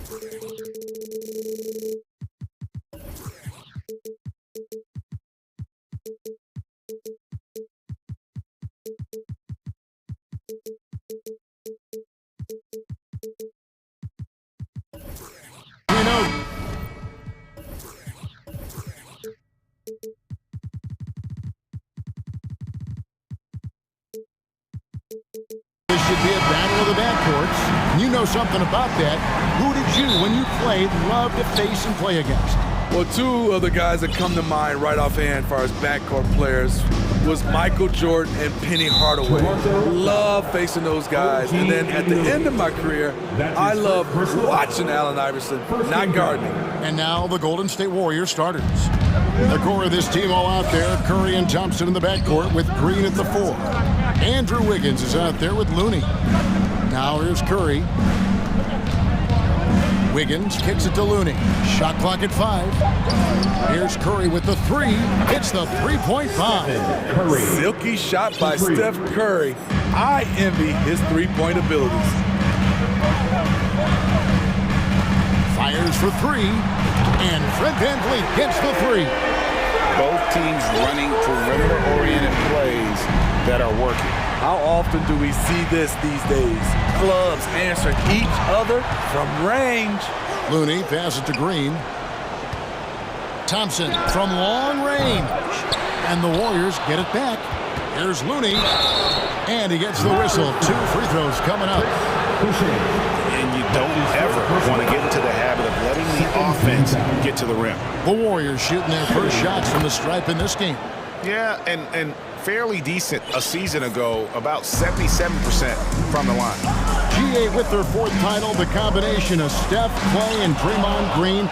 This should be a battle of the backcourts. You know something about that. Who did you, when you played, love to face and play against? Well, two of the guys that come to mind right offhand as far as backcourt players was Michael Jordan and Penny Hardaway. Love facing those guys. And then at the end of my career, I love watching Allen Iverson, not guarding. And now the Golden State Warriors starters. The core of this team all out there, Curry and Thompson in the backcourt with Green at the 4. Andrew Wiggins is out there with Looney. Now here's Curry. Wiggins kicks it to Looney. Shot clock at 5. Here's Curry with the 3. Hits the three-point bomb. Silky shot by Steph Curry. I envy his three-point abilities. Fires for 3. And Fred VanVleet gets the 3. Both teams running perimeter-oriented plays that are working. How often do we see this these days? Clubs answering each other from range. Looney passes to Green. Thompson from long range. And the Warriors get it back. Here's Looney. And he gets the whistle. 2 free throws coming up. And you don't ever want to get into the habit of letting the offense get to the rim. The Warriors shooting their first shots from the stripe in this game. Yeah, and fairly decent a season ago, about 77% from the line. GA with their 4th title, the combination of Steph, Clay, and Draymond Green,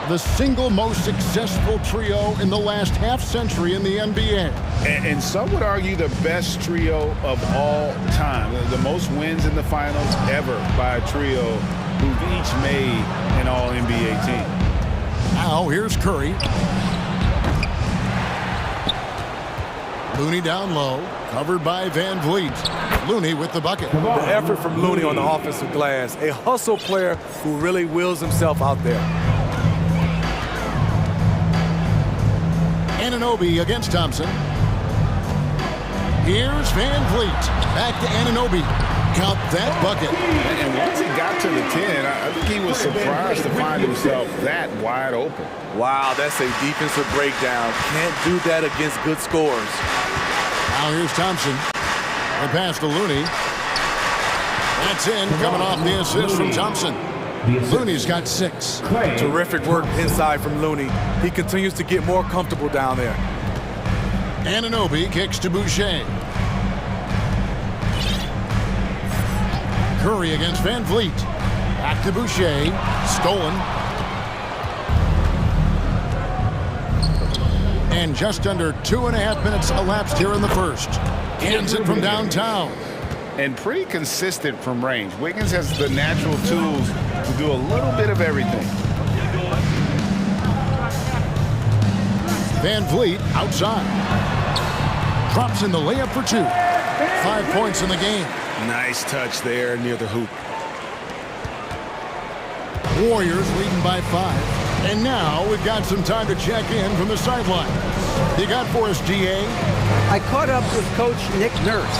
the single most successful trio in the last half-century in the NBA. And some would argue the best trio of all time. The most wins in the finals ever by a trio who've each made an All-NBA team. Now here's Curry. Looney down low, covered by VanVleet. Looney with the bucket. The effort from Looney on the offensive glass. A hustle player who really wills himself out there. Anunoby against Thompson. Here's VanVleet. Back to Anunoby. Count that bucket. And once he got to the 10, I think he was surprised to find himself that wide open. Wow, that's a defensive breakdown. Can't do that against good scores. Now here's Thompson. The pass to Looney. That's in, coming off the assist from Thompson. Looney's got 6. Terrific work inside from Looney. He continues to get more comfortable down there. Anunoby kicks to Boucher. Curry against VanVleet. Back to Boucher. Stolen. And just under 2.5 minutes elapsed here in the first. Hands it from downtown. And pretty consistent from range. Wiggins has the natural tools to do a little bit of everything. VanVleet outside. Drops in the layup for 2. 5 points in the game. Nice touch there near the hoop. Warriors leading by 5. And now we've got some time to check in from the sideline. You got for us, GA? I caught up with Coach Nick Nurse.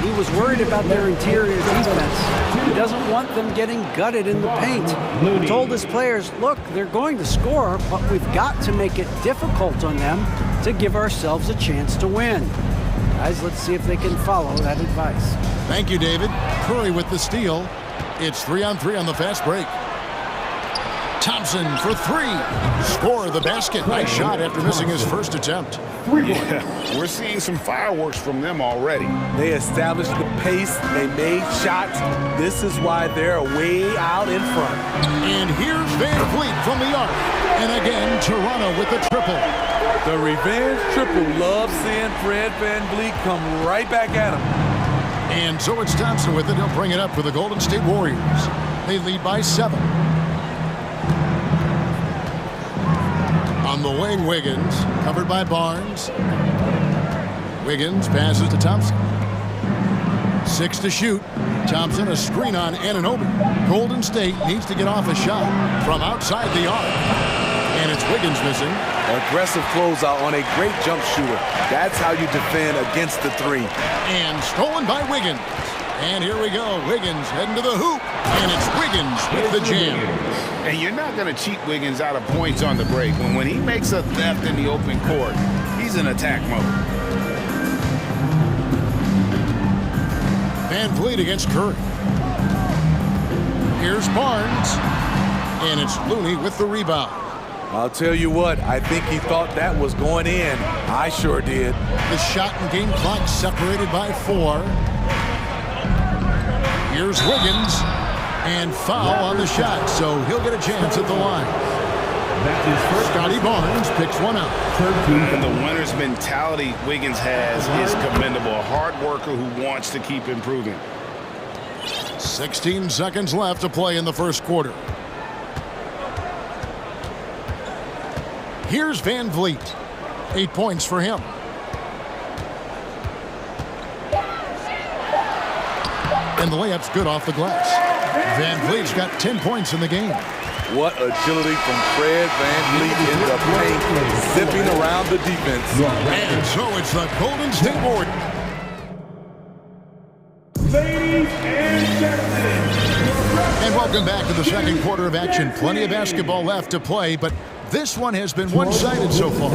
He was worried about their interior defense. He doesn't want them getting gutted in the paint. He told his players, look, they're going to score, but we've got to make it difficult on them to give ourselves a chance to win. Guys, let's see if they can follow that advice. Thank you, David. Curry with the steal. It's 3-on-3 on the fast break. Thompson for 3. Score the basket. Nice shot after missing his first attempt. Yeah, we're seeing some fireworks from them already. They established the pace. They made shots. This is why they're way out in front. And here's VanVleet from the arc. And again, Toronto with the triple. The revenge triple. Love seeing Fred VanVleet come right back at him. And so it's Thompson with it. He'll bring it up for the Golden State Warriors. They lead by 7. On the wing, Wiggins, covered by Barnes. Wiggins passes to Thompson. 6 to shoot. Thompson, a screen on Anunoby. Golden State needs to get off a shot from outside the arc. And it's Wiggins missing. Aggressive closeout on a great jump shooter. That's how you defend against the three. And stolen by Wiggins. And here we go. Wiggins heading to the hoop. And it's Wiggins with the jam. And you're not going to cheat Wiggins out of points on the break. When he makes a theft in the open court, he's in attack mode. Van Vliet against Curry. Here's Barnes. And it's Looney with the rebound. I'll tell you what, I think he thought that was going in. I sure did. The shot and game clock separated by 4. Here's Wiggins. And foul on the shot, so he'll get a chance at the line. Scotty Barnes picks one out. And the winner's mentality Wiggins has is commendable. A hard worker who wants to keep improving. 16 seconds left to play in the first quarter. Here's Van Vliet. 8 points for him. And the layup's good off the glass. Van Vliet's got 10 points in the game. What agility from Fred Van Vliet in the paint, zipping around the defense. And so it's the Golden State Warriors. Ladies and gentlemen. And welcome back to the second quarter of action. Plenty of basketball left to play, but this one has been one-sided so far.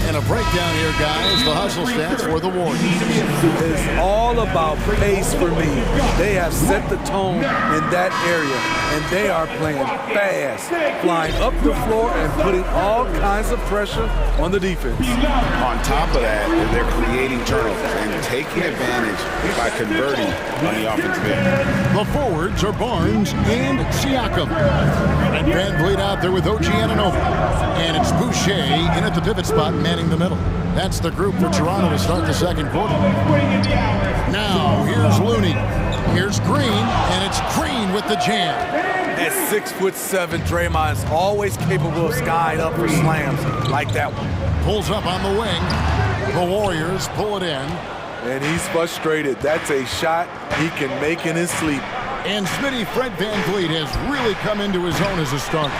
And a breakdown here, guys. The hustle stats for the Warriors. It's all about pace for me. They have set the tone in that area, and they are playing fast, flying up the floor and putting all kinds of pressure on the defense. On top of that, they're creating turnovers and taking advantage by converting on the offensive end. The forwards are Barnes and Siakam. And Van Vliet out there with OG Anunoby. And it's Boucher in at the pivot spot, manning the middle. That's the group for Toronto to start the second quarter. Now, here's Looney. Here's Green, and it's Green with the jam. At 6'7", Draymond is always capable of skying up for slams like that one. Pulls up on the wing. The Warriors pull it in. And he's frustrated. That's a shot he can make in his sleep. And Smitty, Fred Van Vliet has really come into his own as a starter.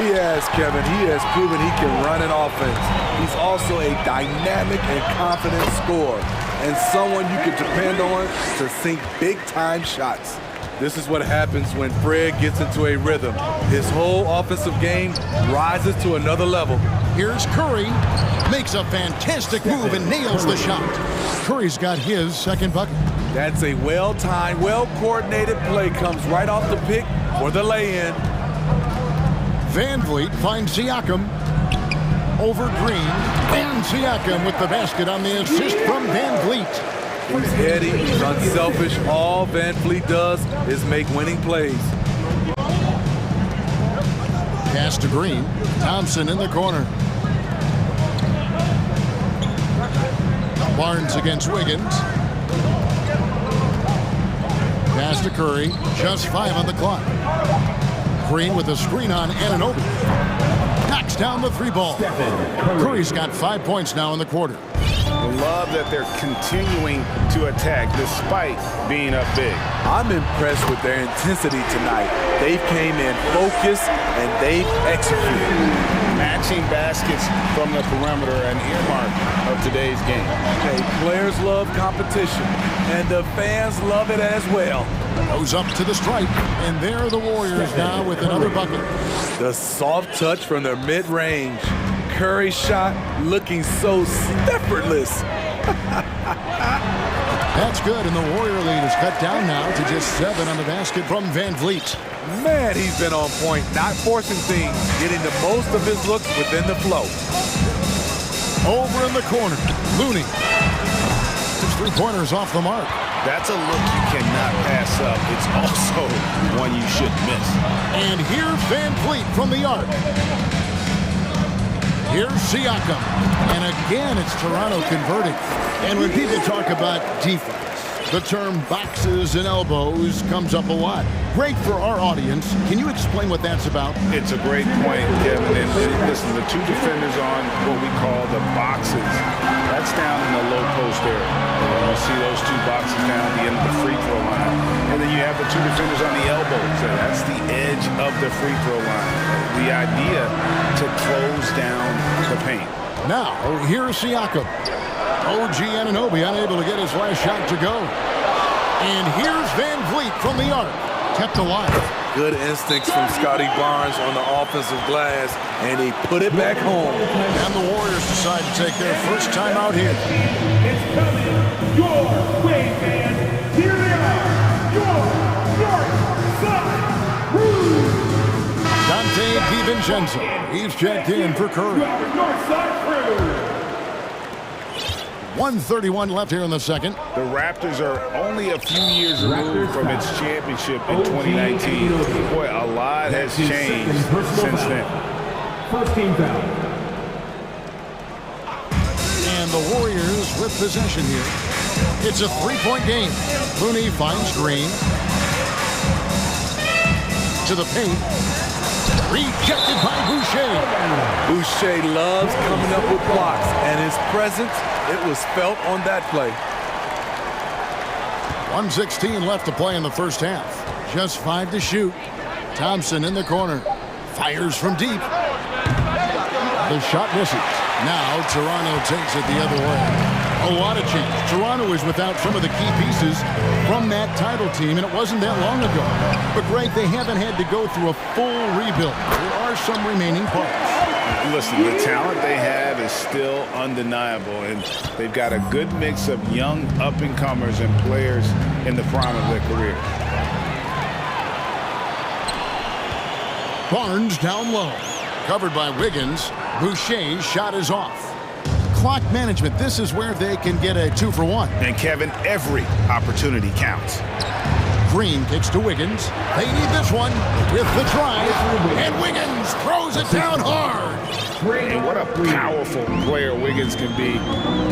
He has, Kevin. He has proven he can run an offense. He's also a dynamic and confident scorer and someone you can depend on to sink big-time shots. This is what happens when Fred gets into a rhythm. His whole offensive game rises to another level. Here's Curry. Makes a fantastic move and nails the shot. Curry's got his second bucket. That's a well-timed, well-coordinated play. Comes right off the pick for the lay-in. Van Vliet finds Siakam over Green. And Siakam with the basket on the assist from Van Vliet. He's heady, he's unselfish. All Van Vliet does is make winning plays. Pass to Green. Thompson in the corner. Barnes against Wiggins. Pass to Curry. Just 5 on the clock. Green with a screen on Anunoby. Knocks down the 3 ball. Curry's got 5 points now in the quarter. Love that they're continuing to attack despite being up big. I'm impressed with their intensity tonight. They came in focused and they've executed. Matching baskets from the perimeter, an earmark of today's game. Okay, players love competition, and the fans love it as well. Goes up to the stripe, and there are the Warriors now with another bucket. The soft touch from their mid-range. Curry shot looking so effortless. That's good, and the Warrior lead is cut down now to just 7 on the basket from Van Vliet. Man, he's been on point, not forcing things, getting the most of his looks within the flow. Over in the corner, Looney. His 3-pointers off the mark. That's a look you cannot pass up. It's also one you shouldn't miss. And here's Van Vliet from the arc. Here's Siakam. And again, it's Toronto converting. And when people talk about defense, the term boxes and elbows comes up a lot. Great for our audience. Can you explain what that's about? It's a great point, Kevin. And listen, the 2 defenders on what we call the boxes, that's down in the low post area. You see those two boxes down at the end of the free throw line. And then you have the two defenders on the elbows. So that's the edge of the free throw line. The idea to close down the paint. Now, here's Siakam. OG Anunoby unable to get his last shot to go. And here's Van Vliet from the arc. Kept alive. Good instincts from Scotty Barnes on the offensive glass, and he put it back home. And the Warriors decide to take their first time out here. It's coming your way, man. Here they are, your Northside Crew. Dante DiVincenzo. He's checked in for Curry. Northside Crew. 1:31 left here in the second. The Raptors are only a few years removed from its championship in 2019. Boy, a lot has changed since then. First team foul. And the Warriors with possession here. It's a three-point game. Looney finds Green. To the paint. Rejected by Boucher. Boucher loves coming up with blocks, and his presence, it was felt on that play. 1:16 left to play in the first half. Just 5 to shoot. Thompson in the corner. Fires from deep. The shot misses. Now Toronto takes it the other way. A lot of change. Toronto is without some of the key pieces from that title team, and it wasn't that long ago. But, Greg, they haven't had to go through a full rebuild. There are some remaining parts. Listen, the talent they have is still undeniable, and they've got a good mix of young up-and-comers and players in the prime of their career. Barnes down low. Covered by Wiggins. Boucher's shot is off. Clock management, this is where they can get a 2-for-1. And, Kevin, every opportunity counts. Green kicks to Wiggins. They need this one with the drive. And Wiggins throws it down hard. And what a powerful player Wiggins can be.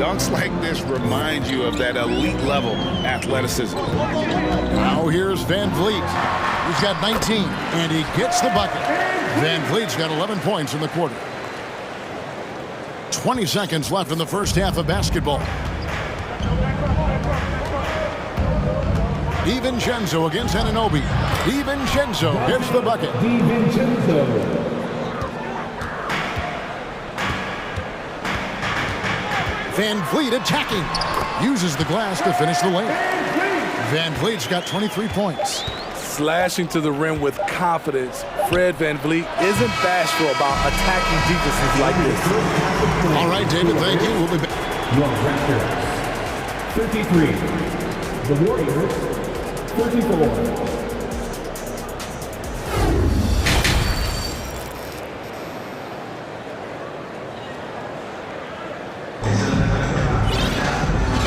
Dunks like this remind you of that elite level athleticism. Now here's Van Vliet. He's got 19, and he gets the bucket. Van Vliet's got 11 points in the quarter. 20 seconds left in the first half of basketball. DiVincenzo against Anunoby. DiVincenzo hits the bucket. DiVincenzo. Van Vliet attacking. Uses the glass to finish the lane. Van Vliet's got 23 points. Slashing to the rim with confidence, Fred Van Vliet isn't bashful about attacking defenses like this. All right, David, thank you. We'll be back. Your Raptors. 33. The Warriors. 34.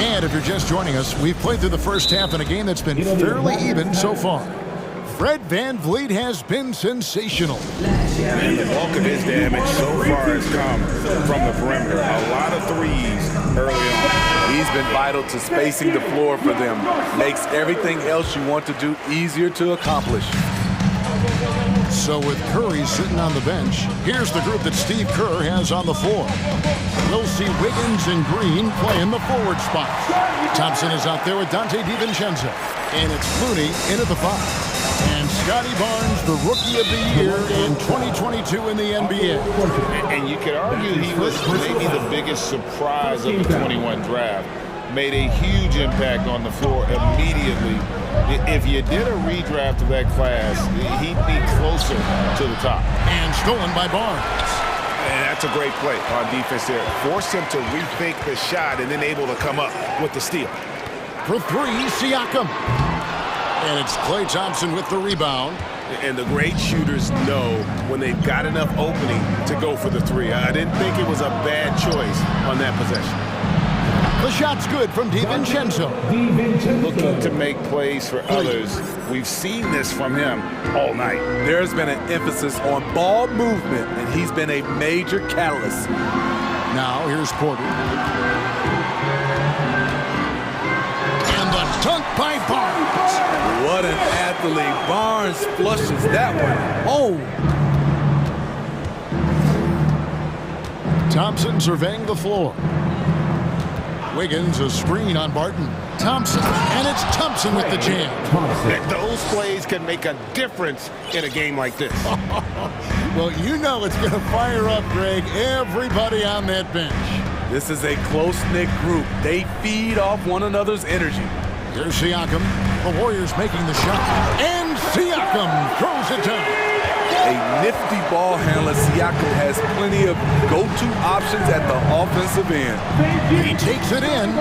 And if you're just joining us, we've played through the first half in a game that's been fairly even so far. Fred Van Vliet has been sensational. And the bulk of his damage so far has come from the perimeter. A lot of threes early on. He's been vital to spacing the floor for them. Makes everything else you want to do easier to accomplish. So with Curry sitting on the bench, here's the group that Steve Kerr has on the floor. We'll see Wiggins and Green play in the forward spot. Thompson is out there with Dante DiVincenzo. And it's Looney in at the 5. And Scotty Barnes, the Rookie of the Year in 2022 in the NBA. And you could argue he was maybe the biggest surprise of the 21 draft. Made a huge impact on the floor immediately. If you did a redraft of that class, he'd be closer to the top. And stolen by Barnes. And that's a great play on defense there. Forced him to rethink the shot and then able to come up with the steal. For 3, Siakam. And it's Klay Thompson with the rebound. And the great shooters know when they've got enough opening to go for the 3. I didn't think it was a bad choice on that possession. The shot's good from DiVincenzo. Looking to make plays for others. We've seen this from him all night. There's been an emphasis on ball movement, and he's been a major catalyst. Now here's Porter. And the dunk by Barnes. What an athlete. Barnes flushes that one home. Thompson surveying the floor. Wiggins, a screen on Barton. Thompson, and it's Thompson with the jam. Those plays can make a difference in a game like this. Well, you know it's going to fire up, Greg, everybody on that bench. This is a close-knit group. They feed off one another's energy. Here's Siakam. The Warriors making the shot. And Siakam throws it down. A nifty ball handler. Siakam has plenty of go-to options at the offensive end. He takes it in.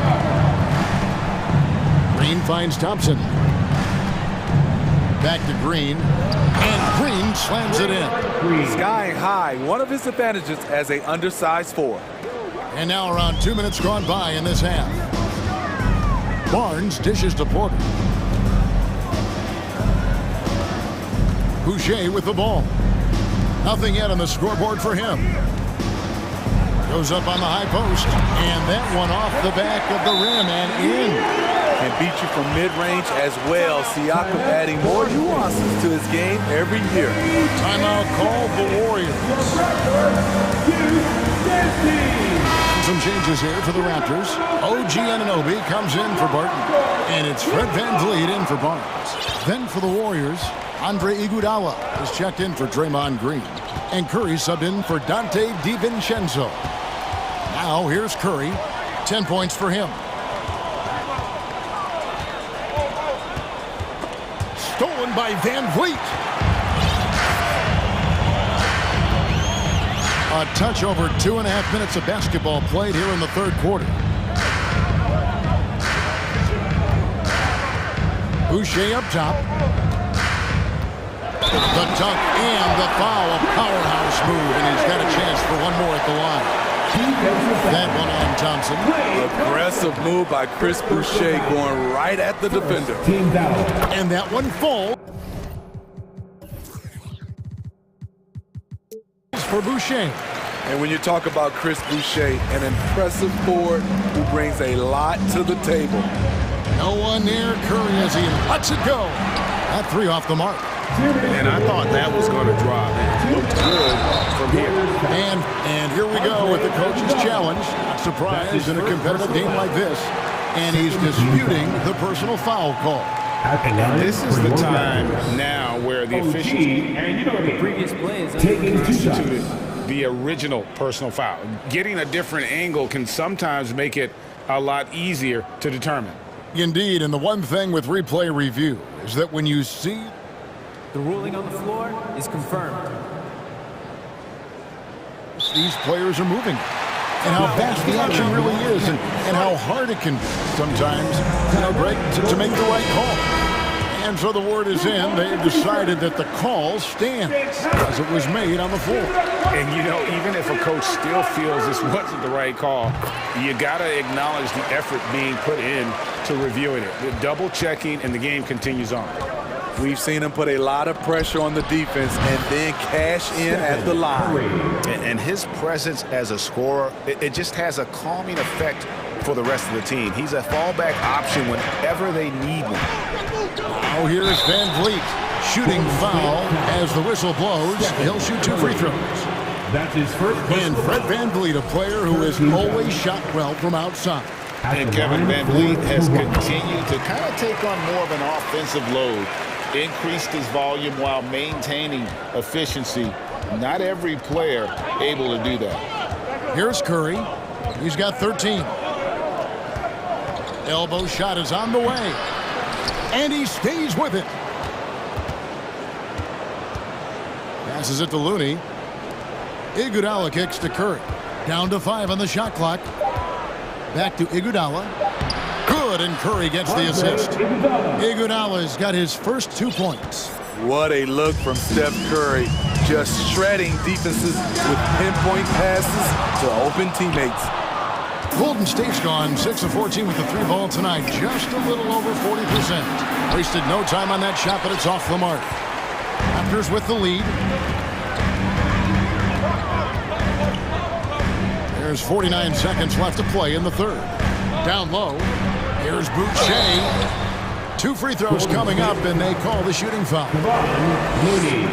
Green finds Thompson. Back to Green. And Green slams it in. Skying high, one of his advantages as an undersized forward. And now around 2 minutes gone by in this half. Barnes dishes to Porter. Boucher with the ball. Nothing yet on the scoreboard for him. Goes up on the high post. And that one off the back of the rim and in. And beat you from mid-range as well. Siakam adding more nuances to his game every year. Timeout called the Warriors. Some changes here for the Raptors. OG Anunoby comes in for Barton. And it's Fred VanVleet in for Barnes. Then for the Warriors, Andre Iguodala is checked in for Draymond Green. And Curry subbed in for Dante DiVincenzo. Now here's Curry. 10 points for him. Stolen by VanVleet. A touch over 2.5 minutes of basketball played here in the third quarter. Boucher up top. The dunk and the foul. A powerhouse move, and he's got a chance for one more at the line. That one on Thompson. Aggressive move by Chris Boucher going right at the defender. And that one falls for Boucher. And when you talk about Chris Boucher, an impressive forward who brings a lot to the table. No one near Curry as he lets it go. That three off the mark. And I thought that was going to drop. It looked good from here. And here we go with the coach's challenge. Not surprised in a competitive game like this. And he's disputing the personal foul call. And this is the time now where the officials The previous play is constituted the original personal foul. Getting a different angle can sometimes make it a lot easier to determine. Indeed, and the one thing with replay review is that when you see the ruling on the floor is confirmed. these players are moving and how fast the action really is and how hard it can sometimes, Greg, to make the right call. And so the word is in. They've decided that the call stands as it was made on the floor. And, even if a coach still feels this wasn't the right call, you got to acknowledge the effort being put in to reviewing it. The double checking, and the game continues on. We've seen him put a lot of pressure on the defense and then cash in at the line. And his presence as a scorer, it just has a calming effect for the rest of the team. He's a fallback option whenever they need one. Now here's VanVleet shooting foul as the whistle blows. He'll shoot 2 free throws. That's his first. And Fred VanVleet, a player who has always shot well from outside. And Kevin VanVleet has continued to kind of take on more of an offensive load. Increased his volume while maintaining efficiency. Not every player able to do that. Here's Curry. He's got 13. Elbow shot is on the way. And he stays with it. Passes it to Looney. Iguodala kicks to Curry. Down to 5 on the shot clock. Back to Iguodala. Good, and Curry gets the assist. Iguodala's got his first 2 points. What a look from Steph Curry. Just shredding defenses with pinpoint passes to open teammates. Golden State's gone 6 of 14 with the 3 ball tonight. Just a little over 40%. Wasted no time on that shot, but it's off the mark. Raptors with the lead. There's 49 seconds left to play in the third. Down low. Here's Boucher. 2 free throws coming up, and they call the shooting foul.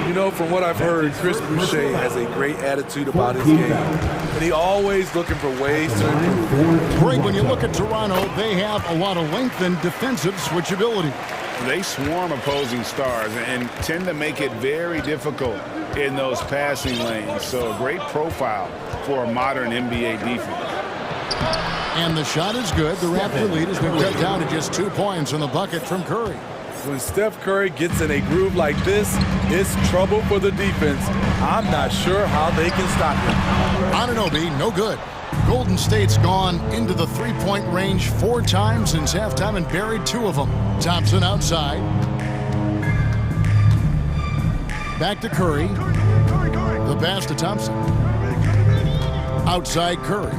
You know, from what I've heard, Chris Boucher has a great attitude about his game. And he always looking for ways to improve. Greg, when you look at Toronto, they have a lot of length and defensive switchability. They swarm opposing stars and tend to make it very difficult in those passing lanes. So a great profile for a modern NBA defense. And the shot is good. The Raptor lead has been cut down to just 2 points on the bucket from Curry. When Steph Curry gets in a groove like this, it's trouble for the defense. I'm not sure how they can stop him. Anunoby, no good. Golden State's gone into the three-point range 4 times since halftime and buried 2 of them. Thompson outside. Back to Curry. The pass to Thompson. Outside Curry.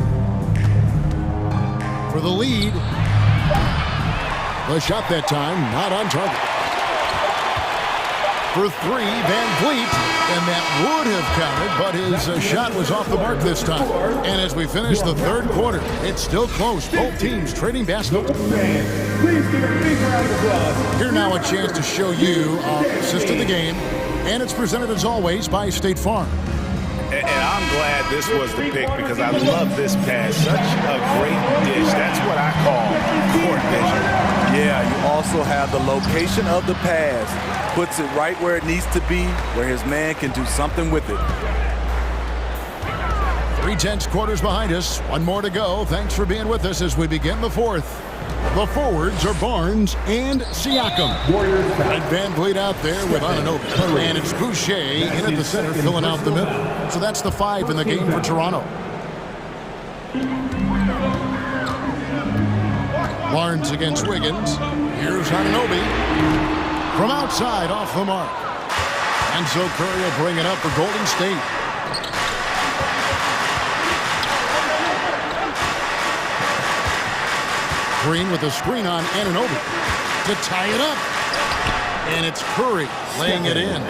For the lead. The shot that time, not on target. For 3, Van Vliet, and that would have counted, but his shot was off the mark this time. And as we finish the 3rd quarter, it's still close. Both teams trading baskets. Please give a big round of applause. Here now a chance to show you our assist of the game, and it's presented as always by State Farm. And I'm glad this was the pick because I love this pass. Such a great dish. That's what I call court vision. Yeah, you also have the location of the pass. Puts it right where it needs to be, where his man can do something with it. 3/10 quarters behind us. 1 more to go. Thanks for being with us as we begin the 4th. The forwards are Barnes and Siakam. And Van Vliet out there with Anunoby. And it's Boucher in at the center, filling out the middle. So that's the 5 in the game for Toronto. Barnes against Wiggins. Here's Anunoby. From outside, off the mark. And so Curry will bring it up for Golden State. Green with a screen on Anunoby to tie it up. And it's Curry laying it in.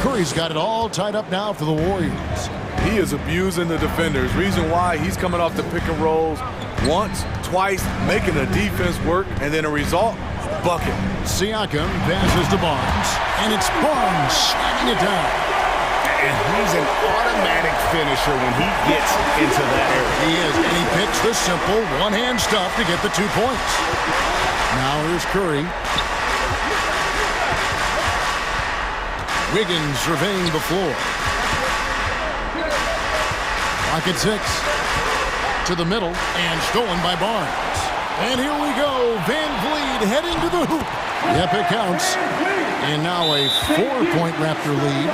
Curry's got it all tied up now for the Warriors. He is abusing the defenders. Reason why he's coming off the pick and rolls once, twice, making the defense work, and then a result, bucket. Siakam passes to Barnes, and it's Barnes slamming it down. And he's an automatic finisher when he gets into that area. He is, and he picks the simple one-hand stuff to get the 2 points. Now here's Curry. Wiggins surveying the floor. Pocket 6 to the middle and stolen by Barnes. And here we go. Van Vliet heading to the hoop. Yep, it counts. And now a 4-point Raptor lead.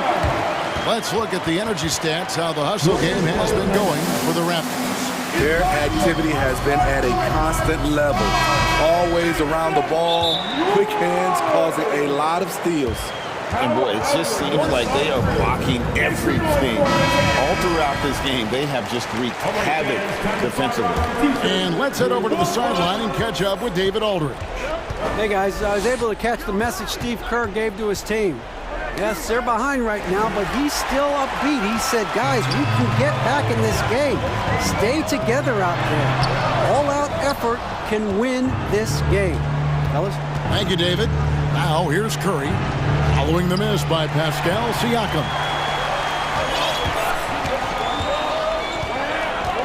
Let's look at the energy stats, how the hustle game has been going for the Raptors. Their activity has been at a constant level. Always around the ball, quick hands causing a lot of steals. And boy, it just seems like they are blocking everything. All throughout this game, they have just wreaked havoc defensively. And let's head over to the sideline and catch up with David Aldridge. Hey guys, I was able to catch the message Steve Kerr gave to his team. Yes, they're behind right now, but he's still upbeat. He said, guys, we can get back in this game. Stay together out there. All-out effort can win this game. Fellas? Thank you, David. Now here's Curry, following the miss by Pascal Siakam.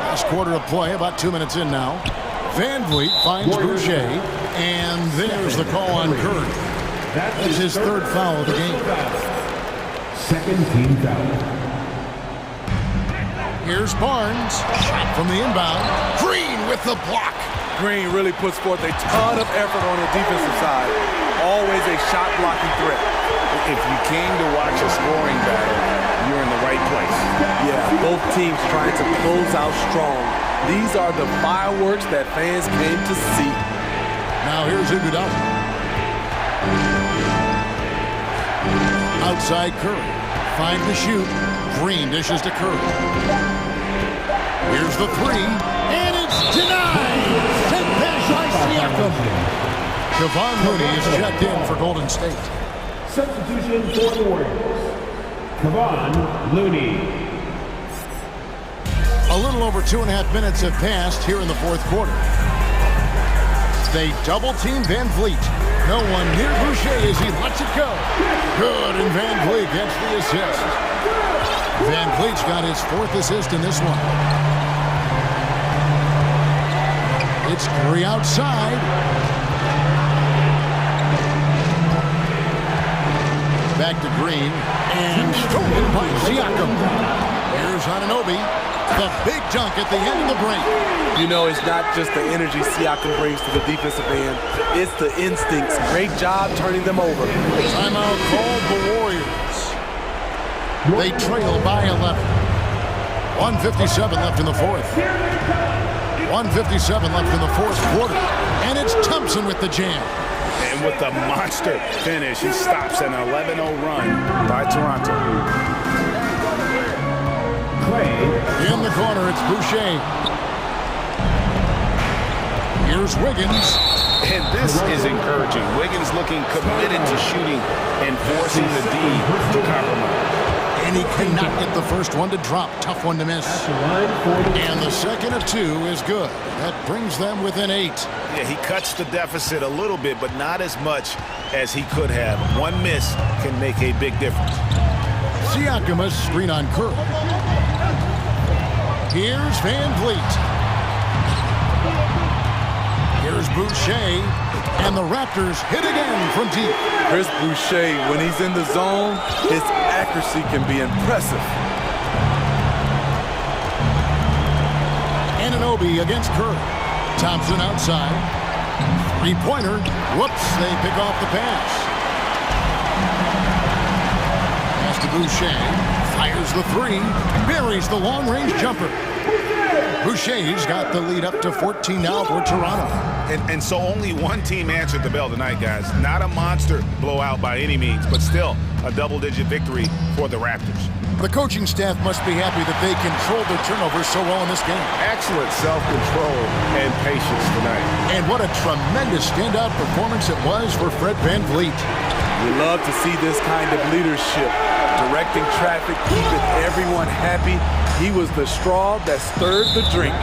Last quarter of play, about 2 minutes in now. Van Vliet finds Boucher, and there's the call on Curry. That's his 3rd foul of the game. 2nd team foul. Here's Barnes, shot from the inbound. Green with the block. Green really puts forth a ton of effort on the defensive side. Always a shot blocking threat. If you came to watch a scoring battle, you're in the right place. Yeah, both teams trying to close out strong. These are the fireworks that fans came to see. Now here's Iguodala. Outside Curry. Find the shoot. Green dishes to Curry. Here's the 3. And it's denied! Take that by Siakam. Kevon Looney is checked in for Golden State. Substitution for the Warriors. Kevon Looney. A little over 2.5 minutes have passed here in the 4th quarter. They double-team Van Vliet. No one near Boucher as he lets it go. Good, and Van Vliet gets the assist. Van Vliet's got his 4th assist in this one. It's Curry outside. Back to Green, and stolen by Siakam. Here's Anunoby. The big dunk at the end of the break. You know, it's not just the energy Siakam brings to the defensive end. It's the instincts. Great job turning them over. Timeout called the Warriors. They trail by 11. 1:57 left in the 4th. 1:57 left in the 4th quarter. And it's Thompson with the jam. And with the monster finish, he stops an 11-0 run by Toronto. In the corner, it's Boucher. Here's Wiggins. And this is encouraging. Wiggins looking committed to shooting and forcing the D to compromise. And he cannot get the first one to drop. Tough one to miss. And the second of 2 is good. That brings them within 8. Yeah, he cuts the deficit a little bit, but not as much as he could have. One miss can make a big difference. Siakam a screen on Curry. Here's Van Vliet. Here's Boucher. And the Raptors hit again from deep. Chris Boucher, when he's in the zone, his accuracy can be impressive. Anunoby against Curry. Thompson outside. 3-pointer. Whoops, they pick off the pass. Pass to Boucher. Fires the 3. Buries the long-range jumper. Boucher's got the lead up to 14 now for Toronto. And so only one team answered the bell tonight, guys. Not a monster blowout by any means, but still a double-digit victory for the Raptors. The coaching staff must be happy that they controlled their turnovers so well in this game. Excellent self-control and patience tonight. And what a tremendous standout performance it was for Fred Van Vliet. We love to see this kind of leadership, directing traffic, keeping everyone happy. He was the straw that stirred the drink.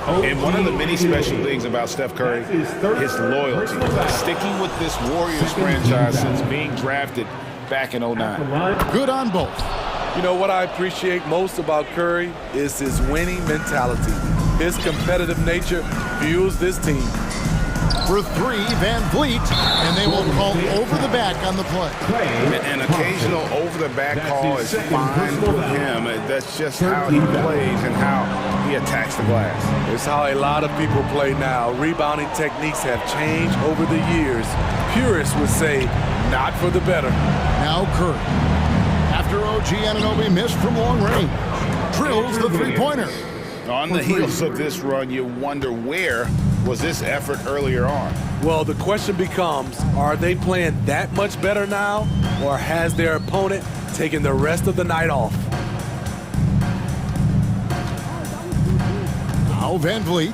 And one of the many special things about Steph Curry, his loyalty. Sticking with this Warriors franchise since being drafted back in 09. Good on both. You know what I appreciate most about Curry is his winning mentality. His competitive nature fuels this team. For 3, Van Vliet, and they will call over the back on the play. An occasional over-the-back call is fine for him. That's just how he plays and how he attacks the glass. It's how a lot of people play now. Rebounding techniques have changed over the years. Purists would say, not for the better. Now Curry. After OG Anunoby missed from long range, drills the 3-pointer. On the heels of this run, you wonder where was this effort earlier on? Well, the question becomes, are they playing that much better now, or has their opponent taken the rest of the night off? Now Van Vliet.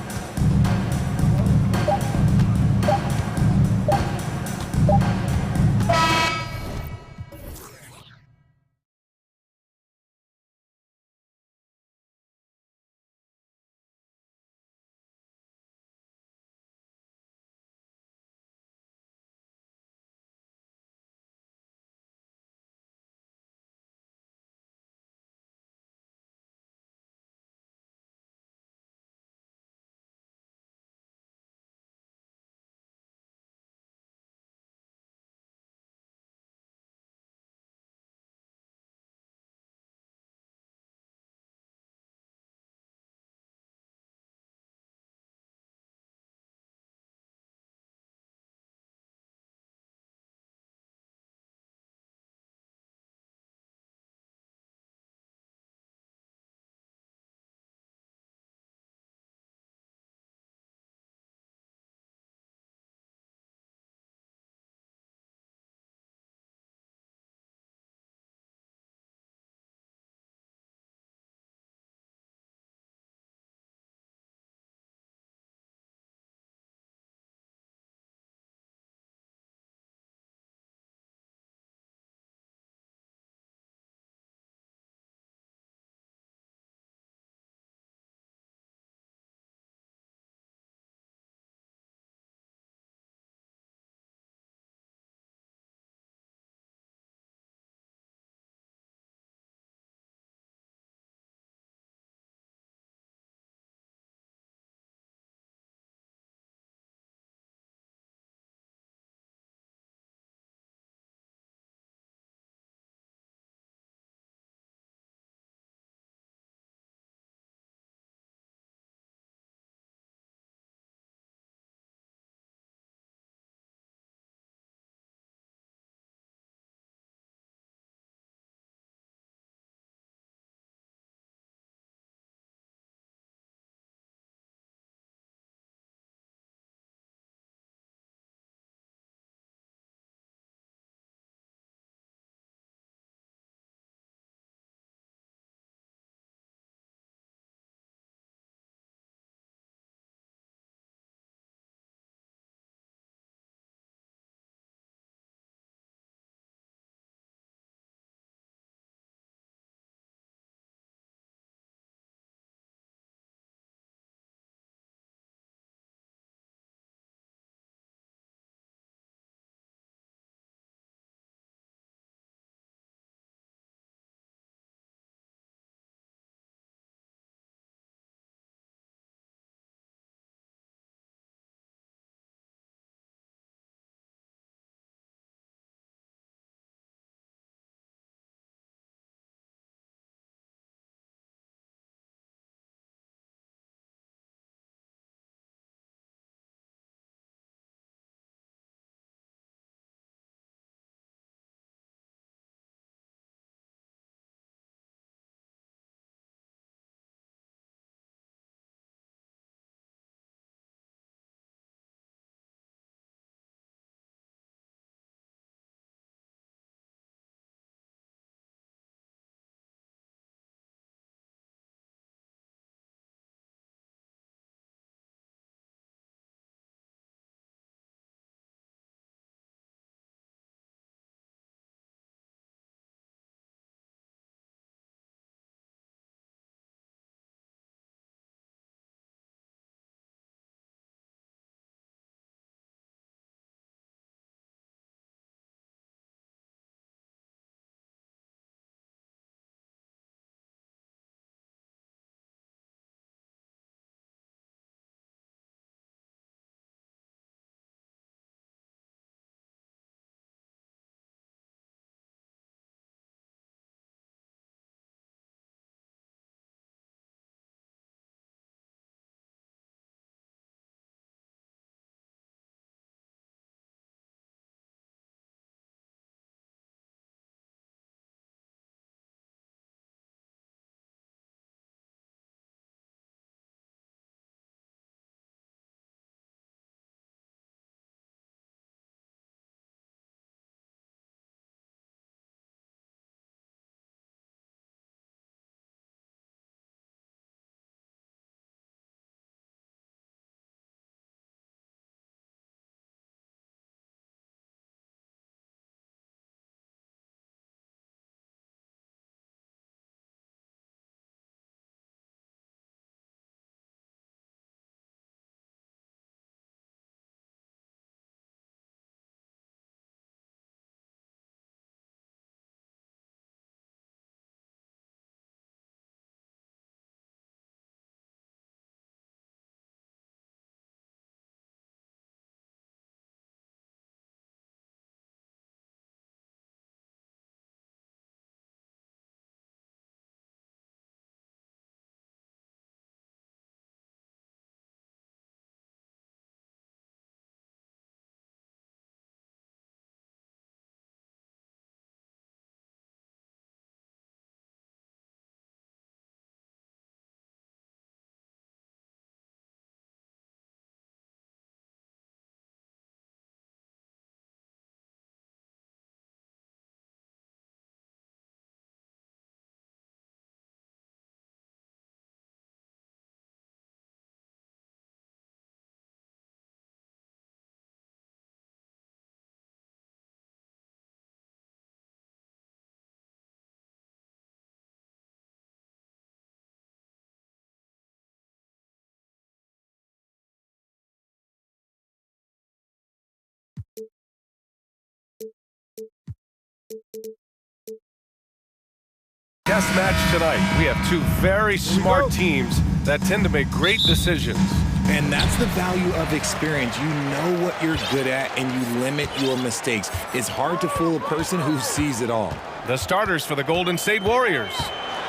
Test match tonight. We have two very smart teams that tend to make great decisions. And that's the value of experience. You know what you're good at and you limit your mistakes. It's hard to fool a person who sees it all. The starters for the Golden State Warriors.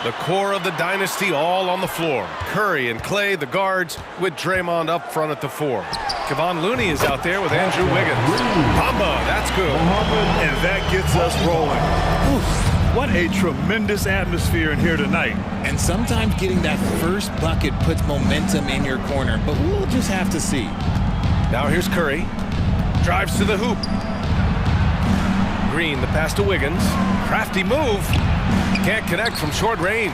The core of the dynasty all on the floor. Curry and Clay, the guards, with Draymond up front at the 4. Kevon Looney is out there with Andrew Wiggins. Bamba, that's good. And that gets us rolling. Oof. What a tremendous atmosphere in here tonight. And sometimes getting that first bucket puts momentum in your corner, but we'll just have to see. Now here's Curry. Drives to the hoop. Green, the pass to Wiggins. Crafty move. Can't connect from short range.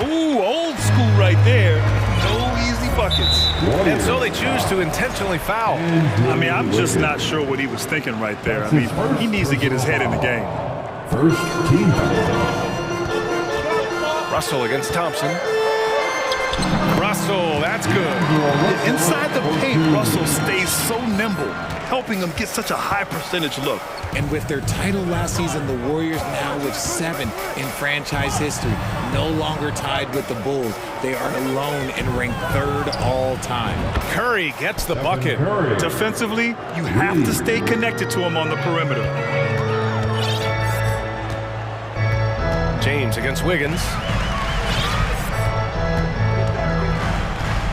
Ooh, old school right there. No easy buckets. And so they choose to intentionally foul. I mean, I'm just not sure what he was thinking right there. I mean, he needs to get his head in the game. First team foul. Russell against Thompson. Russell, that's good. Inside the paint, Russell stays so nimble, helping him get such a high percentage look. And with their title last season, the Warriors now with 7 in franchise history, no longer tied with the Bulls. They are alone and ranked 3rd all time. Curry gets the bucket. Defensively, you have to stay connected to him on the perimeter. James against Wiggins.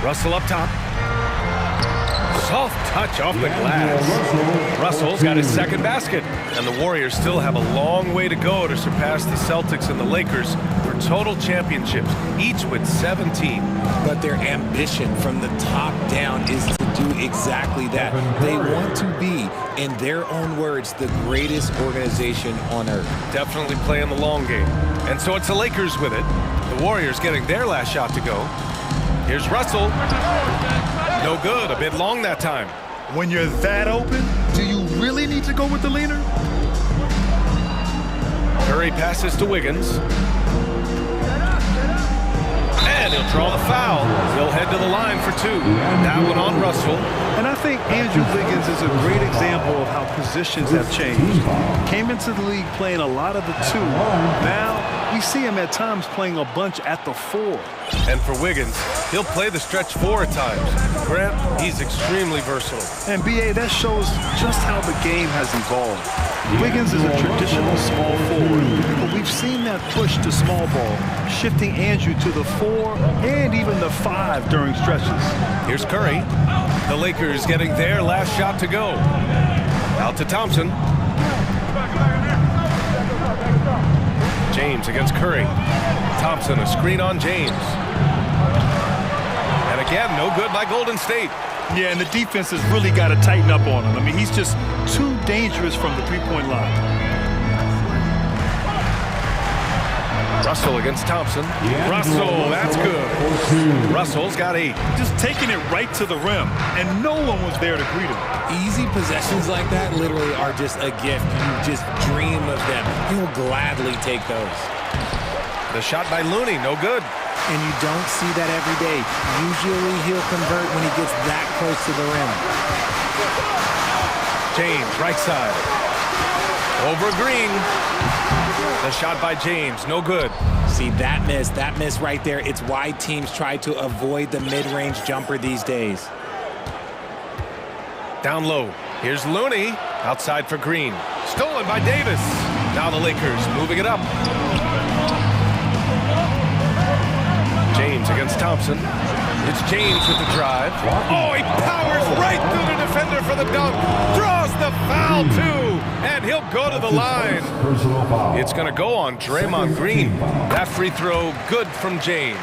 Russell up top. Soft touch off the glass. Russell's got his second basket. And the Warriors still have a long way to go to surpass the Celtics and the Lakers for total championships, each with 17. But their ambition from the top down is to do exactly that. They want to be, in their own words, the greatest organization on earth. Definitely playing the long game. And so it's the Lakers with it. The Warriors getting their last shot to go. Here's Russell. No good, a bit long that time. When you're that open, do you really need to go with the leaner? Curry passes to Wiggins. And he'll draw the foul. He'll head to the line for 2. That one on Russell. And I think Andrew Wiggins is a great example of how positions have changed. Came into the league playing a lot of the 2. Now, we see him at times playing a bunch at the 4. And for Wiggins, he'll play the stretch 4 at times. Grant, he's extremely versatile. And B.A., that shows just how the game has evolved. Wiggins is a traditional small forward, but we've seen that push to small ball, shifting Andrew to the 4 and even the 5 during stretches. Here's Curry. The Lakers getting their last shot to go. Out to Thompson. James against Curry. Thompson, a screen on James. And again, no good by Golden State. Yeah, and the defense has really got to tighten up on him. I mean, he's just too dangerous from the three-point line. Russell against Thompson. Russell, that's good. Russell's got 8. Just taking it right to the rim, and no one was there to greet him. Easy possessions like that literally are just a gift. You just dream of them. He'll gladly take those. The shot by Looney, no good. And you don't see that every day. Usually he'll convert when he gets that close to the rim. James, right side. Over Green. The shot by James, no good. See, that miss right there. It's why teams try to avoid the mid-range jumper these days. Down low. Here's Looney. Outside for Green. Stolen by Davis. Now the Lakers moving it up. James against Thompson. It's James with the drive. Oh, he powers right through the defender for the dunk. Draws the foul, too. And he'll go to the line. It's going to go on Draymond Green. That free throw, good from James.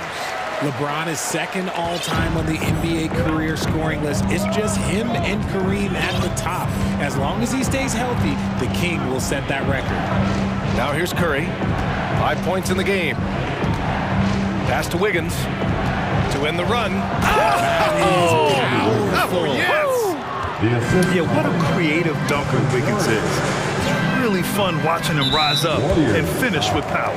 LeBron is second all-time on the NBA career scoring list. It's just him and Kareem at the top. As long as he stays healthy, the King will set that record. Now here's Curry. 5 points in the game. Pass to Wiggins to end the run. Oh, yes! Yeah, what a creative dunker Wiggins is. It's really fun watching him rise up and finish with power.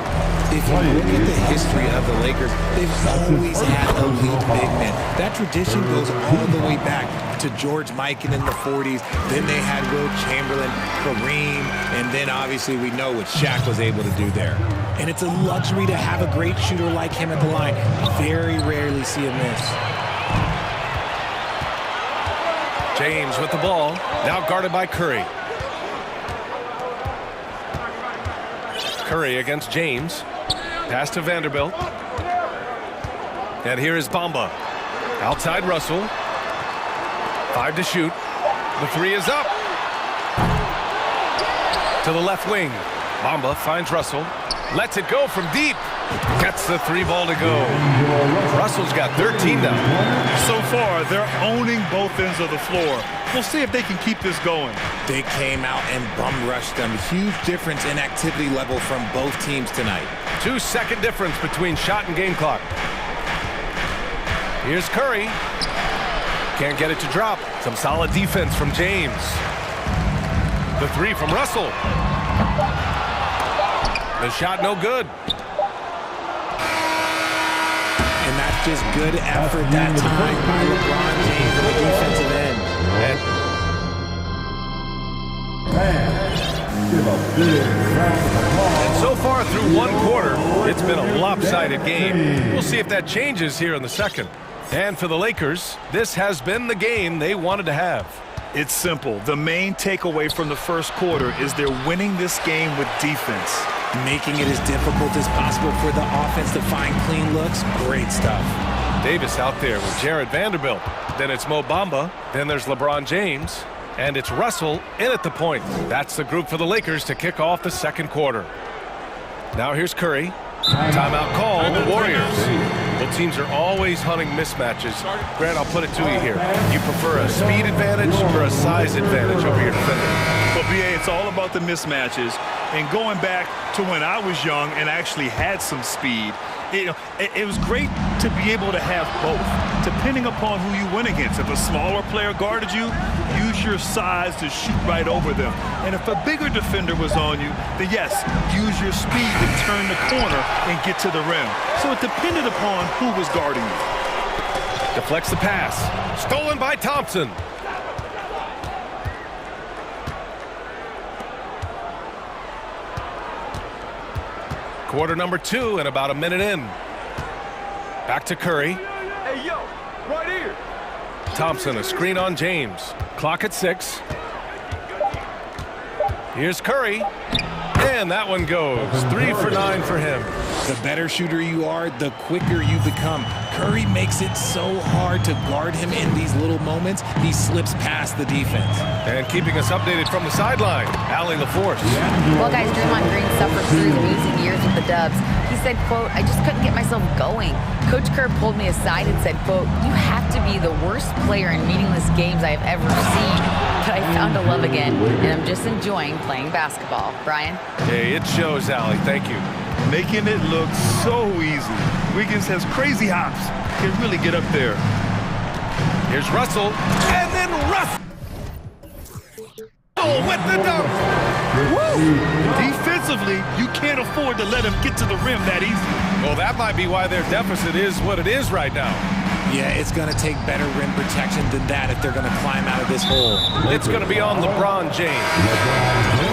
if you look at the history of the Lakers, they've always had elite big men. That tradition goes all the way back to George Mikan in the 40s. Then they had Will Chamberlain, Kareem, and then obviously we know what Shaq was able to do there. And it's a luxury to have a great shooter like him at the line. Very rarely see a miss. James with the ball, now guarded by Curry. Curry against James. Pass to Vanderbilt. And here is Bamba. Outside Russell. 5 to shoot. The 3 is up. To the left wing. Bamba finds Russell. Lets it go from deep. Gets the 3 ball to go. Russell's got 13 now. So far, they're owning both ends of the floor. We'll see if they can keep this going. They came out and bum rushed them. Huge difference in activity level from both teams tonight. 2-second difference between shot and game clock. Here's Curry. Can't get it to drop. Some solid defense from James. The 3 from Russell. The shot no good. And that's just good effort that time by LeBron James on the defensive end. And so far through one quarter, it's been a lopsided game. We'll see if that changes here in the second. And for the Lakers, this has been the game they wanted to have. It's simple. The main takeaway from the first quarter is they're winning this game with defense. Making it as difficult as possible for the offense to find clean looks. Great stuff. Davis out there with Jared Vanderbilt. Then it's Mo Bamba. Then there's LeBron James. And it's Russell in at the point. That's the group for the Lakers to kick off the second quarter. Now here's Curry. Timeout call, the Warriors. Both teams are always hunting mismatches. Grant, I'll put it to you here. You prefer a speed advantage or a size advantage over your defender? Well, BA, it's all about the mismatches. And going back to when I was young and actually had some speed, it was great to be able to have both, depending upon who you went against. If a smaller player guarded you, use your size to shoot right over them. And if a bigger defender was on you, then yes, use your speed to turn the corner and get to the rim. So it depended upon who was guarding you. Deflects the pass. Stolen by Thompson. Quarter number 2 and about a minute in. Back to Curry. Hey, yo, right here. Thompson, a screen on James. Clock at 6. Here's Curry. And that one goes. 3 for 9 for him. The better shooter you are, the quicker you become. Curry makes it so hard to guard him in these little moments. He slips past the defense. And keeping us updated from the sideline, Allie LaForce. Well, guys, Draymond Green suffered through losing years with the Dubs. He said, quote, "I just couldn't get myself going. Coach Kerr pulled me aside and said, quote, you have to be the worst player in meaningless games I have ever seen. But I found a love again, and I'm just enjoying playing basketball." Brian? Hey, it shows, Allie. Thank you. Making it look so easy. Wiggins has crazy hops. Can really get up there. Here's Russell. And then Russell with the dunk. Woo! Defensively, you can't afford to let him get to the rim that easy. Well, that might be why their deficit is what it is right now. Yeah, it's going to take better rim protection than that if they're going to climb out of this hole. It's going to be on LeBron James.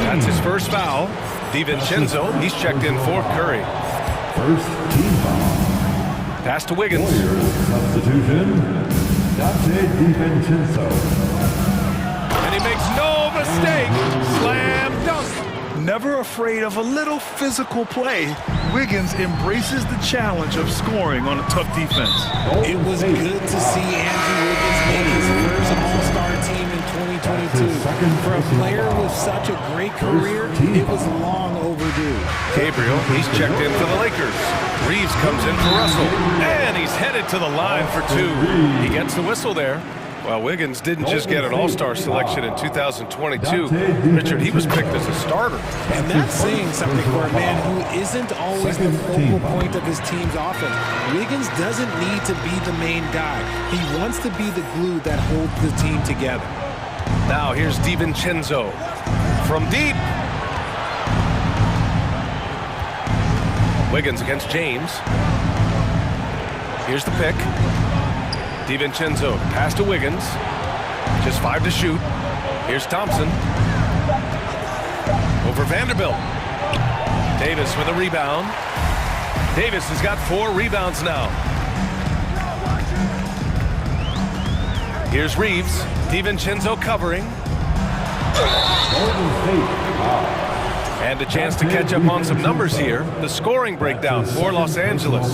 That's his first foul. DiVincenzo, he's checked in for Curry. First team foul. Pass to Wiggins. Substitution, DiVincenzo. And he makes no mistake. Slam dunk. Never afraid of a little physical play, Wiggins embraces the challenge of scoring on a tough defense. It was good to see Andrew Wiggins make his first All-Star team in 2022. For a player with such a great career, it was long overdue. Gabriel, he's checked in for the Lakers. Reeves comes in for Russell. And he's headed to the line for 2. He gets the whistle there. Well, Wiggins didn't just get an All-Star selection in 2022. Richard, he was picked as a starter. And that's saying something for a man who isn't always the focal point of his team's offense. Wiggins doesn't need to be the main guy. He wants to be the glue that holds the team together. Now here's DiVincenzo from deep. Wiggins against James. Here's the pick. DiVincenzo, pass to Wiggins. Just 5 to shoot. Here's Thompson. Over Vanderbilt. Davis with a rebound. Davis has got 4 rebounds now. Here's Reeves. DiVincenzo covering. And a chance to catch up on some numbers here. The scoring breakdown for Los Angeles.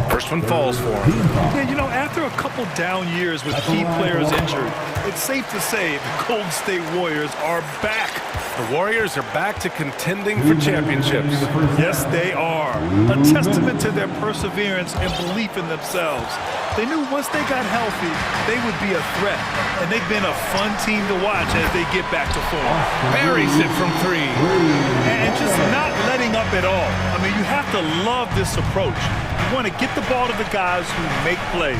First one falls for him. Yeah, you know, after a couple down years with key players injured, it's safe to say the Golden State Warriors are back. The Warriors are back to contending for championships. Yes, they are. A testament to their perseverance and belief in themselves. They knew once they got healthy, they would be a threat. And they've been a fun team to watch as they get back to form. Buries it from 3. And just not letting up at all. I mean, you have to love this approach. You want to get the ball to the guys who make plays.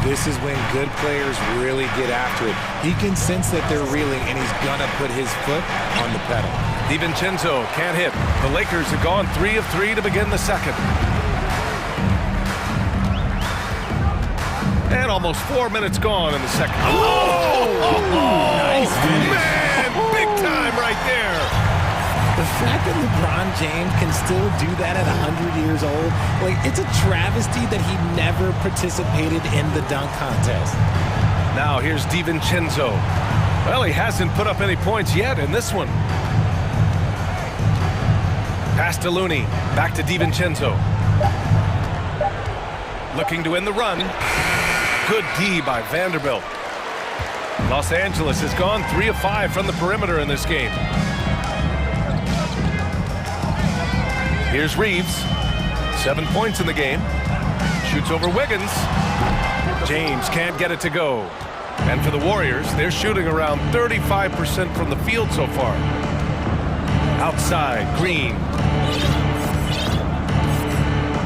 This is when good players really get after it. He can sense that they're reeling, and he's going to put his foot on the pedal. DiVincenzo can't hit. The Lakers have gone 3 of 3 to begin the second. And almost 4 minutes gone in the second. Nice finish. Man, big time right there. The fact that LeBron James can still do that at 100 years old, like, it's a travesty that he never participated in the dunk contest. Now here's DiVincenzo. Well, he hasn't put up any points yet in this one. Pass to Looney. Back to DiVincenzo. Looking to win the run. Good D by Vanderbilt. Los Angeles has gone 3 of 5 from the perimeter in this game. Here's Reeves. 7 points in the game. Shoots over Wiggins. James can't get it to go. And for the Warriors, they're shooting around 35% from the field so far. Outside, Green.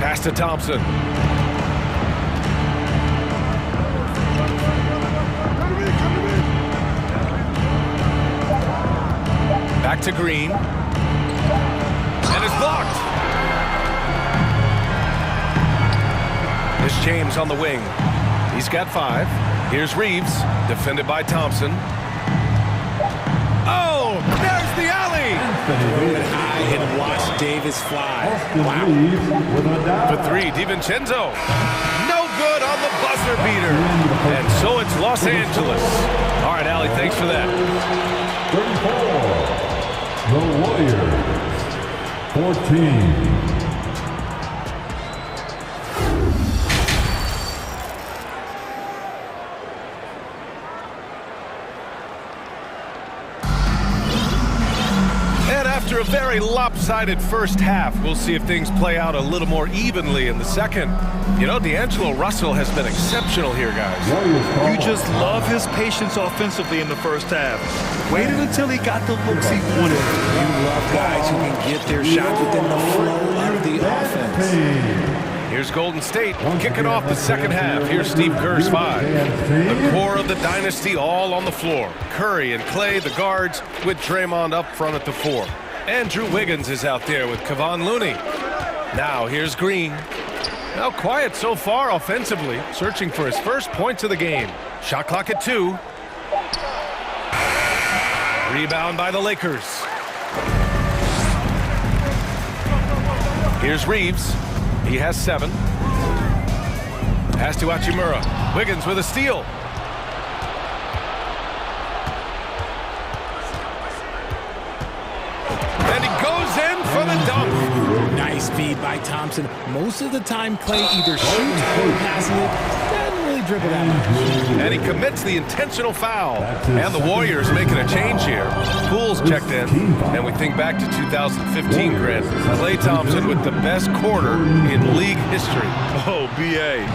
Pass to Thompson. Back to Green. And it's blocked. There's James on the wing. He's got 5. Here's Reeves, defended by Thompson. Oh, there's the alley. High and watch Davis fly. Wow. For 3, DiVincenzo. No good on the buzzer beater. And so it's Los Angeles. All right, Allie, thanks for that. 34, the Warriors, 14. After a very lopsided first half, we'll see if things play out a little more evenly in the second. You know, D'Angelo Russell has been exceptional here, guys. You just love his patience offensively in the first half. Waited until he got the looks he wanted. You love guys who can get their shot within the flow of the offense. Here's Golden State kicking off the second half. Here's Steve Kerr's 5. The core of the dynasty all on the floor. Curry and Clay, the guards, with Draymond up front at the 4. Andrew Wiggins is out there with Kevon Looney. Now here's Green. Now quiet so far offensively, searching for his first points of the game. Shot clock at 2. Rebound by the Lakers. Here's Reeves. He has 7. Pass to Hachimura. Wiggins with a steal. And he goes in for the dunk. Nice feed by Thompson. Most of the time, Clay either shoots or passes it. Doesn't really dribble that much. And he commits the intentional foul. And the Warriors making a change here. Poole's checked in. And we think back to 2015, Grant. Klay Thompson with the best quarter in league history. Oh, B.A.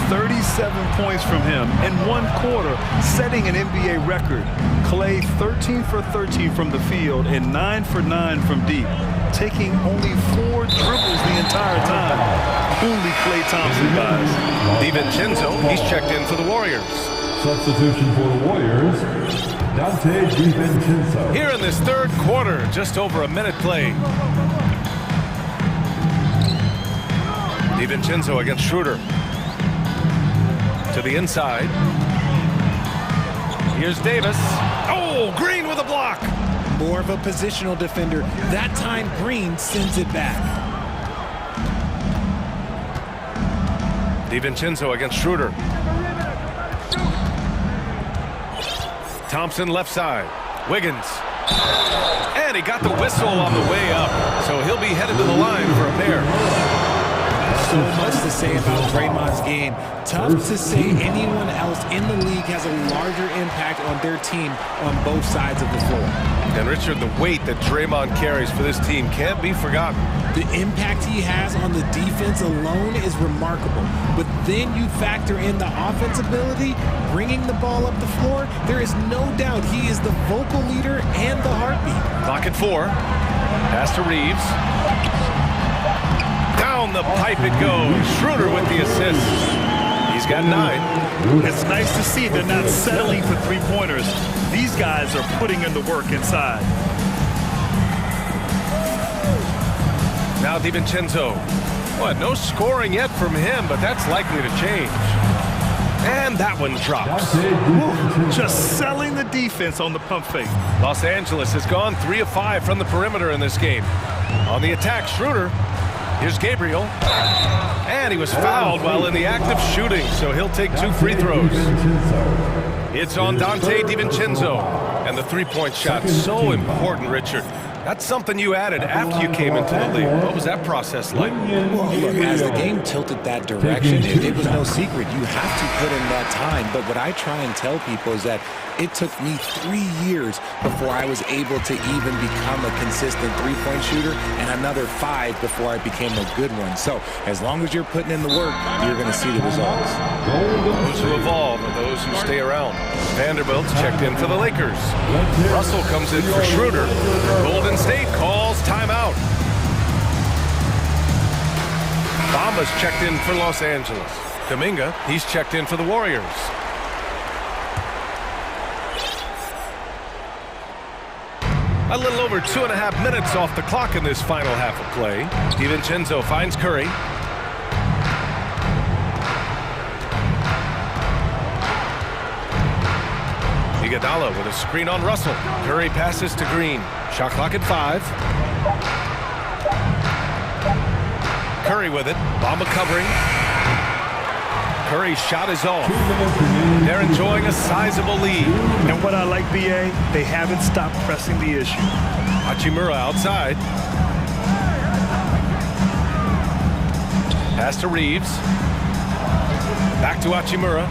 37 points from him in 1 quarter, setting an NBA record. Klay 13 for 13 from the field and 9 for 9 from deep, taking only 4 dribbles the entire time. Only Klay Thompson, guys. DiVincenzo, he's checked in for the Warriors. Substitution for the Warriors, Dante DiVincenzo. Here in this third quarter, just over a minute played. DiVincenzo against Schroeder. To the inside. Here's Davis. Oh, Green with a block. More of a positional defender. That time, Green sends it back. DiVincenzo against Schroeder. Thompson left side. Wiggins. And he got the whistle on the way up. So he'll be headed to the line for a pair. So much to say about Draymond's game. Tough to say anyone else in the league has a larger impact on their team on both sides of the floor. And Richard, the weight that Draymond carries for this team can't be forgotten. The impact he has on the defense alone is remarkable. But then you factor in the offense ability, bringing the ball up the floor. There is no doubt he is the vocal leader and the heartbeat. Clock at 4. Pass to Reeves. Down the pipe it goes. Schroeder with the assist. He's got 9. It's nice to see they're not settling for three-pointers. These guys are putting in the work inside. Now DiVincenzo. What, no scoring yet from him, but that's likely to change. And that one drops. Ooh, just selling the defense on the pump fake. Los Angeles has gone 3 of 5 from the perimeter in this game. On the attack, Schroeder. Here's Gabriel. And he was fouled while in the act of shooting, so he'll take 2 free throws. It's on Dante DiVincenzo. And the three-point shot, so important, Richard. That's something you added after you came into the league. What was that process like? Well, look, as the game tilted that direction, it was no secret. You have to put in that time. But what I try and tell people is that it took me 3 years before I was able to even become a consistent three-point shooter, and another 5 before I became a good one. So as long as you're putting in the work, you're going to see the results. Those who evolve are those who stay around. Vanderbilt's checked in for the Lakers. Russell comes in for Schroeder. Golden State calls timeout. Bamba's checked in for Los Angeles. Kuminga, he's checked in for the Warriors. A little over 2.5 minutes off the clock in this final half of play. DiVincenzo finds Curry. Iguodala with a screen on Russell. Curry passes to Green. Shot clock at 5. Curry with it. Bamba covering. Curry's shot is off. They're enjoying a sizable lead. And what I like, BA, they haven't stopped pressing the issue. Hachimura outside. Pass to Reeves. Back to Hachimura.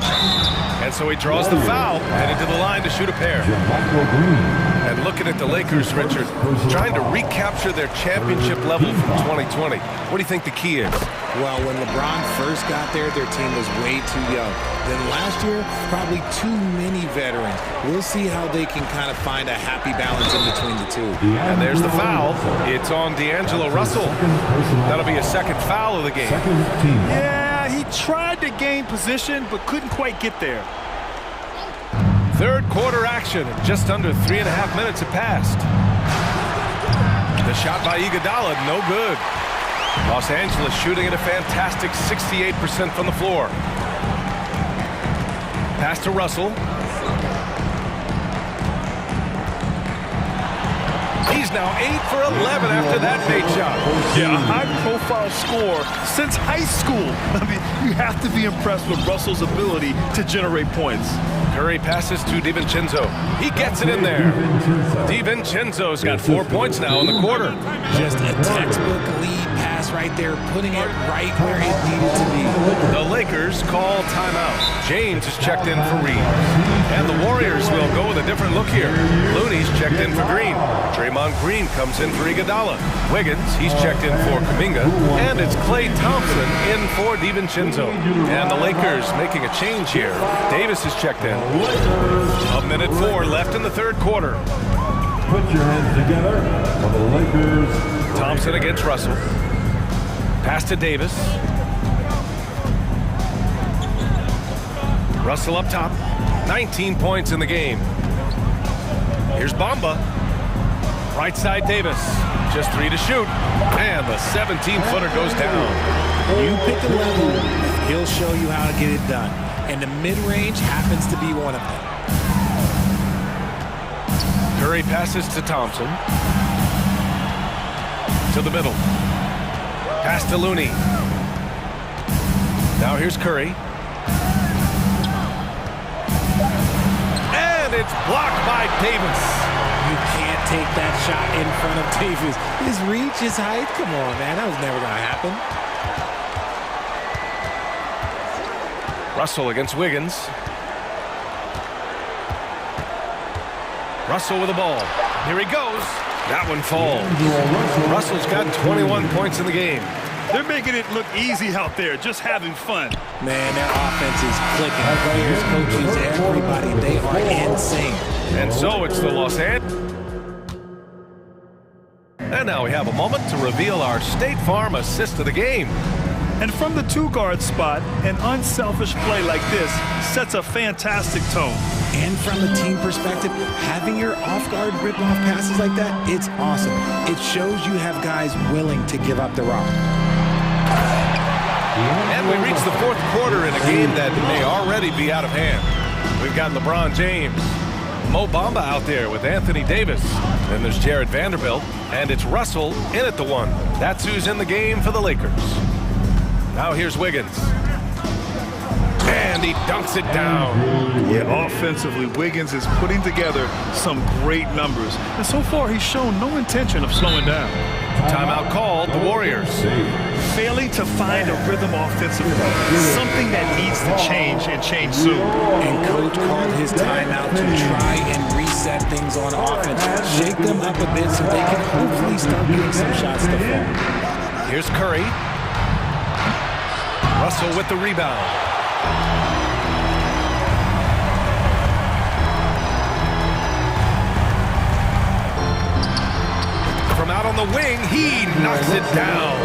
And so he draws the foul, headed to the line to shoot a pair. And looking at the Lakers, Richard, trying to recapture their championship level from 2020. What do you think the key is? Well, when LeBron first got there, their team was way too young. Then last year, probably too many veterans. We'll see how they can kind of find a happy balance in between the two. And there's the foul. It's on D'Angelo Russell. That'll be a second foul of the game. Yeah, he tried to gain position, but couldn't quite get there. Third quarter action. Just under 3.5 minutes have passed. The shot by Iguodala, no good. Los Angeles shooting at a fantastic 68% from the floor. Pass to Russell. He's now 8 for 11 after that bait shot. Yeah, a high-profile score since high school. I mean, you have to be impressed with Russell's ability to generate points. Curry passes to DiVincenzo. He gets it in there. DiVincenzo's got 4 points now in the quarter. Just a textbook lead pass right there, putting it right where it needed to be. The Lakers call timeout. James is checked in for Reeves. And the Warriors will go with a different look here. Looney's checked in for Green. Draymond Green comes in for Iguodala. Wiggins, he's checked in for Kuminga. And it's Klay Thompson in for DiVincenzo. And the Lakers making a change here. Davis is checked in. 1:04 left in the third quarter. Put your hands together for the Lakers. Thompson against Russell. Pass to Davis. Russell up top. 19 points in the game. Here's Bamba. Right side Davis. Just 3 to shoot. And the 17-footer goes down. You pick a level, he'll show you how to get it done. And the mid-range happens to be one of them. Curry passes to Thompson. To the middle. Pass to Looney. Now here's Curry. And it's blocked by Davis. You can't take that shot in front of Davis. His reach, his height, come on, man. That was never going to happen. Russell against Wiggins. Russell with the ball. Here he goes. That one falls. Russell's got 21 points in the game. They're making it look easy out there, just having fun. Man, their offense is clicking. Players, coaches, everybody, they are insane. And so it's the Los Angeles. And now we have a moment to reveal our State Farm assist of the game. And from the two-guard spot, an unselfish play like this sets a fantastic tone. And from a team perspective, having your off-guard rip-off passes like that, it's awesome. It shows you have guys willing to give up the rock. And we reach the fourth quarter in a game that may already be out of hand. We've got LeBron James, Mo Bamba out there with Anthony Davis. Then there's Jared Vanderbilt, and it's Russell in at the one. That's who's in the game for the Lakers. Now here's Wiggins. And he dunks it down. Yeah, offensively, Wiggins is putting together some great numbers. And so far, he's shown no intention of slowing down. Timeout called, the Warriors. Failing to find a rhythm offensively, something that needs to change and change soon. And coach called his timeout to try and reset things on offense. Shake them up a bit so they can hopefully start getting some shots to fall. Here's Curry. Russell with the rebound. From out on the wing, he knocks it down.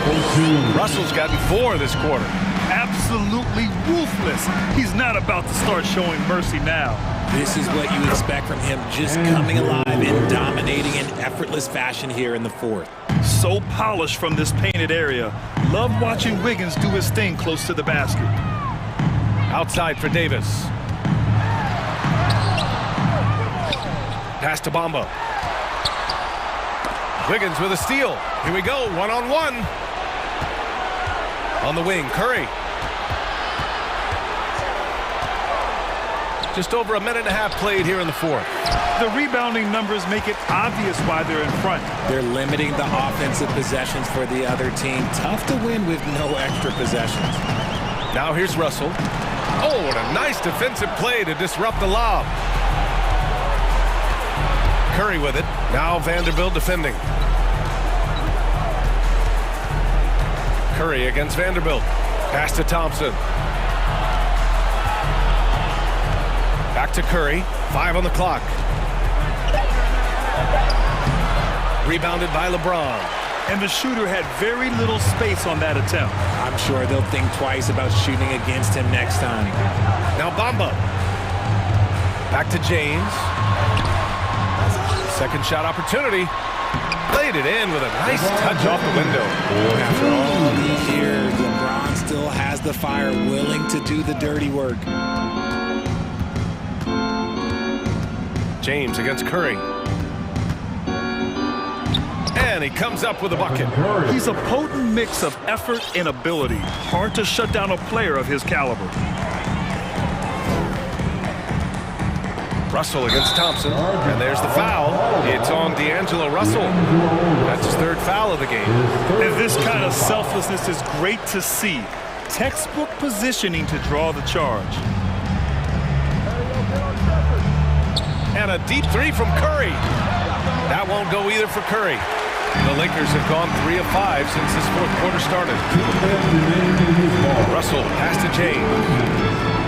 Russell's gotten 4 this quarter. Absolutely ruthless. He's not about to start showing mercy now. This is what you expect from him, just coming alive and dominating in effortless fashion here in the fourth. So polished from this painted area. Love watching Wiggins do his thing close to the basket. Outside for Davis. Pass to Bamba. Wiggins with a steal. Here we go, one-on-one. On the wing, Curry. Just over a minute and a half played here in the fourth. The rebounding numbers make it obvious why they're in front. They're limiting the offensive possessions for the other team. Tough to win with no extra possessions. Now here's Russell. Oh, what a nice defensive play to disrupt the lob. Curry with it. Now Vanderbilt defending. Curry against Vanderbilt. Pass to Thompson. Back to Curry. 5 on the clock. Rebounded by LeBron. And the shooter had very little space on that attempt. I'm sure they'll think twice about shooting against him next time. Now Bamba. Back to James. Second shot opportunity. Played it in with a nice touch off the window. After all these years, LeBron still has the fire, willing to do the dirty work. James against Curry. And he comes up with a bucket. He's a potent mix of effort and ability. Hard to shut down a player of his caliber. Russell against Thompson. And there's the foul. It's on D'Angelo Russell. That's his 3rd foul of the game. And this kind of selflessness is great to see. Textbook positioning to draw the charge. And a deep 3 from Curry. That won't go either for Curry. The Lakers have gone 3 of 5 since this fourth quarter started. Russell pass to James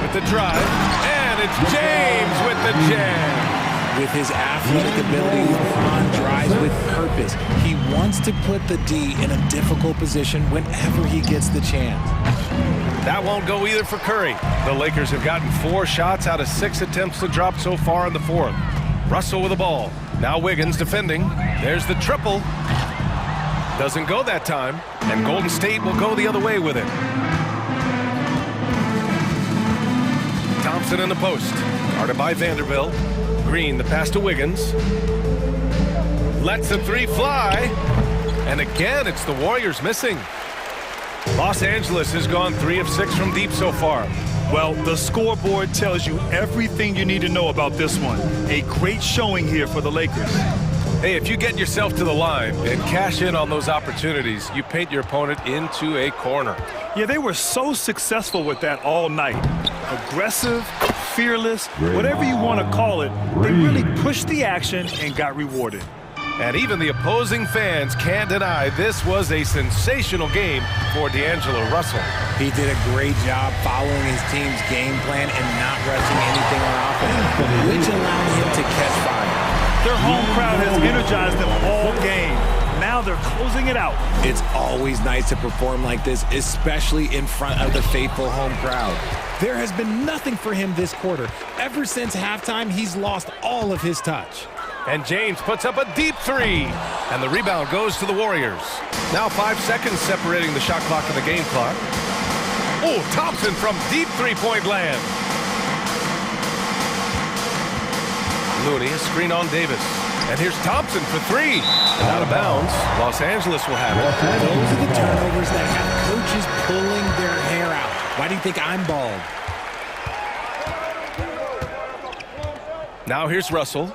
with the drive. And it's James with the jam. With his athletic ability, LeBron drives with purpose. He wants to put the D in a difficult position whenever he gets the chance. That won't go either for Curry. The Lakers have gotten 4 shots out of 6 attempts to drop so far in the fourth. Russell with the ball. Now Wiggins defending. There's the triple. Doesn't go that time. And Golden State will go the other way with it. Thompson in the post. Guarded by Vanderbilt. Green, the pass to Wiggins. Lets the three fly. And again, it's the Warriors missing. Los Angeles has gone 3 of 6 from deep so far. Well, the scoreboard tells you everything you need to know about this one. A great showing here for the Lakers. Hey, if you get yourself to the line and cash in on those opportunities, you paint your opponent into a corner. Yeah, they were so successful with that all night. Aggressive, fearless, whatever you want to call it, they really pushed the action and got rewarded. And even the opposing fans can't deny this was a sensational game for D'Angelo Russell. He did a great job following his team's game plan and not rushing anything on offense, which allowed him to catch fire. Their home crowd has energized them all game. Now they're closing it out. It's always nice to perform like this, especially in front of the faithful home crowd. There has been nothing for him this quarter. Ever since halftime, he's lost all of his touch. And James puts up a deep three. And the rebound goes to the Warriors. Now 5 seconds separating the shot clock and the game clock. Oh, Thompson from deep three-point land. Looney, a screen on Davis. And here's Thompson for three. And out of bounds. Los Angeles will have it. Those are the turnovers that have coaches pulling their hair out. Why do you think I'm bald? Now here's Russell.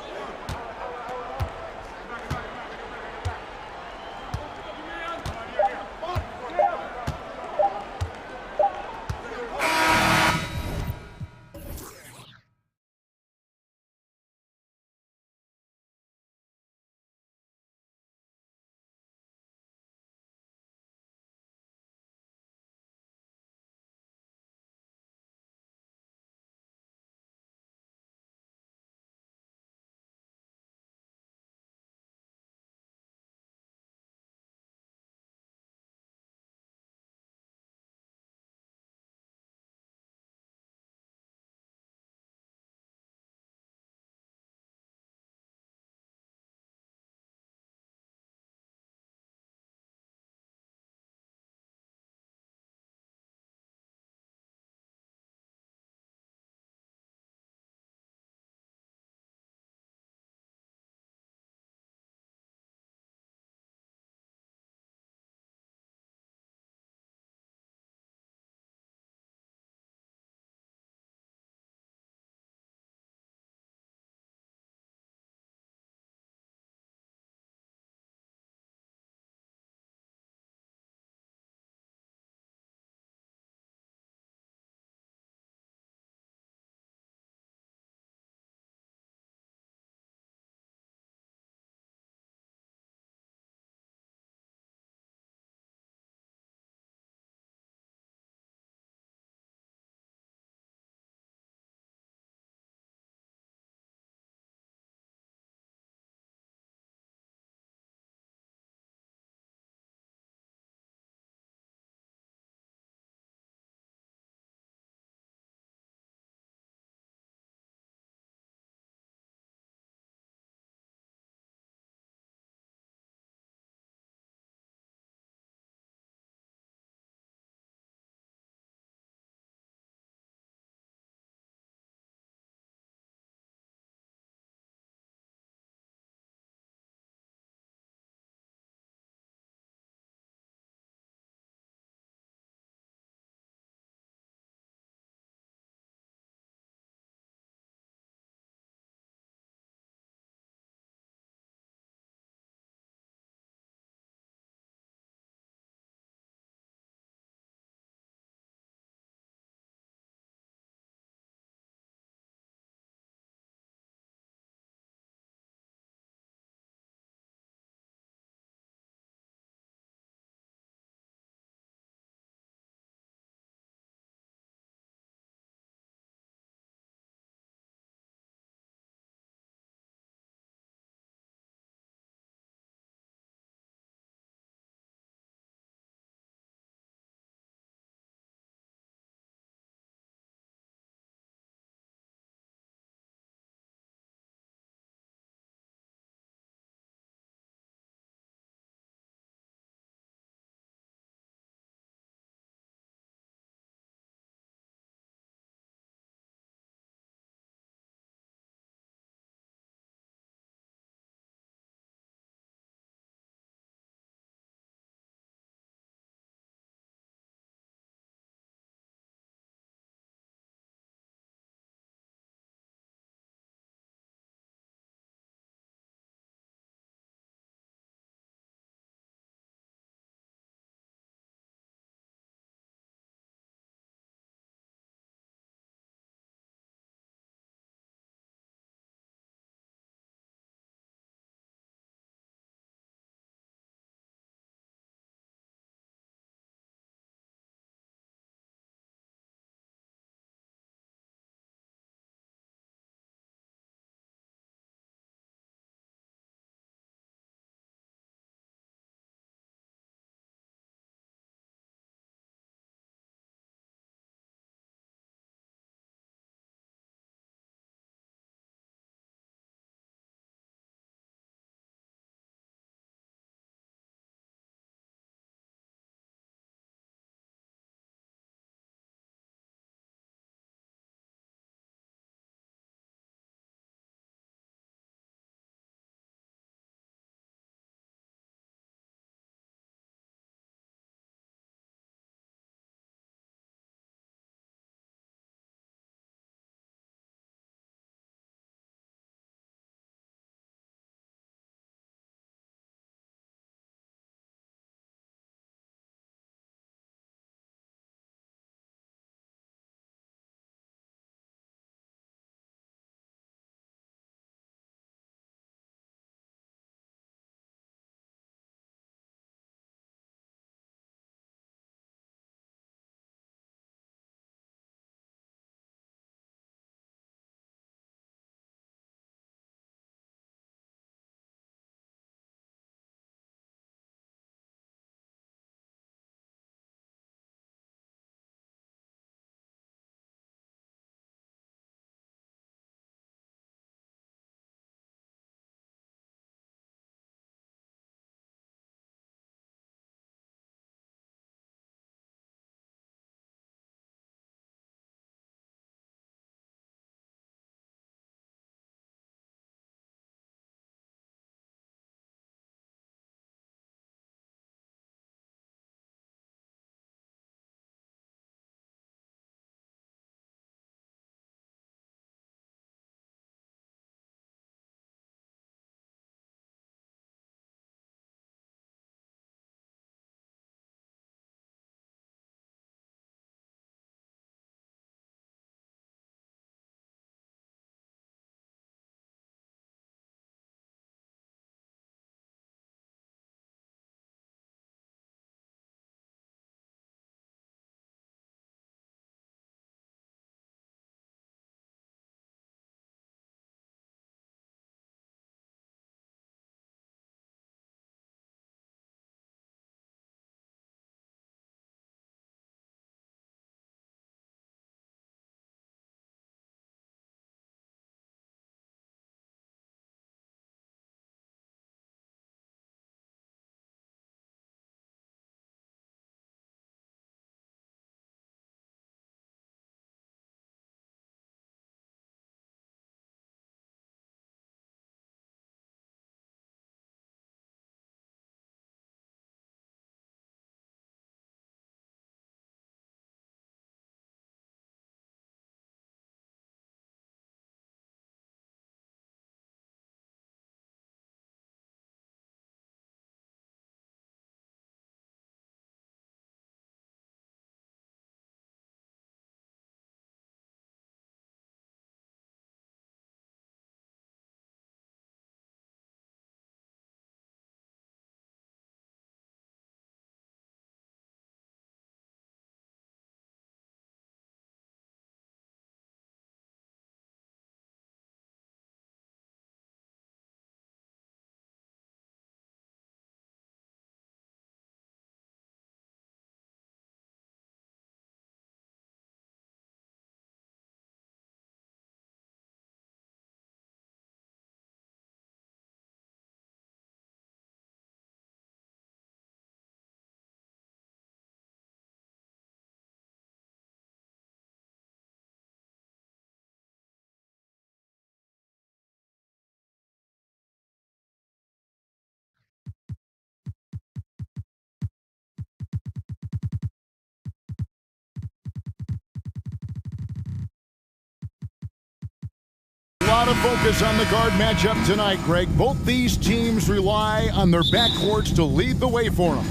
lot of focus on the guard matchup tonight, Greg. Both these teams rely on their backcourts to lead the way for them.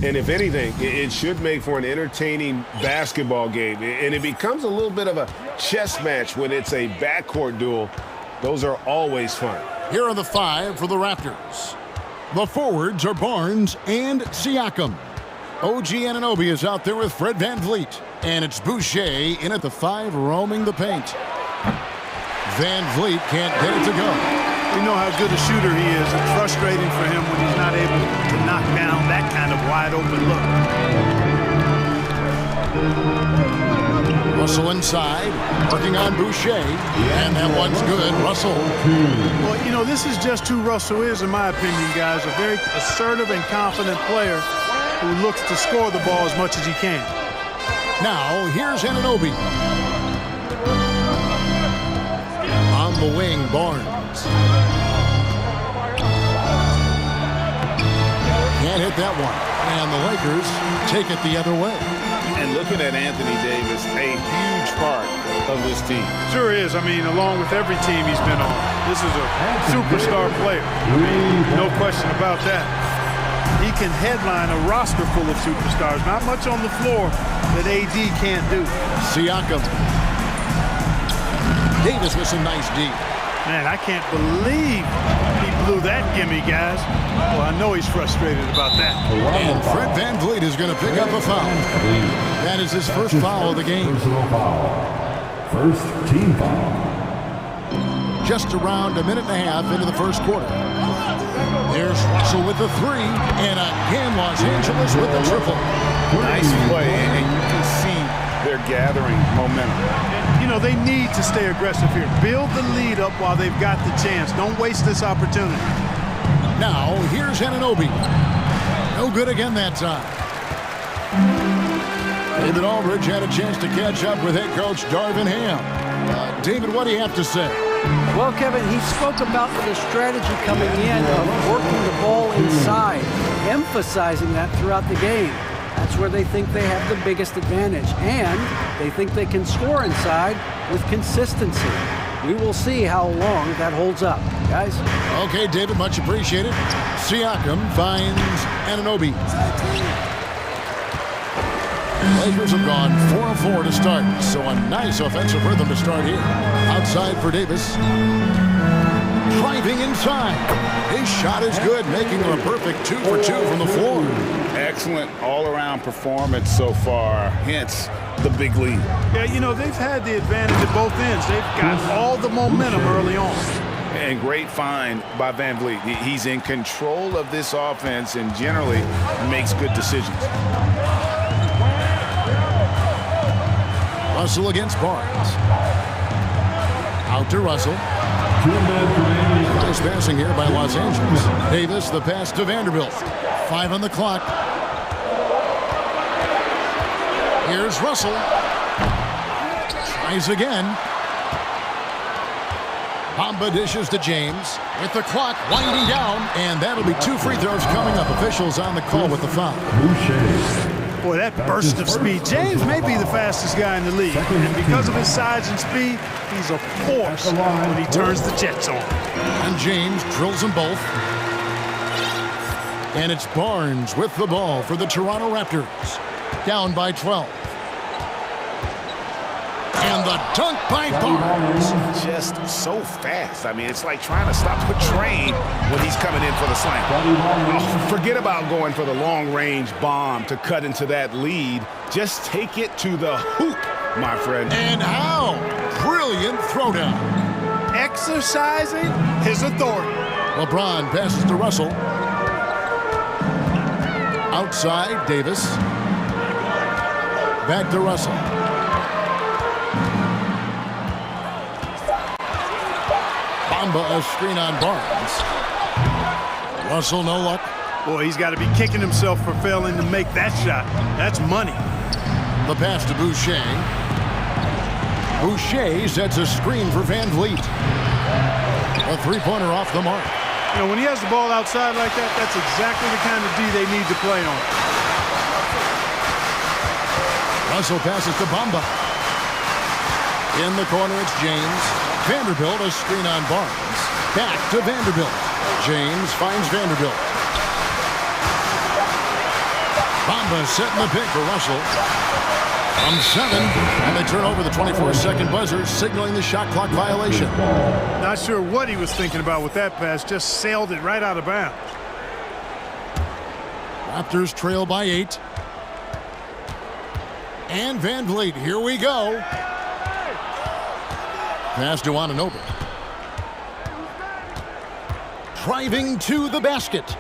And if anything, it should make for an entertaining basketball game. And it becomes a little bit of a chess match when it's a backcourt duel. Those are always fun. Here are the 5 for the Raptors. The forwards are Barnes and Siakam. OG Anunoby is out there with Fred VanVleet. And it's Boucher in at the 5, roaming the paint. VanVleet can't get it to go. We know how good a shooter he is. It's frustrating for him when he's not able to knock down that kind of wide open look. Russell inside, working on Boucher, and that one's good. Russell. Well, you know, this is just who Russell is, in my opinion, guys. A very assertive and confident player who looks to score the ball as much as he can. Now, here's Anunoby. On the wing, Barnes. Can't hit that one. And the Lakers take it the other way. And looking at Anthony Davis, a huge part of this team. Sure is. I mean, along with every team he's been on, this is a superstar player. No question about that. He can headline a roster full of superstars. Not much on the floor that AD can't do. Siakam. Davis with some nice D. Man, I can't believe he blew that gimme, guys. Well, I know he's frustrated about that. And Fred VanVleet is going to pick up a foul. That is his first foul of the game. First team foul. Just around a minute and a half into the first quarter. There's Russell with the 3, and again Los Angeles with the triple. Nice play, and you can see they're gathering momentum. You know, they need to stay aggressive here. Build the lead up while they've got the chance. Don't waste this opportunity. Now, here's Anunoby. No good again that time. David Aldridge had a chance to catch up with head coach Darvin Ham. David, what do you have to say? Well, Kevin, he spoke about the strategy coming in of working the ball inside, emphasizing that throughout the game. That's where they think they have the biggest advantage, and they think they can score inside with consistency. We will see how long that holds up, guys. Okay, David, much appreciated. Siakam finds Anunoby. Lakers have gone 4 of 4 to start, so a nice offensive rhythm to start here. Outside for Davis. Driving inside. His shot is good, making him a perfect 2 for 2 from the floor. Excellent all-around performance so far, hence the big lead. Yeah, you know, they've had the advantage at both ends. They've got all the momentum early on. And great find by VanVleet. He's in control of this offense and generally makes good decisions. Russell against Barnes. Out to Russell. Nice passing here by Los Angeles. Davis, the pass to Vanderbilt. 5 on the clock. Here's Russell. Tries again. Bamba dishes to James. With the clock winding down, and that'll be 2 free throws coming up. Officials on the call with the foul. Boy, that burst of speed. James may be the fastest guy in the league, and because of his size and speed, he's a force when he turns the jets on. And James drills them both. And it's Barnes with the ball for the Toronto Raptors. Down by 12. And the dunk by Barnes. Just so fast. I mean, it's like trying to stop a train when he's coming in for the slam. Oh, forget about going for the long-range bomb to cut into that lead. Just take it to the hoop, my friend. And how? Brilliant throwdown. Exercising his authority. LeBron passes to Russell. Outside, Davis. Back to Russell. Bamba a screen on Barnes. Russell, no luck. Boy, he's got to be kicking himself for failing to make that shot. That's money. The pass to Boucher. Boucher sets a screen for VanVleet. A three-pointer off the mark. You know, when he has the ball outside like that, that's exactly the kind of D they need to play on. Russell passes to Bamba. In the corner, it's James. Vanderbilt, a screen on Barnes. Back to Vanderbilt. James finds Vanderbilt. Bamba setting the pick for Russell. From 7, and they turn over the 24-second buzzer, signaling the shot clock violation. Not sure what he was thinking about with that pass, just sailed it right out of bounds. Raptors trail by 8. And Van Vliet, here we go. Pass to Anunoby. Driving to the basket.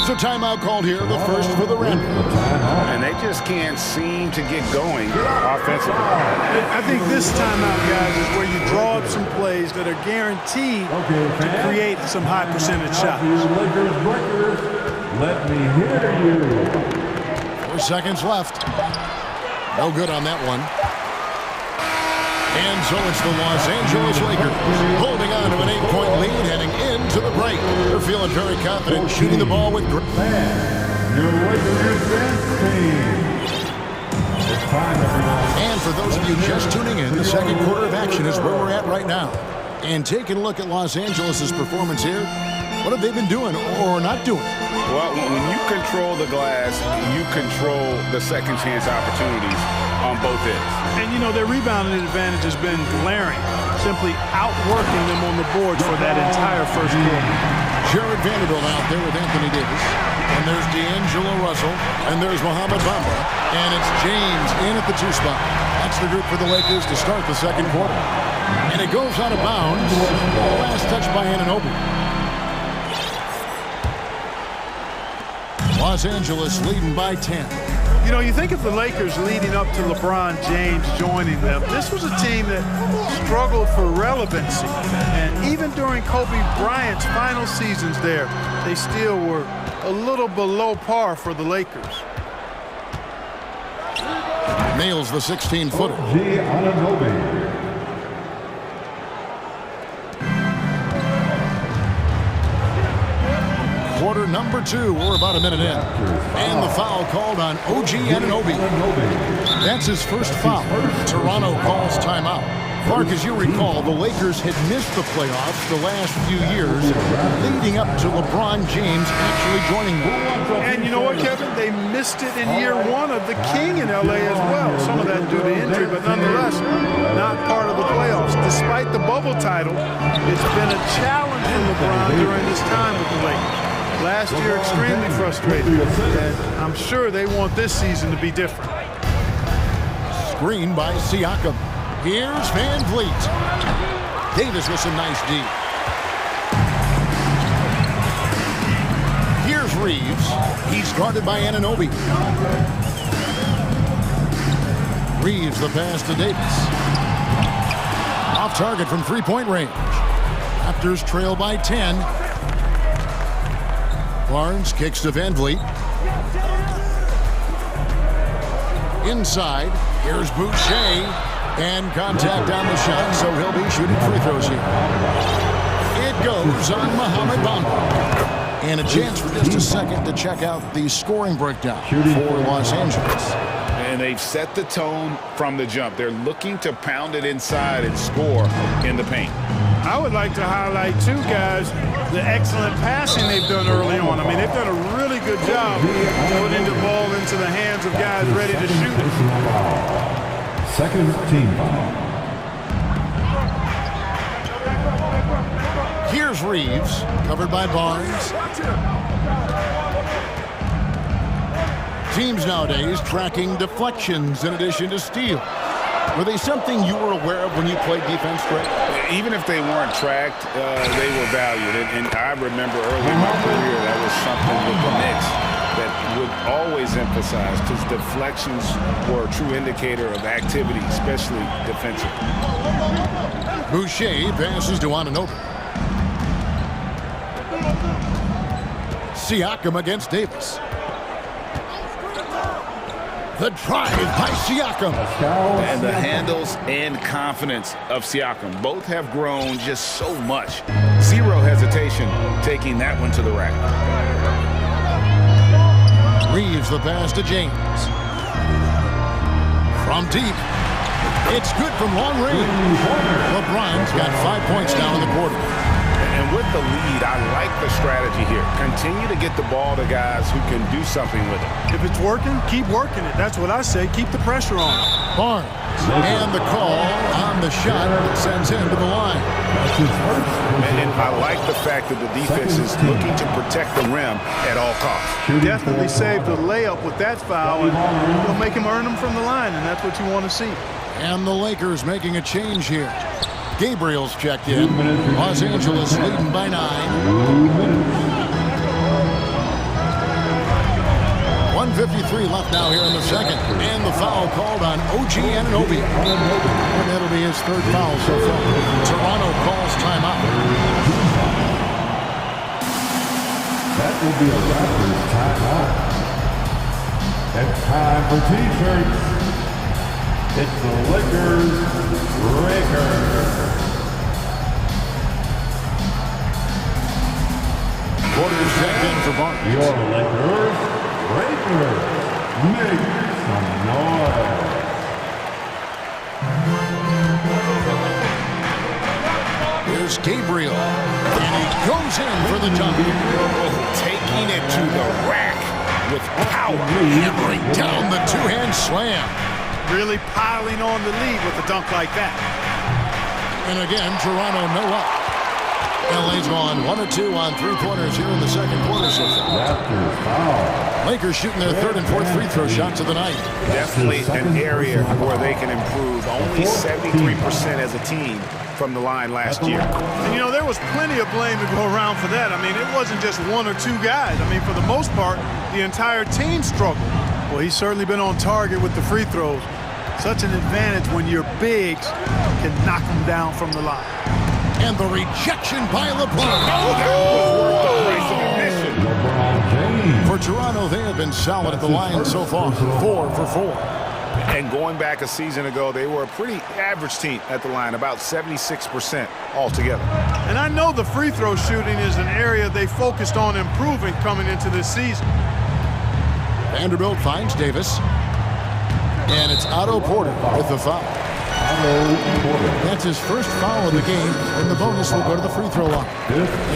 So timeout called here, the first for the Raptors. And they just can't seem to get going offensively. I think this timeout, guys, is where you draw up some plays that are guaranteed to create some high percentage shots. Let me hear you. 4 seconds left. No good on that one. And so it's the Los Angeles Lakers holding on to an 8-point lead heading into the break. They're feeling very confident shooting the ball with And for those of you just tuning in, the second quarter of action is where we're at right now. And taking a look at Los Angeles' performance here, what have they been doing or not doing? Well, when you control the glass, you control the second chance opportunities on both ends. And, you know, their rebounding advantage has been glaring, simply outworking them on the boards for that entire first quarter. Jared Vanderbilt out there with Anthony Davis. And there's D'Angelo Russell. And there's Mohamed Bamba. And it's James in at the 2 spot. That's the group for the Lakers to start the second quarter. And it goes out of bounds. Last touch by Anunoby. Los Angeles leading by 10. You know, you think of the Lakers leading up to LeBron James joining them. This was a team that struggled for relevancy. And even during Kobe Bryant's final seasons there, they still were a little below par for the Lakers. Nails the 16-footer. Quarter number 2, we're about a minute in. And the foul called on OG Anunoby. That's his first foul. Toronto calls timeout. Clark, as you recall, the Lakers had missed the playoffs the last few years, leading up to LeBron James actually joining them. And you know what, Kevin? They missed it in year 1 of the King in LA as well. Some of that due to injury, but nonetheless, not part of the playoffs. Despite the bubble title, it's been a challenge for LeBron during this time with the Lakers. Last year, extremely frustrating, and I'm sure they want this season to be different. Screen by Siakam. Here's Van Vliet. Davis with some nice D. Here's Reeves. He's guarded by Anunoby. Reeves the pass to Davis. Off target from 3-point range. Raptors trail by 10. Barnes kicks to Van Vliet. Inside, here's Boucher. And contact on the shot, so he'll be shooting free throws here. It goes on Mohamed Bamba. And a chance for just a second to check out the scoring breakdown for Los Angeles. And they've set the tone from the jump. They're looking to pound it inside and score in the paint. I would like to highlight, too, guys, the excellent passing they've done early on. I mean, they've done a really good job putting the ball into the hands of guys ready to shoot it. Second team foul. Here's Reeves, covered by Barnes. Teams nowadays tracking deflections in addition to steals. Were they something you were aware of when you played defense, Greg? Even if they weren't tracked, they were valued. And I remember early in my career, that was something with the Knicks that would always emphasize, because deflections were a true indicator of activity, especially defensively. Boucher passes to Anunoby. Siakam against Davis. The drive by Siakam. And the handles and confidence of Siakam. Both have grown just so much. Zero hesitation taking that one to the rack. Reeves the pass to James. From deep. It's good from long range. LeBron's got 5 points now in the quarter. And with the lead, I like the strategy here. Continue to get the ball to guys who can do something with it. If it's working, keep working it. That's what I say. Keep the pressure on. Barnes. And the call on the shot sends him to the line. And I like the fact that the defense is looking to protect the rim at all costs. Definitely saved the layup with that foul, and it'll make him earn them from the line, and that's what you want to see. And the Lakers making a change here. Gabriel's checked in. Los Angeles leading by 9. 1:53 left now here in the second. And the foul called on OG Anunoby. And that'll be his third foul so far. Toronto calls timeout. That will be a Raptors timeout. It's time for T-shirts. It's the Lakers Breakers. Quarters checked in for Barnes. Your Lakers Breakers. Make some noise. Here's Gabriel. And he goes in for the dunk. Taking it to the rack with power. Hammering down the two-hand slam. Really piling on the lead with a dunk like that. And again, Toronto no up. LA's gone 1 of 2 on three-pointers here in the second quarter so far. Lakers shooting their third and fourth free throw shots of the night. Definitely an area where they can improve. Only 73% as a team from the line last year. And, you know, there was plenty of blame to go around for that. I mean, it wasn't just 1 or 2 guys. I mean, for the most part, the entire team struggled. Well, he's certainly been on target with the free throws. Such an advantage when your bigs can knock them down from the line. And the rejection by LeBron. For Toronto, they have been solid at the line so far. 4 for 4. And going back a season ago, they were a pretty average team at the line, about 76% altogether. And I know the free throw shooting is an area they focused on improving coming into this season. Vanderbilt finds Davis. And it's Otto Porter with the foul. That's his first foul of the game, and the bonus will go to the free throw line.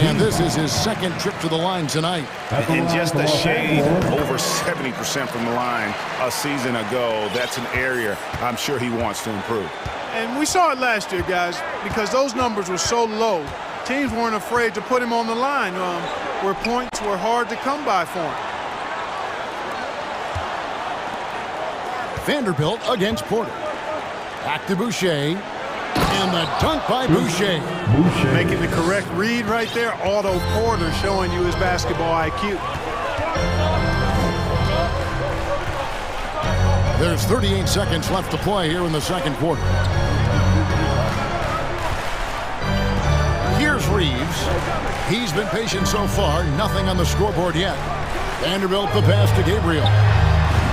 And this is his second trip to the line tonight. And just a shade over 70% from the line a season ago. That's an area I'm sure he wants to improve. And we saw it last year, guys, because those numbers were so low. Teams weren't afraid to put him on the line where points were hard to come by for him. Vanderbilt against Porter. Back to Boucher. And the dunk by Boucher. Making the correct read right there. Otto Porter showing you his basketball IQ. There's 38 seconds left to play here in the second quarter. Here's Reeves. He's been patient so far. Nothing on the scoreboard yet. Vanderbilt the pass to Gabriel.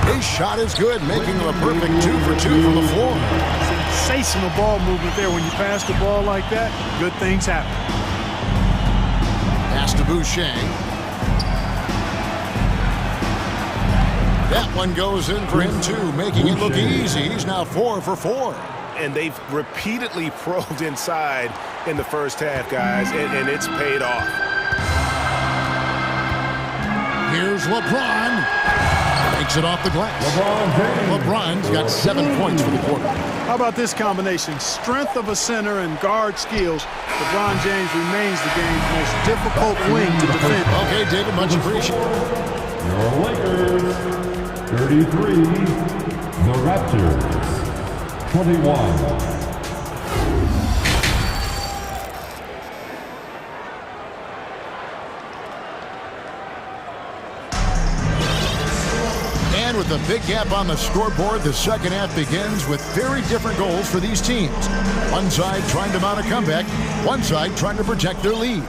His shot is good, making him a perfect 2 for 2 from the floor. Sensational ball movement there. When you pass the ball like that, good things happen. Pass to Boucher. That one goes in for him too, making it look easy. He's now 4 for 4. And they've repeatedly probed inside in the first half, guys, and it's paid off. Here's LeBron. Takes it off the glass. LeBron's got 7 points for the quarter. How about this combination? Strength of a center and guard skills. LeBron James remains the game's most difficult wing to defend. Okay, David, much appreciated. Your Lakers, 33. The Raptors, 21. With a big gap on the scoreboard, the second half begins with very different goals for these teams. One side trying to mount a comeback, one side trying to protect their lead.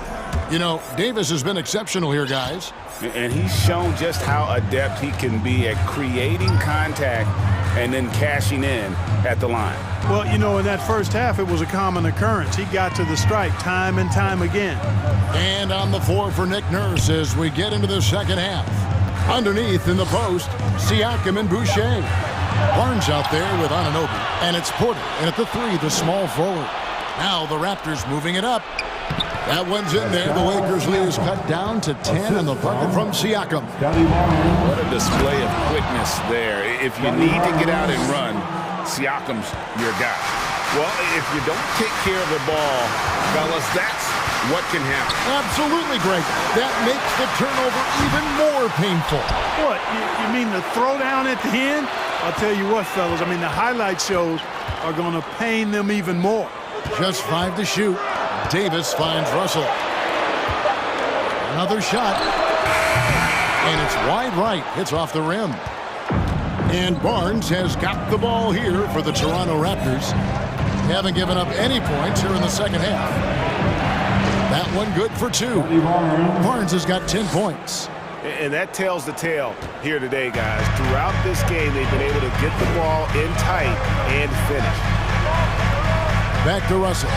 You know, Davis has been exceptional here, guys. And he's shown just how adept he can be at creating contact and then cashing in at the line. Well, you know, in that first half, it was a common occurrence. He got to the strike time and time again. And on the floor for Nick Nurse as we get into the second half. Underneath in the post, Siakam and Boucher. Barnes out there with Anunoby. And it's Porter. And at the 3, the small forward. Now the Raptors moving it up. That one's in there. The Lakers lead is cut down to 10 on the bucket from Siakam. What a display of quickness there. If you need to get out and run, Siakam's your guy. Well, if you don't take care of the ball, fellas, that's what can happen. Absolutely, Greg. That makes the turnover even more painful. What? You mean the throwdown at the end? I'll tell you what, fellas. I mean, the highlight shows are going to pain them even more. Just 5 to shoot. Davis finds Russell. Another shot. And it's wide right. Hits off the rim. And Barnes has got the ball here for the Toronto Raptors. They haven't given up any points here in the second half. That one good for 2. Barnes has got 10 points. And that tells the tale here today, guys. Throughout this game, they've been able to get the ball in tight and finish. Back to Russell.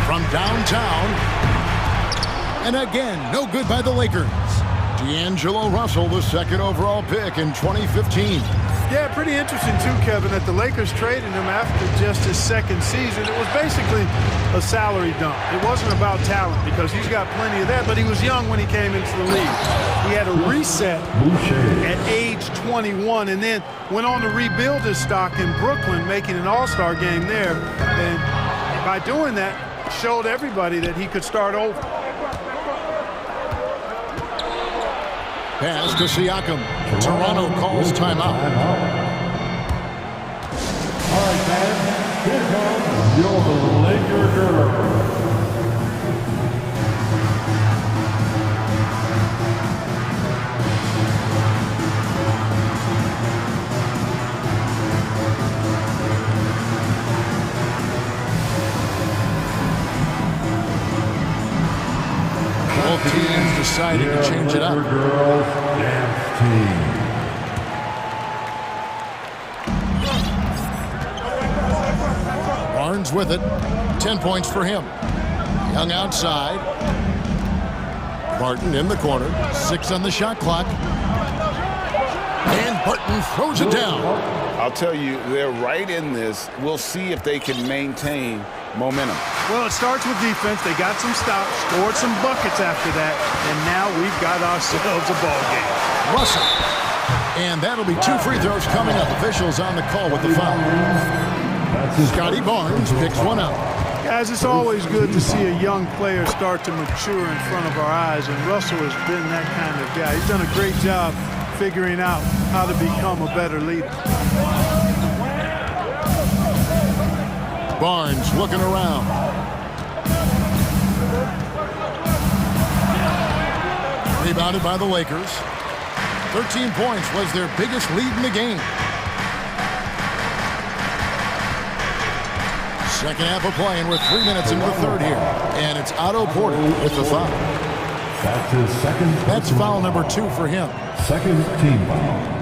From downtown. And again, no good by the Lakers. D'Angelo Russell, the second overall pick in 2015. Yeah, pretty interesting too, Kevin, that the Lakers traded him after just his second season. It was basically a salary dump. It wasn't about talent because he's got plenty of that, but he was young when he came into the league. He had a reset at age 21 and then went on to rebuild his stock in Brooklyn, making an all-star game there. And by doing that, showed everybody that he could start over. Pass to Siakam. Toronto calls timeout. All right, man. Here comes your Laker girl. Both teams deciding to change it up. Girls dance team. Barnes with it. 10 points for him. Young outside. Barton in the corner. 6 on the shot clock. And Barton throws it down. I'll tell you, they're right in this. We'll see if they can maintain momentum. Well, it starts with defense. They got some stops, scored some buckets after that, and now we've got ourselves a ball game. Russell. And that'll be 2 free throws coming up. Officials on the call with the foul. Scotty Barnes picks one up. Guys, it's always good to see a young player start to mature in front of our eyes, and Russell has been that kind of guy. He's done a great job figuring out how to become a better leader. Barnes looking around. Rebounded by the Lakers. 13 points was their biggest lead in the game. Second half of play, and we're 3 minutes into the third here. And it's Otto Porter with the foul. That's his second. That's foul number 2 for him. Second team foul.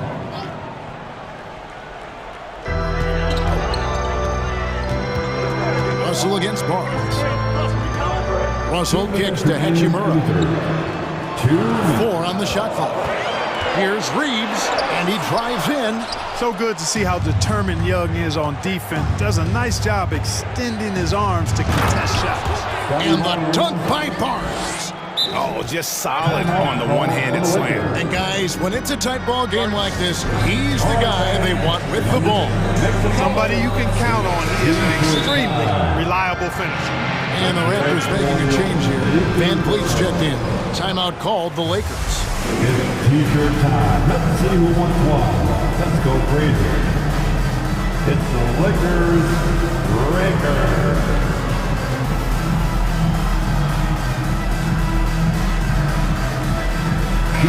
Russell against Barnes. Russell kicks to Hachimura. 4 on the shot clock. Here's Reeves, and he drives in. So good to see how determined Young is on defense. Does a nice job extending his arms to contest shots. And the dunk by Barnes. Oh, just solid on the one-handed slam. And guys, when it's a tight ball game like this, he's the guy they want with the ball. Somebody you can count on. He is an extremely reliable finisher. And the Raptors making a change here. Van Vliet's checked in. Timeout called the Lakers. It's t-shirt time. Let's see who wants one. Let's go crazy. It's the Lakers Breaker.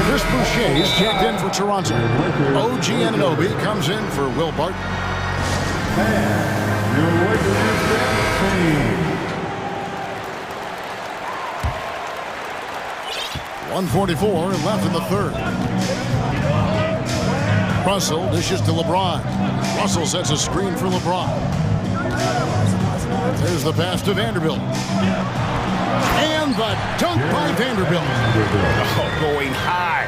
Chris Boucher is checked in for Toronto. OG Anunoby comes in for Will Barton. And your Lakers team. 1:44 left in the third. Russell dishes to LeBron. Russell sets a screen for LeBron. There's the pass to Vanderbilt. And the dunk by Vanderbilt. Oh, going high.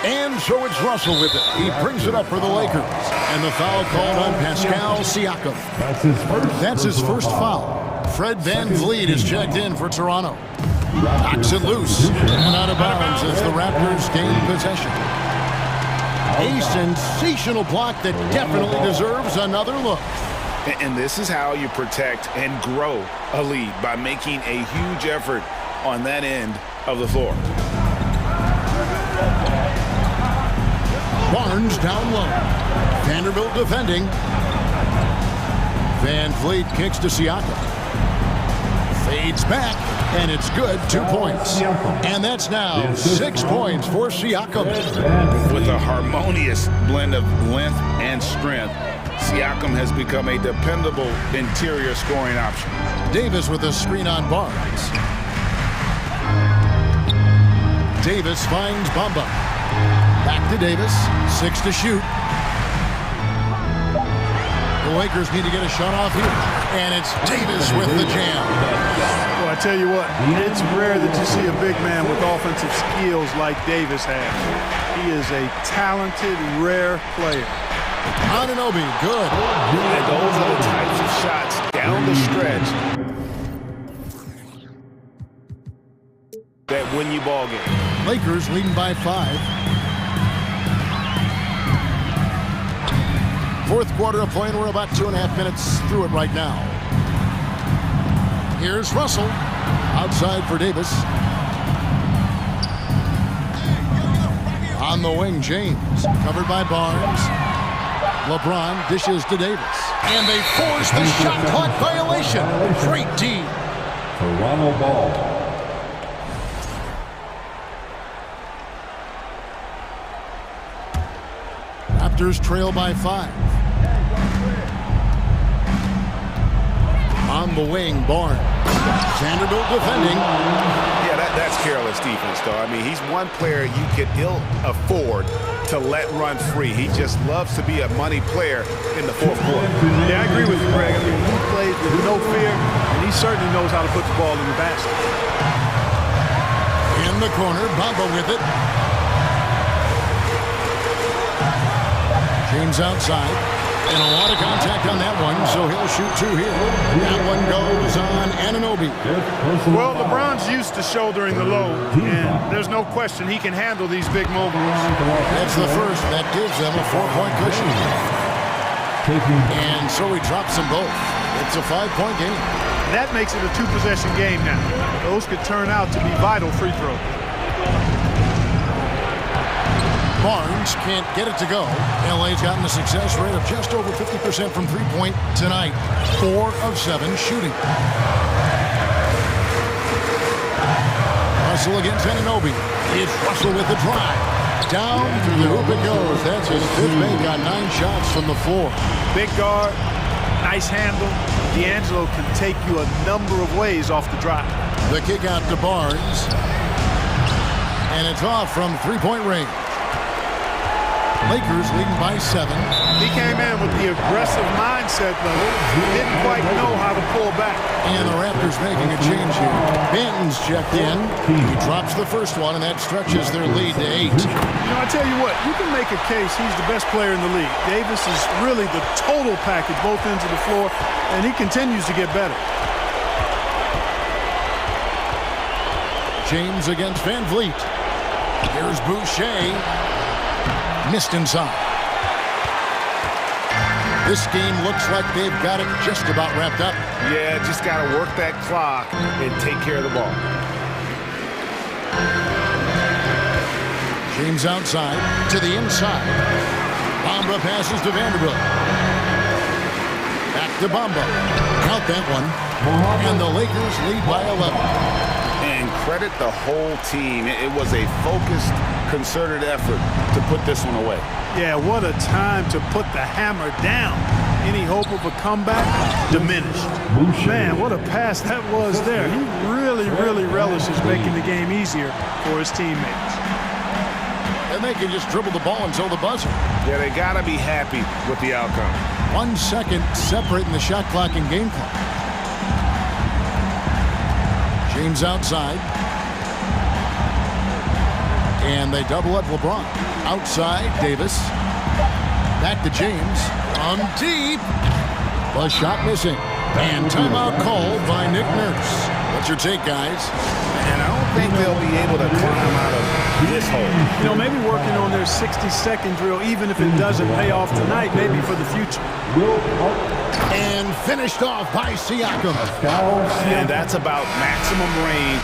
And so it's Russell with it. He brings it up for the Lakers. And the foul called on Pascal Siakam. That's his first foul. Fred VanVleet is checked in for Toronto. Knocks it loose and out of bounds as the Raptors gain possession. A sensational block that definitely deserves another look. And this is how you protect and grow a lead, by making a huge effort on that end of the floor. Barnes down low. Vanderbilt defending. VanVleet kicks to Siakam. Fades back, and it's good. 2 points. And that's now 6 points for Siakam. With a harmonious blend of length and strength, Siakam has become a dependable interior scoring option. Davis with a screen on Barnes. Davis finds Bamba. Back to Davis. 6 to shoot. The Lakers need to get a shot off here. And it's Davis with the jam. Well, I tell you what, it's rare that you see a big man with offensive skills like Davis has. He is a talented, rare player. Anunoby, good. And those are the types of shots down the stretch that win you ball games. Lakers leading by 5. Fourth quarter of play, and we're about 2.5 minutes through it right now. Here's Russell. Outside for Davis. On the wing, James. Covered by Barnes. LeBron dishes to Davis. And they force the shot clock violation. Great D. Toronto ball. Raptors trail by 5. On the wing, Barnes. Vanderbilt defending. Yeah, that's careless defense, though. I mean, he's one player you could ill afford to let run free. He just loves to be a money player in the fourth quarter. Yeah, I agree with you, Greg. I mean, he plays with no fear, and he certainly knows how to put the ball in the basket. In the corner, Bamba with it. James outside. And a lot of contact on that one, so he'll shoot 2 here. That one goes on Anunoby. Well, LeBron's used to shouldering the load, and there's no question he can handle these big mobiles. That's the first. That gives them a 4-point cushion. And so he drops them both. It's a 5-point game. That makes it a 2-possession game now. Those could turn out to be vital free throws. Barnes can't get it to go. LA's gotten a success rate of just over 50% from three-point tonight. 4 of 7 shooting. Russell against Anunoby. It's Russell with the drive. Down through the hoop it goes. That's his 5th make on 9 shots from the floor. Big guard, nice handle. D'Angelo can take you a number of ways off the drive. The kick out to Barnes. And it's off from 3-point range. Lakers leading by 7. He came in with the aggressive mindset, though. He didn't quite know how to pull back. And the Raptors making a change here. Banton's checked in. He drops the first one, and that stretches their lead to 8. You know, I tell you what, you can make a case he's the best player in the league. Davis is really the total package, both ends of the floor, and he continues to get better. James against VanVleet. Here's Boucher. Missed inside. This game looks like they've got it just about wrapped up. Yeah, just got to work that clock and take care of the ball. James outside to the inside. Bamba passes to Vanderbilt. Back to Bamba. Count that one. And the Lakers lead by 11. And credit the whole team. It was a focused, concerted effort to put this one away. Yeah, what a time to put the hammer down. Any hope of a comeback? Diminished. Man, what a pass that was there. He really, really relishes making the game easier for his teammates. And they can just dribble the ball until the buzzer. Yeah, they got to be happy with the outcome. 1 second separating the shot clock and game clock. James outside. And they double up LeBron. Outside, Davis. Back to James. From deep. The shot missing. And timeout called by Nick Nurse. What's your take, guys? And I don't think they'll be able to climb out of this hole. You know, maybe working on their 60-second drill, even if it doesn't pay off tonight, maybe for the future. And finished off by Siakam. And that's about maximum range.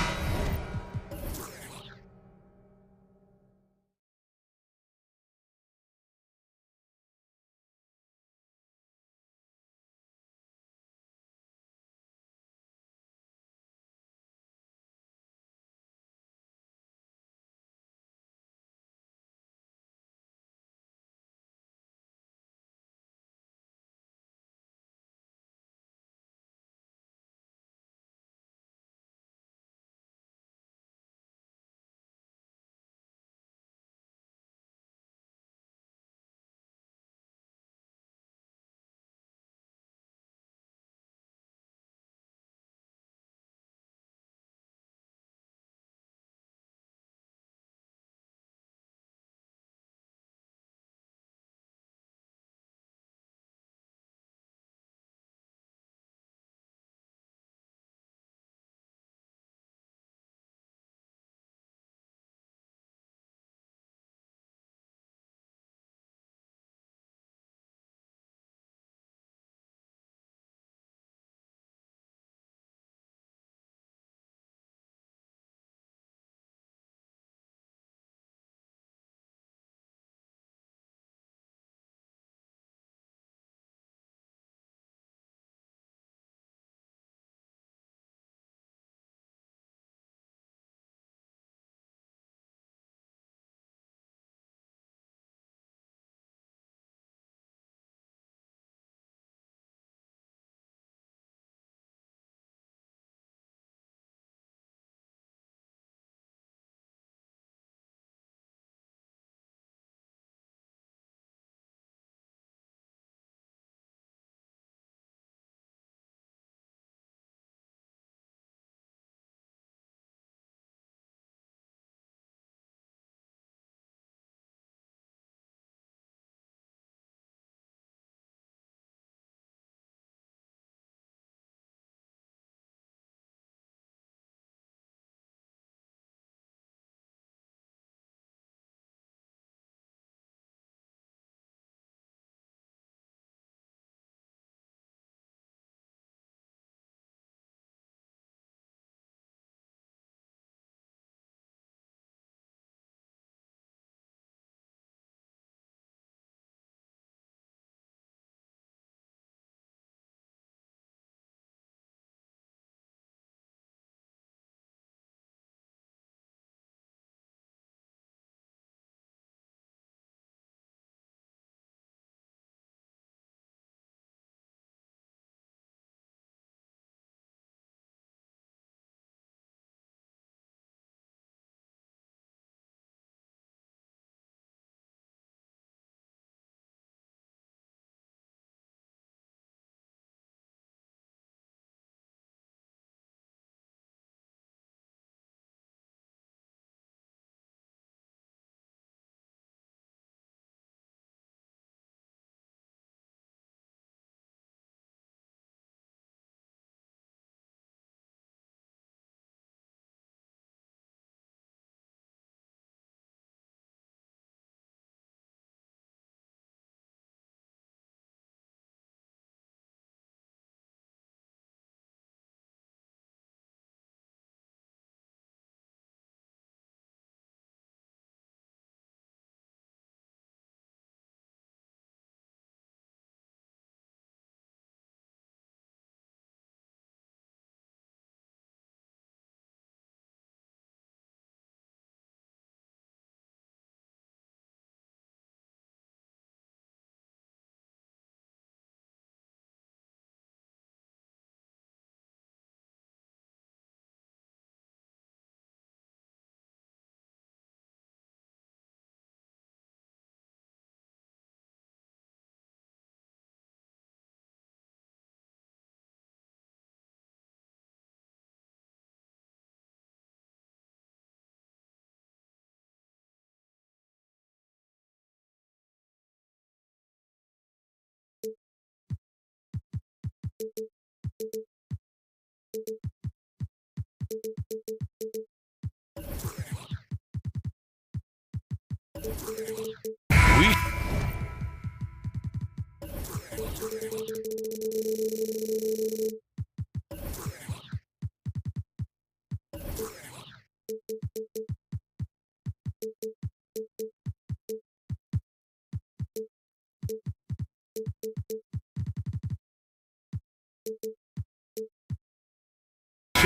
Should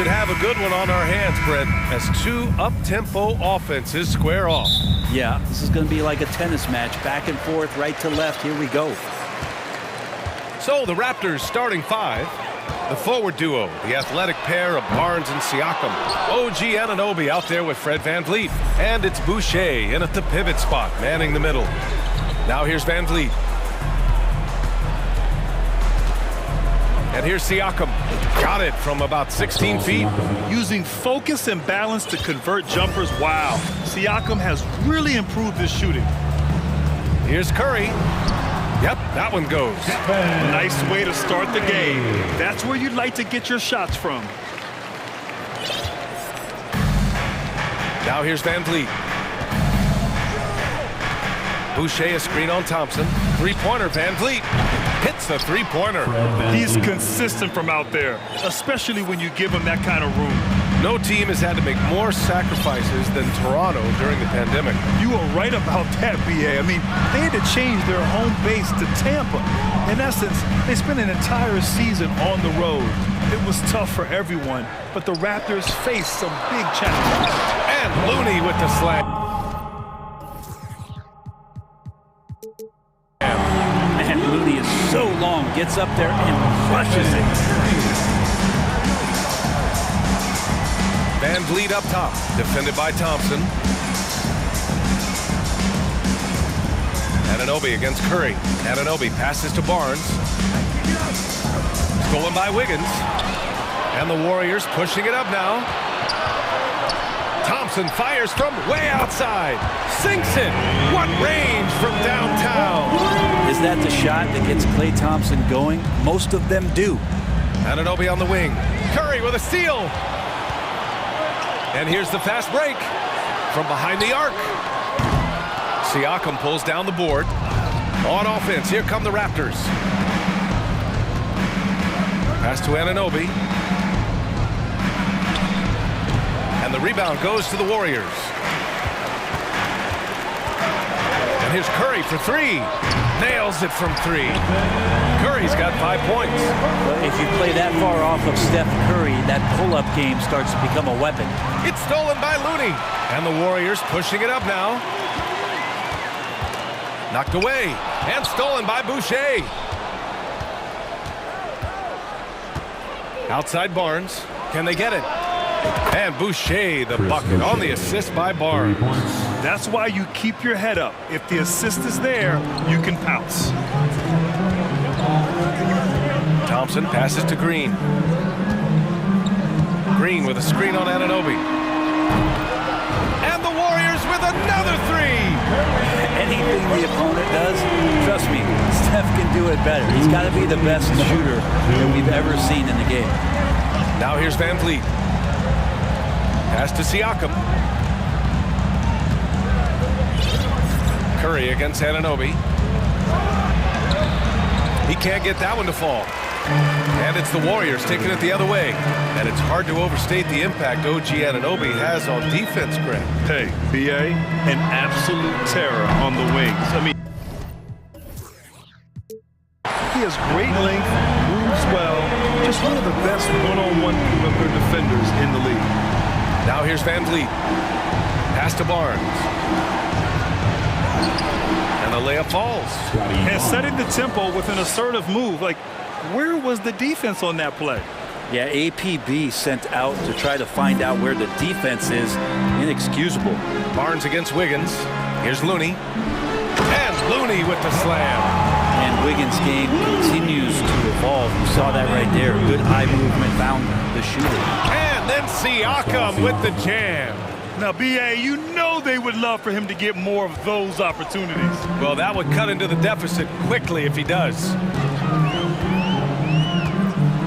have a good one on our hands, Brent, as two up-tempo offenses square off. Yeah, this is going to be like a tennis match, back and forth, right to left. Here we go. So the Raptors starting five. The forward duo, the athletic pair of Barnes and Siakam. OG Anunoby out there with Fred VanVleet. And it's Boucher in at the pivot spot, manning the middle. Now here's VanVleet. And here's Siakam. Got it from about 16 feet. Using focus and balance to convert jumpers. Wow. Siakam has really improved his shooting. Here's Curry. Yep, that one goes. Nice way to start the game. That's where you'd like to get your shots from. Now here's VanVleet. Boucher a screen on Thompson. Three-pointer, VanVleet. Hits the three-pointer. He's consistent from out there, especially when you give him that kind of room. No team has had to make more sacrifices than Toronto during the pandemic. You are right about that, BA. I mean, they had to change their home base to Tampa. In essence, they spent an entire season on the road. It was tough for everyone, but the Raptors faced some big challenges. And Looney with the slam. Man, Looney is so long, gets up there and crushes it. VanVleet up top, defended by Thompson. Anunoby against Curry. Anunoby passes to Barnes. Stolen by Wiggins. And the Warriors pushing it up now. Thompson fires from way outside. Sinks it. What range from downtown. Is that the shot that gets Klay Thompson going? Most of them do. Anunoby on the wing. Curry with a steal. And here's the fast break from behind the arc. Siakam pulls down the board. On offense, here come the Raptors. Pass to Anunoby. And the rebound goes to the Warriors. And here's Curry for three. Nails it from three. Curry's got 5 points. If you play that far off of Steph Curry, that pull-up game starts to become a weapon. It's stolen by Looney. And the Warriors pushing it up now. Knocked away. And stolen by Boucher. Outside Barnes. Can they get it? And Boucher, the bucket on the assist by Barnes. That's why you keep your head up. If the assist is there, you can pounce. Thompson passes to Green. Green with a screen on Anunoby. And the Warriors with another three. Anything the opponent does, trust me, Steph can do it better. He's got to be the best shooter that we've ever seen in the game. Now here's VanVleet. Pass to Siakam. Curry against Anunoby. He can't get that one to fall. And it's the Warriors taking it the other way. And it's hard to overstate the impact OG Anunoby has on defense, Grant. Hey, BA, an absolute terror on the wings. I mean, he has great length, moves well, just one of the best one-on-one perimeter defenders in the league. Now here's VanVleet. Pass to Barnes. And the layup falls. And setting the tempo with an assertive move. Like, where was the defense on that play? Yeah, APB sent out to try to find out where the defense is. Inexcusable. Barnes against Wiggins. Here's Looney. And Looney with the slam. And Wiggins' game continues to evolve. You saw that right there. Good eye movement, found the shooter. And then Siakam with the jam. Now, BA, you know they would love for him to get more of those opportunities. Well, that would cut into the deficit quickly if he does.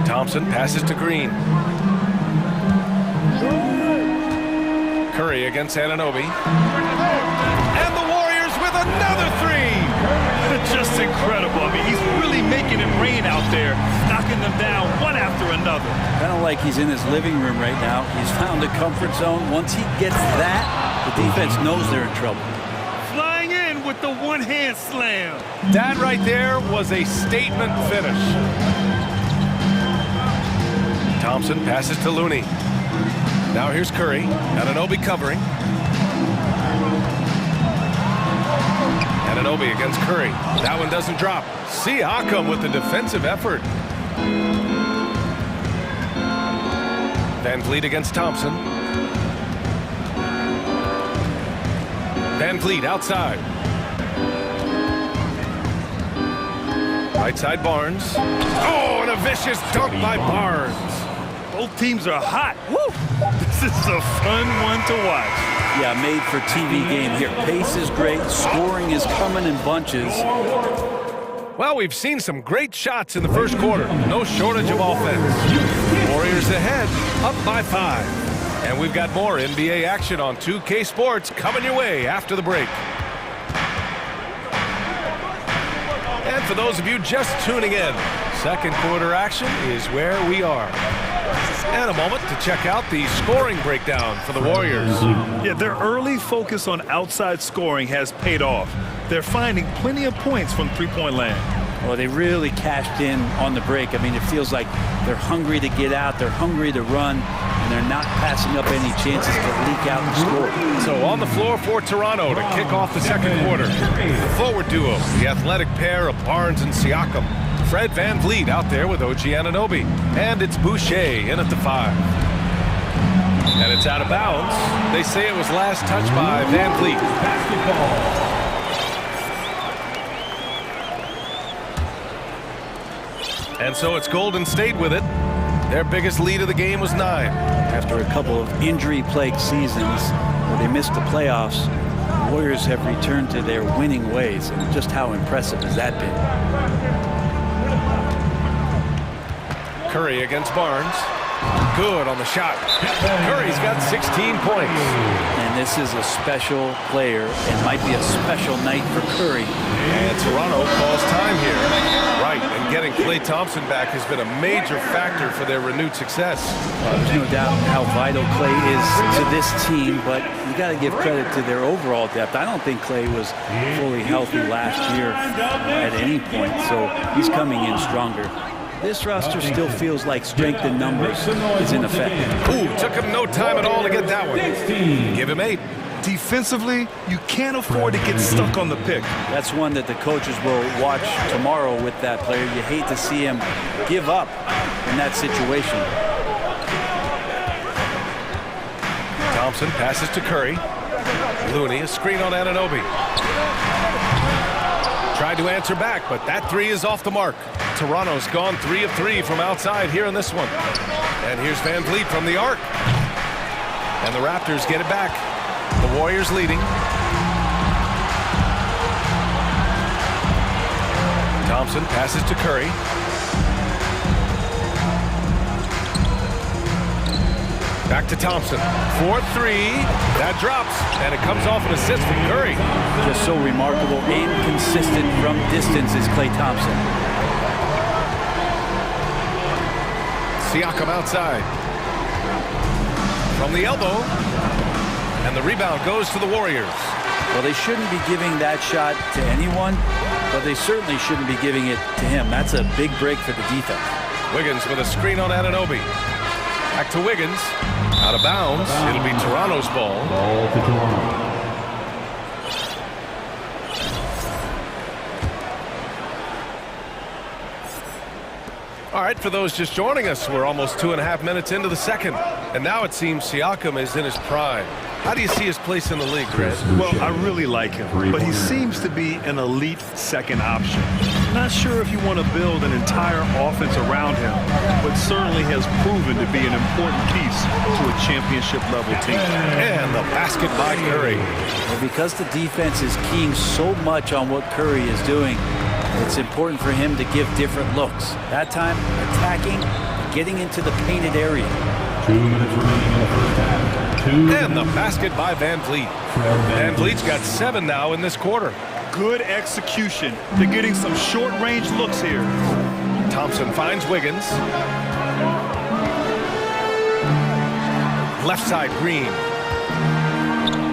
Thompson passes to Green. Curry against Anunoby. And the Warriors with Another three! Just incredible. I mean, he's really making it rain out there, knocking them down one after another. Kind of like he's in his living room right now. He's found a comfort zone. Once he gets that, the defense knows they're in trouble. Flying in with the one-hand slam. That right there was a statement finish. Thompson passes to Looney. Now here's Curry. Anunoby covering. Anunoby against Curry. That one doesn't drop. Siakam with the defensive effort. Van Vliet against Thompson. Van Vliet outside. Right side Barnes. Oh, and a vicious dunk by Barnes. Both teams are hot. Woo! This is a fun one to watch. Yeah, made for TV game here. Pace is great. Scoring is coming in bunches. Well, we've seen some great shots in the first quarter. No shortage of offense. Warriors ahead, up by 5. And we've got more NBA action on 2K Sports coming your way after the break. And for those of you just tuning in, second quarter action is where we are. And a moment to check out the scoring breakdown for the Warriors. Yeah, their early focus on outside scoring has paid off. They're finding plenty of points from three-point land. Well, they really cashed in on the break. I mean, it feels like they're hungry to get out, they're hungry to run, and they're not passing up any chances to leak out and score. So on the floor for Toronto to kick off the second quarter, the forward duo, the athletic pair of Barnes and Siakam. Fred Van Vliet out there with OG Anunoby. And it's Boucher in at the 5. And it's out of bounds. They say it was last touched by Van Vliet. And so it's Golden State with it. Their biggest lead of the game was 9. After a couple of injury-plagued seasons where they missed the playoffs, the Warriors have returned to their winning ways. And just how impressive has that been? Curry against Barnes. Good on the shot. Curry's got 16 points. And this is a special player and might be a special night for Curry. And Toronto calls time here. Right, and getting Klay Thompson back has been a major factor for their renewed success. Well, there's no doubt how vital Klay is to this team, but you got to give credit to their overall depth. I don't think Klay was fully healthy last year at any point, so he's coming in stronger. This roster still feels like strength in numbers is in effect. Ooh, took him no time at all to get that one. Give him 8. Defensively, you can't afford to get stuck on the pick. That's one that the coaches will watch tomorrow with that player. You hate to see him give up in that situation. Thompson passes to Curry. Looney, a screen on Anunoby. Tried to answer back, but that 3 is off the mark. Toronto's gone 3 of 3 from outside here in this one. And here's Van Vliet from the arc. And the Raptors get it back. The Warriors leading. Thompson passes to Curry. Back to Thompson. 4-3. That drops, and it comes off an assist from Curry. Just so remarkable and consistent from distance is Klay Thompson. Siakam outside. From the elbow. And the rebound goes to the Warriors. Well, they shouldn't be giving that shot to anyone, but they certainly shouldn't be giving it to him. That's a big break for the defense. Wiggins with a screen on Anunoby. Back to Wiggins. Out of bounds. It'll be Toronto's ball. Ball to Toronto. All right, for those just joining us, we're almost 2.5 minutes into the second. And now it seems Siakam is in his prime. How do you see his place in the league, Chris? Well, I really like him, but he seems to be an elite second option. Not sure if you want to build an entire offense around him, but certainly has proven to be an important piece to a championship-level team. And the basket by Curry. Well, because the defense is keying so much on what Curry is doing, it's important for him to give different looks. That time, attacking, getting into the painted area. 2 minutes remaining in the first half. And the basket by Van Vliet. Van Vliet's got 7 now in this quarter. Good execution. They're getting some short-range looks here. Thompson finds Wiggins. Left side, Green.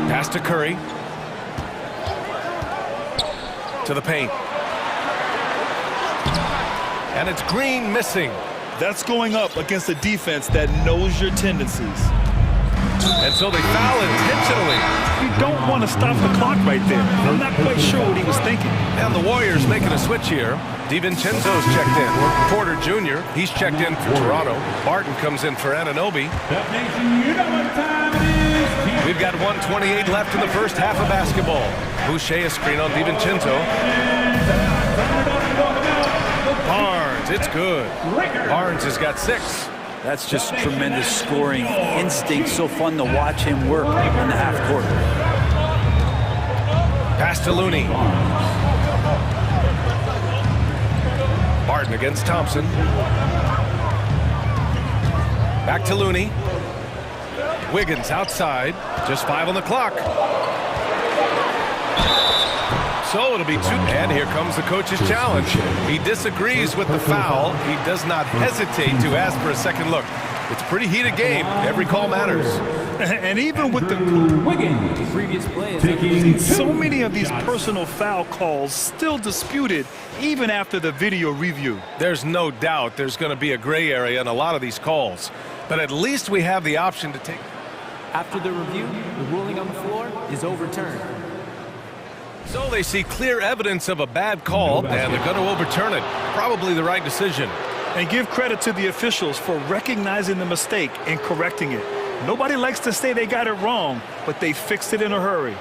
Pass to Curry. To the paint. And it's Green missing. That's going up against a defense that knows your tendencies. And so they foul intentionally. You don't want to stop the clock right there. I'm not quite sure what he was thinking. And the Warriors making a switch here. DiVincenzo's checked in. Porter Jr., he's checked in for Toronto. Barton comes in for Anunoby. We've got 1:28 left in the first half of basketball. Boucher, a screen on DiVincenzo. Barnes, it's good. Barnes has got 6. That's just tremendous scoring instinct. So fun to watch him work in the half court. Pass to Looney. Barton against Thompson. Back to Looney. Wiggins outside. Just 5 on the clock. So it'll be 2. And here comes the coach's challenge. He disagrees with the foul. He does not hesitate to ask for a second look. It's a pretty heated game. Every call matters. And even with the previous play, so many of these personal foul calls still disputed even after the video review. There's no doubt there's going to be a gray area in a lot of these calls. But at least we have the option to take. After the review, the ruling on the floor is overturned. So they see clear evidence of a bad call, and they're going to overturn it. Probably the right decision. And give credit to the officials for recognizing the mistake and correcting it. Nobody likes to say they got it wrong, but they fixed it in a hurry.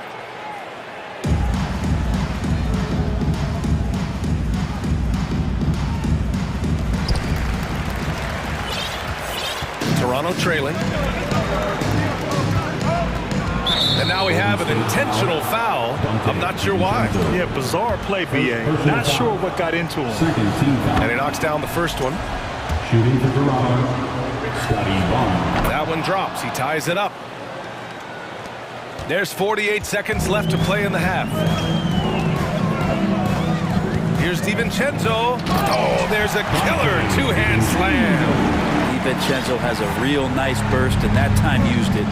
Toronto trailing. And now we have an intentional foul. I'm not sure why. Yeah, bizarre play, BA. Not sure what got into him. And he knocks down the first one. Shooting for Toronto, Scotty Barnes. That one drops. He ties it up. There's 48 seconds left to play in the half. Here's DiVincenzo. Oh, there's a killer two-hand slam. DiVincenzo has a real nice burst, and that time used it.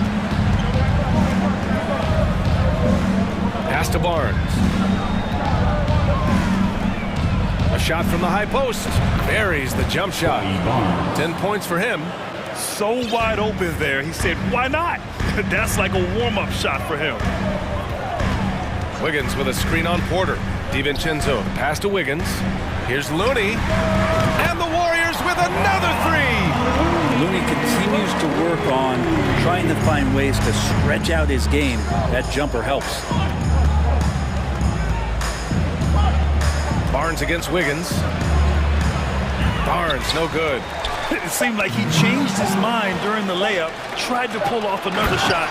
Pass to Barnes. A shot from the high post. Buries the jump shot. 10 points for him. So wide open there. He said, why not? That's like a warm-up shot for him. Wiggins with a screen on Porter. DiVincenzo, the pass to Wiggins. Here's Looney. And the Warriors with another 3. Looney continues to work on trying to find ways to stretch out his game. That jumper helps. Barnes against Wiggins. Barnes, no good. It seemed like he changed his mind during the layup, tried to pull off another shot,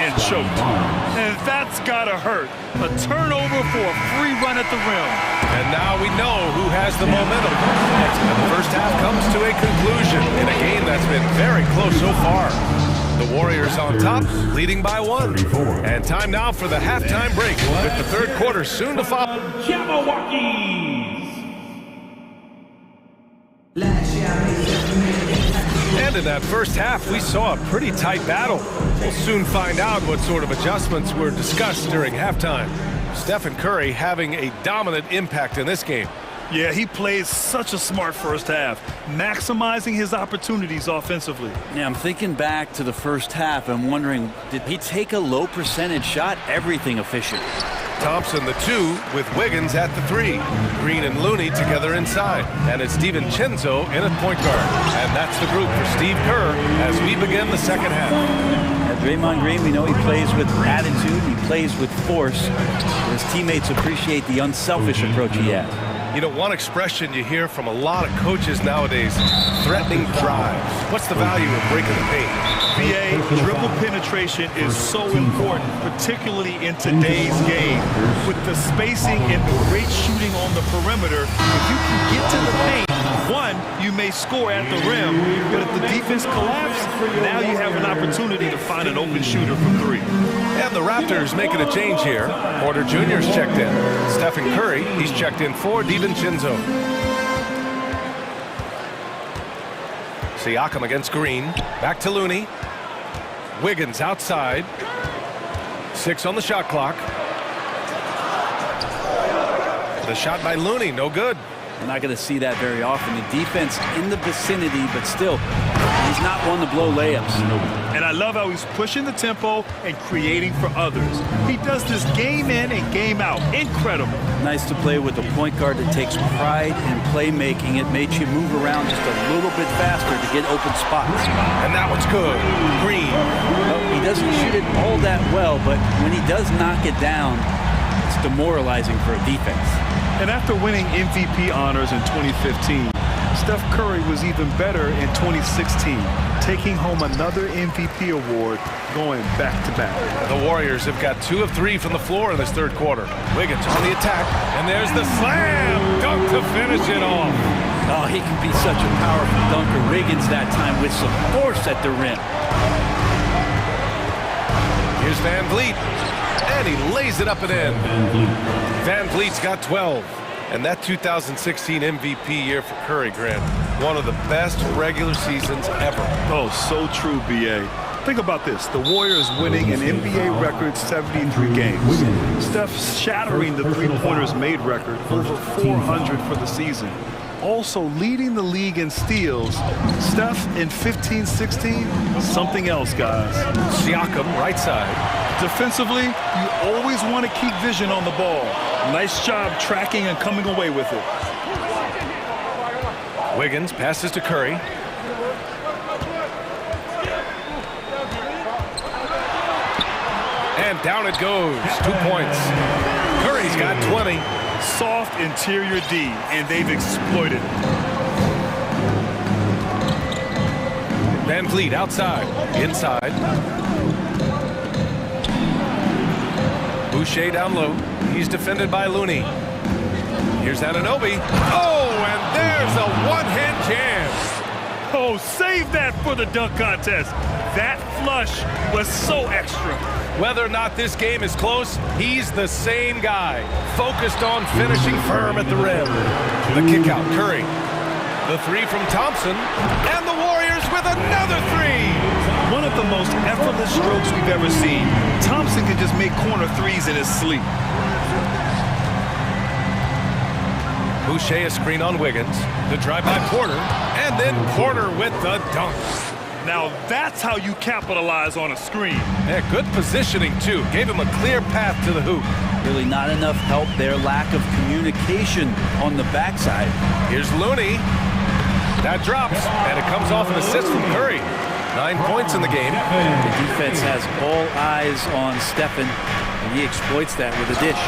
and choked. And that's gotta hurt. A turnover for a free run at the rim. And now we know who has the momentum. And the first half comes to a conclusion in a game that's been very close so far. The Warriors on top, leading by 1. And time now for the halftime break, with the third quarter soon to follow. And in that first half, we saw a pretty tight battle. We'll soon find out what sort of adjustments were discussed during halftime. Stephen Curry having a dominant impact in this game. Yeah, he played such a smart first half, maximizing his opportunities offensively. Yeah, I'm thinking back to the first half and wondering, did he take a low percentage shot? Everything efficient. Thompson, the 2, with Wiggins at the 3. Green and Looney together inside. And it's DiVincenzo in at point guard. And that's the group for Steve Kerr as we begin the second half. At Draymond Green, we know he plays with attitude, he plays with force. His teammates appreciate the unselfish approach he has. You know, one expression you hear from a lot of coaches nowadays, threatening drives. What's the value of breaking the paint? BA, dribble penetration is so important, particularly in today's game. With the spacing and the great shooting on the perimeter, if you can get to the paint, One, you may score at the rim, but if the defense collapses, now you have an opportunity to find an open shooter from three. And the Raptors making a change here. Porter Jr.'s checked in. Stephen Curry, he's checked in for DiVincenzo. Siakam against Green. Back to Looney. Wiggins outside. 6 on the shot clock. The shot by Looney, no good. We're not going to see that very often. The defense in the vicinity, but still, he's not one to blow layups. And I love how he's pushing the tempo and creating for others. He does this game in and game out. Incredible. Nice to play with a point guard that takes pride in playmaking. It makes you move around just a little bit faster to get open spots. And that one's good. Green. Well, he doesn't shoot it all that well, but when he does knock it down, it's demoralizing for a defense. And after winning MVP honors in 2015, Steph Curry was even better in 2016, taking home another MVP award, going back-to-back. The Warriors have got 2 of 3 from the floor in this third quarter. Wiggins on the attack, and there's the slam dunk to finish it off. Oh, he can be such a powerful dunker. Wiggins that time with some force at the rim. Here's Van Vliet, and he lays it up and in. Van Vliet's got 12. And that 2016 MVP year for Curry, Grant, one of the best regular seasons ever. Oh, so true, B.A. Think about this. The Warriors winning an NBA record 73 games. Steph shattering the three-pointers made record, over 400 for the season. Also leading the league in steals. Steph in 15-16, something else, guys. Siakam, right side. Defensively, you always want to keep vision on the ball. Nice job tracking and coming away with it. Wiggins passes to Curry. And down it goes. 2 points. Curry's got 20. Soft interior D, and they've exploited it. Van Vliet outside. Inside. Boucher down low. He's defended by Looney. Here's Anunoby. Oh, and there's a one-hand jam. Oh, save that for the dunk contest. That flush was so extra. Whether or not this game is close, he's the same guy. Focused on finishing firm at the rim. The kick out, Curry. The 3 from Thompson. And the Warriors with another 3. One of the most effortless strokes we've ever seen. Thompson can just make corner threes in his sleep. Boucher a screen on Wiggins. The drive by Porter. And then Porter with the dunk. Now that's how you capitalize on a screen. Yeah, good positioning, too. Gave him a clear path to the hoop. Really not enough help there. Lack of communication on the backside. Here's Looney. That drops, and it comes off an assist from Curry. 9 points in the game. The defense has all eyes on Stephen, and he exploits that with a dish.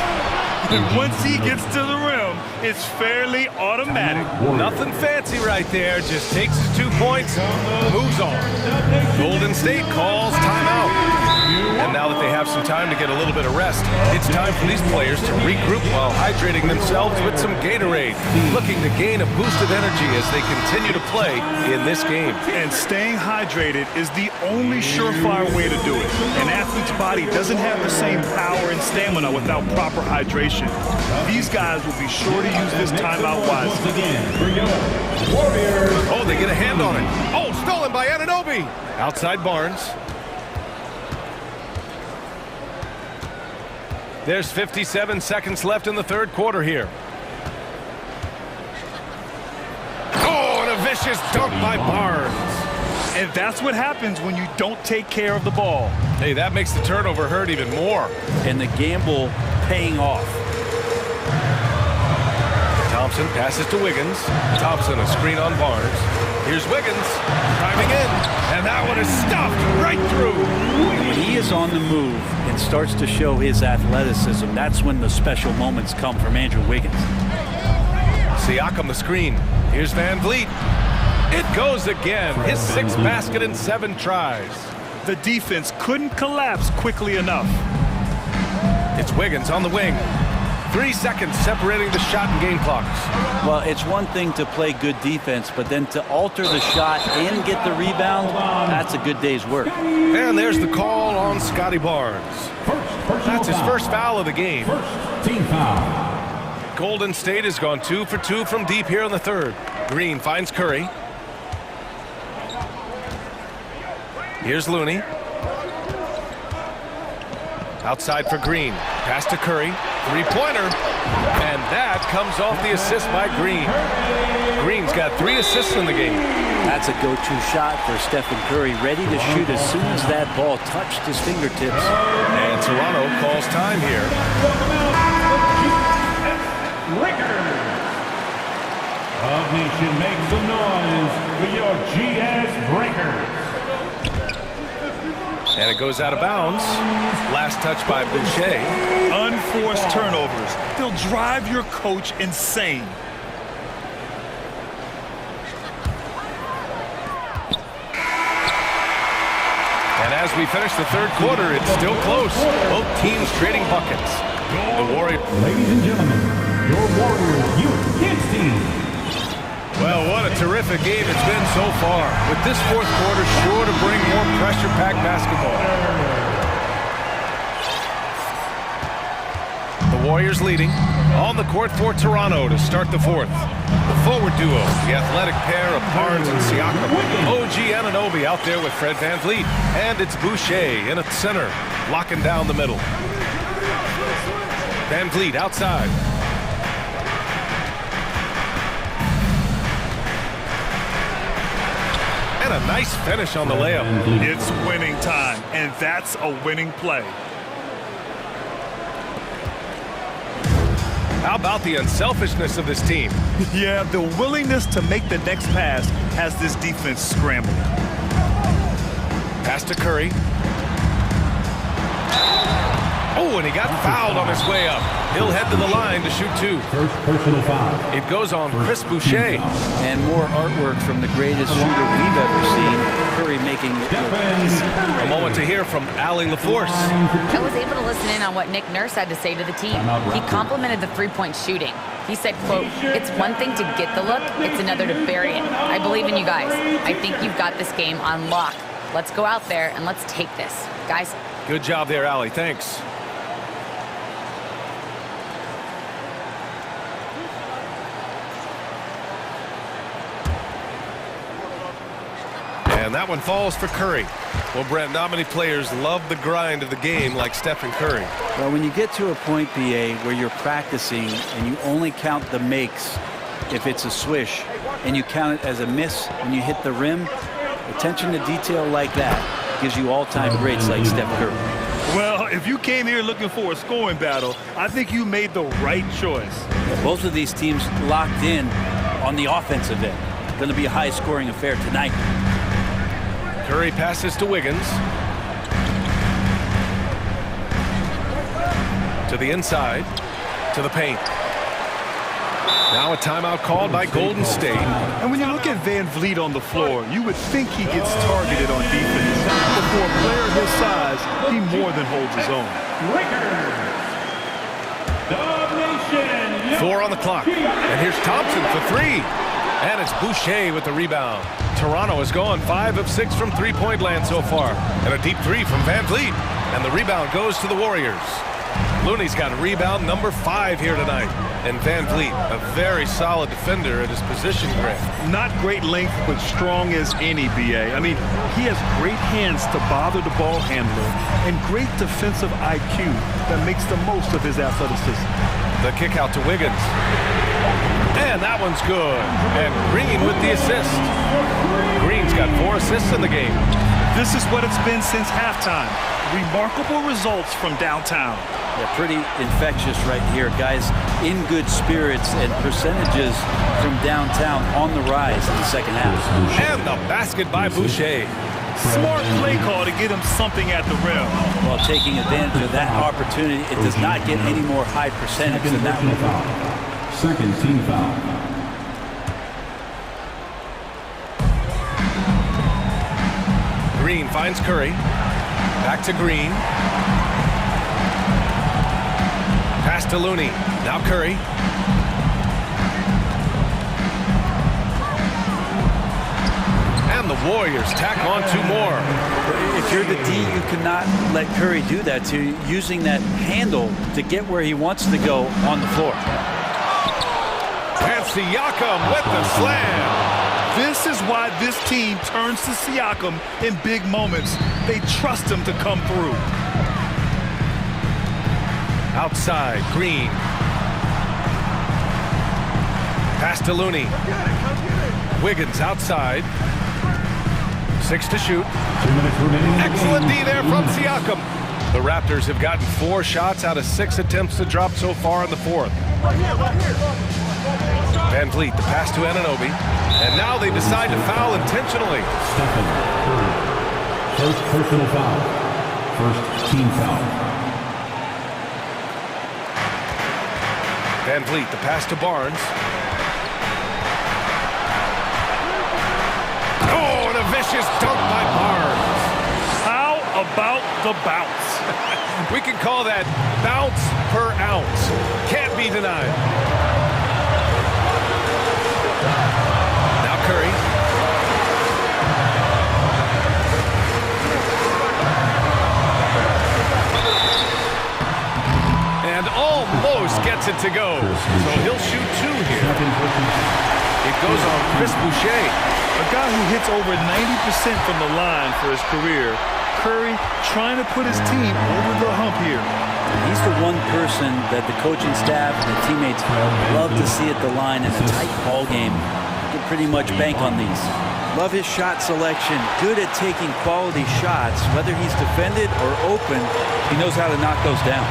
And once he gets to the rim, it's fairly automatic. Nothing fancy right there. Just takes his 2 points, moves on. Golden State calls timeout. And now that they have some time to get a little bit of rest, it's time for these players to regroup while hydrating themselves with some Gatorade, looking to gain a boost of energy as they continue to play in this game. And staying hydrated is the only surefire way to do it. An athlete's body doesn't have the same power and stamina without proper hydration. These guys will be sure to use this timeout wisely. Oh, they get a hand on it. Oh, stolen by Anunoby. Outside Barnes. There's 57 seconds left in the third quarter here. Oh, and a vicious dunk by Barnes. And that's what happens when you don't take care of the ball. Hey, that makes the turnover hurt even more. And the gamble paying off. Thompson passes to Wiggins. Thompson a screen on Barnes. Here's Wiggins driving in, and that one is stuffed right through. When he is on the move and starts to show his athleticism, that's when the special moments come from Andrew Wiggins. Siakam the screen. Here's Van Vliet. It goes again. His 6th basket in 7 tries. The defense couldn't collapse quickly enough. It's Wiggins on the wing. 3 seconds separating the shot and game clocks. Well, it's one thing to play good defense, but then to alter the shot and get the rebound, that's a good day's work. And there's the call on Scotty Barnes. That's his first foul of the game. Team foul. Golden State has gone 2 for 2 from deep here in the third. Green finds Curry. Here's Looney. Outside for Green. Pass to Curry. Three-pointer. And that comes off the assist by Green. Green's got 3 assists in the game. That's a go-to shot for Stephen Curry, ready to shoot as soon as that ball touched his fingertips. And Toronto calls time here. Of Nation, make some noise for your GS Breakers. And it goes out of bounds. Last touch by Boucher. Unforced turnovers. They'll drive your coach insane. And as we finish the third quarter, it's still close. Both teams trading buckets. The Warriors. Ladies and gentlemen, your Warriors Youth Kids team. Well, what a terrific game it's been so far. With this fourth quarter sure to bring more pressure-packed basketball. The Warriors leading on the court for Toronto to start the fourth. The forward duo, the athletic pair of Barnes and Siakam. OG Anunoby out there with Fred VanVleet. And it's Boucher in at center, locking down the middle. VanVleet outside. And a nice finish on the layup. It's winning time, and that's a winning play. How about the unselfishness of this team? Yeah, the willingness to make the next pass has this defense scrambling. Pass to Curry. Oh, and he got fouled on his way up. He'll head to the line to shoot 2. First personal foul. It goes on Chris Boucher. And more artwork from the greatest shooter we've ever seen. Curry making it look easy. A moment to hear from Allie LaForce. I was able to listen in on what Nick Nurse had to say to the team. He complimented the three-point shooting. He said, quote, "It's one thing to get the look, it's another to bury it. I believe in you guys. I think you've got this game on lock. Let's go out there and let's take this. Guys." Good job there, Allie. Thanks. And that one falls for Curry. Well, Brent, not many players love the grind of the game like Stephen Curry. Well, when you get to a point, BA, where you're practicing and you only count the makes if it's a swish, and you count it as a miss when you hit the rim, attention to detail like that gives you all-time greats like Steph Curry. Well, if you came here looking for a scoring battle, I think you made the right choice. Both of these teams locked in on the offensive end. Going to be a high-scoring affair tonight. Curry passes to Wiggins. To the inside. To the paint. Now a timeout called by Golden State. And when you look at VanVleet on the floor, you would think he gets targeted on defense. But for a player his size, he more than holds his own. 4 on the clock. And here's Thompson for 3. And it's Boucher with the rebound. Toronto has gone 5 of 6 from three-point land so far. And a deep 3 from VanVleet. And the rebound goes to the Warriors. Looney's got rebound number 5 here tonight. And VanVleet, a very solid defender at his position grade. Not great length, but strong as any, BA. I mean, he has great hands to bother the ball handler and great defensive IQ that makes the most of his athleticism. The kick out to Wiggins. And that one's good. And Green with the assist. Green's got 4 assists in the game. This is what it's been since halftime. Remarkable results from downtown. Yeah, pretty infectious right here. Guys in good spirits and percentages from downtown on the rise in the second half. And the basket by Boucher. Smart play call to get him something at the rim. Well, taking advantage of that opportunity, it does not get any more high percentage than that one. Second team foul. Green finds Curry. Back to Green. Pass to Looney. Now Curry. And the Warriors tack on 2 more. If you're the D, you cannot let Curry do that. To using that handle to get where he wants to go on the floor. And Siakam with the slam. This is why this team turns to Siakam in big moments. They trust him to come through. Outside, Green. Pass to Looney. Wiggins outside. 6 to shoot. Excellent D there from Siakam. The Raptors have gotten 4 shots out of 6 attempts to drop so far in the 4th. Van Vliet, the pass to Anunoby. And now they decide to foul intentionally. First personal foul. First team foul. Van Vliet, the pass to Barnes. Oh, and a vicious dunk by Barnes. How about the bounce? We can call that bounce per ounce. Can't be denied. Now Curry. And almost gets it to go. So he'll shoot 2 here. It goes on Chris Boucher. A guy who hits over 90% from the line for his career. Curry trying to put his team over the hump here. He's the one person that the coaching staff and the teammates love to see at the line in a tight ball game. You can pretty much bank on these. Love his shot selection. Good at taking quality shots. Whether he's defended or open, he knows how to knock those down.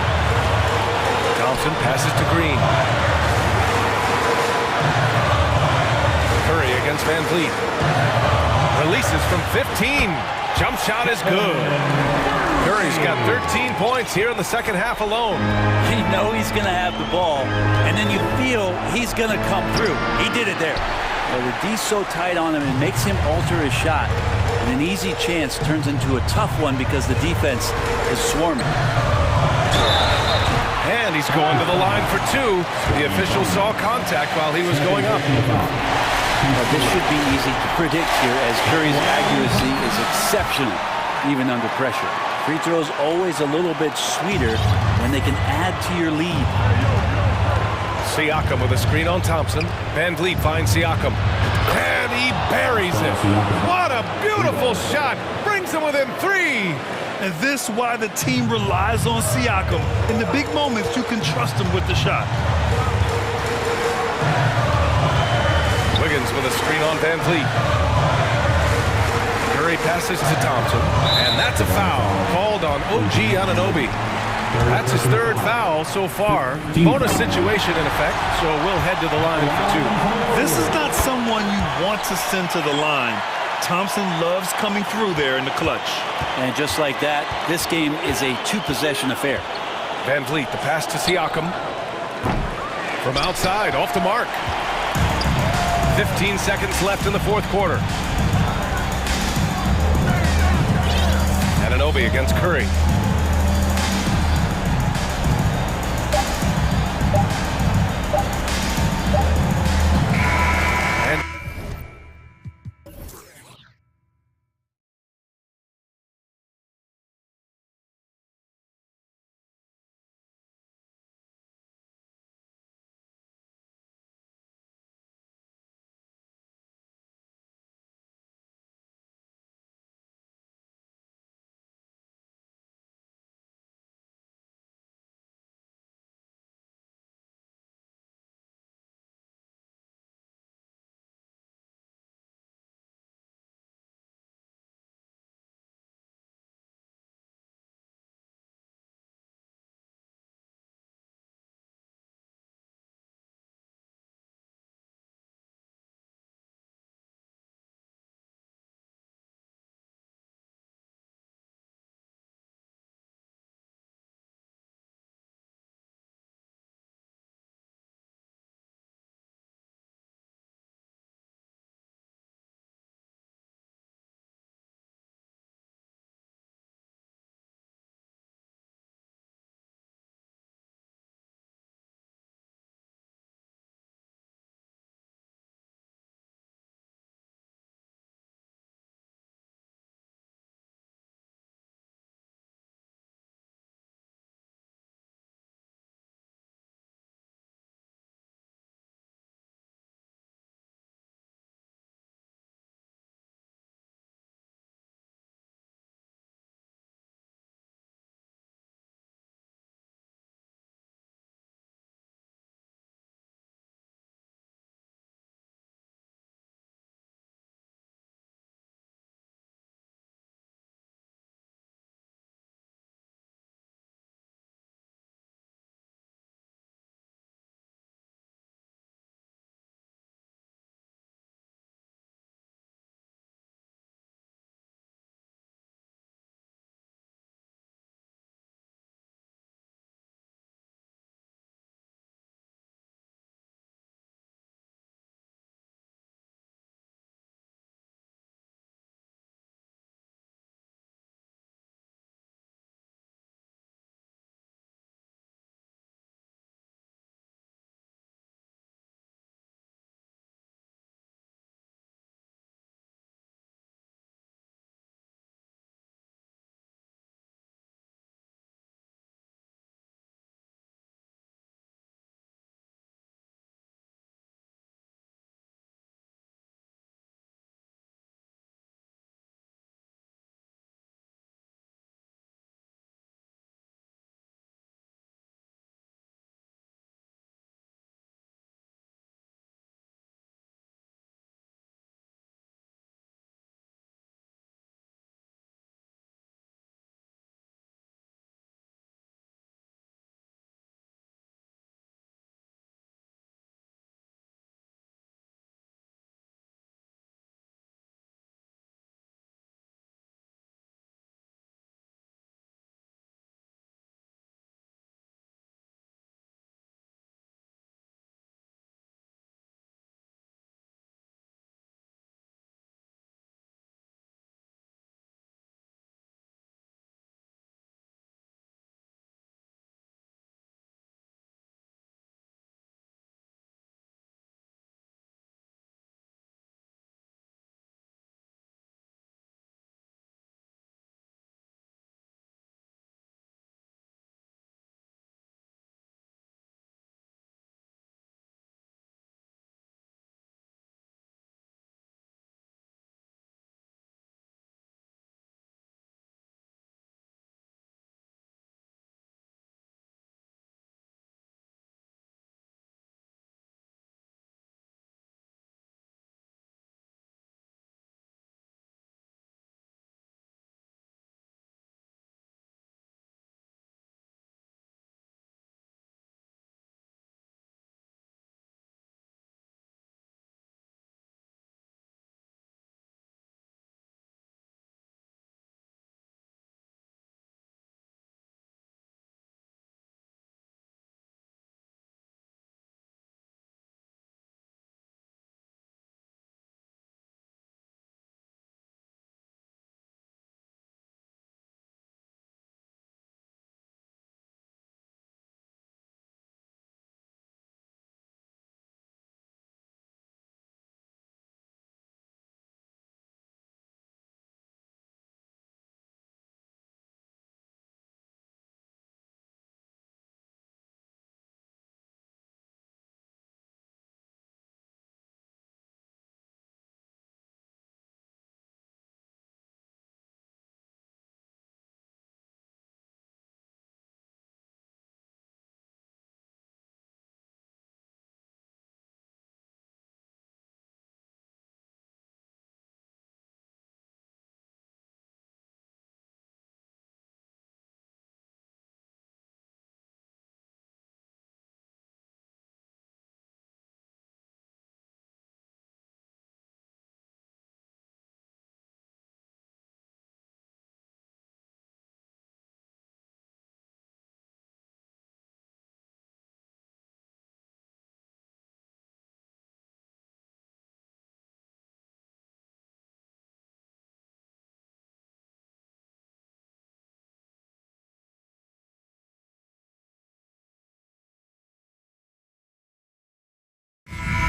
Thompson passes to Green. Curry against Van Vliet. Releases from 15. Jump shot is good. Curry's got 13 points here in the second half alone. You know he's going to have the ball, and then you feel he's going to come through. He did it there. Well, the D's so tight on him, it makes him alter his shot. And an easy chance turns into a tough one because the defense is swarming. And he's going to the line for 2. The official saw contact while he was going up. Well, this should be easy to predict here as Curry's accuracy is exceptional, even under pressure. Free throws always a little bit sweeter when they can add to your lead. Siakam with a screen on Thompson. Van Vliet finds Siakam. And he buries it. What a beautiful shot. Brings him within 3. And this is why the team relies on Siakam. In the big moments, you can trust him with the shot. Wiggins with a screen on Van Vliet. Curry passes to Thompson. And that's a foul called on OG Anunoby. That's his 3rd foul so far. Bonus situation in effect, so we'll head to the line for 2. This is not someone you want to send to the line. Thompson loves coming through there in the clutch. And just like that, this game is a 2-possession affair. Van Vliet, the pass to Siakam. From outside, off the mark. 15 seconds left in the 4th quarter. Anunoby against Curry.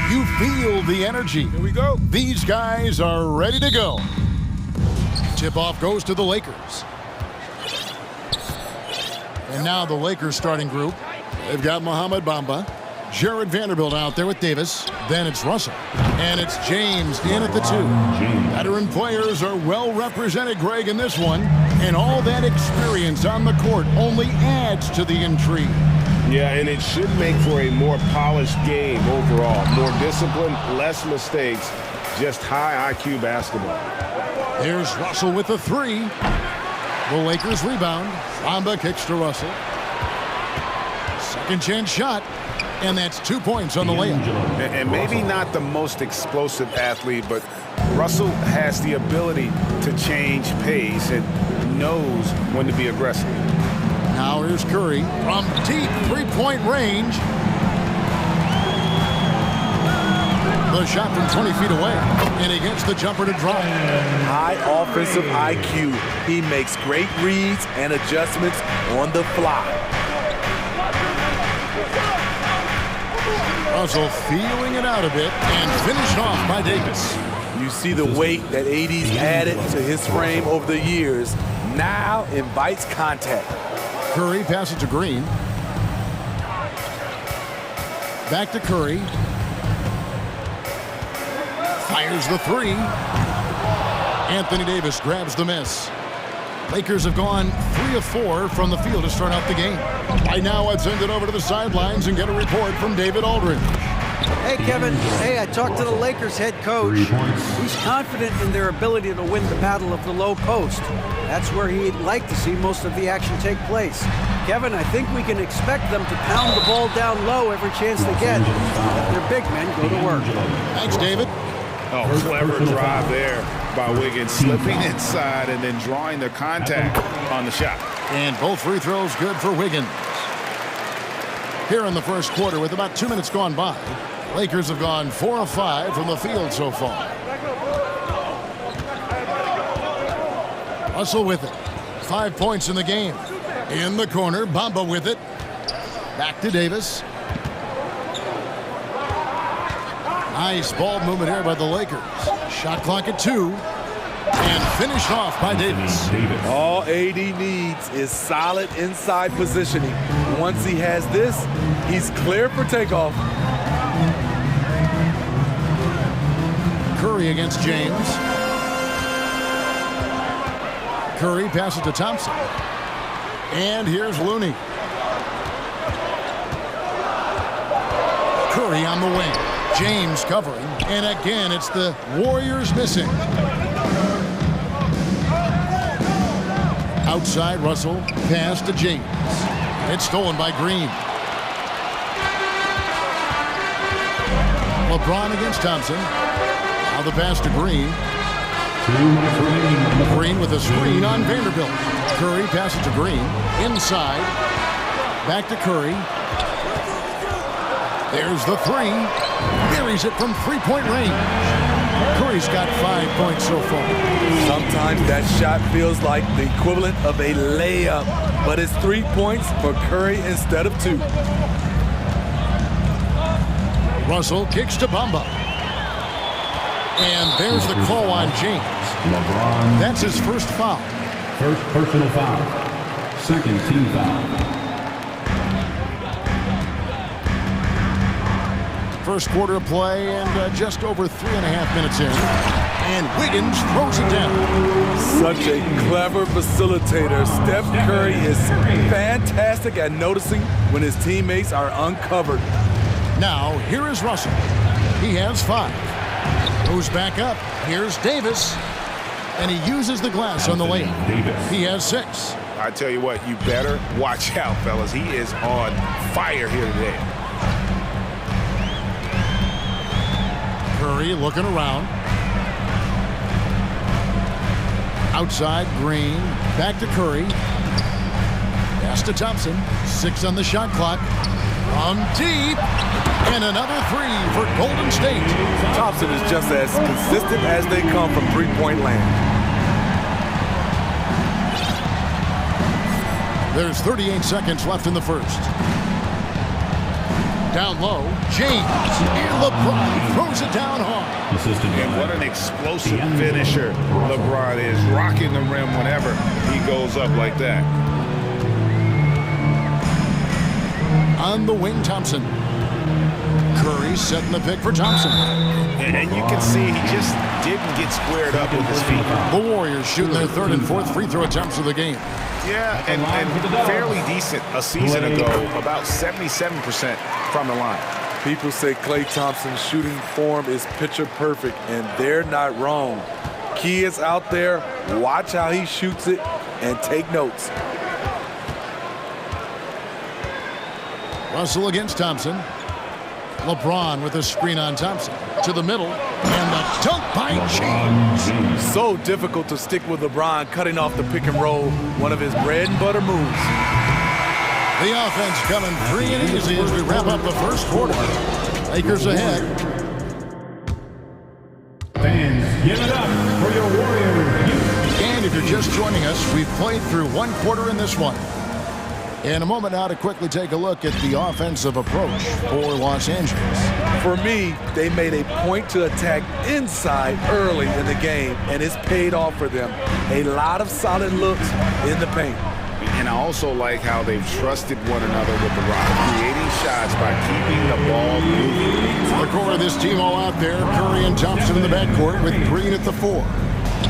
You feel the energy. Here we go. These guys are ready to go. Tip-off goes to the Lakers. And now the Lakers starting group. They've got Mohamed Bamba, Jared Vanderbilt out there with Davis. Then it's Russell. And it's James in at the 2. Veteran players are well represented, Greg, in this one. And all that experience on the court only adds to the intrigue. Yeah, and it should make for a more polished game overall. More discipline, less mistakes, just high IQ basketball. Here's Russell with the 3. The Lakers rebound. Bamba kicks to Russell. Second chance shot. And that's 2 points on the layup. And maybe not the most explosive athlete, but Russell has the ability to change pace and knows when to be aggressive. Now here's Curry from deep three-point range. The shot from 20 feet away, and he gets the jumper to drop. High offensive IQ. He makes great reads and adjustments on the fly. Russell feeling it out a bit and finished off by Davis. You see the weight that AD's added to his frame over the years. Now invites contact. Curry passes to Green. Back to Curry. Fires the 3. Anthony Davis grabs the miss. Lakers have gone 3 of 4 from the field to start out the game. Right now, let's send it over to the sidelines and get a report from David Aldridge. Hey, Kevin. Hey, I talked to the Lakers head coach. He's confident in their ability to win the battle of the low post. That's where he'd like to see most of the action take place. Kevin, I think we can expect them to pound the ball down low every chance they get. Let their big men go to work. Thanks, David. Oh, clever drive there by Wiggins, slipping inside and then drawing the contact on the shot. And both free throws good for Wiggins. Here in the first quarter with about 2 minutes gone by, Lakers have gone 4 of 5 from the field so far. Russell with it. 5 points in the game. In the corner, Bamba with it. Back to Davis. Nice ball movement here by the Lakers. Shot clock at 2. And finished off by Davis. All AD needs is solid inside positioning. Once he has this, he's clear for takeoff. Curry against James. Curry passes to Thompson. And here's Looney. Curry on the wing. James covering. And again, it's the Warriors missing. Outside, Russell. Pass to James. It's stolen by Green. LeBron against Thompson. Now the pass to Green. Green with a screen on Vanderbilt. Curry passes to Green. Inside. Back to Curry. There's the 3. Buries it from three-point range. Curry's got 5 points so far. Sometimes that shot feels like the equivalent of a layup, but it's 3 points for Curry instead of 2. Russell kicks to Bamba. And there's the call on James. LeBron. That's his first foul. First personal foul. Second team foul. First quarter of play and just over 3.5 minutes in. And Wiggins throws it down. Such a clever facilitator. Steph Curry is fantastic at noticing when his teammates are uncovered. Now, here is Russell. He has 5. Goes back up. Here's Davis. And he uses the glass on the layup. He has 6. I tell you what, you better watch out, fellas. He is on fire here today. Curry looking around. Outside, Green. Back to Curry. Pass to Thompson. 6 on the shot clock. From deep. And another 3 for Golden State. Thompson is just as consistent as they come from three-point land. There's 38 seconds left in the first. Down low, James, and LeBron throws it down hard. And what an explosive finisher LeBron is, rocking the rim whenever he goes up like that. On the wing, Thompson. Curry setting the pick for Thompson. And you can see he just didn't get squared up with his feet. The Warriors shooting their third and fourth free throw attempts of the game. Yeah, and fairly decent a season ago, about 77% from the line. People say Klay Thompson's shooting form is picture perfect, and they're not wrong. Kids out there, watch how he shoots it and take notes. Russell against Thompson. LeBron with a screen on Thompson. To the middle, and the dunk by James. So difficult to stick with LeBron, cutting off the pick and roll, one of his bread and butter moves. The offense coming free and easy as we wrap up the first quarter. Lakers ahead. Fans, give it up for your Warriors. And if you're just joining us, we've played through one quarter in this one. In a moment now to quickly take a look at the offensive approach for Los Angeles. For me, they made a point to attack inside early in the game, and it's paid off for them. A lot of solid looks in the paint. And I also like how they've trusted one another with the rock, creating shots by keeping the ball moving. The core of this team all out there, Curry and Thompson in the backcourt with Green at the 4.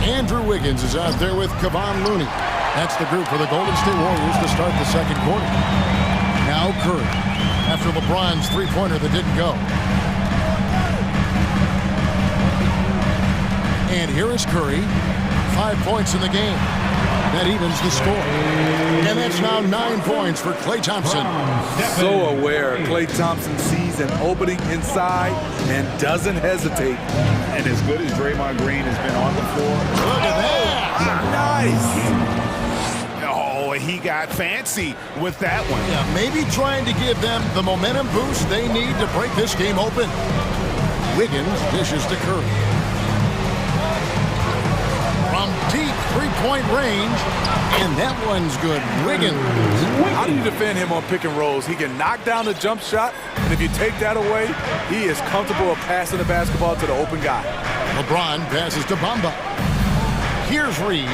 Andrew Wiggins is out there with Kevon Looney. That's the group for the Golden State Warriors to start the second quarter. Now Curry, after LeBron's three-pointer that didn't go. And here is Curry, 5 points in the game. That evens the score. And that's now 9 points for Klay Thompson. So aware, Klay Thompson sees an opening inside and doesn't hesitate. And as good as Draymond Green has been on the floor. Look at that. Nice. Oh, he got fancy with that one. Yeah, maybe trying to give them the momentum boost they need to break this game open. Wiggins dishes to Curry. From deep three-point range, and that one's good. Wiggins. How do you defend him on pick and rolls? He can knock down the jump shot, and if you take that away, he is comfortable of passing the basketball to the open guy. LeBron passes to Bamba. Here's Reeves.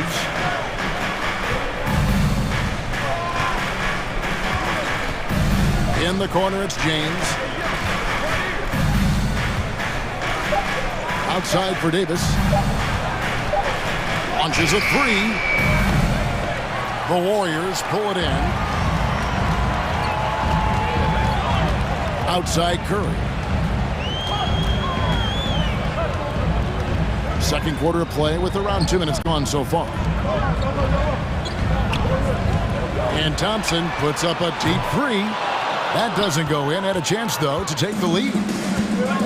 In the corner, it's James. Outside for Davis. Launches a three. The Warriors pull it in. Outside Curry. Second quarter of play with around 2 minutes gone so far. And Thompson puts up a deep three. That doesn't go in. Had a chance, though, to take the lead.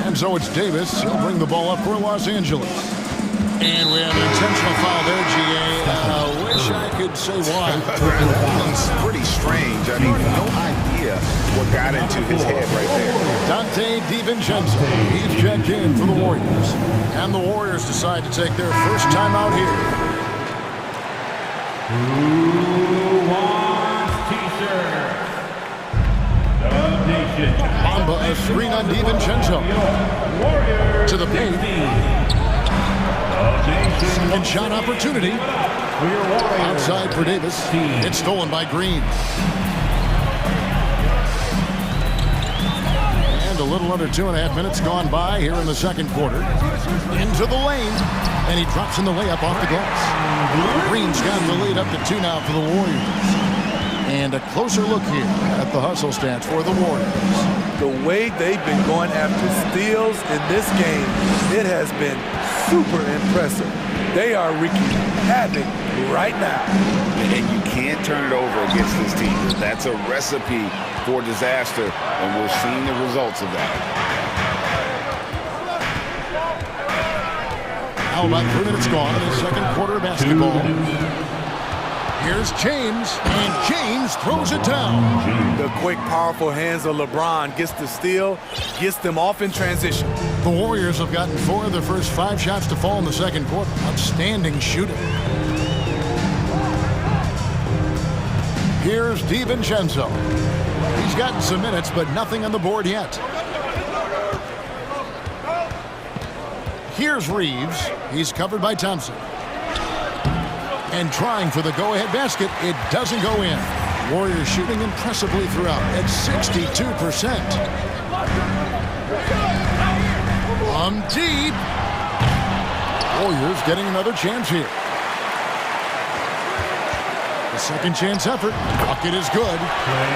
And so it's Davis. He'll bring the ball up for Los Angeles. And we have an intentional foul there, G.A. Wish I could say why. It's pretty strange. I mean, no idea what got into his head right there. Dante DiVincenzo. He's checked in for the Warriors. And the Warriors decide to take their first time out here. Who wants t-shirt? Bamba, a screen on DiVincenzo. To the paint. Second shot opportunity. Outside for Davis. It's stolen by Green. And a little under 2.5 minutes gone by here in the second quarter. Into the lane. And he drops in the layup off the glass. Green's got the lead up to 2 now for the Warriors. And a closer look here at the hustle stats for the Warriors. The way they've been going after steals in this game, it has been super impressive. They are wreaking havoc right now. And you can't turn it over against this team. That's a recipe for disaster, and we're seeing the results of that. Now about 3 minutes gone in the second quarter of basketball. Here's James, and James throws it down. The quick, powerful hands of LeBron gets the steal, gets them off in transition. The Warriors have gotten 4 of their first 5 shots to fall in the second quarter. Outstanding shooting. Here's DiVincenzo. He's gotten some minutes, but nothing on the board yet. Here's Reeves. He's covered by Thompson. And trying for the go-ahead basket. It doesn't go in. Warriors shooting impressively throughout at 62%. From deep. Warriors getting another chance here. The second chance effort. Bucket is good.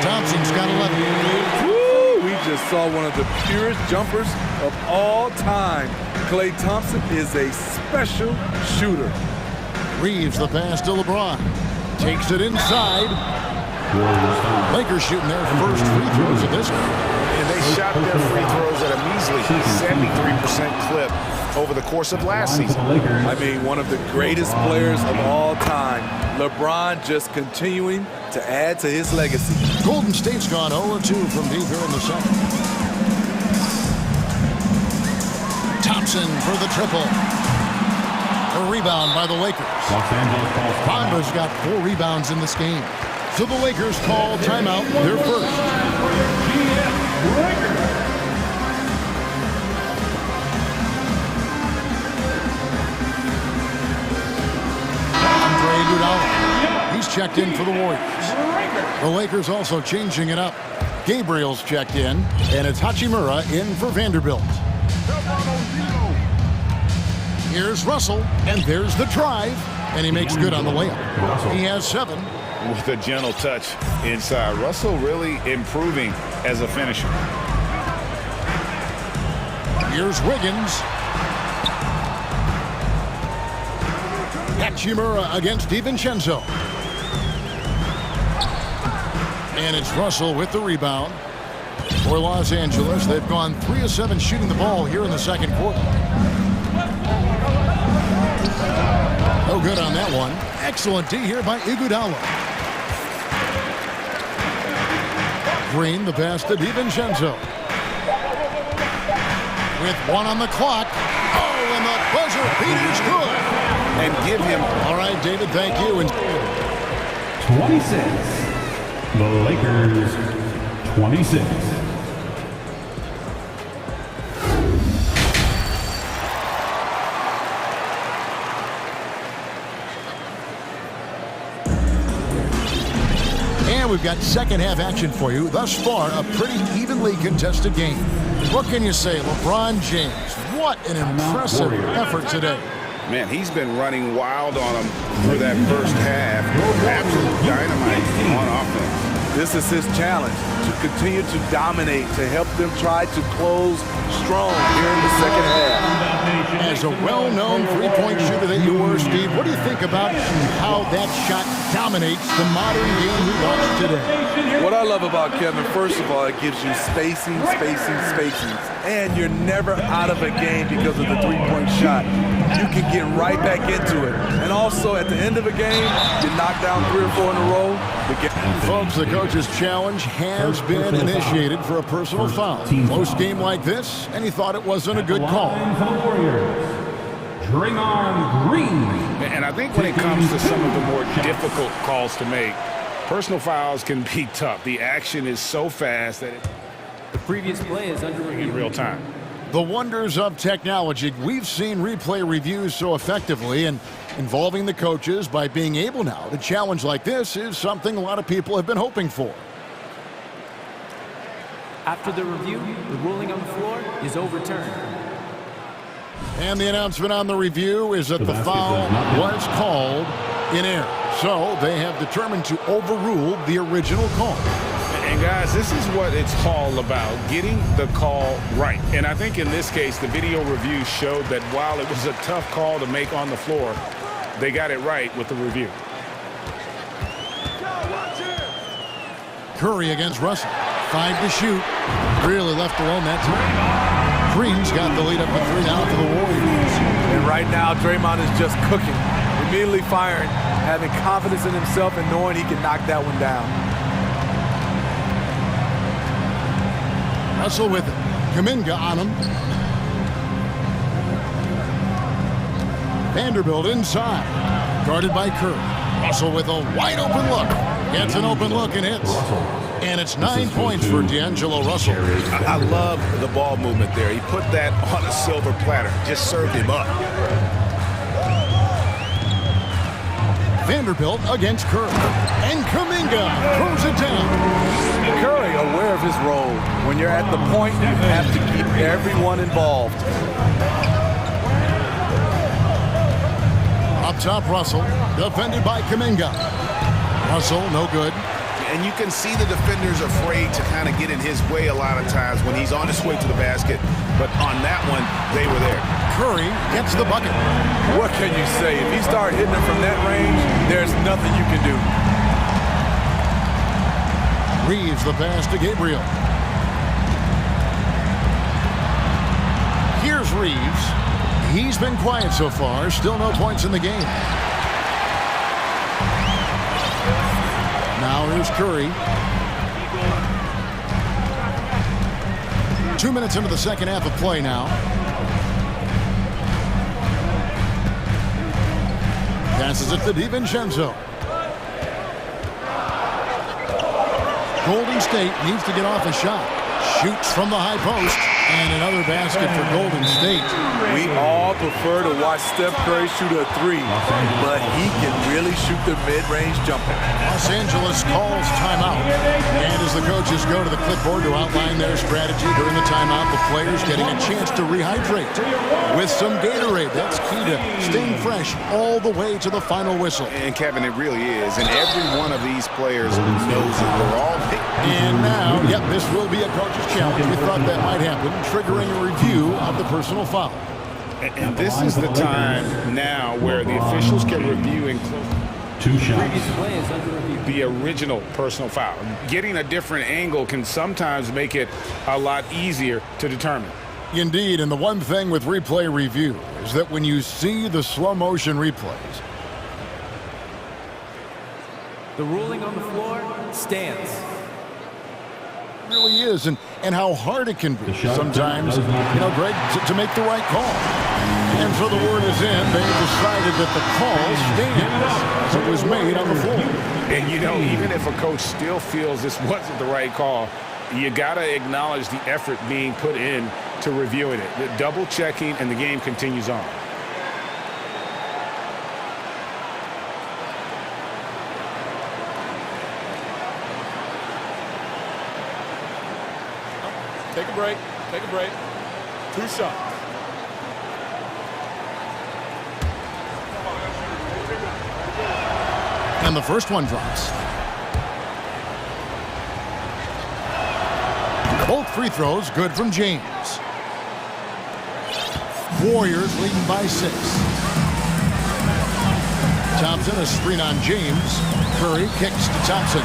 Thompson's got 11. Woo! We just saw one of the purest jumpers of all time. Klay Thompson is a special shooter. Reeves the pass to LeBron. Takes it inside. Lakers shooting their first free throws of this one. And they shot their free throws at a measly 73% clip over the course of last season. I mean, one of the greatest players of all time. LeBron just continuing to add to his legacy. Golden State's gone 0-2 from deep here in the second. Thompson for the triple. A rebound by the Lakers. Bonda's got 4 rebounds in this game. So the Lakers call timeout, their first. He's checked in for the Warriors. The Lakers also changing it up. Gabriel's checked in, and it's Hachimura in for Vanderbilt. Here's Russell, and there's the drive, and he makes good on the layup. He has 7. With a gentle touch inside. Russell really improving as a finisher. Here's Wiggins. Hachimura against DiVincenzo. And it's Russell with the rebound. For Los Angeles, they've gone 3 of 7 shooting the ball here in the second quarter. No good on that one. Excellent D here by Iguodala. Green, the pass to DiVincenzo. With 1 on the clock. Oh, and the buzzer beater's good. And give him. All right, David, thank you. And 26. The Lakers, 26. And we've got second half action for you. Thus far, a pretty evenly contested game. What can you say? LeBron James, what an impressive effort today. Man, he's been running wild on him for that first half. Absolute dynamite on offense. This is his challenge, to continue to dominate, to help them try to close strong here in the second half. As a well-known three-point shooter that you were, Steve, what do you think about how that shot dominates the modern game we watch today? What I love about Kevin, first of all, it gives you spacing. And you're never out of a game because of the three-point shot. You can get right back into it. And also, at the end of a game, you knock down 3 or 4 in a row. Folks, the coach's challenge has been initiated for a personal foul. Close game like this, and he thought it wasn't a good call. Draymond Green. And I think when it comes to some of the more difficult calls to make, personal fouls can be tough. The action is so fast that the previous play is under review in real time. The wonders of technology. We've seen replay reviews so effectively, and involving the coaches by being able now to challenge like this is something a lot of people have been hoping for. After the review, the ruling on the floor is overturned. And the announcement on the review is that the foul was called in error. So they have determined to overrule the original call. And guys, this is what it's all about, getting the call right. And I think in this case, the video review showed that while it was a tough call to make on the floor, they got it right with the review. Curry against Russell. 5 to shoot. Really left alone that time. Green's got the lead up to 3 now for the Warriors. And right now, Draymond is just cooking. Immediately firing, having confidence in himself and knowing he can knock that one down. Russell with it. Kuminga on him. Vanderbilt inside. Guarded by Curry. Russell with a wide open look. Gets an open look and hits. And it's 9 points for D'Angelo Russell. I love the ball movement there. He put that on a silver platter. Just served him up. Vanderbilt against Curry. And Kuminga throws it down. Curry aware of his role. When you're at the point, you have to keep everyone involved. Up top, Russell, defended by Kuminga. Russell, no good. And you can see the defenders afraid to kind of get in his way a lot of times when he's on his way to the basket. But on that one, they were there. Curry gets the bucket. What can you say? If you start hitting it from that range, there's nothing you can do. Reeves the pass to Gabriel. Here's Reeves. He's been quiet so far. Still no points in the game. Now here's Curry. 2 minutes into the second half of play now. Passes it to DiVincenzo. Golden State needs to get off a shot. Shoots from the high post. And another basket for Golden State. We all prefer to watch Steph Curry shoot a three, but he can really shoot the mid-range jumper. Los Angeles calls timeout. And as the coaches go to the clipboard to outline their strategy during the timeout, the players getting a chance to rehydrate with some Gatorade. That's key to staying fresh all the way to the final whistle. And Kevin, it really is. And every one of these players knows that we're all big. And now, yep, this will be a coach's challenge. We thought that might happen, triggering a review of the personal foul. And this is the time now where the officials can review and the original personal foul. Getting a different angle can sometimes make it a lot easier to determine. Indeed, and the one thing with replay review is that when you see the slow motion replays, the ruling on the floor stands. Really is, and how hard it can be sometimes, Greg, to make the right call. And so the word is in. They decided that the call stands as it was made on the floor. And even if a coach still feels this wasn't the right call, you got to acknowledge the effort being put in to reviewing it. The double checking, and the game continues on. Take a break. Take a break. 2 shots. And the first one drops. Both free throws good from James. Warriors leading by 6. Thompson, a screen on James. Curry kicks to Thompson.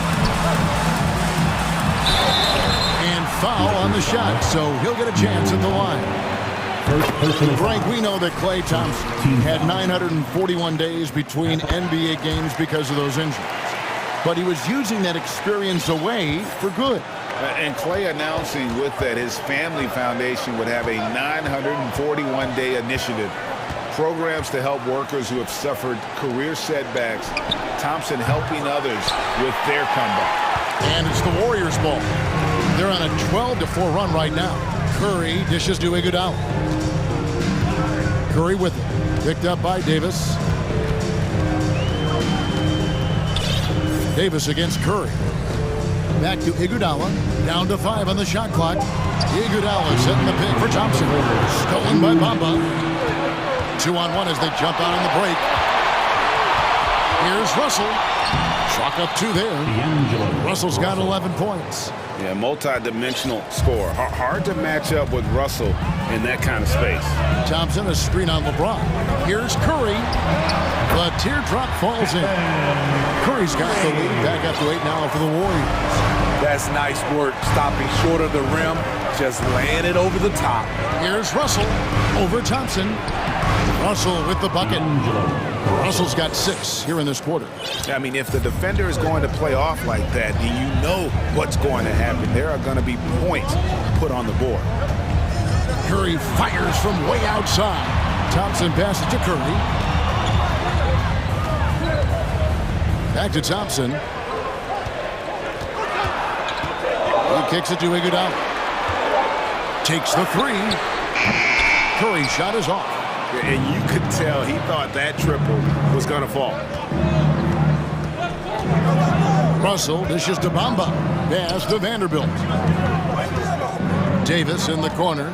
And foul on the shot, so he'll get a chance at the line. Frank, we know that Klay Thompson had 941 days between NBA games because of those injuries. But he was using that experience away for good. And Klay announcing with that his family foundation would have a 941-day initiative. Programs to help workers who have suffered career setbacks. Thompson helping others with their comeback. And it's the Warriors' ball. They're on a 12-4 run right now. Curry dishes to Iguodala. Curry with it. Picked up by Davis. Davis against Curry. Back to Iguodala. Down to 5 on the shot clock. Iguodala setting the pick for Thompson. Stolen by Bamba. 2-on-1 as they jump out on the break. Here's Russell. Chalk up 2 there. Russell's got 11 points. Yeah, multi-dimensional score. Hard to match up with Russell in that kind of space. Thompson, a screen on LeBron. Here's Curry. The teardrop falls in. Curry's got the lead back up to 8 now for the Warriors. That's nice work, stopping short of the rim, just laying it over the top. Here's Russell over Thompson. Russell with the bucket. Russell's got 6 here in this quarter. I mean, if the defender is going to play off like that, then you know what's going to happen. There are going to be points put on the board. Curry fires from way outside. Thompson passes to Curry. Back to Thompson. He kicks it to Iguodala. Takes the three. Curry's shot is off. And you could tell he thought that triple was going to fall. Russell dishes to Bamba. Pass to Vanderbilt. Davis in the corner.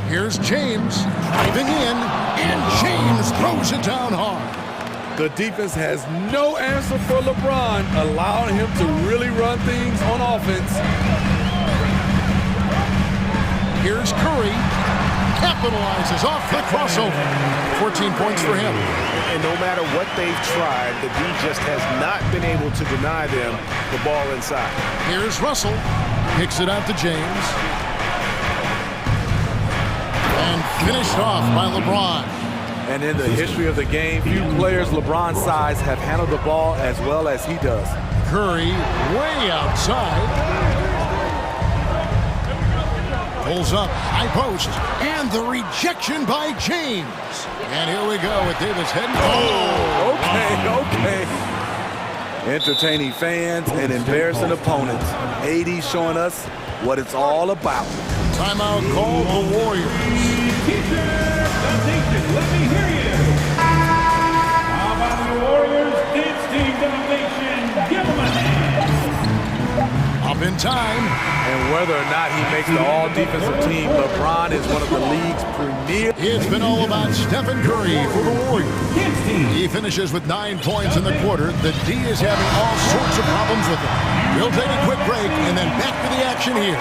Here's James driving in, and James throws it down hard. The defense has no answer for LeBron, allowing him to really run things on offense. Here's Curry. Capitalizes off the crossover. 14 points for him. And no matter what they've tried, the D just has not been able to deny them the ball inside. Here's Russell. Kicks it out to James. And finished off by LeBron. And in the history of the game, few players LeBron's size have handled the ball as well as he does. Curry way outside. Pulls up, high post, and the rejection by James. And here we go with Davis heading. Oh, okay. Entertaining fans and embarrassing opponents. AD showing us what it's all about. Timeout call the Warriors. Let me hear you. How about the Warriors? It's Team Domination. Give them a hand. Up in time. And whether or not he makes the all-defensive team, LeBron is one of the league's premier. It's been all about Stephen Curry for the Warriors. He finishes with 9 points in the quarter. The D is having all sorts of problems with him. We'll take a quick break and then back to the action here.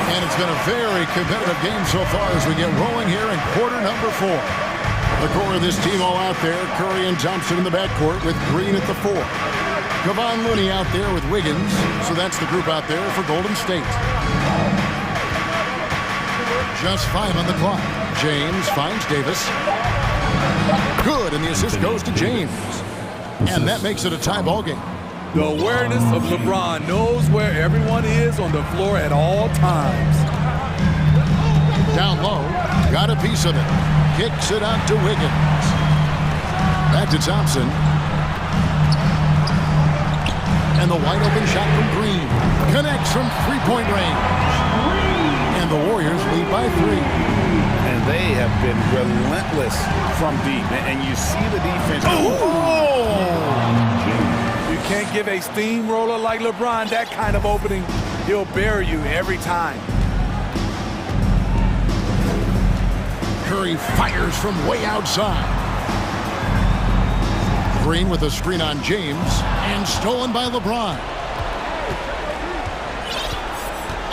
And it's been a very competitive game so far as we get rolling here in quarter number 4. The core of this team all out there. Curry and Thompson in the backcourt with Green at the 4. Kevon Looney out there with Wiggins. So that's the group out there for Golden State. Just 5 on the clock. James finds Davis. Good, and the assist goes to James. And that makes it a tie ball game. The awareness of LeBron knows where everyone is on the floor at all times. Down low, got a piece of it. Kicks it out to Wiggins. Back to Thompson. And the wide open shot from Green. Connects from three-point range. And the Warriors lead by 3. And they have been relentless from deep. And you see the defense. You can't give a steamroller like LeBron that kind of opening. He'll bury you every time. Curry fires from way outside. Green with a screen on James, and stolen by LeBron.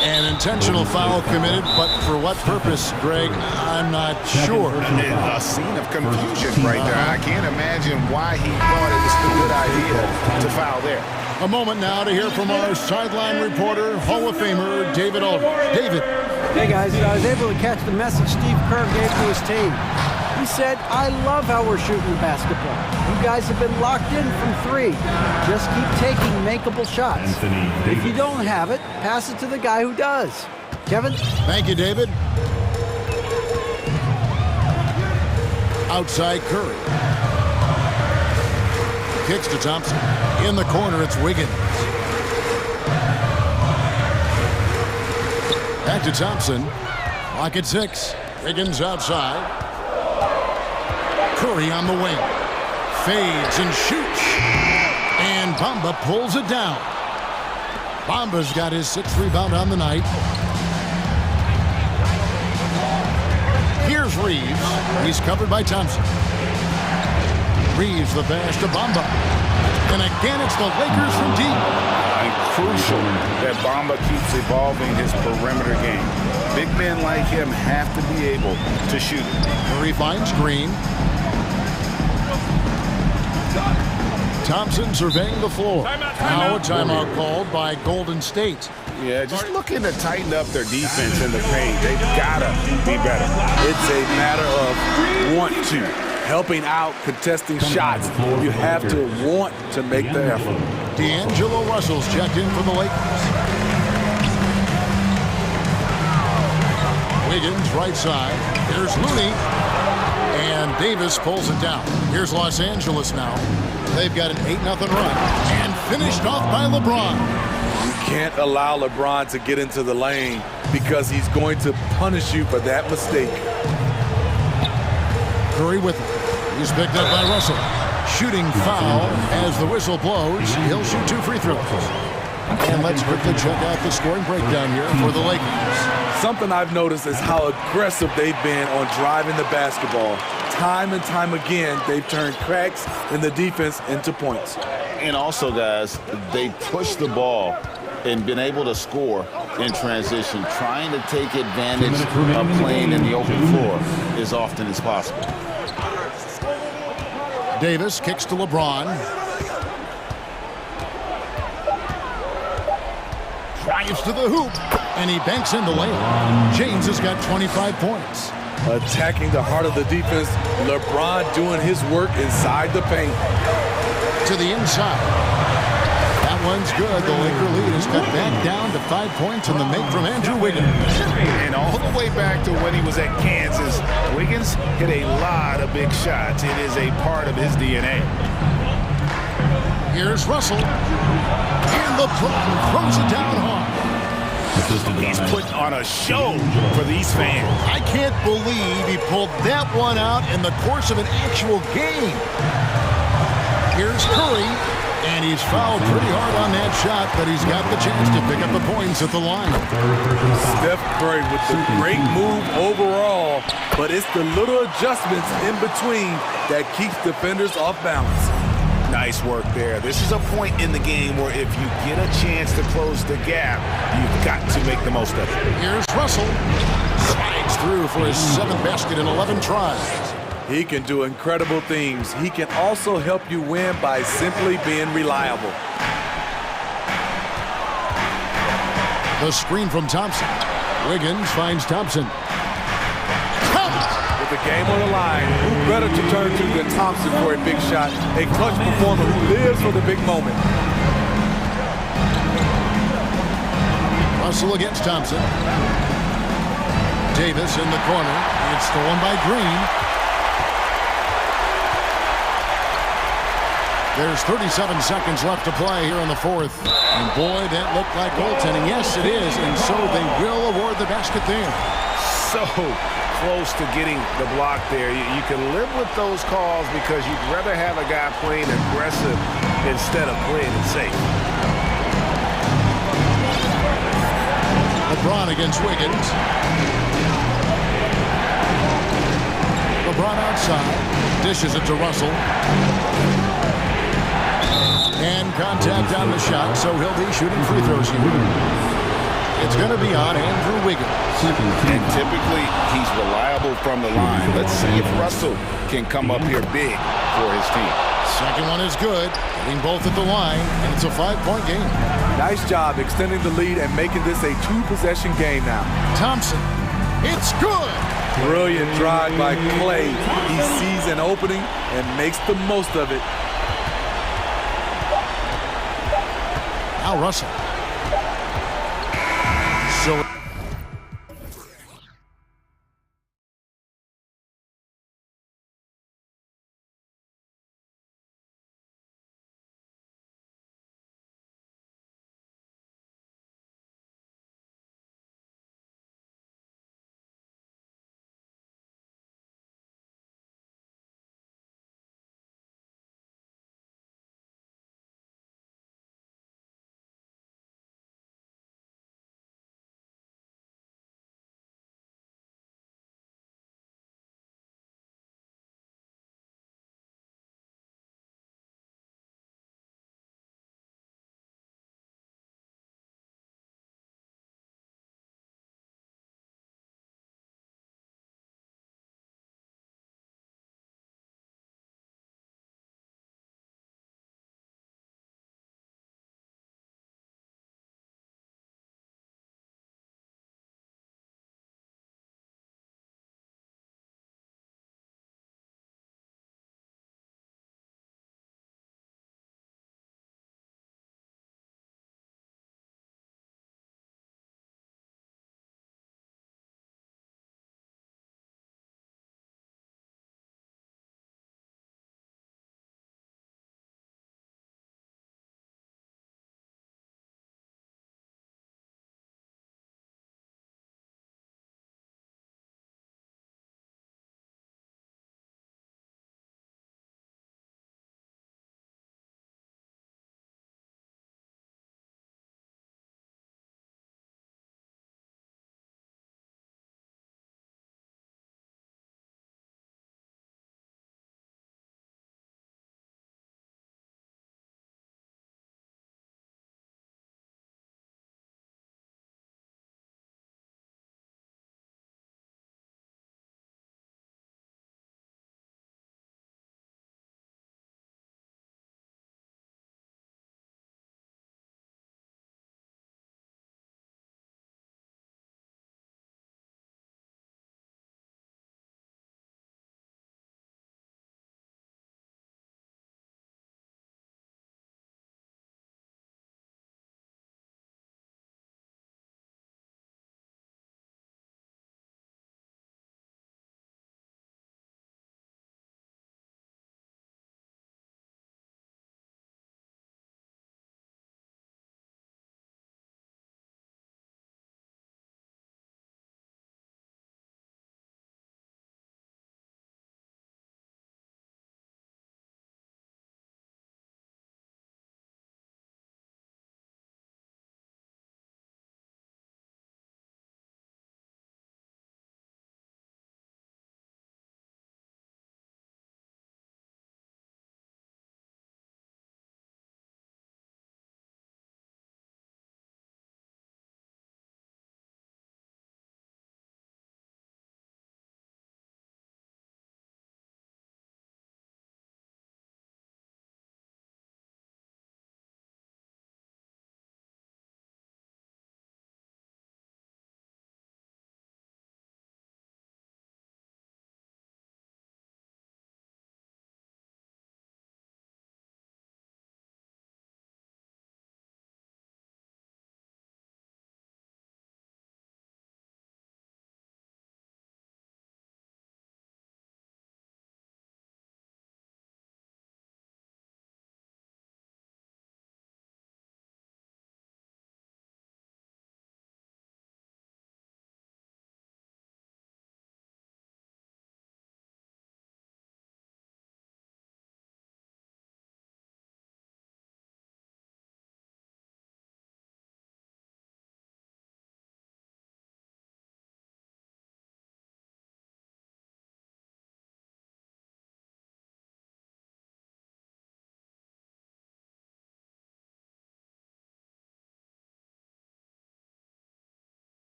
An intentional foul committed, but for what purpose, Greg, I'm not sure. A scene of confusion right there. I can't imagine why he thought it was a good idea to foul there. A moment now to hear from our sideline reporter, Hall of Famer David Aldridge. David. Hey guys, I was able to catch the message Steve Kerr gave to his team. He said, I love how we're shooting the basketball. You guys have been locked in from 3. Just keep taking makeable shots. If you don't have it, pass it to the guy who does. Kevin? Thank you, David. Outside Curry. Kicks to Thompson. In the corner, it's Wiggins. Back to Thompson. Clock at 6. Wiggins outside. Curry on the wing. Fades and shoots. And Bamba pulls it down. Bamba's got his 6th rebound on the night. Here's Reeves. He's covered by Thompson. Reeves the pass to Bamba. And again, it's the Lakers from deep. And crucial that Bamba keeps evolving his perimeter game. Big men like him have to be able to shoot it. Curry finds Green. Thompson surveying the floor. Now a timeout called by Golden State. Yeah, just looking to tighten up their defense in the paint. They've got to be better. It's a matter of want to. Helping out, contesting shots. You have to want to make the effort. D'Angelo Russell's checked in for the Lakers. Wiggins right side. Here's Looney. And Davis pulls it down. Here's Los Angeles now. They've got an 8-0 run and finished off by LeBron. You can't allow LeBron to get into the lane because he's going to punish you for that mistake. Curry with it. He's picked up by Russell. Shooting foul as the whistle blows. He'll shoot 2 free throws. And let's quickly check out the scoring breakdown here for the Lakers. Something I've noticed is how aggressive they've been on driving the basketball. Time and time again, they've turned cracks in the defense into points. And also, guys, they push the ball and been able to score in transition, trying to take advantage of playing in the open floor as often as possible. Davis kicks to LeBron. Drives to the hoop, and he banks in the lane. James has got 25 points. Attacking the heart of the defense, LeBron doing his work inside the paint. To the inside. That one's good. The Laker lead is cut back down to 5 points in the make from Andrew Wiggins. And all the way back to when he was at Kansas, Wiggins hit a lot of big shots. It is a part of his DNA. Here's Russell. And LeBron throws it down hard. He's putting on a show for these fans. I can't believe he pulled that one out in the course of an actual game. Here's Curry, and he's fouled pretty hard on that shot, but he's got the chance to pick up the points at the line. Steph Curry with the great move overall, but it's the little adjustments in between that keeps defenders off balance. Nice work there. This is a point in the game where if you get a chance to close the gap, you've got to make the most of it. Here's Russell. Slides through for his 7th basket in 11 tries. He can do incredible things. He can also help you win by simply being reliable. The screen from Thompson. Wiggins finds Thompson. With the game on the line, who better to turn to than Thompson for a big shot? A clutch performer who lives for the big moment. Russell against Thompson. Davis in the corner. It's stolen by Green. There's 37 seconds left to play here in the 4th. And boy, that looked like goaltending. Yes, it is. And so they will award the basket there. So close to getting the block there. You can live with those calls because you'd rather have a guy playing aggressive instead of playing it safe. LeBron against Wiggins. LeBron outside. Dishes it to Russell. And contact on the shot, so he'll be shooting free throws here. It's going to be on Andrew Wiggins. And typically, he's reliable from the line. Let's see if Russell can come up here big for his team. Second one is good. Getting both at the line, and it's a 5-point game. Nice job extending the lead and making this a 2-possession game now. Thompson. It's good. Brilliant drive by Clay. He sees an opening and makes the most of it. Now Russell. So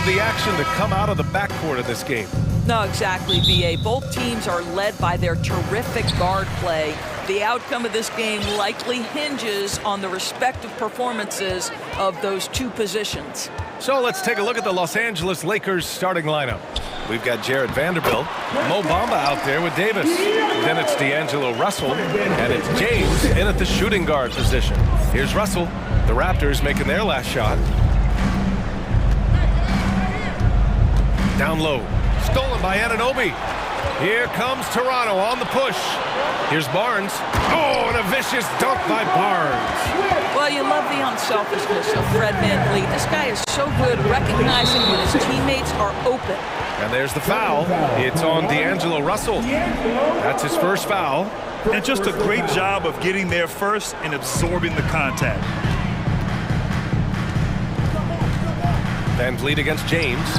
the action to come out of the backcourt of this game. No, exactly, B.A. Both teams are led by their terrific guard play. The outcome of this game likely hinges on the respective performances of those two positions. So let's take a look at the Los Angeles Lakers starting lineup. We've got Jared Vanderbilt, Mo Bamba out there with Davis. Then it's D'Angelo Russell, and it's James in at the shooting guard position. Here's Russell. The Raptors making their last shot. Down low. Stolen by Anunoby. Here comes Toronto on the push. Here's Barnes. Oh, and a vicious dunk by Barnes. Well, you love the unselfishness of Fred VanVleet. This guy is so good recognizing when his teammates are open. And there's the foul. It's on D'Angelo Russell. That's his first foul. And just a great job of getting there first and absorbing the contact. VanVleet against James.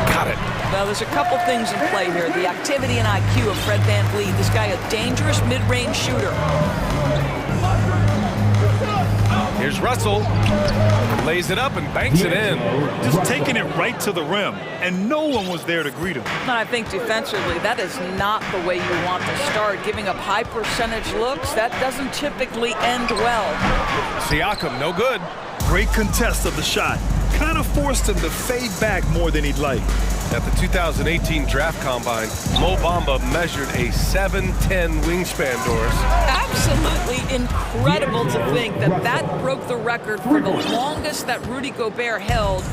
Got it. Well, there's a couple things in play here. The activity and IQ of Fred VanVleet. This guy a dangerous mid-range shooter. Here's Russell. Lays it up and banks it in. Just taking it right to the rim, and no one was there to greet him. And I think defensively, that is not the way you want to start. Giving up high percentage looks, that doesn't typically end well. Siakam, no good. Great contest of the shot. Kind of forced him to fade back more than he'd like. At the 2018 Draft Combine, Mo Bamba measured a 7'10" wingspan, Doris. Absolutely incredible to think that that broke the record for the longest that Rudy Gobert held.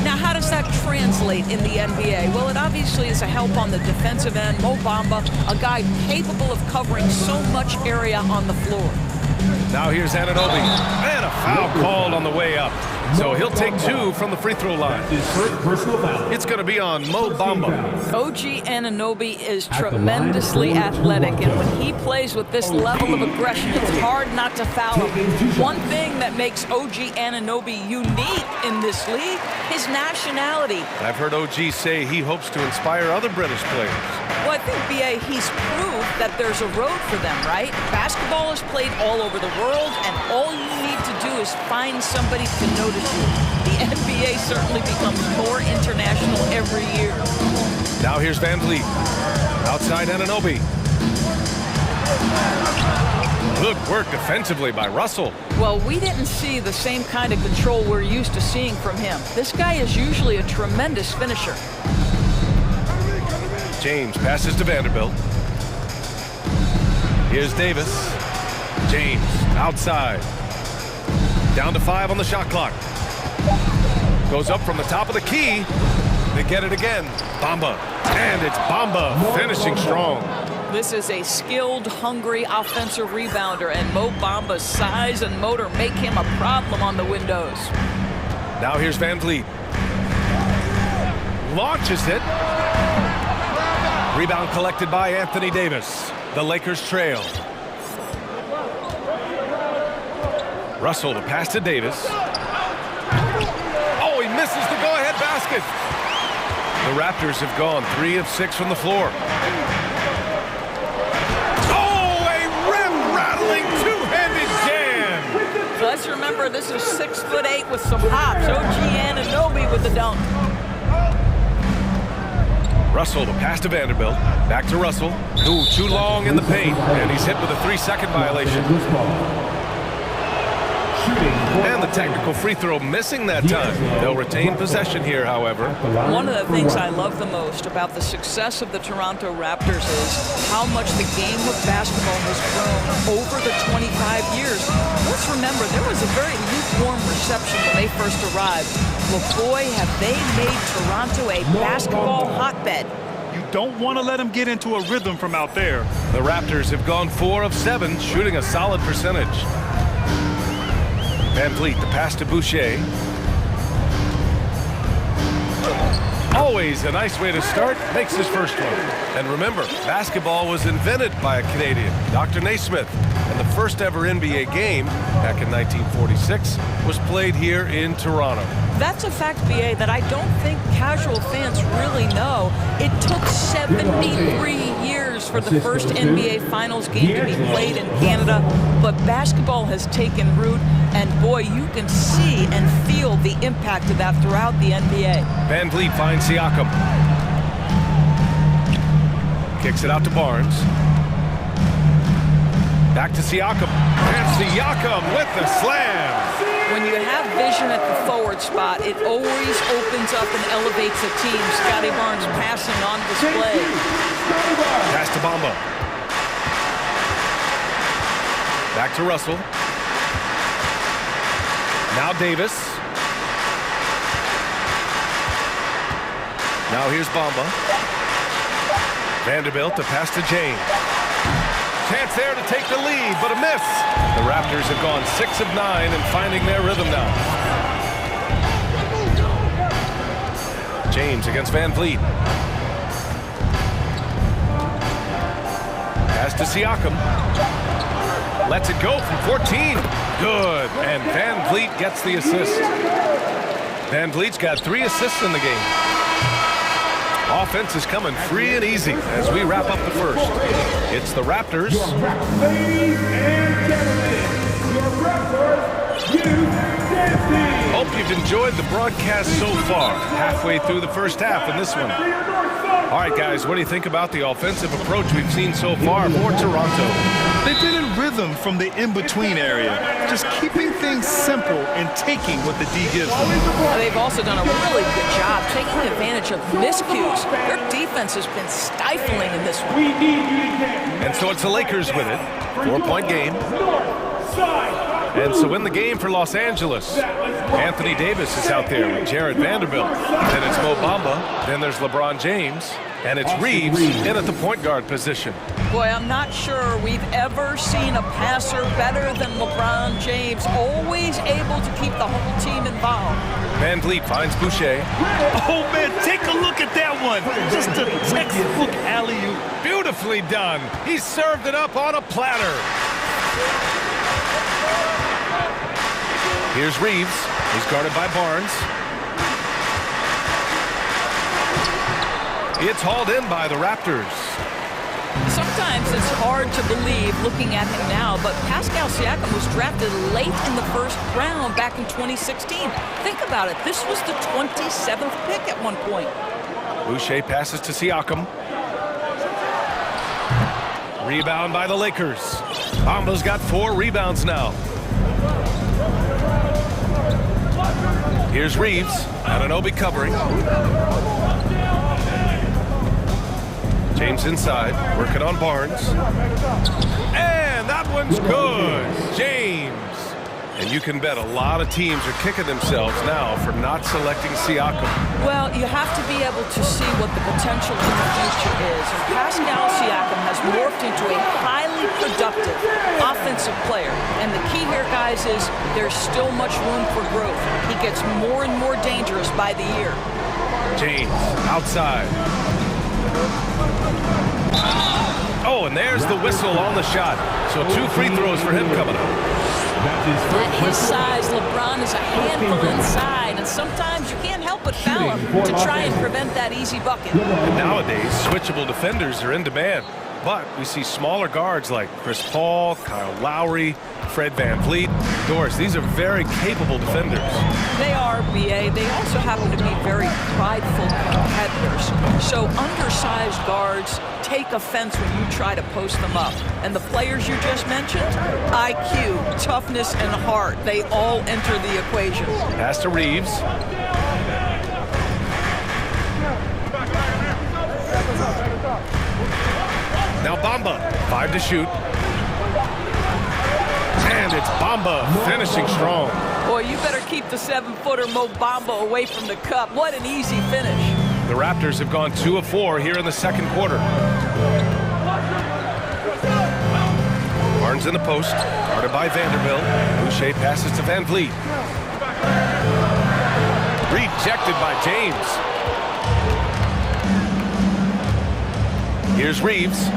Now, how does that translate in the NBA? Well, it obviously is a help on the defensive end. Mo Bamba, a guy capable of covering so much area on the floor. Now here's Anunoby, and a foul called on the way up. So he'll take two from the free throw line. It's going to be on Mo Bamba. OG Anunoby is tremendously athletic, and when he plays with this level of aggression, it's hard not to foul him. One thing that makes OG Anunoby unique in this league, his nationality. I've heard OG say he hopes to inspire other British players. Well, I think, B.A., he's proved that there's a road for them, right? Basketball is played all over the world, and all you need to do is find somebody to notice you. The NBA certainly becomes more international every year. Now here's VanVleet. Outside Anunoby. Good work defensively by Russell. Well, we didn't see the same kind of control we're used to seeing from him. This guy is usually a tremendous finisher. James passes to Vanderbilt. Here's Davis. James outside. Down to 5 on the shot clock. Goes up from the top of the key. They get it again. Bamba. And it's Bamba finishing strong. This is a skilled, hungry offensive rebounder, and Mo Bamba's size and motor make him a problem on the windows. Now here's VanVleet. Launches it. Rebound collected by Anthony Davis. The Lakers trail. Russell to pass to Davis. Oh, he misses the go-ahead basket. The Raptors have gone 3 of 6 from the floor. Oh, a rim-rattling two-handed jam. So let's remember, this is 6'8" with some hops. OG Anunoby with the dunk. Russell to pass to Vanderbilt. Back to Russell. Ooh, too long in the paint, and he's hit with a 3-second violation. And the technical free throw missing that time. They'll retain possession here, however. One of the things I love the most about the success of the Toronto Raptors is how much the game of basketball has grown over the 25 years. Let's remember, there was a very lukewarm reception when they first arrived. Well, boy, have they made Toronto a basketball hotbed. You don't want to let them get into a rhythm from out there. The Raptors have gone 4 of 7, shooting a solid percentage. VanVleet, the pass to Boucher. Always a nice way to start, makes his first one. And remember, basketball was invented by a Canadian, Dr. Naismith. And the first ever NBA game, back in 1946, was played here in Toronto. That's a fact, B.A., that I don't think casual fans really know. It took 73 years for the first NBA Finals game to be played in Canada, but but basketball has taken root, and boy, you can see and feel the impact of that throughout the NBA. Van Vliet finds Siakam. Kicks it out to Barnes. Back to Siakam. And Siakam with the slam. When you have vision at the forward spot, it always opens up and elevates a team. Scotty Barnes passing on display. Pass to Bamba. Back to Russell. Now Davis. Now here's Bamba. Vanderbilt to pass to James. Chance there to take the lead, but a miss. The Raptors have gone 6 of 9 and finding their rhythm now. James against Van Vliet. Pass to Siakam. Lets it go from 14. Good. And Van Vliet gets the assist. Van Vliet's got 3 assists in the game. Offense is coming free and easy as we wrap up the first. It's the Raptors. Ladies and gentlemen, your Raptors, Hope you've enjoyed the broadcast so far. Halfway through the first half in this one. All right, guys, what do you think about the offensive approach we've seen so far for Toronto? They've been in rhythm from the in-between area, just keeping things simple and taking what the D gives them. They've also done a really good job taking advantage of miscues. Their defense has been stifling in this one. And so it's the Lakers with it. 4-point game. And so in the game for Los Angeles, Anthony Davis is out there with Jared Vanderbilt. Then it's Mo Bamba. Then there's LeBron James. And it's Reeves in at the point guard position. Boy, I'm not sure we've ever seen a passer better than LeBron James, always able to keep the whole team involved. Van Vliet finds Boucher. Oh, man, take a look at that one. Just a textbook alley-oop. Beautifully done. He served it up on a platter. Here's Reeves. He's guarded by Barnes. It's hauled in by the Raptors. Sometimes it's hard to believe looking at him now, but Pascal Siakam was drafted late in the first round back in 2016. Think about it. This was the 27th pick at one point. Boucher passes to Siakam. Rebound by the Lakers. Bamba's got 4 rebounds now. Here's Reeves. Anunoby covering. James inside, working on Barnes. And that one's good. James. And you can bet a lot of teams are kicking themselves now for not selecting Siakam. Well, you have to be able to see what the potential in the future is. And Pascal Siakam has morphed into a highly productive offensive player. And the key here, guys, is there's still much room for growth. He gets more and more dangerous by the year. James, outside. Oh, and there's the whistle on the shot. So 2 free throws for him coming up. At his size, LeBron is a handful inside, and sometimes you can't help but foul him to try and prevent that easy bucket. And nowadays, switchable defenders are in demand. But we see smaller guards like Chris Paul, Kyle Lowry, Fred Van Vliet. Doris, these are very capable defenders. They are, B.A. They also happen to be very prideful competitors. So undersized guards take offense when you try to post them up. And the players you just mentioned, IQ, toughness, and heart, they all enter the equation. Pass to Reeves. Now Bamba, 5 to shoot. And it's Bamba finishing strong. Boy, you better keep the 7-footer Mo Bamba away from the cup. What an easy finish. The Raptors have gone 2 of 4 here in the second quarter. Barnes in the post, guarded by Vanderbilt. Boucher passes to Van Vliet. Rejected by James. Here's Reeves.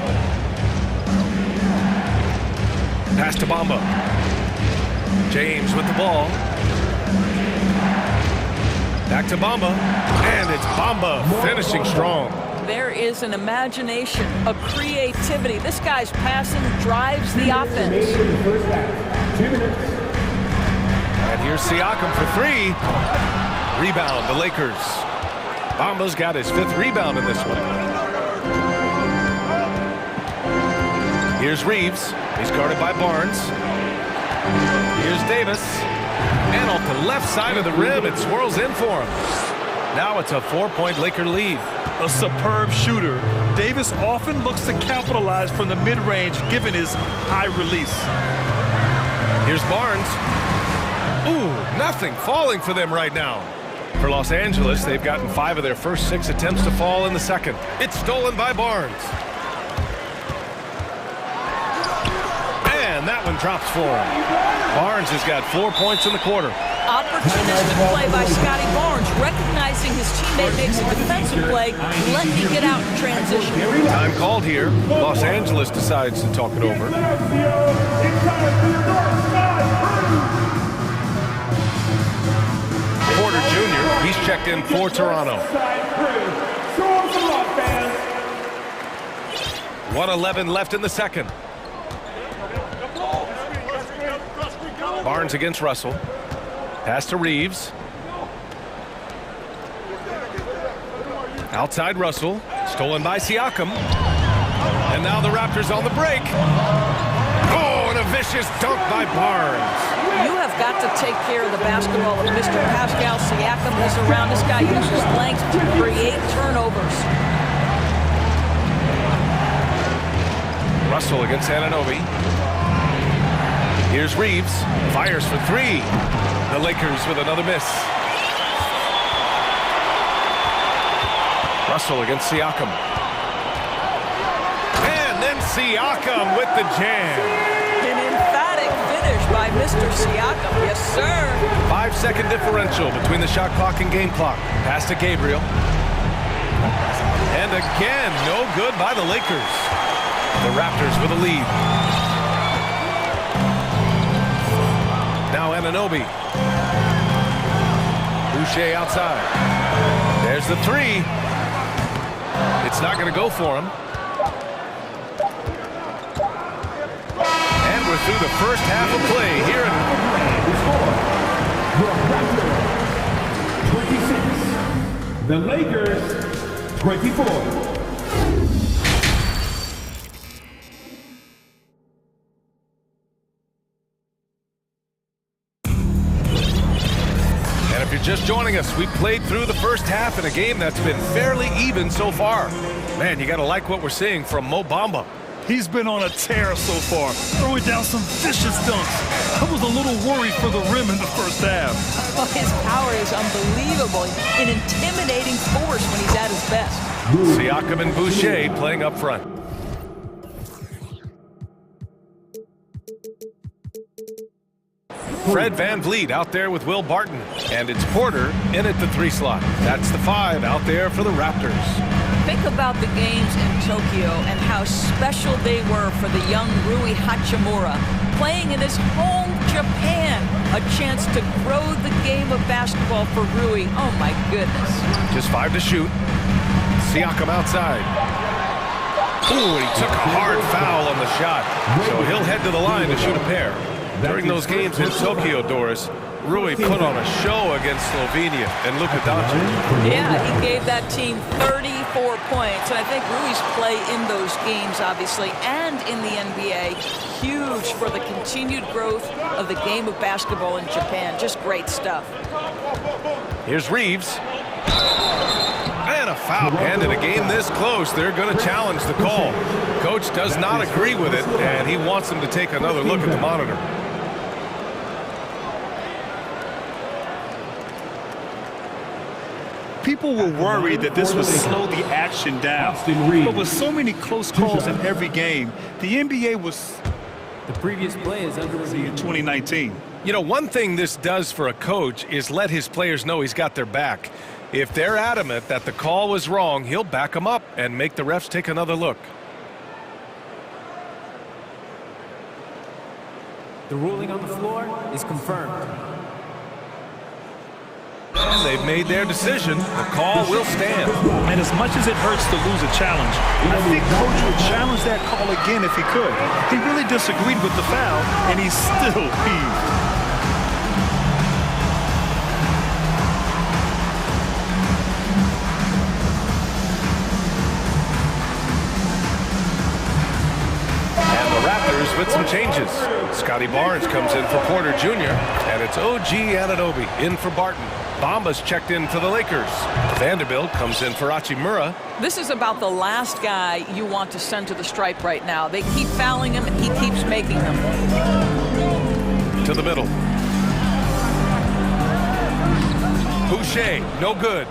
Pass to Bamba. James with the ball. Back to Bamba. And it's Bamba finishing strong. there is an imagination, a creativity. This guy's passing drives the offense. And here's Siakam for three. Rebound, the Lakers. Bamba's got his 5th rebound in this one. Here's Reeves. He's guarded by Barnes. Here's Davis. And off the left side of the rim, it swirls in for him. Now it's a 4-point Laker lead. A superb shooter. Davis often looks to capitalize from the mid-range, given his high release. Here's Barnes. Ooh, nothing falling for them right now. For Los Angeles, they've gotten 5 of their first 6 attempts to fall in the second. It's stolen by Barnes. And that one drops for him. Barnes has got 4 points in the quarter. Opportunistic play by Scotty Barnes, recognizing his teammate makes a defensive play, let me get out in transition. Time called here. Los Angeles decides to talk it over. Porter Jr., he's checked in for Toronto. 1:11 left in the second. Barnes against Russell. Pass to Reeves. Outside Russell. Stolen by Siakam. And now the Raptors on the break. Oh, and a vicious dunk by Barnes. You have got to take care of the basketball if Mr. Pascal Siakam is around. This guy uses length to create turnovers. Russell against Anunoby. Here's Reeves. Fires for 3. The Lakers with another miss. Russell against Siakam. And then Siakam with the jam. An emphatic finish by Mr. Siakam. Yes, sir. 5-second differential between the shot clock and game clock. Pass to Gabriel. And again, no good by the Lakers. The Raptors with a lead. Now Anunoby. Boucher outside. There's the 3. It's not going to go for him. And we're through the first half of play here in 26. The Lakers 24. If you're just joining us, we played through the first half in a game that's been fairly even so far. Man, you got to like what we're seeing from Mo Bamba. He's been on a tear so far, throwing down some vicious dunks. I was a little worried for the rim in the first half. Oh, his power is unbelievable. An intimidating force when he's at his best. Siakam and Boucher playing up front. Fred VanVleet out there with Will Barton. And it's Porter in at the 3 slot. That's the 5 out there for the Raptors. Think about the games in Tokyo and how special they were for the young Rui Hachimura. Playing in his home, Japan. A chance to grow the game of basketball for Rui. Oh, my goodness. Just 5 to shoot. Siakam outside. Ooh, he took a hard foul on the shot. So he'll head to the line to shoot a pair. During those games in Tokyo, Doris, Rui put on a show against Slovenia and Luka Doncic. Yeah, he gave that team 34 points. And I think Rui's play in those games, obviously, and in the NBA, huge for the continued growth of the game of basketball in Japan. Just great stuff. Here's Reeves. And a foul. And in a game this close, they're going to challenge the call. Coach does not agree with it, and he wants them to take another look at the monitor. People were worried that this would slow the action down. But with so many close calls in every game, the NBA was... The previous play is underway in 2019. You know, one thing this does for a coach is let his players know he's got their back. If they're adamant that the call was wrong, he'll back them up and make the refs take another look. The ruling on the floor is confirmed. And they've made their decision. The call will stand. And as much as it hurts to lose a challenge, I think Coach would challenge that call again if he could. He really disagreed with the foul, and he's still peeved. With some changes. Scotty Barnes comes in for Porter Jr. And it's OG Anunoby in for Barton. Bamba's checked in for the Lakers. Vanderbilt comes in for Hachimura. This is about the last guy you want to send to the stripe right now. They keep fouling him, and he keeps making them. To the middle. Boucher, no good.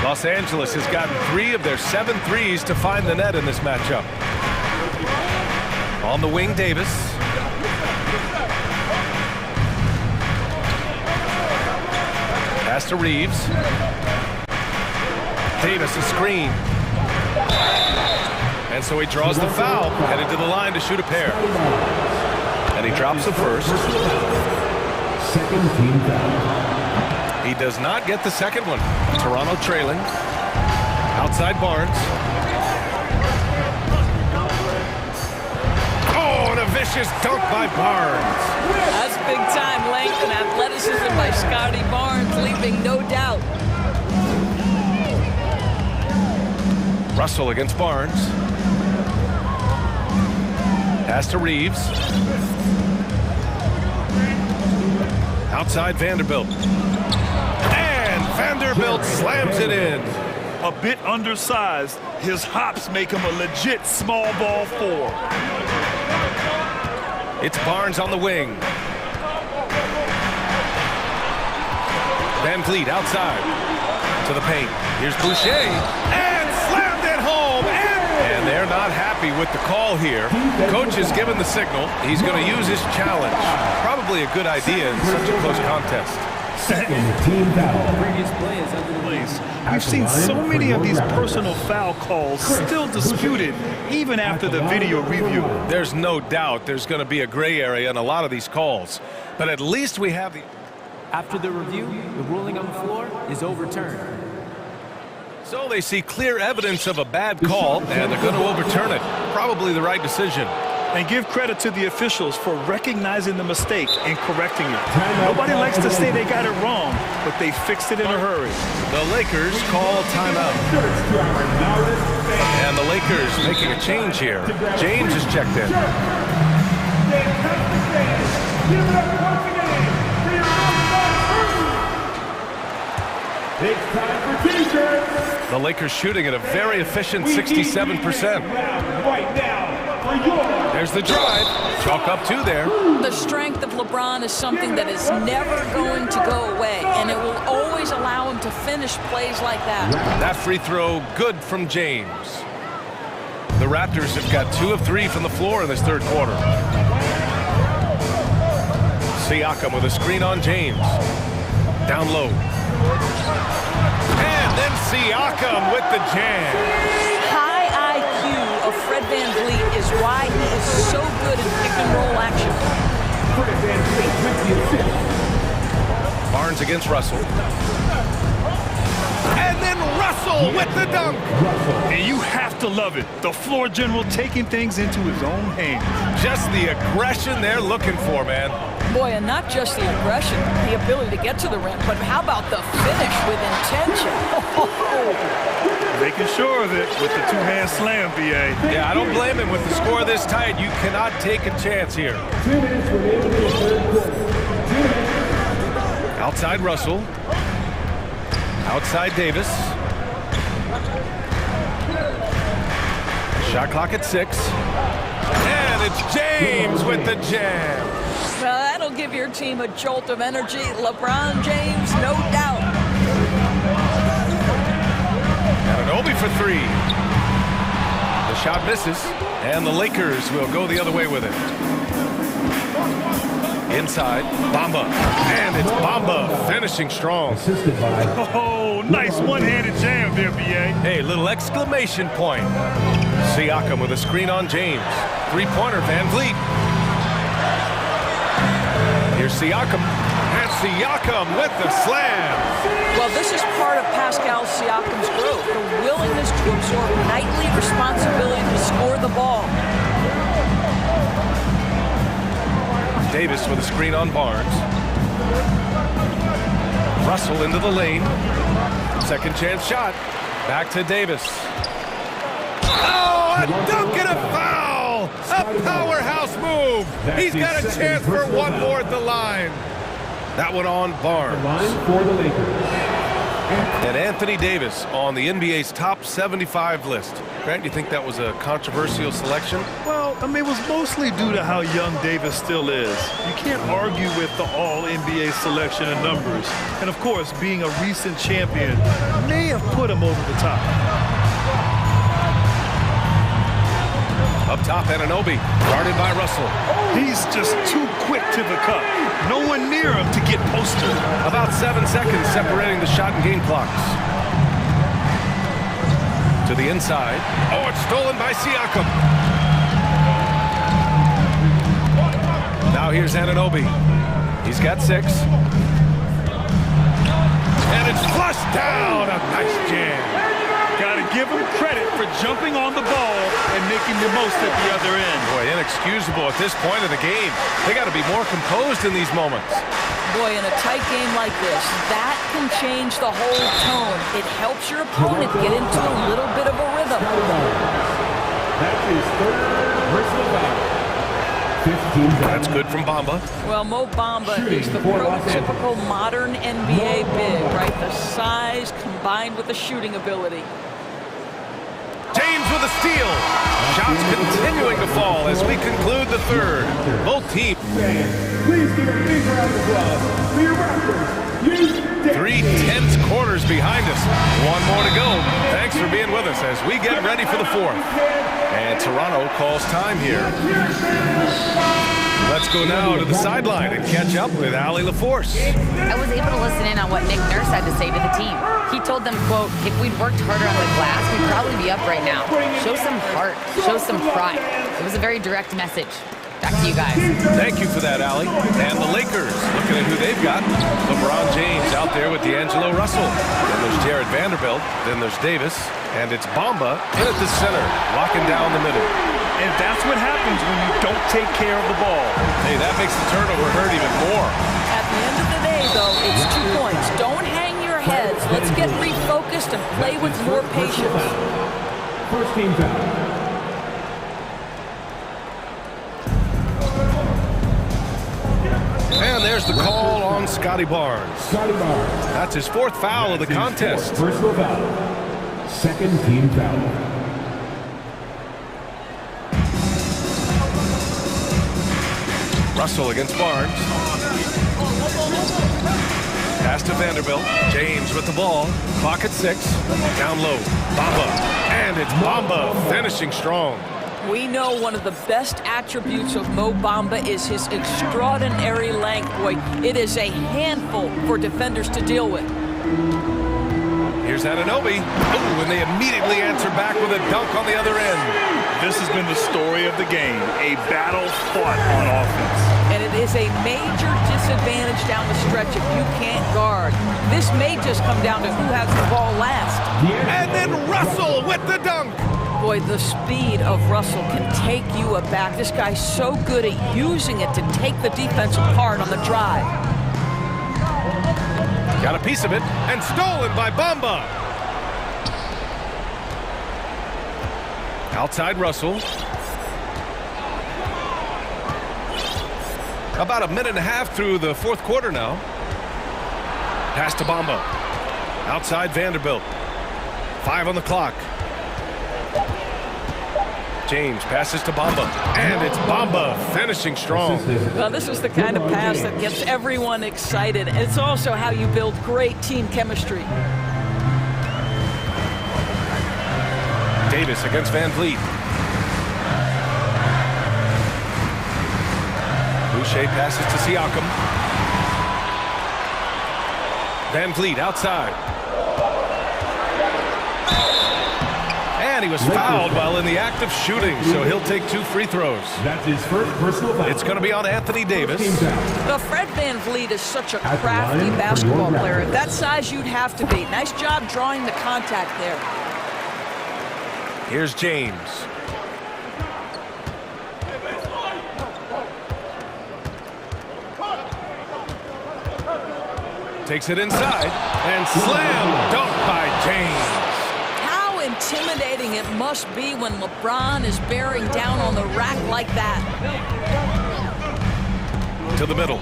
Los Angeles has gotten 3 of their 7 threes to find the net in this matchup. On the wing, Davis. Pass to Reeves. Davis a screen. And so he draws the foul, headed to the line to shoot a pair. And he drops the first. Second team foul. He does not get the second one. Toronto trailing. Outside Barnes. Vicious dunk by Barnes. That's big time length and athleticism by Scotty Barnes, leaving no doubt. Russell against Barnes. Pass to Reeves. Outside Vanderbilt. And Vanderbilt slams it in. A bit undersized, his hops make him a legit small ball 4. It's Barnes on the wing. Van Vliet outside to the paint. Here's Boucher and slammed it home. And they're not happy with the call here. Coach has given the signal. He's going to use his challenge. Probably a good idea in such a close contest. Second team foul. Previous play is under the place. We've seen so many of these personal foul calls still disputed even after the video review. There's no doubt there's going to be a gray area in a lot of these calls. But at least we have the... After the review, the ruling on the floor is overturned. So they see clear evidence of a bad call, and they're going to overturn it. Probably the right decision. And give credit to the officials for recognizing the mistake and correcting it. Nobody likes to say they got it wrong, but they fixed it in a hurry. The Lakers call timeout. And the Lakers making a change here. James is checked in. It's time for t-shirts. The Lakers shooting at a very efficient 67%. Right now. There's the drive. Chalk up 2 there. The strength of LeBron is something that is never going to go away, and it will always allow him to finish plays like that. That free throw good from James. The Raptors have got 2 of 3 from the floor in this third quarter. Siakam with a screen on James. Down low. And then Siakam with the jam. Of Fred VanVleet is why he is so good in pick-and-roll action. Barnes against Russell. And then Russell with the dunk. And you have to love it. The floor general taking things into his own hands. Just the aggression they're looking for, man. Boy, and not just the aggression, the ability to get to the rim, but how about the finish with intention? Making sure of it with the two-hand slam, B.A. Yeah, I don't blame him. With the score this tight, you cannot take a chance here. 2 minutes remaining in the third quarter. Outside Russell. Outside Davis. Shot clock at 6. And it's James with the jam. Well, that'll give your team a jolt of energy. LeBron James, no doubt. Anunoby for 3. The shot misses, and the Lakers will go the other way with it. Inside, Bamba, and it's Bamba finishing strong. Oh, nice one-handed jam there, B.A. Hey, little exclamation point. Siakam with a screen on James. Three-pointer, Van Vliet. Here's Siakam, and And Siakam with the slam. Well, this is part of Pascal Siakam's growth, the willingness to absorb nightly responsibility to score the ball. Davis with a screen on Barnes. Russell into the lane. Second chance shot. Back to Davis. Oh, a dunk and a foul! A powerhouse move! He's got a chance for one more at the line. That one on Barnes. For the Lakers. And Anthony Davis on the NBA's top 75 list. Grant, you think that was a controversial selection? Well, I mean, it was mostly due to how young Davis still is. You can't argue with the all-NBA selection and numbers. And, of course, being a recent champion may have put him over the top. Up top, Anunoby, guarded by Russell. He's just too quick to the cup. No one near him to get posted. About 7 seconds separating the shot and game clocks. To the inside. Oh, it's stolen by Siakam. Now here's Anunoby. He's got 6. And it's flushed down. A nice jam. Gotta give him credit for jumping on the ball and making the most at the other end. Boy, inexcusable at this point of the game. They got to be more composed in these moments. Boy, in a tight game like this, that can change the whole tone. It helps your opponent get into a little bit of a rhythm. That's his third personal foul. 15 fouls. That's good from Bamba. Well, Mo Bamba is the prototypical modern NBA big, right? The size combined with the shooting ability. James with a steal. Shots continuing to fall as we conclude the third. Both teams. Please give a big round of applause for your Raptors. 3 tense quarters behind us. One more to go. Thanks for being with us as we get ready for the fourth. And Toronto calls time here. Let's go now to the sideline and catch up with Allie LaForce. I was able to listen in on what Nick Nurse had to say to the team. He told them, quote, if we'd worked harder on the glass, we'd probably be up right now. Show some heart. Show some pride. It was a very direct message. Back to you guys. Thank you for that, Allie. And the Lakers, looking at who they've got. LeBron James out there with D'Angelo Russell. Then there's Jared Vanderbilt. Then there's Davis. And it's Bamba in at the center, locking down the middle. And that's what happens when you don't take care of the ball. Hey, that makes the turnover hurt even more. At the end of the day, though, it's 2 points. Don't hang your heads. Let's get refocused and play with more patience. First team foul. And there's the call on Scotty Barnes. Scotty Barnes. That's his 4th foul of the contest. Personal foul. Second team foul. Russell against Barnes. Pass to Vanderbilt. James with the ball. Clock at 6. Down low. Bamba. And it's Bamba finishing strong. We know one of the best attributes of Mo Bamba is his extraordinary length. Boy, it is a handful for defenders to deal with. Here's Anunoby. Oh, and they immediately answer back with a dunk on the other end. This has been the story of the game, a battle fought on offense. And it is a major disadvantage down the stretch if you can't guard. This may just come down to who has the ball last. And then Russell with the dunk. Boy, the speed of Russell can take you aback. This guy's so good at using it to take the defense apart on the drive. Got a piece of it, and stolen by Bamba. Outside Russell. About a minute and a half through the 4th quarter now. Pass to Bamba. Outside Vanderbilt. 5 on the clock. James passes to Bamba, and it's Bamba finishing strong. Well, this is the kind of pass that gets everyone excited. It's also how you build great team chemistry. Davis against Van Vliet. Boucher passes to Siakam. Van Vliet outside. And he was fouled while in the act of shooting, so he'll take 2 free throws. That's his first personal foul. It's going to be on Anthony Davis. Well, Fred VanVleet is such a crafty basketball player. At that size, you'd have to be. Nice job drawing the contact there. Here's James. Takes it inside and slam dunk by James. How intimidating it must be when LeBron is bearing down on the rack like that. To the middle.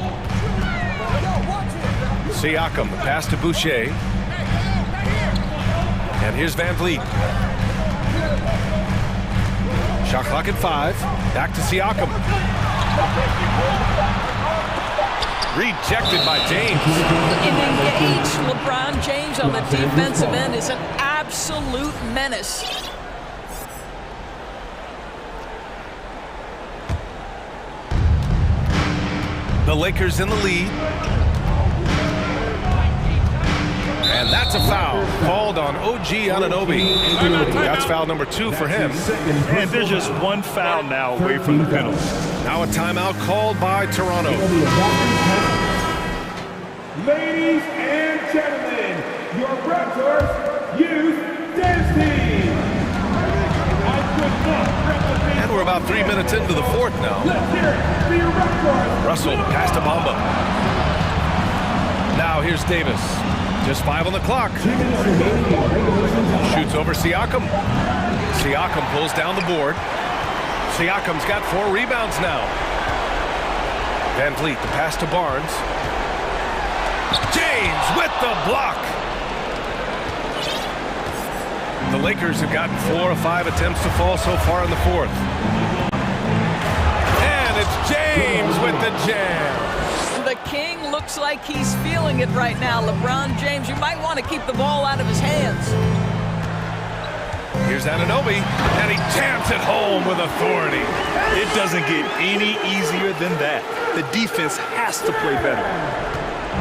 Siakam, the pass to Boucher. And here's VanVleet. Shot clock at 5. Back to Siakam. Rejected by James. An engaged LeBron James on the defensive end is an absolute menace. The Lakers in the lead. And that's a foul called on OG Anunoby. That's foul number 2 for him. And they're just one foul now away from the penalty. Now a timeout called by Toronto. Ladies and gentlemen, your Raptors youth dance team. And we're about 3 minutes into the 4th now. Russell pass to Bamba. Now here's Davis. Just 5 on the clock. Shoots over Siakam. Siakam pulls down the board. Siakam's got 4 rebounds now. VanVleet, the pass to Barnes. James with the block. The Lakers have gotten 4 of 5 attempts to fall so far in the 4th. And it's James with the jam. The King looks like he's feeling it right now. LeBron James, you might want to keep the ball out of his hands. Here's Anunoby, and he jams it home with authority. It doesn't get any easier than that. The defense has to play better.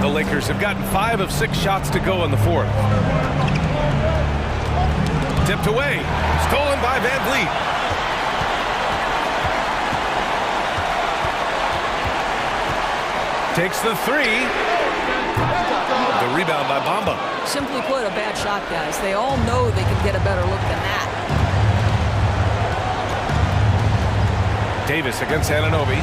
The Lakers have gotten 5 of 6 shots to go in the 4th. Tipped away, stolen by VanVleet. Takes the 3. The rebound by Bamba. Simply put, a bad shot, guys. They all know they can get a better look than that. Davis against Anunoby.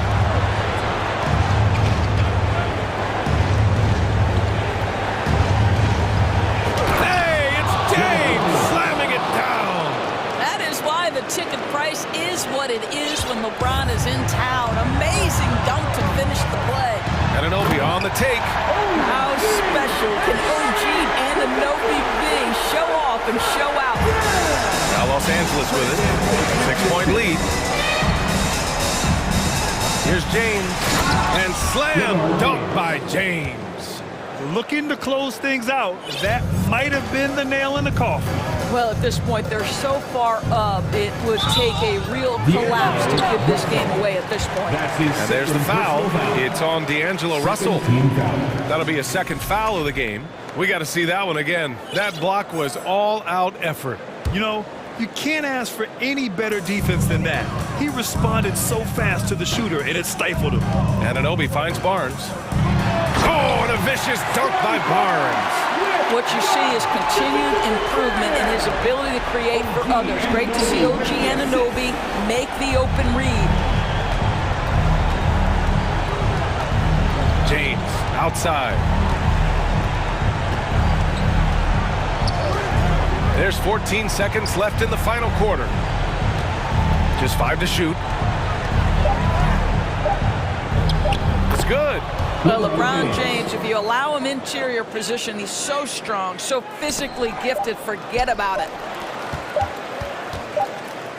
Hey, it's James slamming it down. That is why the ticket price is what it is when LeBron is in town. Amazing dunk to finish the play. Anunoby on the take. How special can OG Anunoby be? Show off and show out. Now Los Angeles with it. 6-point lead. Here's James. And slam dunk by James. Looking to close things out. That might have been the nail in the coffin. Well, at this point, they're so far up, it would take a real collapse to give this game away at this point. And there's the foul. It's on D'Angelo Russell. That'll be a 2nd foul of the game. We got to see that one again. That block was all-out effort. You know, you can't ask for any better defense than that. He responded so fast to the shooter, and it stifled him. Anunoby finds Barnes. Oh, and a vicious dunk by Barnes. What you see is continued improvement in his ability to create for others. Great to see OG Anunoby make the open read. James outside. There's 14 seconds left in the final quarter. Just 5 to shoot. It's good. Well, LeBron James, if you allow him interior position, he's so strong, so physically gifted, forget about it.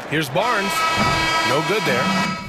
Here's Barnes. No good there.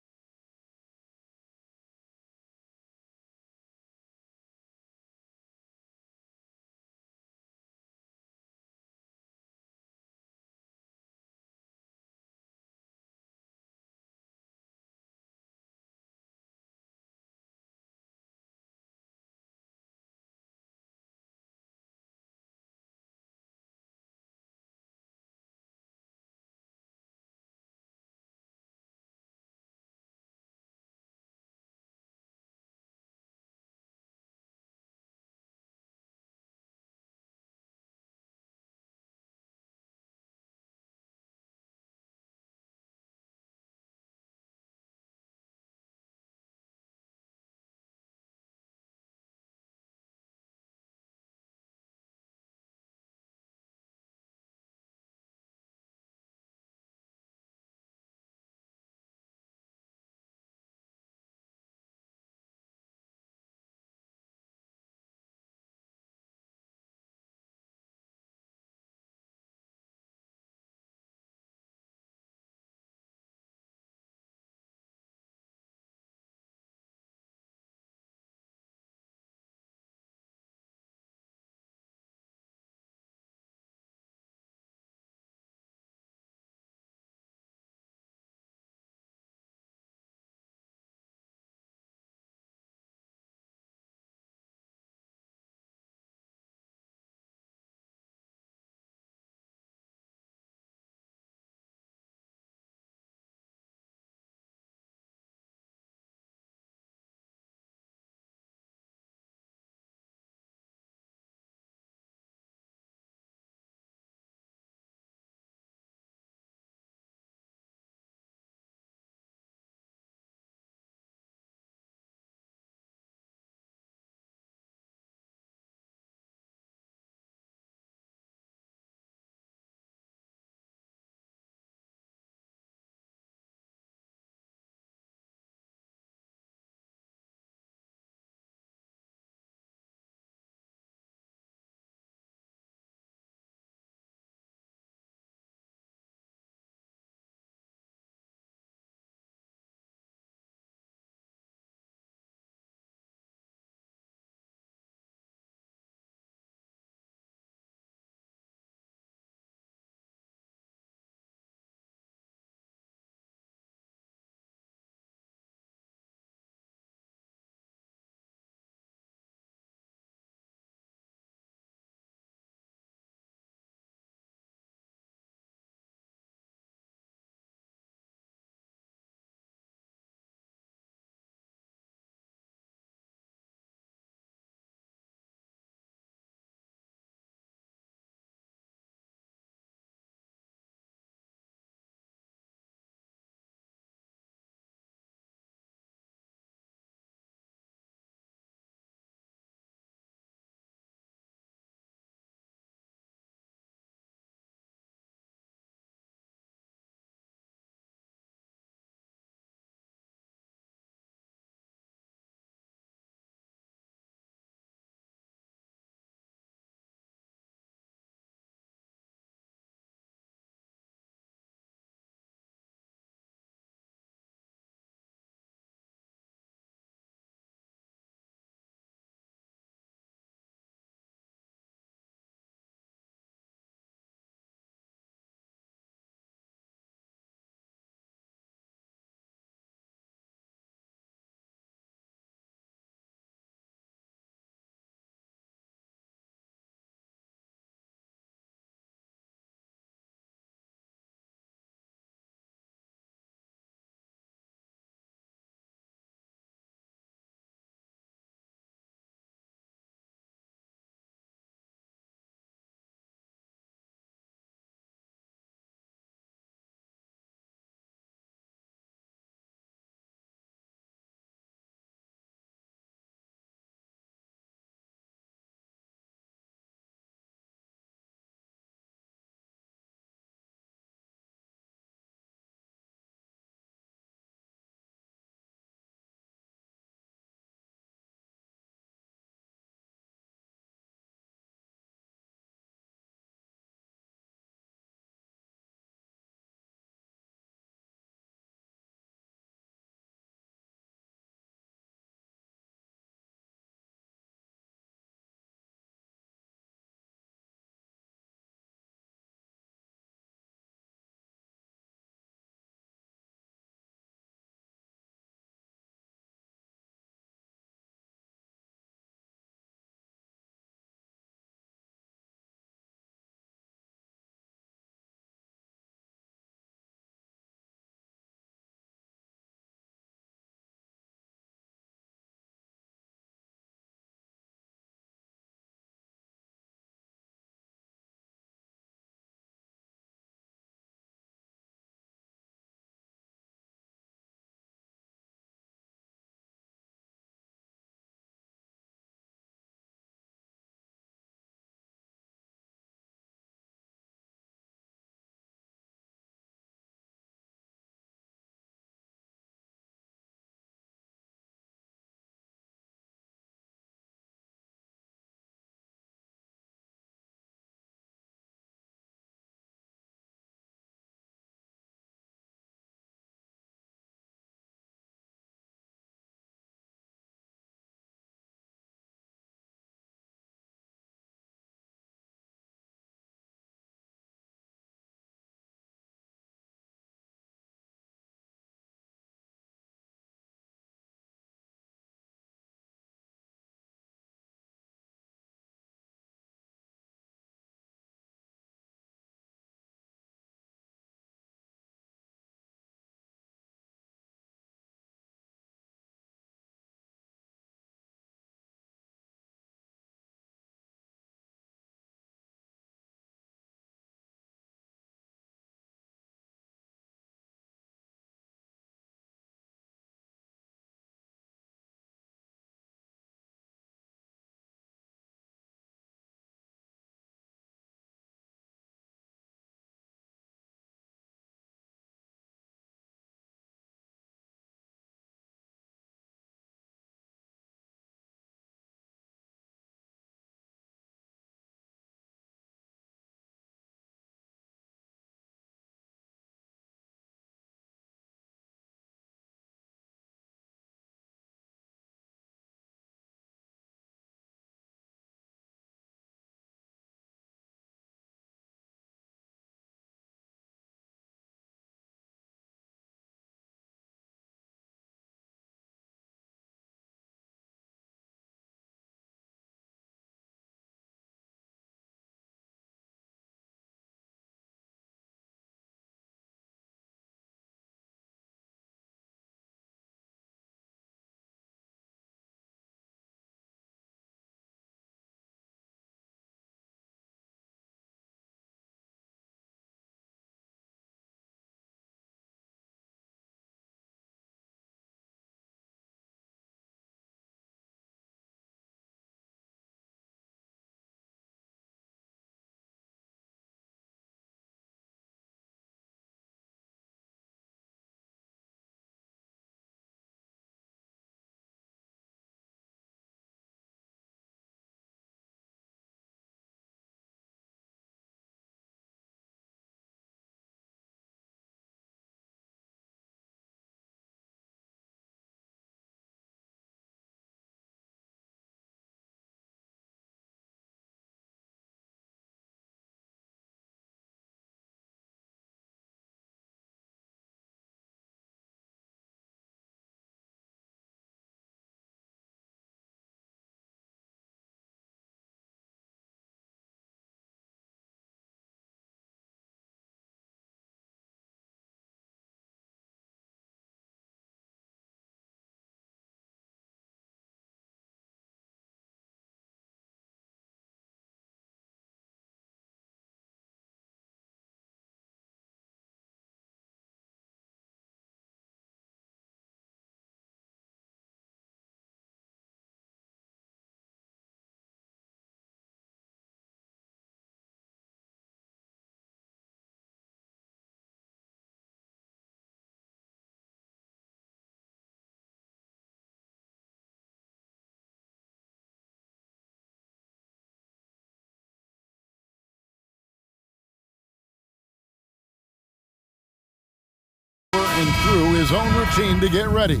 going through his own routine to get ready.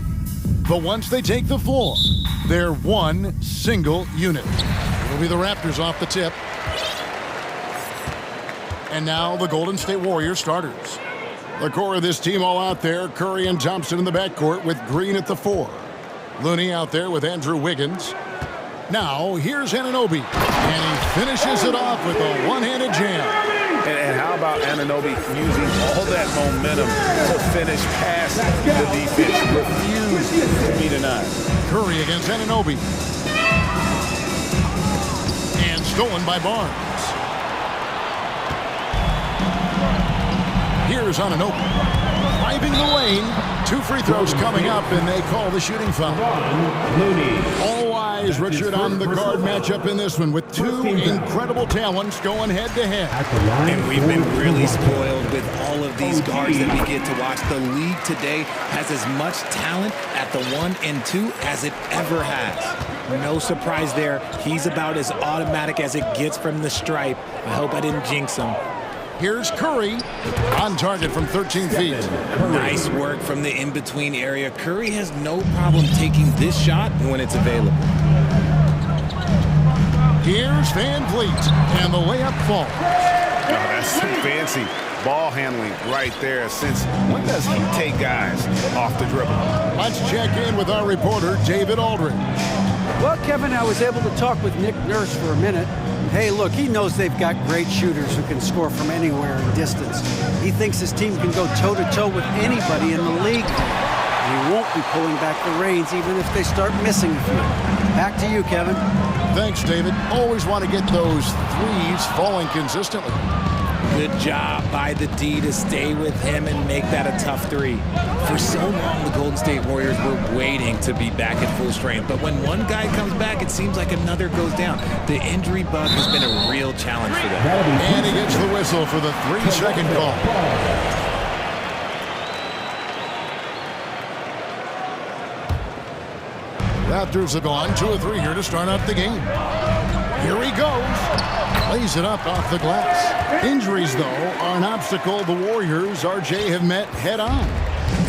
But once they take the floor, they're one single unit. It'll be the Raptors off the tip. And now the Golden State Warriors starters. The core of this team all out there, Curry and Thompson in the backcourt with Green at the 4. Looney out there with Andrew Wiggins. Now, here's Anunoby, and he finishes it off with a one-handed jam. And how about Anunoby using all that momentum to finish past the defense? Refuse to be denied. Curry against Anunoby. And stolen by Barnes. Here's Anunoby. Driving the lane. 2 free throws coming up, and they call the shooting foul. All eyes, Richard, on the guard matchup in this one with 2 incredible talents going head-to-head. And we've been really spoiled with all of these guards that we get to watch. The league today has as much talent at the 1 and 2 as it ever has. No surprise there. He's about as automatic as it gets from the stripe. I hope I didn't jinx him. Here's Curry on target from 13 feet. Nice work from the in-between area. Curry has no problem taking this shot when it's available. Here's Van Vliet, and the layup falls. Oh, that's some fancy ball handling right there. Since when does he take guys off the dribble? Let's check in with our reporter, David Aldridge. Well, Kevin, I was able to talk with Nick Nurse for a minute. Hey, look, he knows they've got great shooters who can score from anywhere in distance. He thinks his team can go toe-to-toe with anybody in the league. And he won't be pulling back the reins even if they start missing a few. Back to you, Kevin. Thanks, David. Always want to get those threes falling consistently. Good job by the D to stay with him and make that a tough 3. For so long, the Golden State Warriors were waiting to be back at full strength. But when one guy comes back, it seems like another goes down. The injury bug has been a real challenge for them. And he gets the whistle for the 3-second call. Raptors have gone 2 of 3 here to start out the game. Here he goes. Lays it up off the glass. Injuries, though, are an obstacle the Warriors, RJ, have met head-on.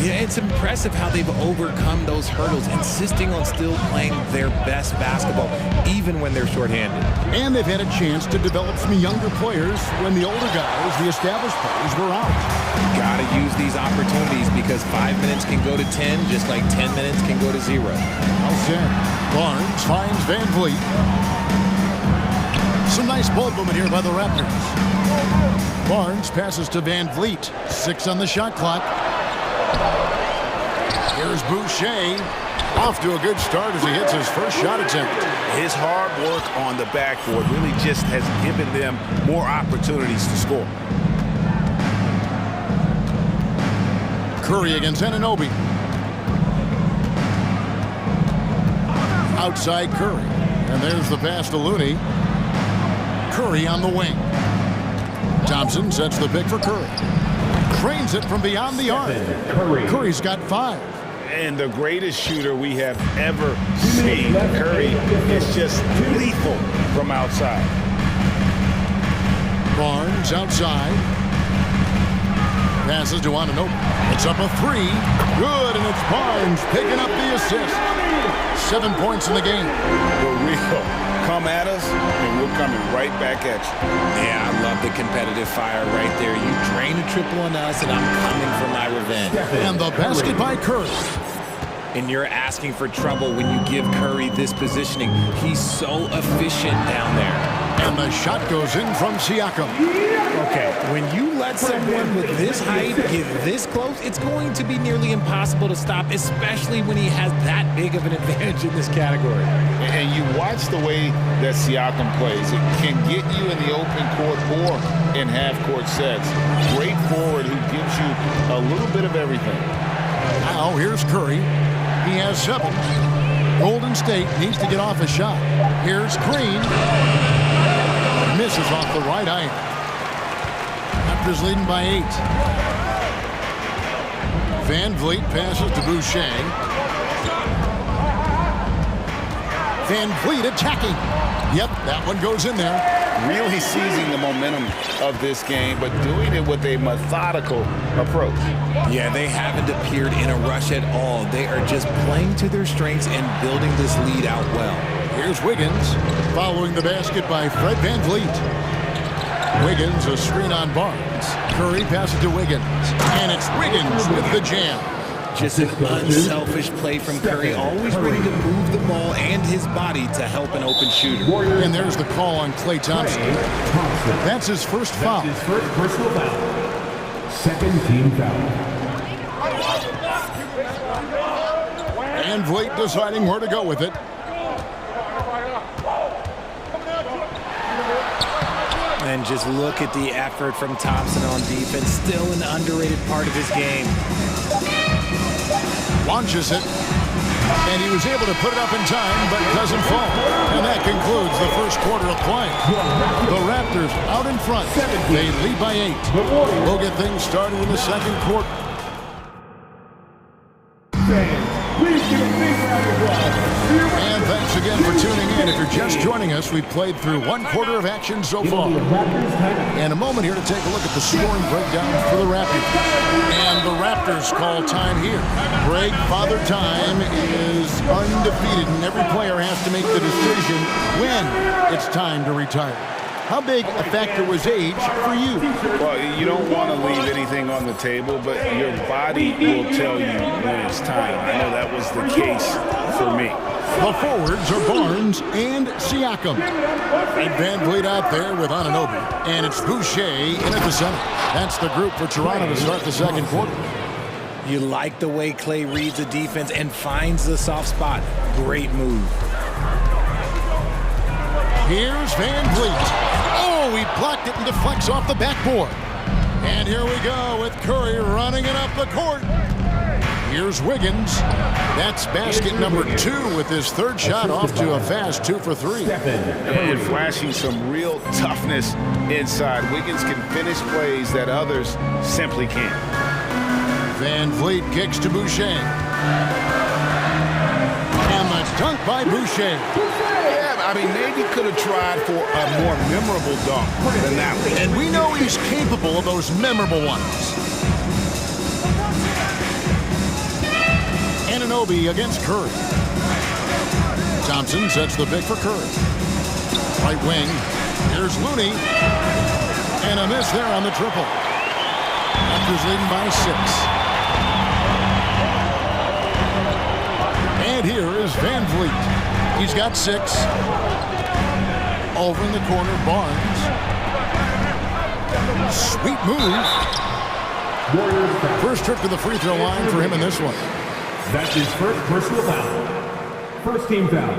Yeah, it's impressive how they've overcome those hurdles, insisting on still playing their best basketball, even when they're shorthanded. And they've had a chance to develop some younger players when the older guys, the established players, were out. Gotta use these opportunities because 5 minutes can go to 10, just like 10 minutes can go to 0. Well said. Barnes finds Van Vliet. Some nice ball movement here by the Raptors. Barnes passes to Van Vliet. 6 on the shot clock. Here's Boucher. Off to a good start as he hits his first shot attempt. His hard work on the backboard really just has given them more opportunities to score. Curry against Anunoby. Outside Curry. And there's the pass to Looney. Curry on the wing. Thompson sets the pick for Curry. Trains it from beyond the arc. Curry's got 5. And the greatest shooter we have ever seen, Curry, is just lethal from outside. Barnes outside. Passes to Anunoby. It's up a 3. Good, and it's Barnes picking up the assist. 7 points in the game. For real. Come at us, and we're coming right back at you. Yeah, I love the competitive fire right there. You drain a triple on us, and I'm coming for my revenge. And the basket by Curry. And you're asking for trouble when you give Curry this positioning. He's so efficient down there. And the shot goes in from Siakam. Okay, when you let someone with this height get this close, it's going to be nearly impossible to stop, especially when he has that big of an advantage in this category. And you watch the way that Siakam plays. It can get you in the open court or in half-court sets. Great forward who gives you a little bit of everything. Now here's Curry. He has 7. Golden State needs to get off a shot. Here's Green. Misses off the right iron. Raptors leading by 8. Van Vliet passes to Boucher. Van Vliet attacking. Yep, that one goes in there. really seizing the momentum of this game, but doing it with a methodical approach. Yeah, they haven't appeared in a rush at all. They are just playing to their strengths and building this lead out well. Here's Wiggins following the basket by Fred VanVleet. Wiggins, a screen on Barnes. Curry passes to Wiggins, and it's Wiggins with the jam. Just an unselfish play from Curry, always ready to move the ball and his body to help an open shooter. And there's the call on Klay Thompson. That's his first foul. That's his first personal foul. Second team foul. VanVleet deciding where to go with it. And just look at the effort from Thompson on defense. Still an underrated part of his game. Launches it, and he was able to put it up in time, but doesn't fall. And that concludes the first quarter of play. The Raptors out in front. They lead by 8. We'll get things started in the second quarter. And thanks again for tuning in. If you're just joining us, we've played through one quarter of action so far. And a moment here to take a look at the scoring breakdown for the Raptors. And the Raptors call time here. Greg, Father Time is undefeated, and every player has to make the decision when it's time to retire. How big a factor was age for you? Well, you don't want to leave anything on the table, but your body will tell you when it's time. I know that was the case for me. The forwards are Barnes and Siakam. And VanVleet out there with Anunoby. And it's Boucher in at the center. That's the group for Toronto to start the second quarter. You like the way Klay reads the defense and finds the soft spot. Great move. Here's VanVleet. Oh, he blocked it and deflects off the backboard. And here we go with Curry running it up the court. Here's Wiggins. That's basket number 2 with his third shot off to a fast 2 for 3. And flashing some real toughness inside. Wiggins can finish plays that others simply can't. VanVleet kicks to Boucher. And the dunk by Boucher. I mean, maybe could have tried for a more memorable dunk than that one. And we know he's capable of those memorable ones. Anunoby against Curry. Thompson sets the pick for Curry. Right wing. Here's Looney. And a miss there on the triple. Raptors leading by 6. And here is VanVleet. He's got 6. Over in the corner, Barnes. Sweet move. First trip to the free throw line for him in this one. That's his first personal foul. First team foul.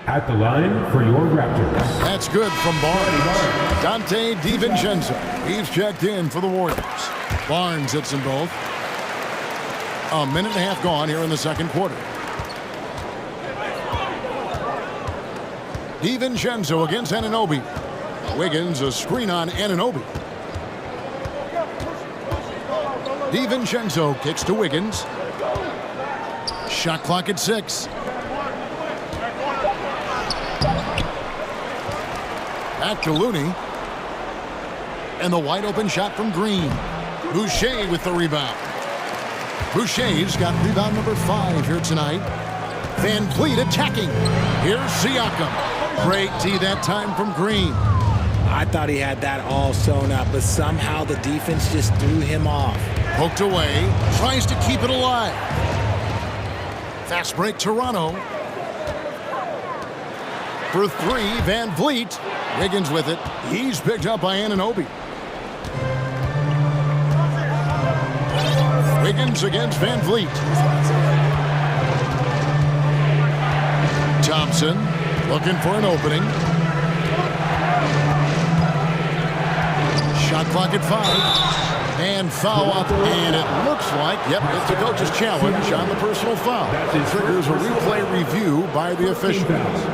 At the line for your Raptors. That's good from Barnes. Dante DiVincenzo. He's checked in for the Warriors. Barnes hits them both. A minute and a half gone here in the second quarter. DiVincenzo against Anunoby. Wiggins, a screen on Anunoby. DiVincenzo kicks to Wiggins. Shot clock at 6. Back to Looney. And the wide open shot from Green. Boucher with the rebound. Boucher's got rebound number 5 here tonight. VanVleet attacking. Here's Siakam. Great tee that time from Green. I thought he had that all sewn up, but somehow the defense just threw him off. Poked away. Tries to keep it alive. Fast break Toronto. For 3, VanVleet. Wiggins with it. He's picked up by Anunoby. Wiggins against VanVleet. Thompson looking for an opening. Shot clock at 5. And foul up. And it looks like, yep, it's a coach's challenge on the personal foul. Triggers a replay review by the officials.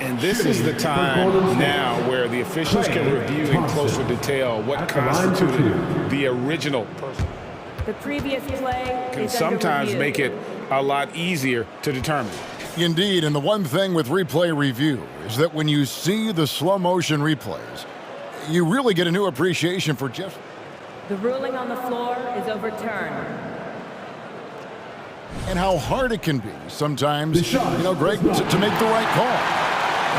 And this is the time now where the officials can review in closer detail what constituted the original person. The previous play Can sometimes make it a lot easier to determine. Indeed, and the one thing with replay review is that when you see the slow motion replays, you really get a new appreciation for just... The ruling on the floor is overturned. And how hard it can be sometimes, you know, Greg, to make the right call.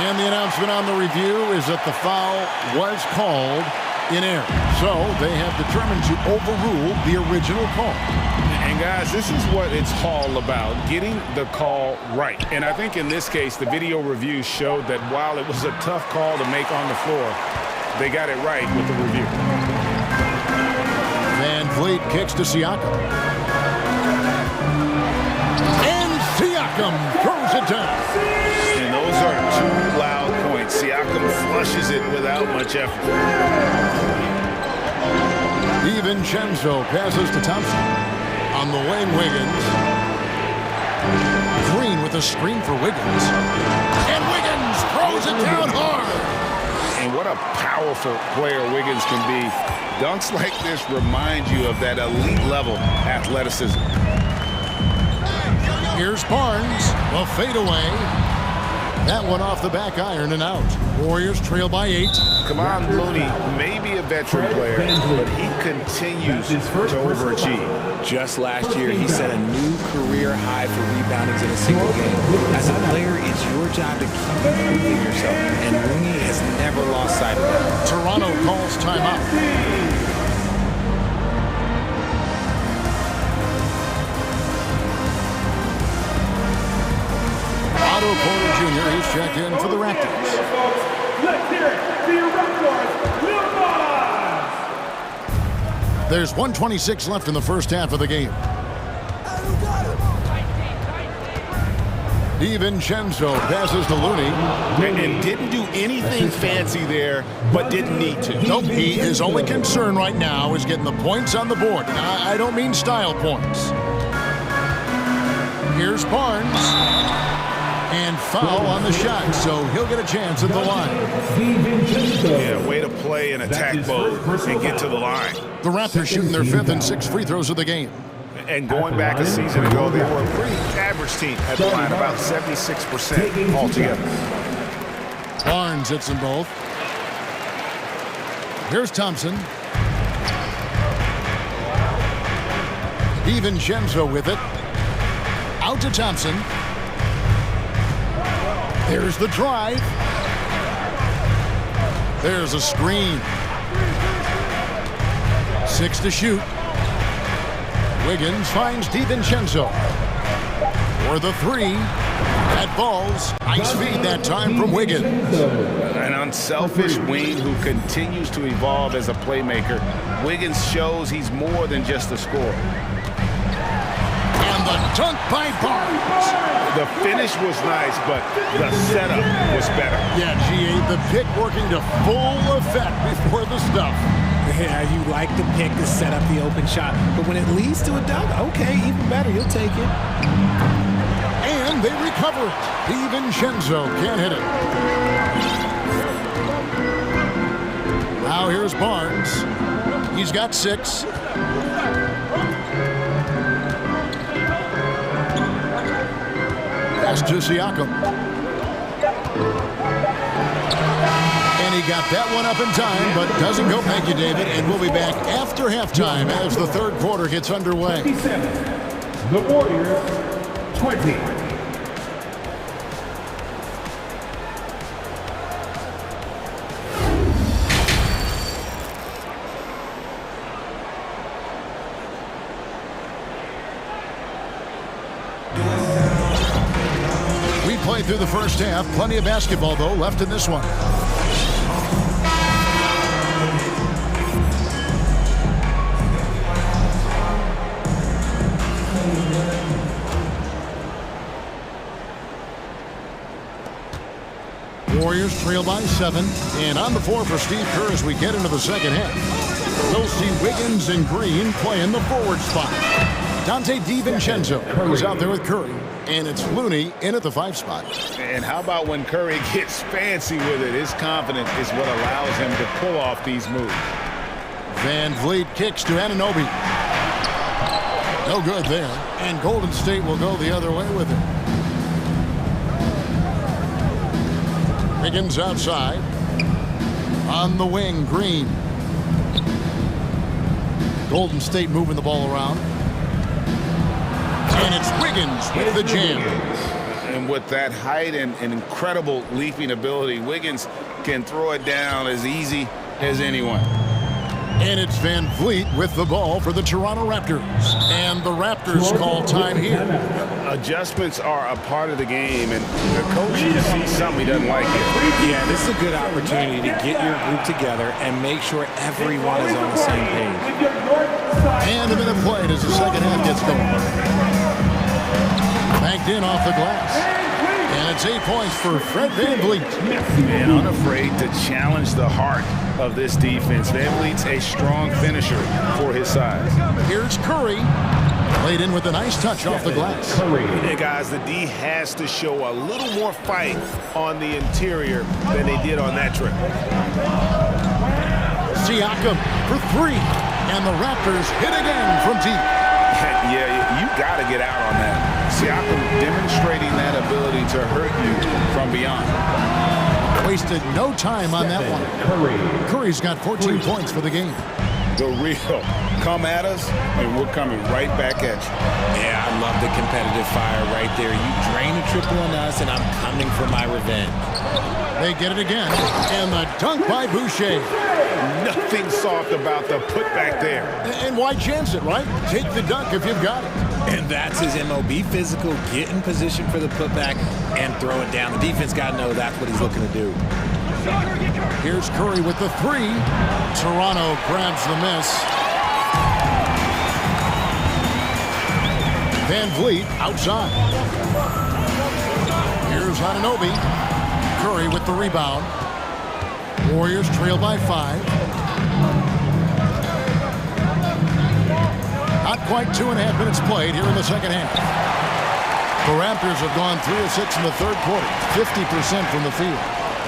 And the announcement on the review is that the foul was called in error. So they have determined to overrule the original call. And guys, this is what it's all about, getting the call right. And I think in this case, the video review showed that while it was a tough call to make on the floor, they got it right with the review. Van Vliet kicks to Siakam. And Siakam throws it down. And those are two loud points. Siakam flushes it without much effort. DiVincenzo passes to Thompson. On the wing, Wiggins. Green with a screen for Wiggins. And Wiggins throws it down hard. And what a powerful player Wiggins can be. Dunks like this remind you of that elite level athleticism. Here's Barnes. A fadeaway. That one off the back iron and out. Warriors trail by 8. Come on, Looney, maybe a veteran player, but he continues to overachieve. Just last year, he set a new career high for reboundings in a single game. As a player, it's your job to keep improving yourself, and Looney has never lost sight of that. Toronto calls timeout. Otto Porter Jr. He's checked in for the Raptors. Let's hear it for your Raptors, Lil Nas! There's 1:26 left in the first half of the game. DiVincenzo passes to Looney. And didn't do anything fancy there, but didn't need to. Nope, his only concern right now is getting the points on the board. And I don't mean style points. Here's Barnes. And foul on the shot, so he'll get a chance at the line. Yeah, way to play in attack mode and get to the line. The Raptors shooting their 5th and 6th free throws of the game. And going back a season ago, they were a pretty average team at the line, about 76% altogether. Barnes hits them both. Here's Thompson. DiVincenzo with it. Out to Thompson. There's the drive. There's a screen. 6 to shoot. Wiggins finds DiVincenzo. For the 3. That falls. Nice feed that time from Wiggins. An unselfish wing who continues to evolve as a playmaker. Wiggins shows he's more than just a scorer. And the dunk by Barnes. The finish was nice, but the setup was better. Yeah, GA, the pick working to full effect before the stuff. Yeah, you like the pick to set up the open shot, but when it leads to a dunk, okay, even better, you'll take it. And they recover it. DiVincenzo can't hit it. Now here's Barnes. He's got 6. Pass to Siakam. And he got that one up in time, but doesn't go. Thank you, David. And we'll be back after halftime as the third quarter gets underway. The Warriors, 20. Played through the first half. Plenty of basketball, though, left in this one. Warriors trail by 7. And on the floor for Steve Kerr as we get into the second half. We'll see Wiggins and Green play in the forward spot. Dante DiVincenzo goes out there with Curry. And it's Looney in at the 5 spot. And how about when Curry gets fancy with it? His confidence is what allows him to pull off these moves. Van Vliet kicks to Anunoby. No good there. And Golden State will go the other way with it. Wiggins outside. On the wing, Green. Golden State moving the ball around. And it's Wiggins with the jam. And with that height and incredible leaping ability, Wiggins can throw it down as easy as anyone. And it's Van Vliet with the ball for the Toronto Raptors. And the Raptors call time here. Adjustments are a part of the game, and the coach sees something he doesn't like it. Yeah, this is a good opportunity to get your group together and make sure everyone is on the same page. And a minute played as the second half gets going. Banked in off the glass. And it's 8 points for Fred Van Vliet. And unafraid to challenge the heart of this defense. Van Vliet's a strong finisher for his size. Here's Curry. Laid in with a nice touch off the glass. Yeah, guys, the D has to show a little more fight on the interior than they did on that trip. Siakam for three. And the Raptors hit again from deep. Yeah, you got to get out on that. Siakam demonstrating that ability to hurt you from beyond. Wasted no time on that one. Curry's got 14 points for the game. The real come at us, and we're coming right back at you. Yeah, I love the competitive fire right there. You drain a triple on us, and I'm coming for my revenge. They get it again, and the dunk by Boucher. Nothing soft about the putback there. And why chance it, right? Take the dunk if you've got it. And that's his MO. Be physical, get in position for the putback, and throw it down. The defense got to know that's what he's looking to do. Here's Curry with the three. Toronto grabs the miss. Van Vliet outside. Here's Anunoby. Curry with the rebound. Warriors trail by 5. Not quite 2.5 minutes played here in the second half. The Raptors have gone 3 of 6 in the third quarter, 50% from the field.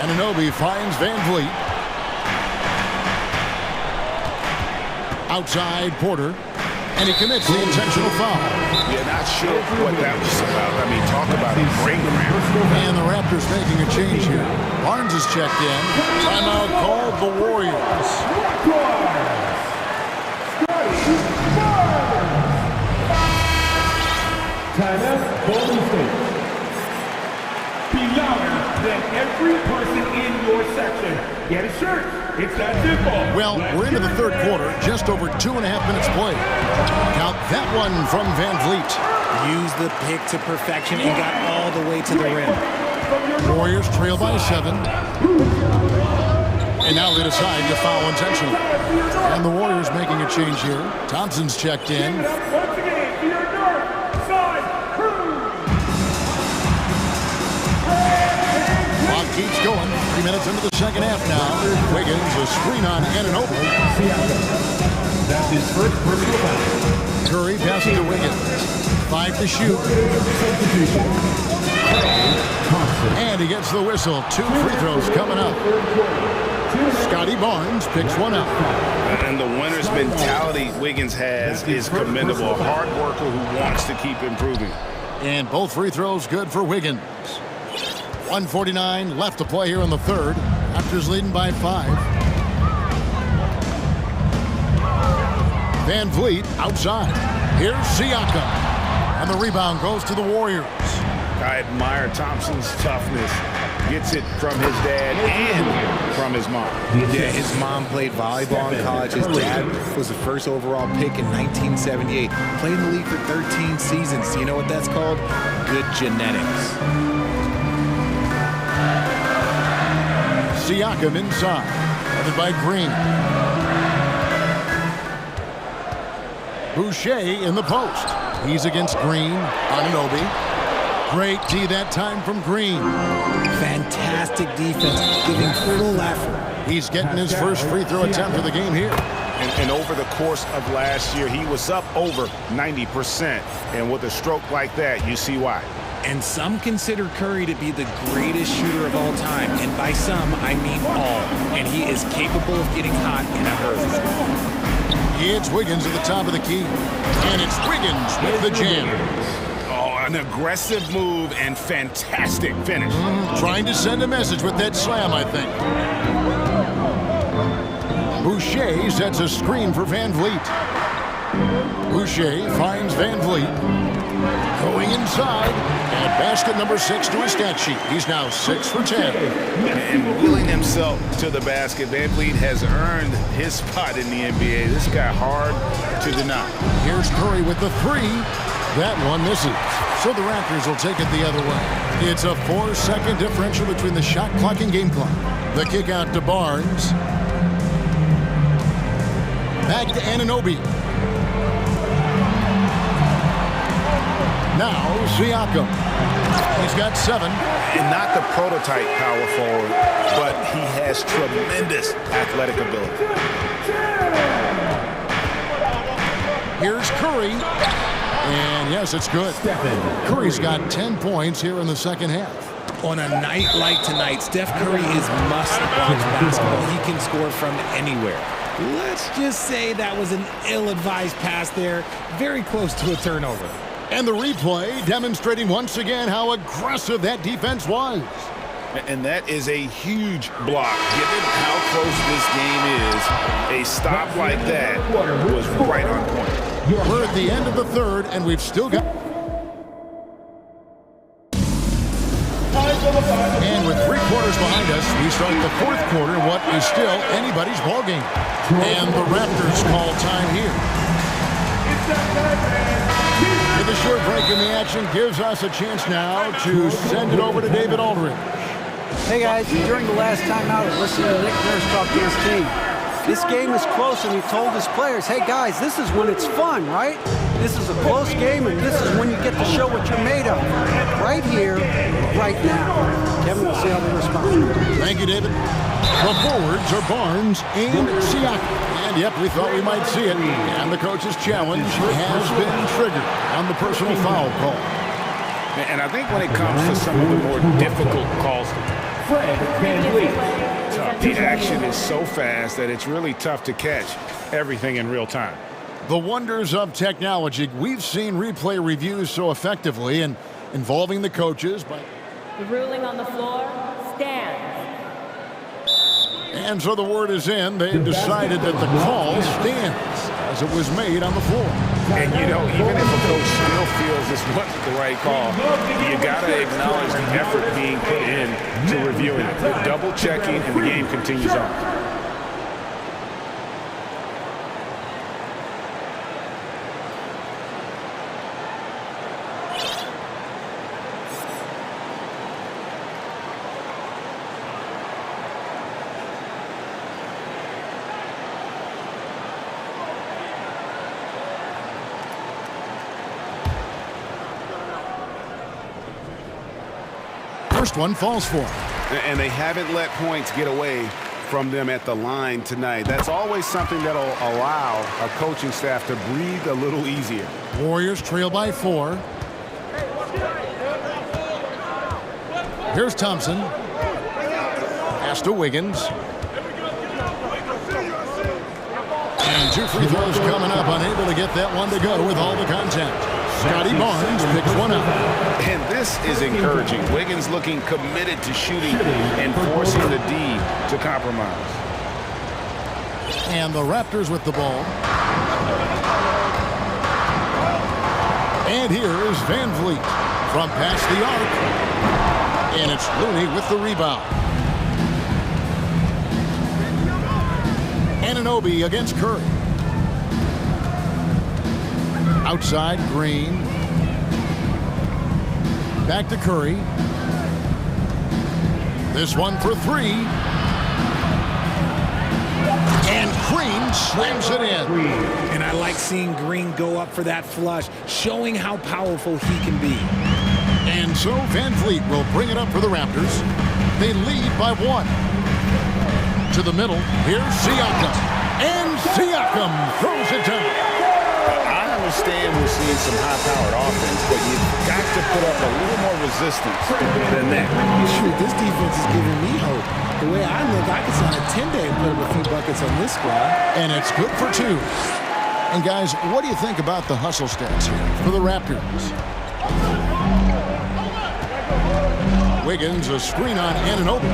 Anunoby finds Van Vliet. Outside Porter. And he commits the intentional foul. Yeah, not sure what that was about. I mean, talk about a break round. And the Raptors making a change here. Barnes is checked in. Timeout called the Warriors. Timeout, Golden State. Be louder than every person in your section. Get a shirt. It's that simple. Well, we're into the third quarter, just over 2.5 minutes played. Count that one from Van Vliet. Used the pick to perfection and got all the way to the rim. Warriors trail by 7. And now they decide to foul intentionally. And the Warriors making a change here. Thompson's checked in. Once again, to your north side crew. Clock keeps going. 3 minutes into the second half now. Wiggins, a screen on Anunoby. That's his first personal foul. Curry passing to Wiggins. 5 to shoot. And he gets the whistle. 2 free throws coming up. Scotty Barnes picks one up. And the winner's mentality Wiggins has is commendable. A hard worker who wants to keep improving. And both free throws good for Wiggins. 1:49 left to play here in the third. Raptors leading by 5. Van Vliet outside. Here's Siakam. And the rebound goes to the Warriors. I admire Thompson's toughness. Gets it from his dad and from his mom. Yeah, his mom played volleyball in college. His dad was the first overall pick in 1978. Played in the league for 13 seasons. You know what that's called? Good genetics. Siakam inside. Headed by Green. Boucher in the post. He's against Green. Anunoby. Great D that time from Green. Fantastic defense, giving full effort. He's getting his first free throw attempt of the game here. And over the course of last year, he was up over 90%. And with a stroke like that, you see why. And some consider Curry to be the greatest shooter of all time. And by some, I mean all. And he is capable of getting hot in a hurry. It's Wiggins at the top of the key. And it's Wiggins with the jam. Oh, An aggressive move and fantastic finish. Trying to send a message with that slam, I think. Boucher sets a screen for Van Vliet. Boucher finds Van Vliet. Going inside, and basket number 6 to his stat sheet. He's now 6 for 10. And wheeling himself to the basket, Van Vliet has earned his spot in the NBA. This guy hard to deny. Here's Curry with the 3. That one misses. So the Raptors will take it the other way. It's a 4-second differential between the shot clock and game clock. The kick out to Barnes. Back to Anunoby. Now Siakam. He's got 7. And not the prototype power forward, but he has tremendous athletic ability. Here's Curry. And yes, it's good. Curry's got 10 points here in the second half. On a night like tonight, Steph Curry is must-watch basketball. He can score from anywhere. Let's just say that was an ill-advised pass there. Very close to a turnover. And the replay demonstrating once again how aggressive that defense was. And that is a huge block. Given how close this game is, a stop like that was right on point. We're at the end of the third, and we've still got... And with 3 quarters behind us, we start the fourth quarter, what is still anybody's ballgame. And the Raptors call time here. With a short break in the action gives us a chance now to send it over to David Aldridge. Hey guys, during the last timeout, I listened to Nick Nurse talk to his team. This game is close, and he told his players, hey guys, this is when it's fun, right? This is a close game, and this is when you get to show what you're made of. Right here, right now. Kevin, we'll see how they respond. Thank you, David. The forwards are Barnes and Siakam. And yep, we thought we might see it. And the coach's challenge has been triggered on the personal foul call. And I think when it comes to some of the more difficult calls, the action is so fast that it's really tough to catch everything in real time. The wonders of technology. We've seen replay reviews so effectively and involving the coaches. The ruling on the floor stands. And so the word is in. They've decided that the call stands as it was made on the floor. And you know, even if a coach still feels this wasn't the right call, you got to acknowledge the effort being put in to reviewing it. They're double checking, and the game continues on. First one falls for. And they haven't let points get away from them at the line tonight. That's always something that'll allow a coaching staff to breathe a little easier. Warriors trail by 4. Here's Thompson. Pass to Wiggins. And 2 free throws coming up, unable to get that one to go with all the contact. Scotty Barnes picks one up. And this is encouraging. Wiggins looking committed to shooting and forcing the D to compromise. And the Raptors with the ball. And here is Van Vliet from past the arc. And it's Looney with the rebound. Anunoby against Curry. Outside, Green. Back to Curry. This one for 3. And Green slams it in. And I like seeing Green go up for that flush, showing how powerful he can be. And so Van Vliet will bring it up for the Raptors. They lead by 1. To the middle, here's Siakam. And Siakam throws it down. I understand we're seeing some high-powered offense, but you've got to put up a little more resistance than that. Shoot, this defense is giving me hope. The way I look, I could sign a 10-day and put up a few buckets on this squad. And it's good for 2. And guys, what do you think about the hustle stats here for the Raptors? Wiggins, a screen on Anunoby.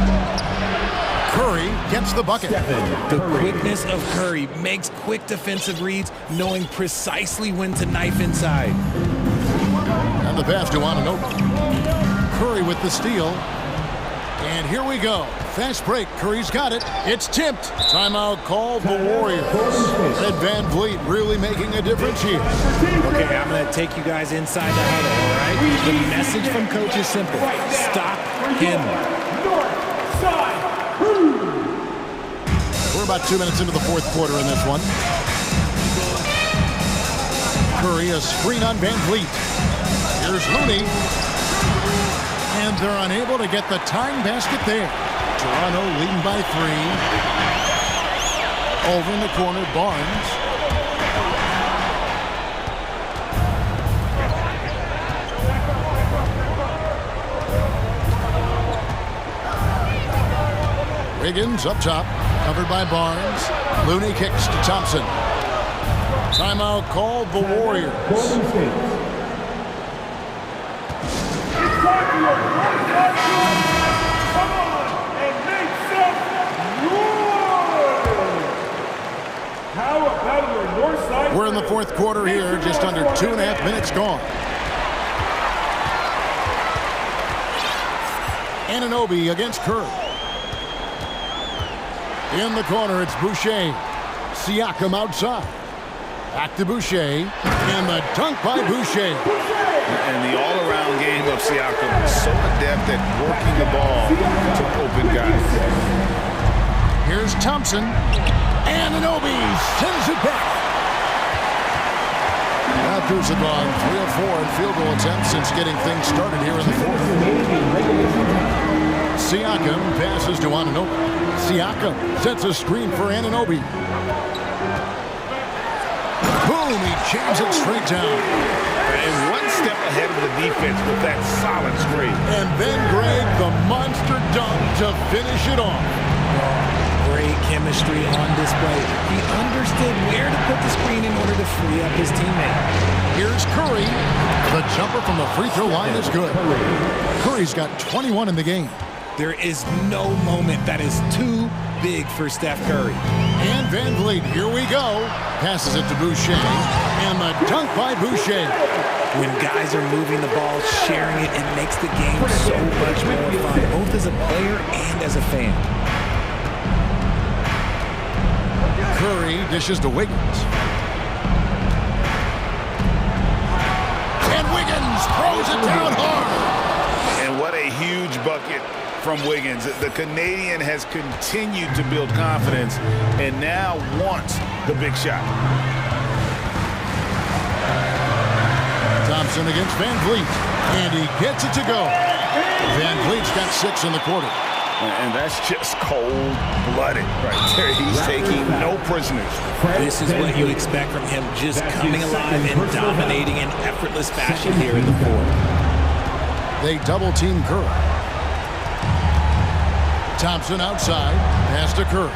Curry gets the bucket. The quickness of Curry makes quick defensive reads, knowing precisely when to knife inside. And the pass to Anunoby. Curry with the steal. And here we go. Fast break. Curry's got it. It's tipped. Timeout called the Warriors. Ed Van Vliet really making a difference here. Okay, I'm going to take you guys inside the huddle, all right? The message from coach is simple. Stop him. We're about 2 minutes into the fourth quarter in this one. Curry, a screen on Van Vliet. Here's Looney. And they're unable to get the tying basket there. Toronto leading by 3. Over in the corner, Barnes. Wiggins up top, covered by Barnes. Looney kicks to Thompson. Timeout called the Warriors. We're in the fourth quarter here, just under 2.5 minutes gone. Anunoby against Curry. In the corner, it's Boucher. Siakam outside. Back to Boucher. And the dunk by Boucher. And the all-around game of Siakam is so adept at working the ball to open guys. Here's Thompson. Anunoby sends it back. Raptors have gone 3 of 4 in field goal attempts since getting things started here in the fourth. Siakam passes to Anunoby. Siakam sets a screen for Anunoby. Boom, he jams it straight down. And one step ahead of the defense with that solid screen. And then Greg, the monster dunk to finish it off. Great chemistry on display. He understood where to put the screen in order to free up his teammate. Here's Curry. The jumper from the free throw line is good. Curry's got 21 in the game. There is no moment that is too big for Steph Curry. And Van Vliet, here we go. Passes it to Boucher. And the dunk by Boucher. When guys are moving the ball, sharing it, it makes the game so much more fun, both as a player and as a fan. Curry dishes to Wiggins. And Wiggins throws it down hard. And what a huge bucket from Wiggins. The Canadian has continued to build confidence and now wants the big shot. Thompson against Van Vliet. And he gets it to go. Van Vliet's got 6 in the quarter. And that's just cold-blooded right there. He's taking no prisoners. This is what you expect from him, just coming alive and dominating in effortless fashion here in the fourth. They double-team Curry. Thompson outside, pass to Curry.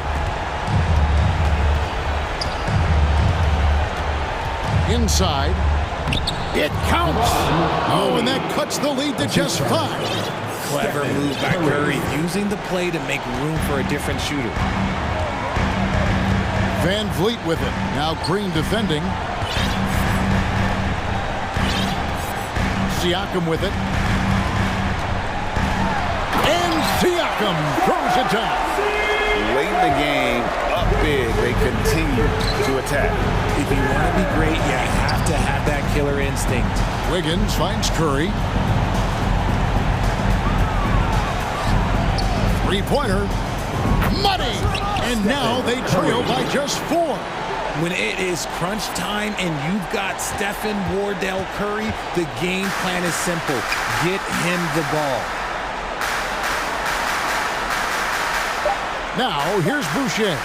Inside. It counts. Oh, and that cuts the lead to just 5. Clever move by Curry, using the play to make room for a different shooter. Van Vliet with it. Now Green defending. Siakam with it. And Siakam throws it down. Late in the game, up big, they continue to attack. If you want to be great, you have to have that killer instinct. Wiggins finds Curry. Three-pointer. Money! And now they trail by just 4. When it is crunch time and you've got Stephen Wardell Curry, the game plan is simple. Get him the ball. Now, here's Boucher.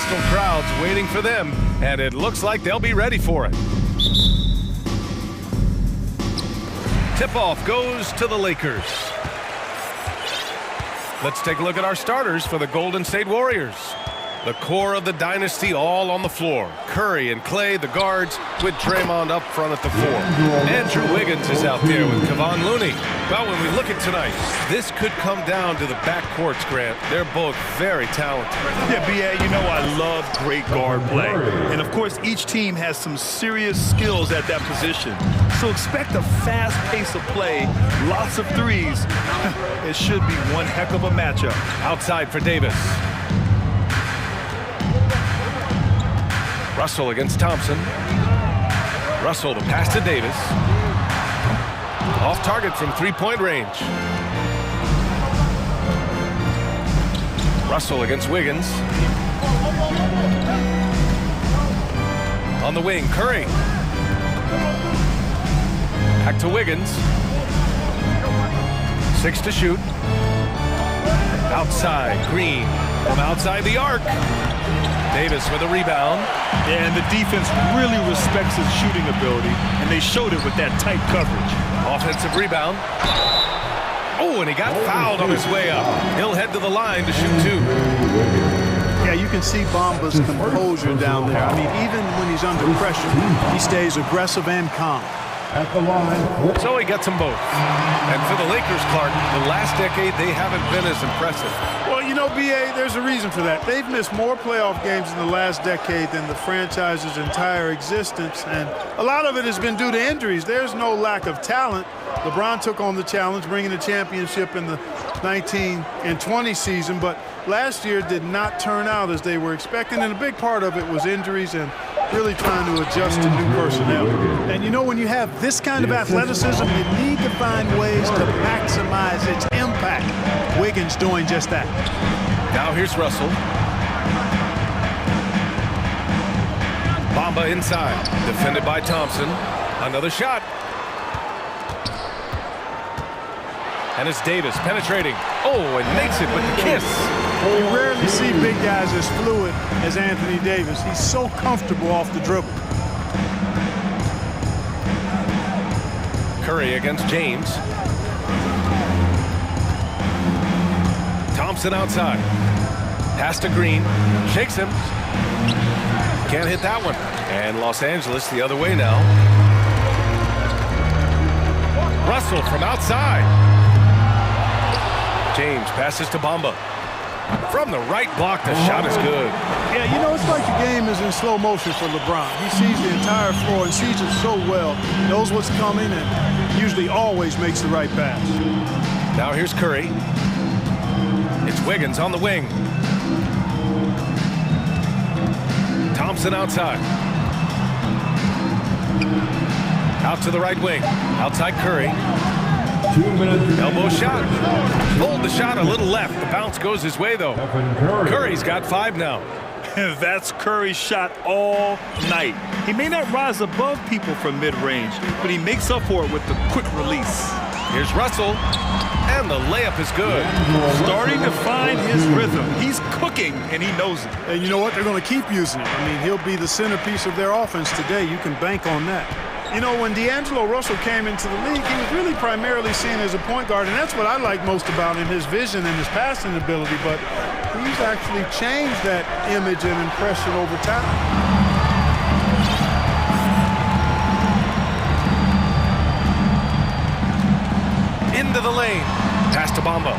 hostile crowds waiting for them, and it looks like they'll be ready for it. Tip-off goes to the Lakers. Let's take a look at our starters for the Golden State Warriors. The core of the dynasty all on the floor. Curry and Clay, the guards, with Draymond up front at the 4. Andrew Wiggins is out there with Kevon Looney. Well, when we look at tonight, this could come down to the backcourts, Grant. They're both very talented. Yeah, B.A., you know I love great guard play. And, of course, each team has some serious skills at that position. So expect a fast pace of play, lots of threes. It should be one heck of a matchup. Outside for Davis. Russell against Thompson. Russell to pass to Davis. Off target from three-point range. Russell against Wiggins. On the wing, Curry. Back to Wiggins. 6 to shoot. Outside, Green from outside the arc. Davis with a rebound. And the defense really respects his shooting ability, and they showed it with that tight coverage. Offensive rebound. Oh, and he got fouled on his way up. He'll head to the line to shoot 2. Yeah, you can see Bamba's composure down there. I mean, even when he's under pressure, he stays aggressive and calm. At the line. So he gets them both. And for the Lakers, Clark, the last decade, they haven't been as impressive. Well, you know, B.A., there's a reason for that. They've missed more playoff games in the last decade than the franchise's entire existence, and a lot of it has been due to injuries. There's no lack of talent. LeBron took on the challenge, bringing the championship in the 19 and 20 season, but last year did not turn out as they were expecting, and a big part of it was injuries and really trying to adjust to new personnel. And you know, when you have this kind of athleticism, you need to find ways to maximize its impact. Wiggins doing just that. Now here's Russell. Bamba inside, defended by Thompson. Another shot. And it's Davis penetrating. Oh, and makes it with the kiss. You rarely see big guys as fluid as Anthony Davis. He's so comfortable off the dribble. Curry against James. Thompson outside. Pass to Green. Shakes him. Can't hit that one. And Los Angeles the other way now. Russell from outside. James passes to Bamba. From the right block, the shot is good. Yeah, you know, it's like the game is in slow motion for LeBron. He sees the entire floor and sees it so well, knows what's coming, and usually always makes the right pass. Now here's Curry. It's Wiggins on the wing. Thompson outside. Out to the right wing. Outside Curry. 2 minutes. Elbow shot. Pulled the shot a little left. The bounce goes his way, though. Curry's got 5 now. That's Curry's shot all night. He may not rise above people from mid-range, but he makes up for it with the quick release. Here's Russell, and the layup is good. Starting to find his rhythm. He's cooking, and he knows it. And you know what? They're going to keep using it. I mean, he'll be the centerpiece of their offense today. You can bank on that. You know, when D'Angelo Russell came into the league, he was really primarily seen as a point guard, and that's what I like most about him, his vision and his passing ability, but he's actually changed that image and impression over time. Into the lane. Pass to Bamba.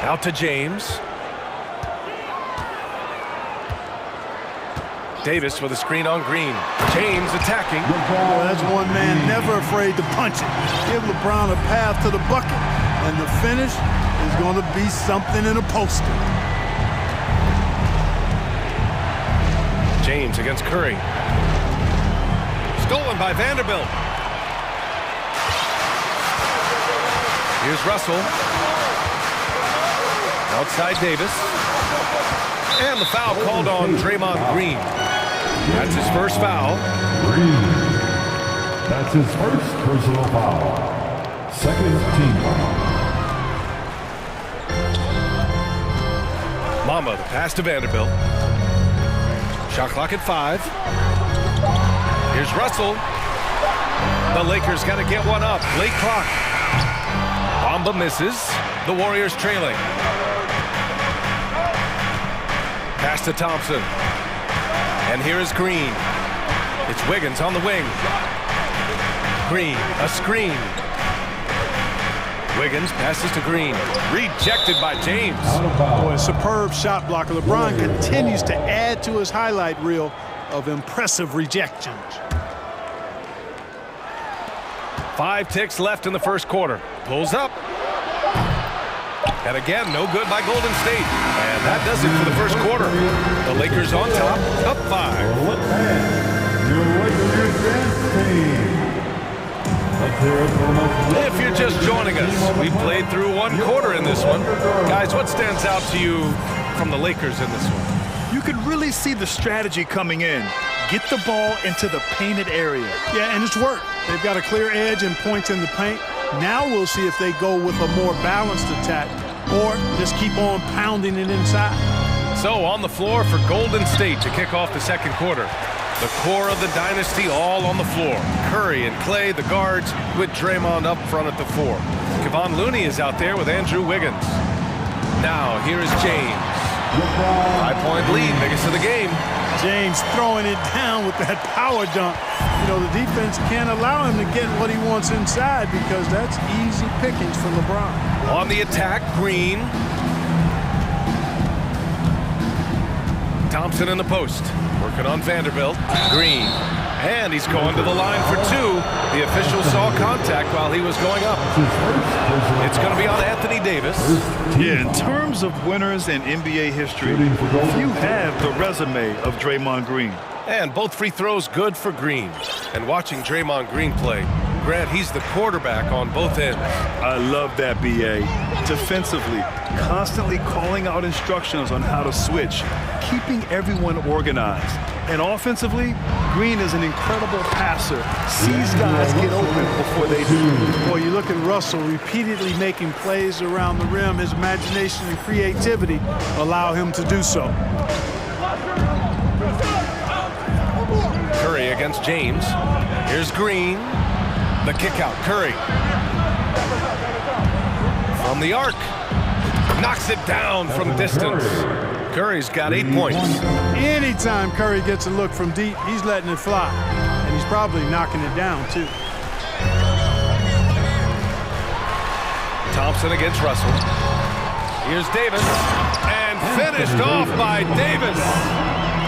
Out to James. Davis with a screen on Green. James attacking. Oh, that's one man never afraid to punch it. Give LeBron a path to the bucket, and the finish is going to be something in a poster. James against Curry. Stolen by Vanderbilt. Here's Russell. Outside Davis. And the foul called on Draymond Green. That's his first foul. Green. That's his first personal foul. Second team foul. Bamba, the pass to Vanderbilt. Shot clock at 5. Here's Russell. The Lakers got to get one up. Late clock. Bamba misses. The Warriors trailing. Pass to Thompson. And here is Green. It's Wiggins on the wing. Green, a screen. Wiggins passes to Green. Rejected by James. Boy, a superb shot blocker. LeBron continues to add to his highlight reel of impressive rejections. 5 ticks left in the first quarter. Pulls up. And again, no good by Golden State. And that does it for the first quarter. The Lakers on top, up 5. If you're just joining us, we played through 1 quarter in this one. Guys, what stands out to you from the Lakers in this one? You could really see the strategy coming in. Get the ball into the painted area. Yeah, and it's worked. They've got a clear edge and points in the paint. Now we'll see if they go with a more balanced attack or just keep on pounding it inside. So on the floor for Golden State to kick off the second quarter. The core of the dynasty all on the floor. Curry and Clay, the guards, with Draymond up front at the 4. Kevon Looney is out there with Andrew Wiggins. Now here is James. 5-point lead, biggest of the game. James throwing it down with that power dunk. You know, the defense can't allow him to get what he wants inside because that's easy pickings for LeBron. On the attack, Green. Thompson in the post. Working on Vanderbilt. Green. And he's going to the line for 2. The official saw contact while he was going up. It's going to be on Anthony Davis. Yeah, in terms of winners in NBA history, you have the resume of Draymond Green. And both free throws good for Green. And watching Draymond Green play, Grant, he's the quarterback on both ends. I love that, B.A. Defensively, constantly calling out instructions on how to switch, keeping everyone organized. And offensively, Green is an incredible passer. Sees guys get open before they do. Boy, you look at Russell repeatedly making plays around the rim. His imagination and creativity allow him to do so. Curry against James. Here's Green. The kick out, Curry. From the arc. Knocks it down from distance. Curry's got 8 points. Anytime Curry gets a look from deep, he's letting it fly. And he's probably knocking it down, too. Thompson against Russell. Here's Davis. And finished off by Davis.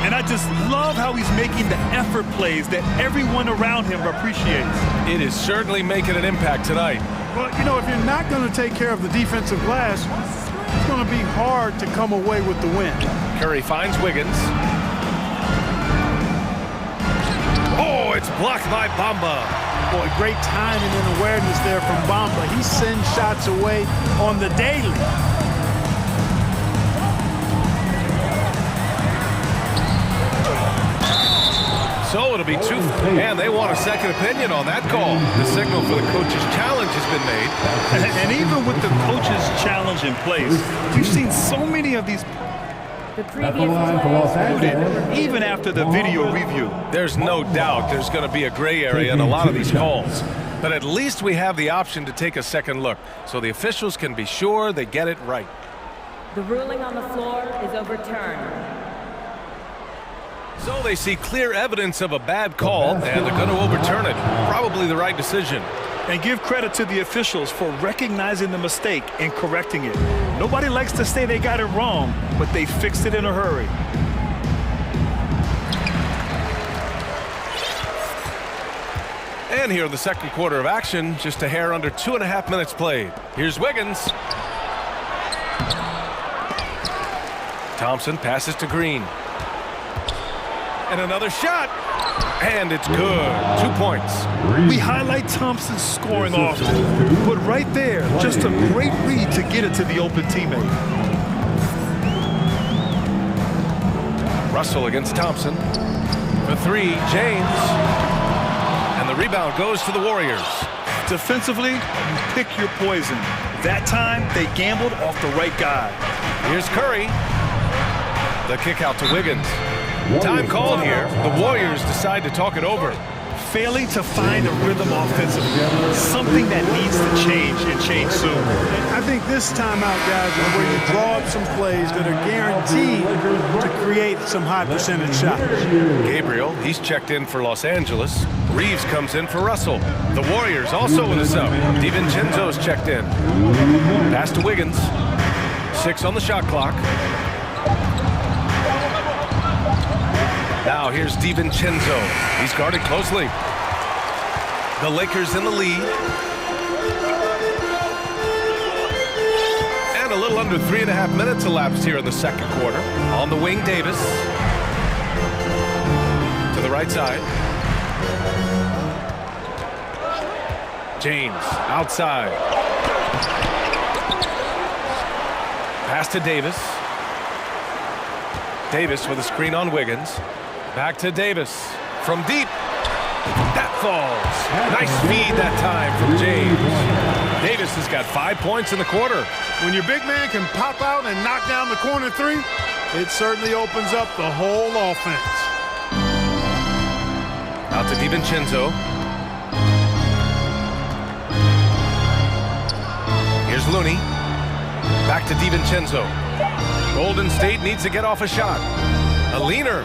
And I just love how he's making the effort plays that everyone around him appreciates. It is certainly making an impact tonight. Well, you know, if you're not going to take care of the defensive glass, it's going to be hard to come away with the win. Curry finds Wiggins. Oh, it's blocked by Bamba. Boy, great timing and awareness there from Bamba. He sends shots away on the daily. So it'll be 2, and they want a second opinion on that call. The signal for the coach's challenge has been made. And even with the coach's challenge in place, we've seen so many of these even after the video review. There's no doubt there's going to be a gray area in a lot of these calls. But at least we have the option to take a second look, so the officials can be sure they get it right. The ruling on the floor is overturned. So they see clear evidence of a bad call, and they're going to overturn it. Probably the right decision. And give credit to the officials for recognizing the mistake and correcting it. Nobody likes to say they got it wrong, but they fixed it in a hurry. And here in the second quarter of action, just a hair under 2.5 minutes played. Here's Wiggins. Thompson passes to Green. And another shot. And it's good. 2 points. We highlight Thompson's scoring often, but right there, just a great read to get it to the open teammate. Russell against Thompson. For 3, James. And the rebound goes to the Warriors. Defensively, pick your poison. That time, they gambled off the right guy. Here's Curry. The kick out to Wiggins. Time called here. The Warriors decide to talk it over. Failing to find a rhythm offensively, something that needs to change and change soon. I think this timeout, guys, is where you draw up some plays that are guaranteed to create some high percentage shots. Gabriel, he's checked in for Los Angeles. Reeves comes in for Russell. The Warriors also with a sub. DiVincenzo's checked in. Pass to Wiggins. 6 on the shot clock. Now here's DiVincenzo. He's guarded closely. The Lakers in the lead. And a little under 3.5 minutes elapsed here in the second quarter. On the wing, Davis. To the right side. James outside. Pass to Davis. Davis with a screen on Wiggins. Back to Davis from deep. That falls. Nice feed that time from James. Davis has got 5 points in the quarter. When your big man can pop out and knock down the corner three, it certainly opens up the whole offense. Out to DiVincenzo. Here's Looney. Back to DiVincenzo. Golden State needs to get off a shot. A leaner.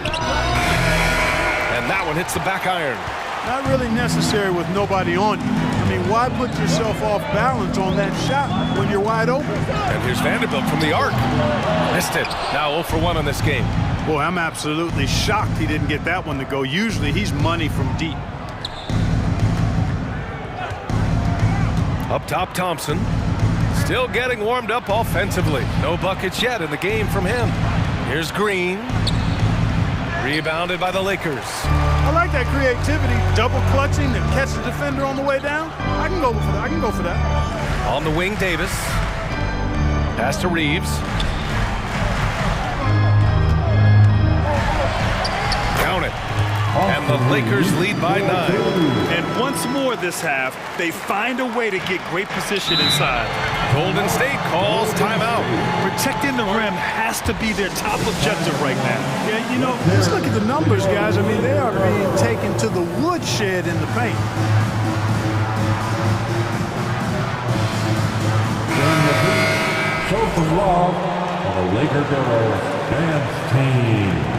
And that one hits the back iron. Not really necessary with nobody on you. I mean, why put yourself off balance on that shot when you're wide open? And here's Vanderbilt from the arc. Missed it. Now 0 for 1 on this game. Boy, I'm absolutely shocked he didn't get that one to go. Usually he's money from deep. Up top, Thompson. Still getting warmed up offensively. No buckets yet in the game from him. Here's Green. Rebounded by the Lakers. I like that creativity. Double clutching and catch the defender on the way down. I can go for that. I can go for that. On the wing, Davis. Pass to Reeves. Count it. And the Lakers lead by 9. And once more this half, they find a way to get great position inside. Golden State calls timeout. Protecting the rim has to be their top objective right now. Yeah, you know, let's look at the numbers, guys. I mean, they are being taken to the woodshed in the paint. Show some love on the Laker girls dance team.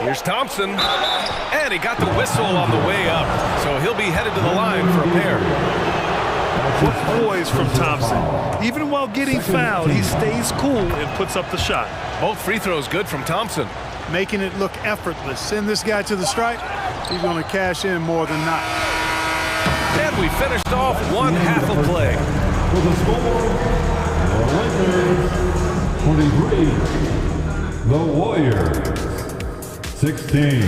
Here's Thompson, and he got the whistle on the way up, so he'll be headed to the line for a pair. Good poise from Thompson. Even while getting fouled, he stays cool and puts up the shot. Both free throws good from Thompson. Making it look effortless. Send this guy to the stripe, he's going to cash in more than not. And we finished off one half of play. For the score, the Lakers 23, the Warriors 16.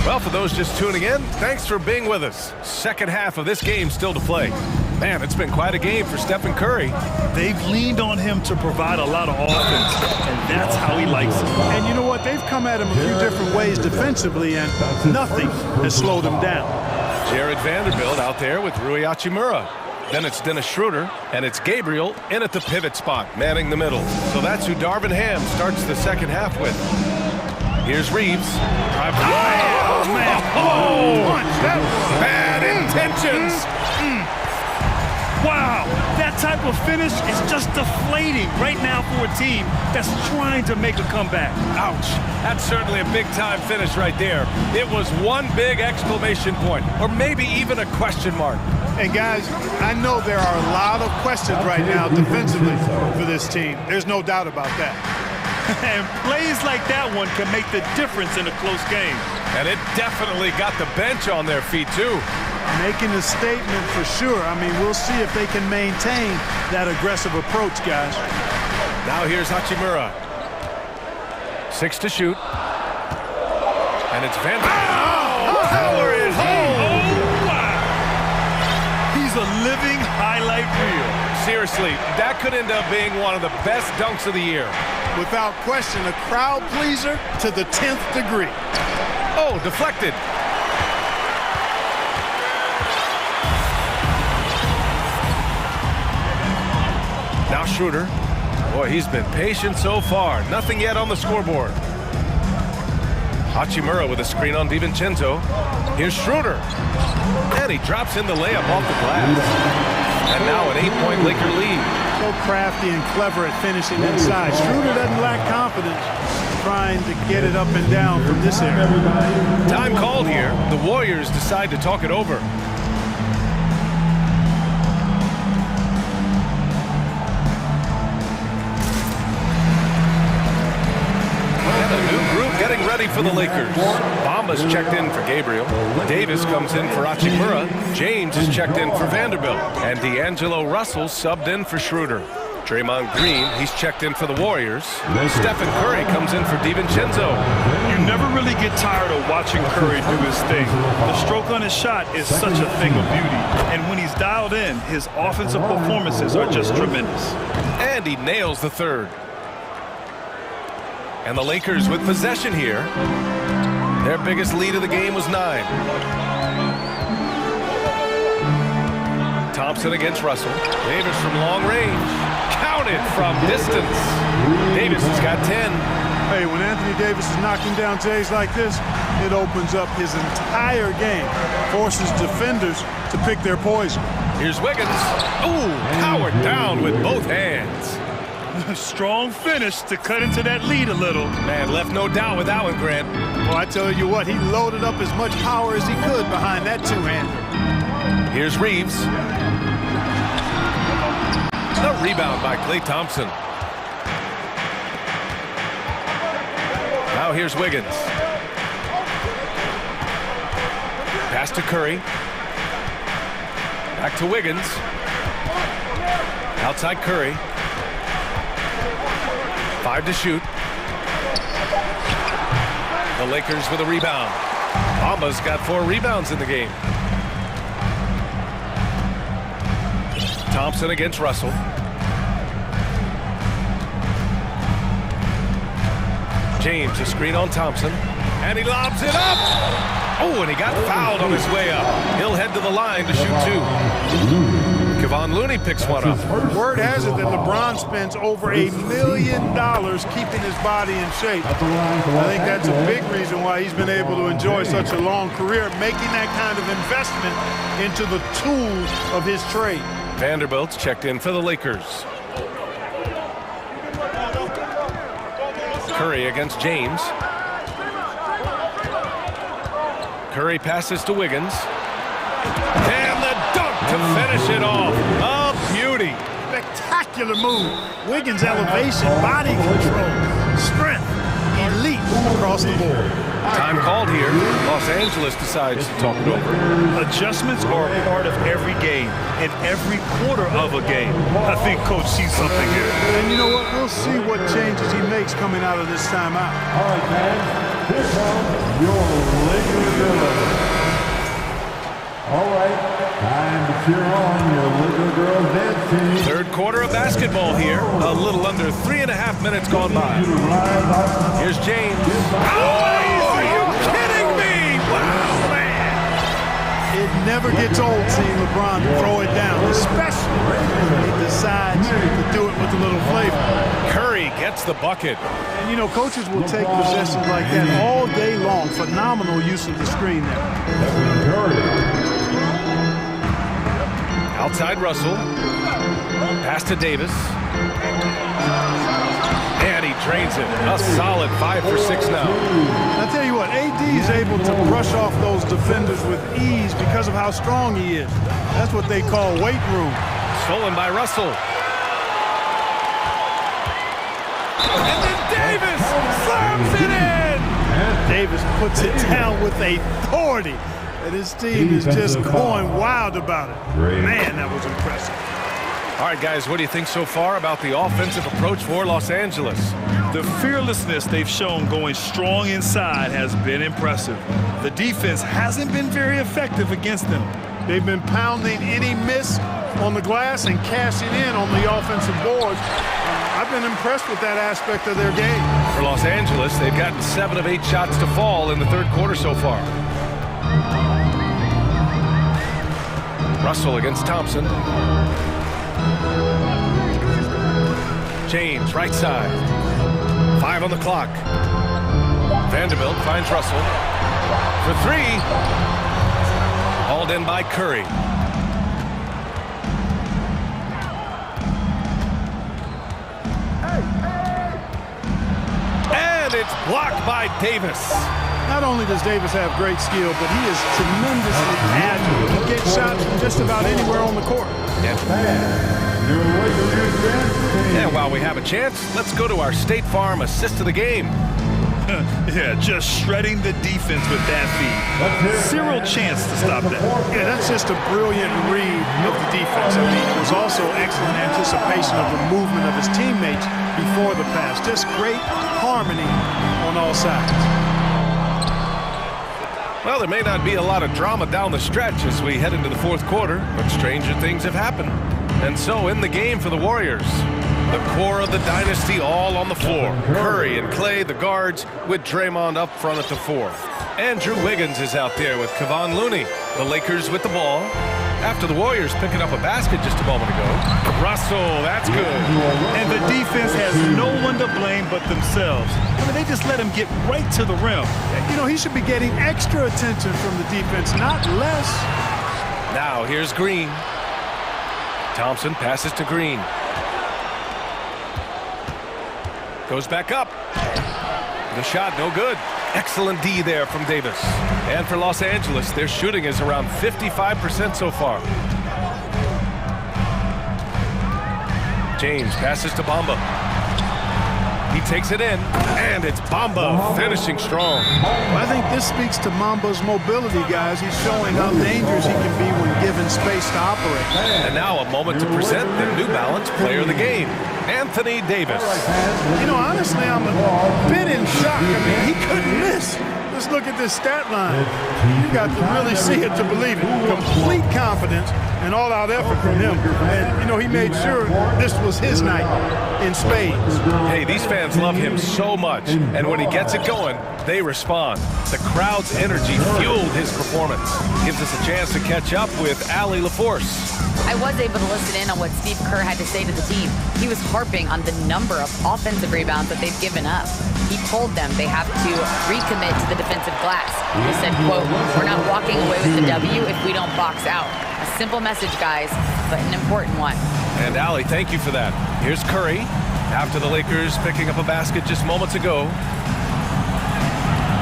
Well, for those just tuning in, thanks for being with us. Second half of this game still to play. Man, it's been quite a game for Stephen Curry. They've leaned on him to provide a lot of offense, and that's how he likes it. And you know what? They've come at him a few different ways defensively, and nothing has slowed him down. Jared Vanderbilt out there with Rui Hachimura. Then it's Dennis Schroeder, and it's Gabriel in at the pivot spot, manning the middle. So that's who Darvin Ham starts the second half with. Here's Reeves. Oh, man. Oh, bad intentions. Wow, that type of finish is just deflating right now for a team that's trying to make a comeback. Ouch. That's certainly a big-time finish right there. It was one big exclamation point, or maybe even a question mark. And guys, I know there are a lot of questions right now defensively for this team. There's no doubt about that. And plays like that one can make the difference in a close game. And it definitely got the bench on their feet, too. Making a statement for sure. I mean, we'll see if they can maintain that aggressive approach, guys. Now here's Hachimura. 6 to shoot. And it's Vanderbilt. Power it home! Oh, wow! He's a living highlight reel. Seriously, that could end up being one of the best dunks of the year. Without question, a crowd pleaser to the 10th degree. Oh, deflected. Now Schroeder. Boy, he's been patient so far. Nothing yet on the scoreboard. Hachimura with a screen on DiVincenzo. Here's Schroeder. And he drops in the layup off the glass. And now an 8-point Laker lead. So crafty and clever at finishing inside. Schroeder doesn't lack confidence trying to get it up and down from this area. Time called here. The Warriors decide to talk it over. Getting ready for the Lakers. Bamba's checked in for Gabriel. Davis comes in for Hachimura. James is checked in for Vanderbilt. And D'Angelo Russell subbed in for Schroeder. Draymond Green, he's checked in for the Warriors. Stephen Curry comes in for DiVincenzo. You never really get tired of watching Curry do his thing. The stroke on his shot is such a thing of beauty. And when he's dialed in, his offensive performances are just tremendous. And he nails the third. And the Lakers with possession here. Their biggest lead of the game was 9. Thompson against Russell. Davis from long range. Counted from distance. Davis has got 10. Hey, when Anthony Davis is knocking down Jays like this, it opens up his entire game. Forces defenders to pick their poison. Here's Wiggins. Ooh, powered down with both hands. Strong finish to cut into that lead a little. Man, left no doubt with that one, Grant. Well, I tell you what, he loaded up as much power as he could behind that two-hander. Here's Reeves. A rebound by Klay Thompson. Now here's Wiggins. Pass to Curry. Back to Wiggins. Outside Curry. 5 to shoot. The Lakers with a rebound. Bamba's got 4 rebounds in the game. Thompson against Russell. James, a screen on Thompson. And he lobs it up! Oh, and he got fouled on his way up. He'll head to the line to shoot 2. Kevon Looney picks one up. Word has it that LeBron spends over $1 million keeping his body in shape. I think that's a big reason why he's been able to enjoy such a long career, making that kind of investment into the tools of his trade. Vanderbilt's checked in for the Lakers. Curry against James. Curry passes to Wiggins. And the dunk to finish it off. A beauty. Spectacular move. Wiggins' elevation, body control, strength, elite across the board. Time called here. Los Angeles decides to talk it over. Adjustments are a part of every game and every quarter of a game. I think Coach sees something here. And you know what? We'll see what changes he makes coming out of this timeout. All right, man. Here comes your Lakers. All right, time to cheer on your Laker girls dance team. Third quarter of basketball here. A little under 3.5 minutes gone by. Here's James. Oh, are you kidding me? Wow, man. It never gets old seeing LeBron throw it down, especially when he decides to do it with a little flavor. Curry gets the bucket. And, you know, coaches will take possessions like that all day long. Phenomenal use of the screen there. Outside Russell. Pass to Davis. And he drains it. A solid 5 for 6 now. I tell you what, AD is able to brush off those defenders with ease because of how strong he is. That's what they call weight room. Stolen by Russell. And then Davis slams it in. Davis puts it down with authority. And his team is just going wild about it. Man, that was impressive. All right, guys, what do you think so far about the offensive approach for Los Angeles? The fearlessness they've shown going strong inside has been impressive. The defense hasn't been very effective against them. They've been pounding any miss on the glass and cashing in on the offensive boards. I've been impressed with that aspect of their game. For Los Angeles, they've gotten 7 of 8 shots to fall in the third quarter so far. Russell against Thompson. James, right side. 5 on the clock. Vanderbilt finds Russell for 3. Hauled in by Curry. And it's blocked by Davis. Not only does Davis have great skill, but he is tremendously agile. He gets shots from just about anywhere on the court. And while we have a chance, let's go to our State Farm assist of the game. Yeah, just shredding the defense with that feed. Zero chance to stop that. Yeah, that's just a brilliant read of the defense. I mean, it was also excellent anticipation of the movement of his teammates before the pass. Just great harmony on all sides. Well, there may not be a lot of drama down the stretch as we head into the fourth quarter, but stranger things have happened. And so in the game for the Warriors, the core of the dynasty all on the floor. Curry and Clay, the guards, with Draymond up front at the 4. Andrew Wiggins is out there with Kevon Looney. The Lakers with the ball. After the Warriors picking up a basket just a moment ago. Russell, that's good. And the defense has no one to blame but themselves. I mean, they just let him get right to the rim. You know, he should be getting extra attention from the defense, not less. Now here's Green. Thompson passes to Green. Goes back up. The shot, no good. Excellent D there from Davis. And for Los Angeles, their shooting is around 55% so far. James passes to Bamba. He takes it in, and it's Bamba finishing strong. Well, I think this speaks to Mamba's mobility, guys. He's showing how dangerous he can be when given space to operate. And now a moment to present the New Balance Player of the Game, Anthony Davis. You know, honestly, I'm a bit in shock. I mean, he couldn't miss. Let's look at this stat line. You got to really see it to believe it. Complete confidence and all-out effort from him. And, you know, he made sure this was his night in spades. Hey, these fans love him so much. And when he gets it going, they respond. The crowd's energy fueled his performance. Gives us a chance to catch up with Allie LaForce. I was able to listen in on what Steve Kerr had to say to the team. He was harping on the number of offensive rebounds that they've given up. He told them they have to recommit to the defensive glass. He said, quote, "We're not walking away with the W if we don't box out." A simple message, guys, but an important one. And Allie, thank you for that. Here's Curry, after the Lakers picking up a basket just moments ago.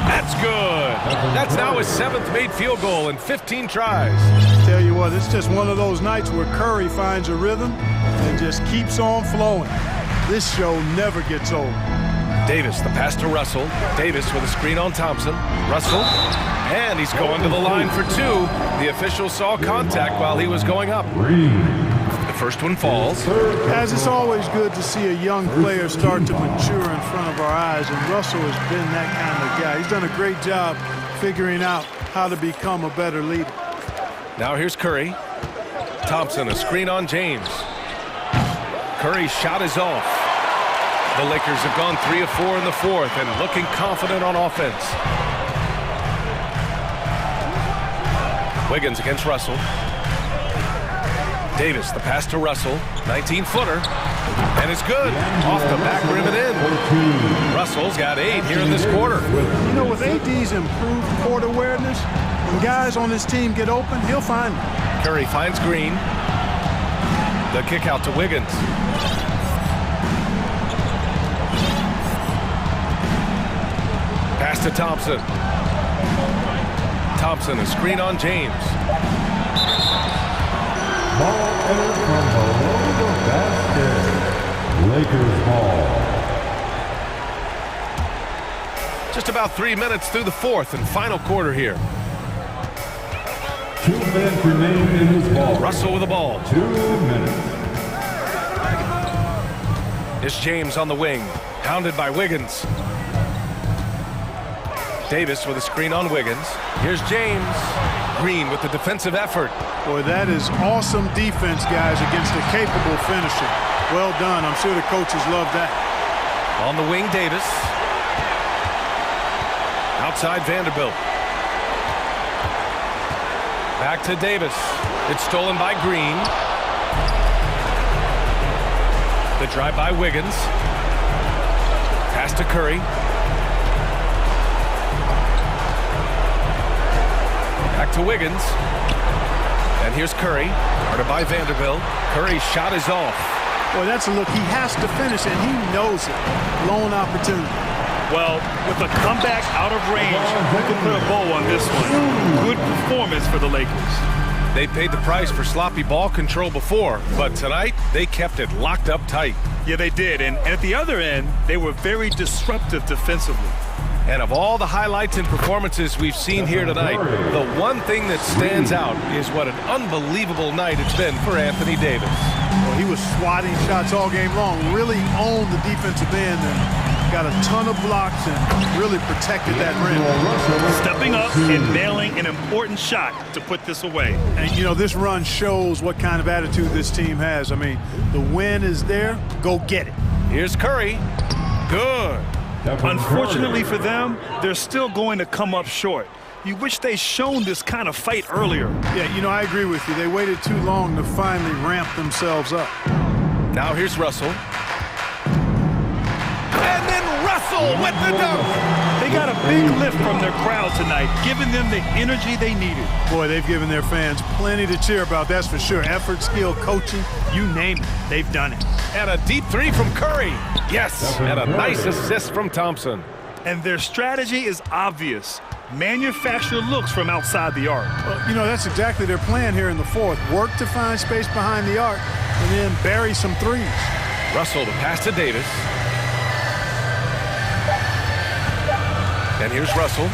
That's good. That's now his 7th made field goal in 15 tries. Tell you what, it's just one of those nights where Curry finds a rhythm and just keeps on flowing. This show never gets old. Davis, the pass to Russell. Davis with a screen on Thompson. Russell, and he's going to the line for 2. The official saw contact while he was going up. The first one falls. As it's always good to see a young player start to mature in front of our eyes, and Russell has been that kind of guy. He's done a great job figuring out how to become a better leader. Now here's Curry. Thompson, a screen on James. Curry's shot is off. The Lakers have gone 3 of 4 in the 4th and looking confident on offense. Wiggins against Russell. Davis, the pass to Russell. 19-footer. And it's good. Off the back rim and in. Russell's got 8 here in this quarter. You know, with AD's improved court awareness, when guys on his team get open, he'll find them. Curry finds Green. The kick out to Wiggins. Pass to Thompson. Thompson, a screen on James. Ball entered from below the basket. Lakers ball. Just about 3 minutes through the 4th and final quarter here. 2 minutes remain in this ball. Russell with the ball. 2 minutes. It's James on the wing, hounded by Wiggins. Davis with a screen on Wiggins. Here's James. Green with the defensive effort. Boy, that is awesome defense, guys, against a capable finisher. Well done. I'm sure the coaches love that. On the wing, Davis. Outside Vanderbilt. Back to Davis. It's stolen by Green. The drive by Wiggins. Pass to Curry. Back to Wiggins. And here's Curry. Guarded by Vanderbilt. Curry's shot is off. Boy, that's a look. He has to finish, and he knows it. Lone opportunity. Well, with a comeback out of range, who can put a bow on this one? Good performance for the Lakers. They paid the price for sloppy ball control before, but tonight they kept it locked up tight. Yeah, they did. And at the other end, they were very disruptive defensively. And of all the highlights and performances we've seen here tonight, the one thing that stands out is what an unbelievable night it's been for Anthony Davis. Well, he was swatting shots all game long, really owned the defensive end and got a ton of blocks and really protected that rim. Stepping up and nailing an important shot to put this away. And, you know, this run shows what kind of attitude this team has. I mean, the win is there. Go get it. Here's Curry. Good. Unfortunately for them, they're still going to come up short. You wish they'd shown this kind of fight earlier. Yeah, you know, I agree with you. They waited too long to finally ramp themselves up. Now here's Russell. And then Russell with the dunk. They got a big lift from their crowd tonight, giving them the energy they needed. Boy, they've given their fans plenty to cheer about, that's for sure. Effort, skill, coaching, you name it, they've done it. And a deep three from Curry. Yes, and a nice assist from Thompson. And their strategy is obvious. Manufacture looks from outside the arc. Well, you know, that's exactly their plan here in the fourth. Work to find space behind the arc and then bury some threes. Russell to pass to Davis. And here's Russell.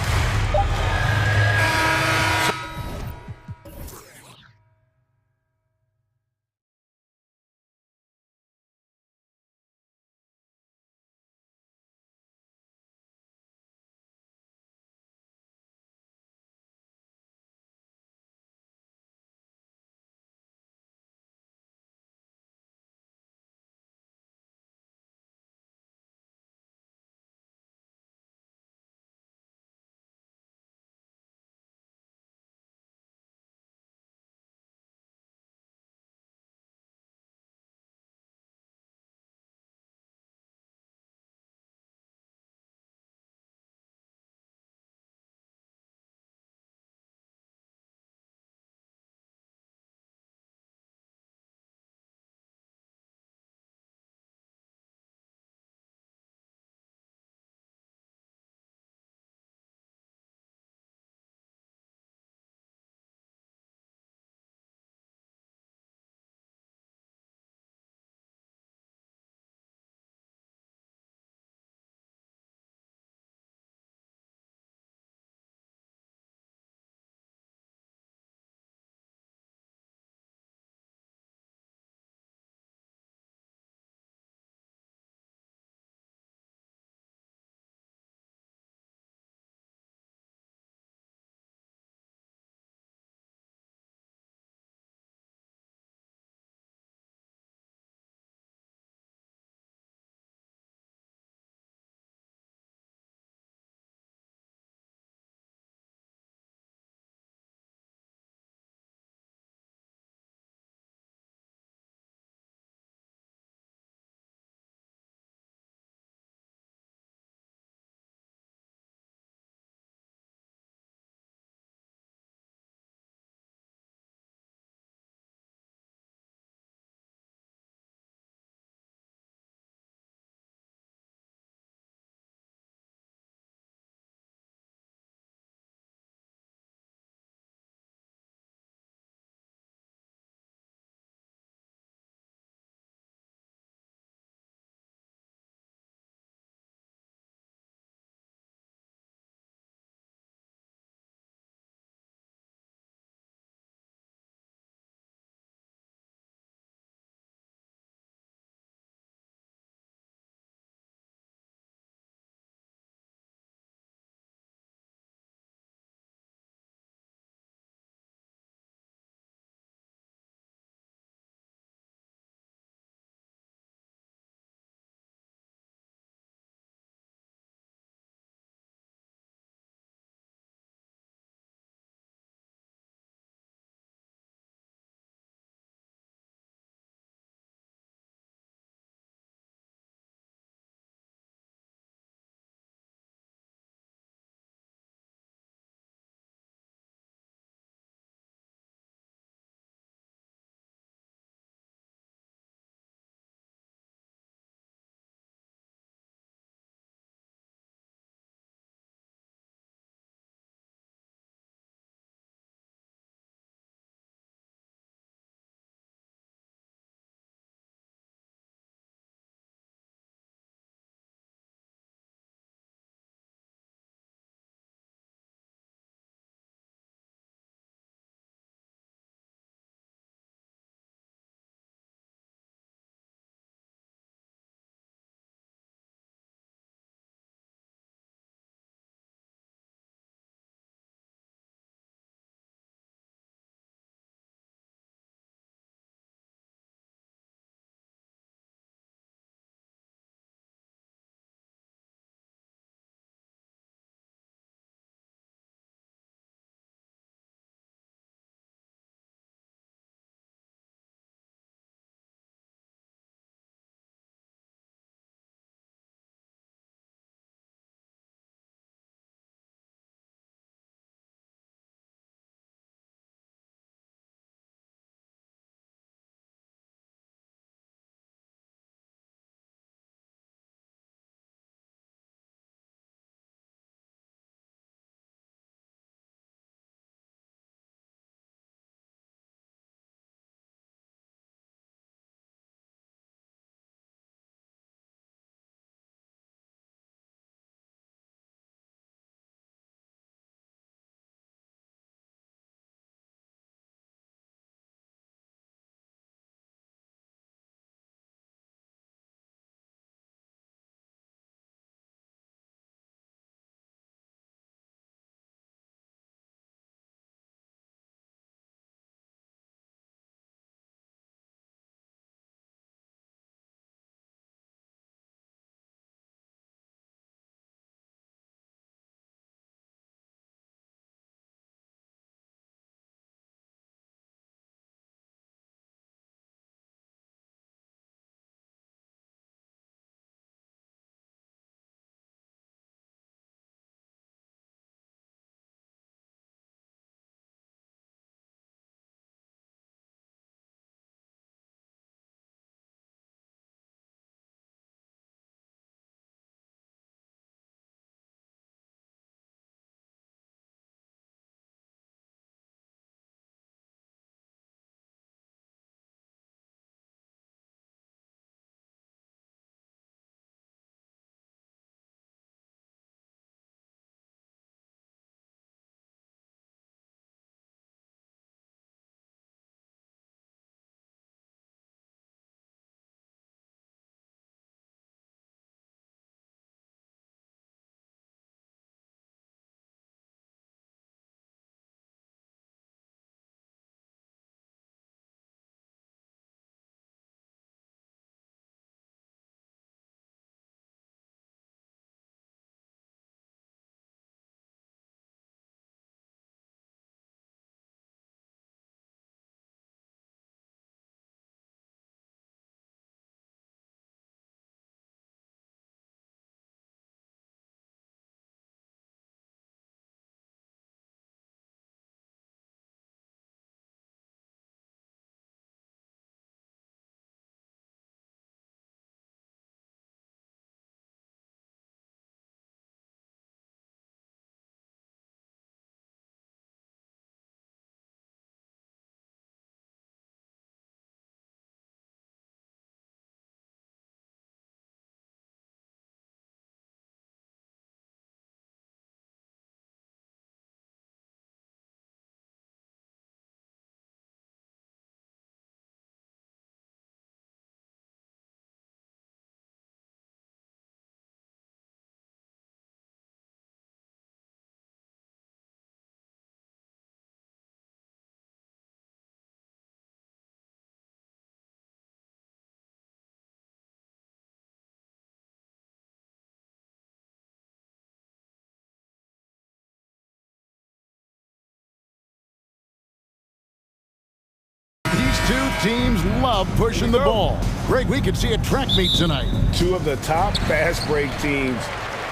two teams love pushing the ball. Greg, we could see a track meet tonight. Two of the top fast break teams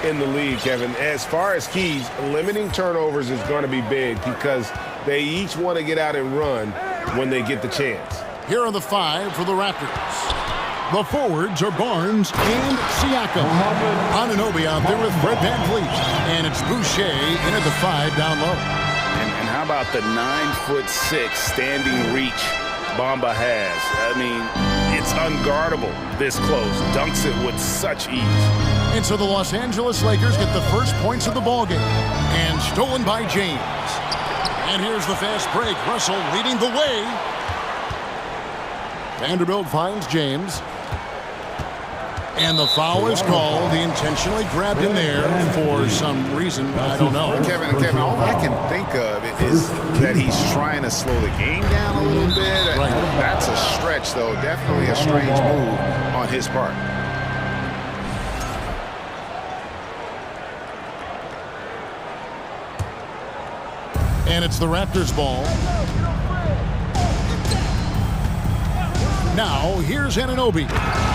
in the league, Kevin. As far as keys, limiting turnovers is going to be big because they each want to get out and run when they get the chance. Here are the five for the Raptors. The forwards are Barnes and Siakam. Anunoby out there with Fred VanVleet. And it's Boucher in at the 5 down low. And how about the 9'6" standing reach Bamba has? I mean, it's unguardable this close. Dunks it with such ease. And so the Los Angeles Lakers get the first points of the ballgame. And stolen by James. And here's the fast break. Russell leading the way. Vanderbilt finds James. And the foul is called. He intentionally grabbed him there for some reason. I don't know. Kevin, all I can think of is that he's trying to slow the game down a little bit. Right. That's a stretch, though. Definitely a strange move on his part. And it's the Raptors' ball. Now, here's Anunoby.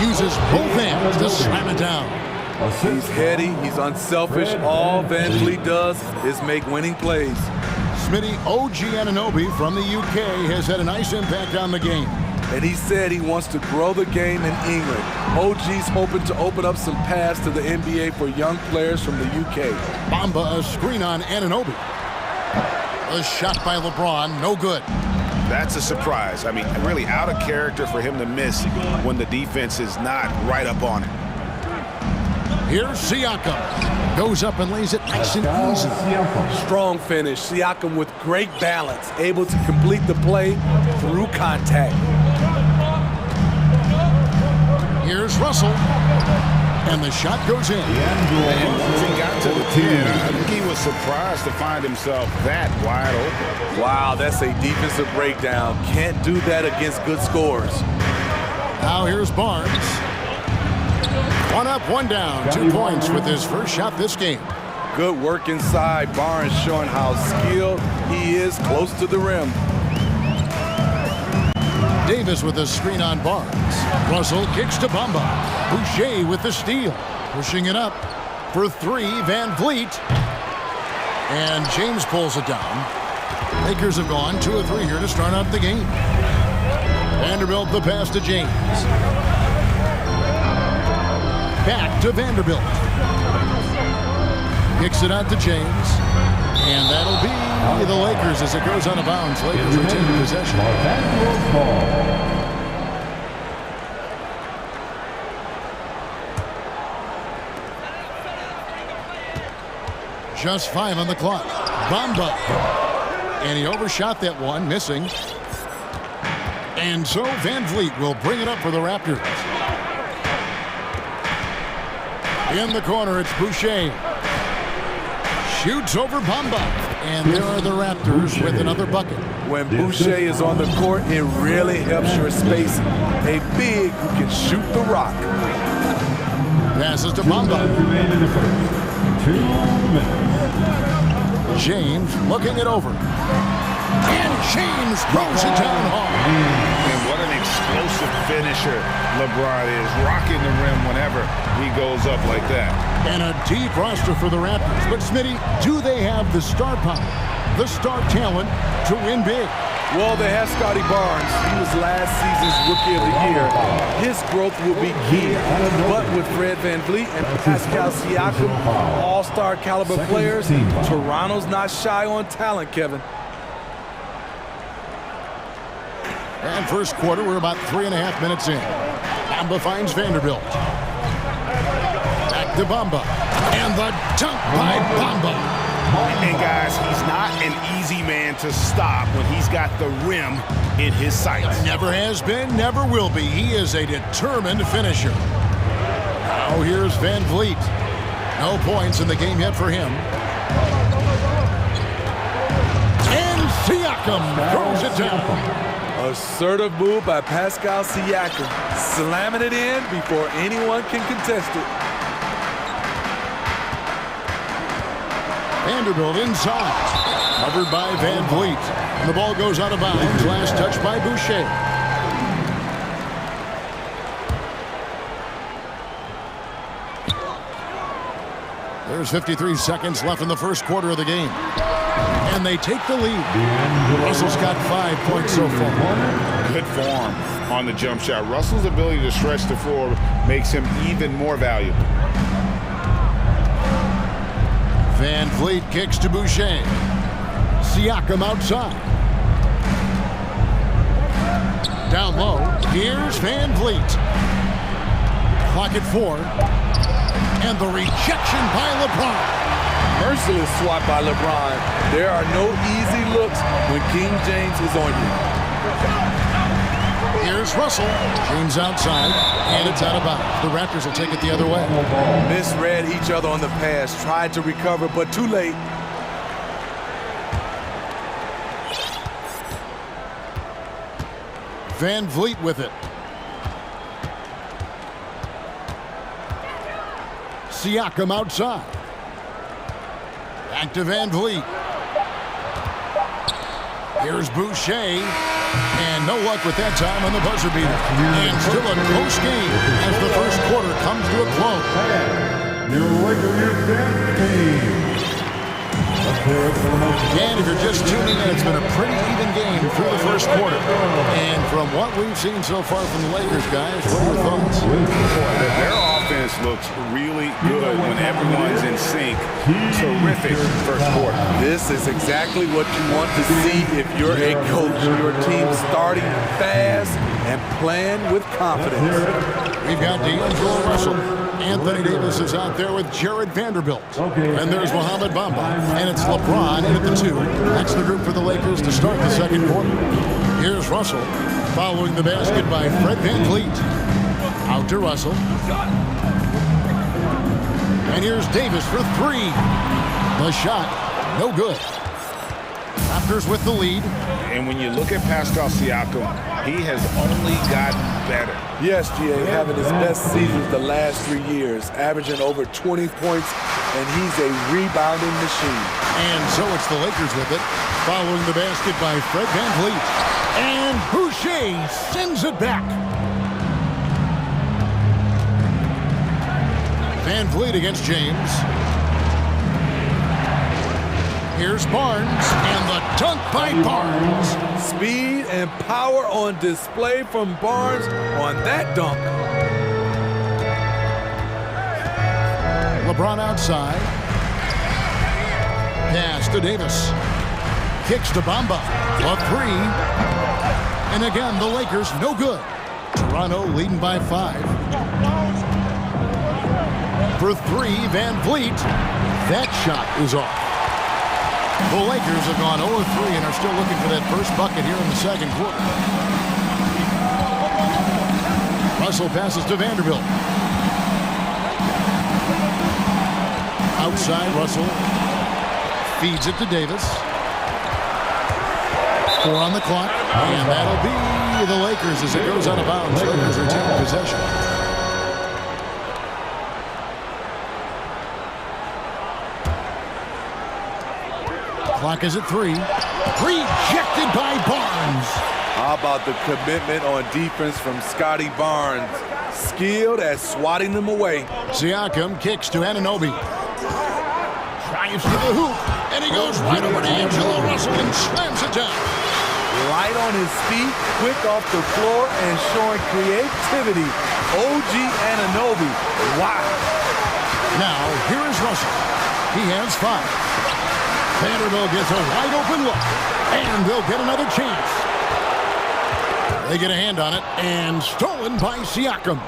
Uses both hands to slam it down. He's heady. He's unselfish. All VanVleet does is make winning plays. Smitty, OG Anunoby from the UK has had a nice impact on the game. And he said he wants to grow the game in England. OG's hoping to open up some paths to the NBA for young players from the UK. Bamba, a screen on Anunoby. A shot by LeBron, no good. That's a surprise. I mean, really out of character for him to miss when the defense is not right up on him. Here's Siakam. Goes up and lays it nice and easy. Strong finish. Siakam with great balance. Able to complete the play through contact. Here's Russell. And the shot goes in. And once he got to the 10, I think he was surprised to find himself that wide open. Wow, that's a defensive breakdown. Can't do that against good scores. Now here's Barnes. 1 up, 1 down. 2 points with his first shot this game. Good work inside. Barnes showing how skilled he is close to the rim. Davis with a screen on Barnes. Russell kicks to Bamba. Boucher with the steal. Pushing it up for 3, VanVleet. And James pulls it down. Lakers have gone 2 of 3 here to start out the game. Vanderbilt the pass to James. Back to Vanderbilt. Kicks it out to James. And that'll be the Lakers as it goes out of bounds. Lakers retain possession. Just 5 on the clock. Bamba. And he overshot that one, missing. And so VanVleet will bring it up for the Raptors. In the corner, it's Boucher. Shoots over Bamba. And there are the Raptors with another bucket. When Boucher is on the court, it really helps your spacing. A big who can shoot the rock. Passes to Bamba. James looking it over. And James throws it down hard. And what an explosive finisher LeBron is. Rocking the rim whenever he goes up like that. And a deep roster for the Raptors. But Smitty, do they have the star power, the star talent to win big? Well, they have Scotty Barnes. He was last season's Rookie of the Year. His growth will be key. But with Fred VanVleet and Pascal Siakam, all-star caliber players, Toronto's not shy on talent, Kevin. And first quarter, we're about 3.5 minutes in. Bamba finds Vanderbilt. Back to Bamba. And the dunk by Bamba. And guys, he's not an easy man to stop when he's got the rim in his sights. Never has been, never will be. He is a determined finisher. Now here's VanVleet. No points in the game yet for him. And Siakam throws it down. Assertive move by Pascal Siakam. Slamming it in before anyone can contest it. Vanderbilt inside. Covered by VanVleet. And the ball goes out of bounds. Last touch by Boucher. There's 53 seconds left in the first quarter of the game. And they take the lead. Russell's got 5 points so far. Good form on the jump shot. Russell's ability to stretch the floor makes him even more valuable. Van Vliet kicks to Boucher. Siakam outside. Down low, here's Van Vliet. Clock at 4. And the rejection by LeBron. Merciless swat by LeBron. There are no easy looks when King James is on you. Here's Russell. James outside, and it's out of bounds. The Raptors will take it the other way. Misread each other on the pass. Tried to recover, but too late. Van Vliet with it. Siakam outside. Back to Van Vliet. Here's Boucher. And no luck with that time on the buzzer beater. And still a close game as the first quarter comes to a close. And if you're just tuning in, it's been a pretty even game through the first quarter. And from what we've seen so far from the Lakers, guys, what are your thoughts? Their offense looks really good when everyone's in sync. Terrific first quarter. This is exactly what you want to see if you're a coach. Your team starting fast and playing with confidence. We've got D'Angelo Russell. Anthony Davis is out there with Jared Vanderbilt. And there's Mohamed Bamba. And it's LeBron in at the 2. That's the group for the Lakers to start the second quarter. Here's Russell following the basket by Fred VanVleet. Out to Russell. And here's Davis for 3. The shot, no good. Raptors with the lead. And when you look at Pascal Siakam, he has only gotten better. Yes, GA, having his best seasons the last 3 years, averaging over 20 points, and he's a rebounding machine. And so it's the Lakers with it, following the basket by Fred VanVleet. And Boucher sends it back. VanVleet against James. Here's Barnes, and the dunk by Barnes. Speed and power on display from Barnes on that dunk. LeBron outside. Pass to Davis. Kicks to Bamba. A 3. And again, the Lakers no good. Toronto leading by 5. For 3, VanVleet. That shot is off. The Lakers have gone 0-3 and are still looking for that first bucket here in the second quarter. Russell passes to Vanderbilt. Outside, Russell feeds it to Davis. 4 on the clock, and that'll be the Lakers as it goes out of bounds. Lakers retain possession. Clock is at 3. Rejected by Barnes. How about the commitment on defense from Scotty Barnes? Skilled at swatting them away. Siakam kicks to Anunoby. Drives to the hoop, and he goes right over to D'Angelo Russell and slams it down. Light on his feet, quick off the floor, and showing creativity. OG Anunoby. Wow. Now, here is Russell. He has 5. Vanderbilt gets a wide open look, and they'll get another chance. They get a hand on it, and stolen by Siakam.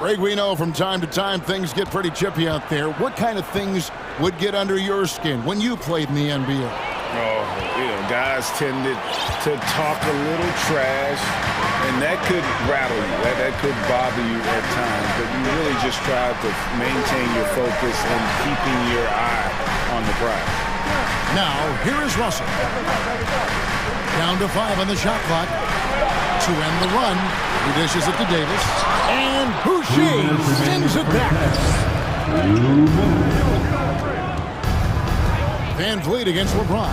Greg, we know from time to time things get pretty chippy out there. What kind of things would get under your skin when you played in the NBA? Guys tended to talk a little trash, and that could rattle you. That could bother you at times, but you really just try to maintain your focus and keeping your eye on the prize. Now, here is Russell. Down to 5 on the shot clock. To end the run, he dishes it to Davis. And Boucher sends it back. VanVleet against LeBron.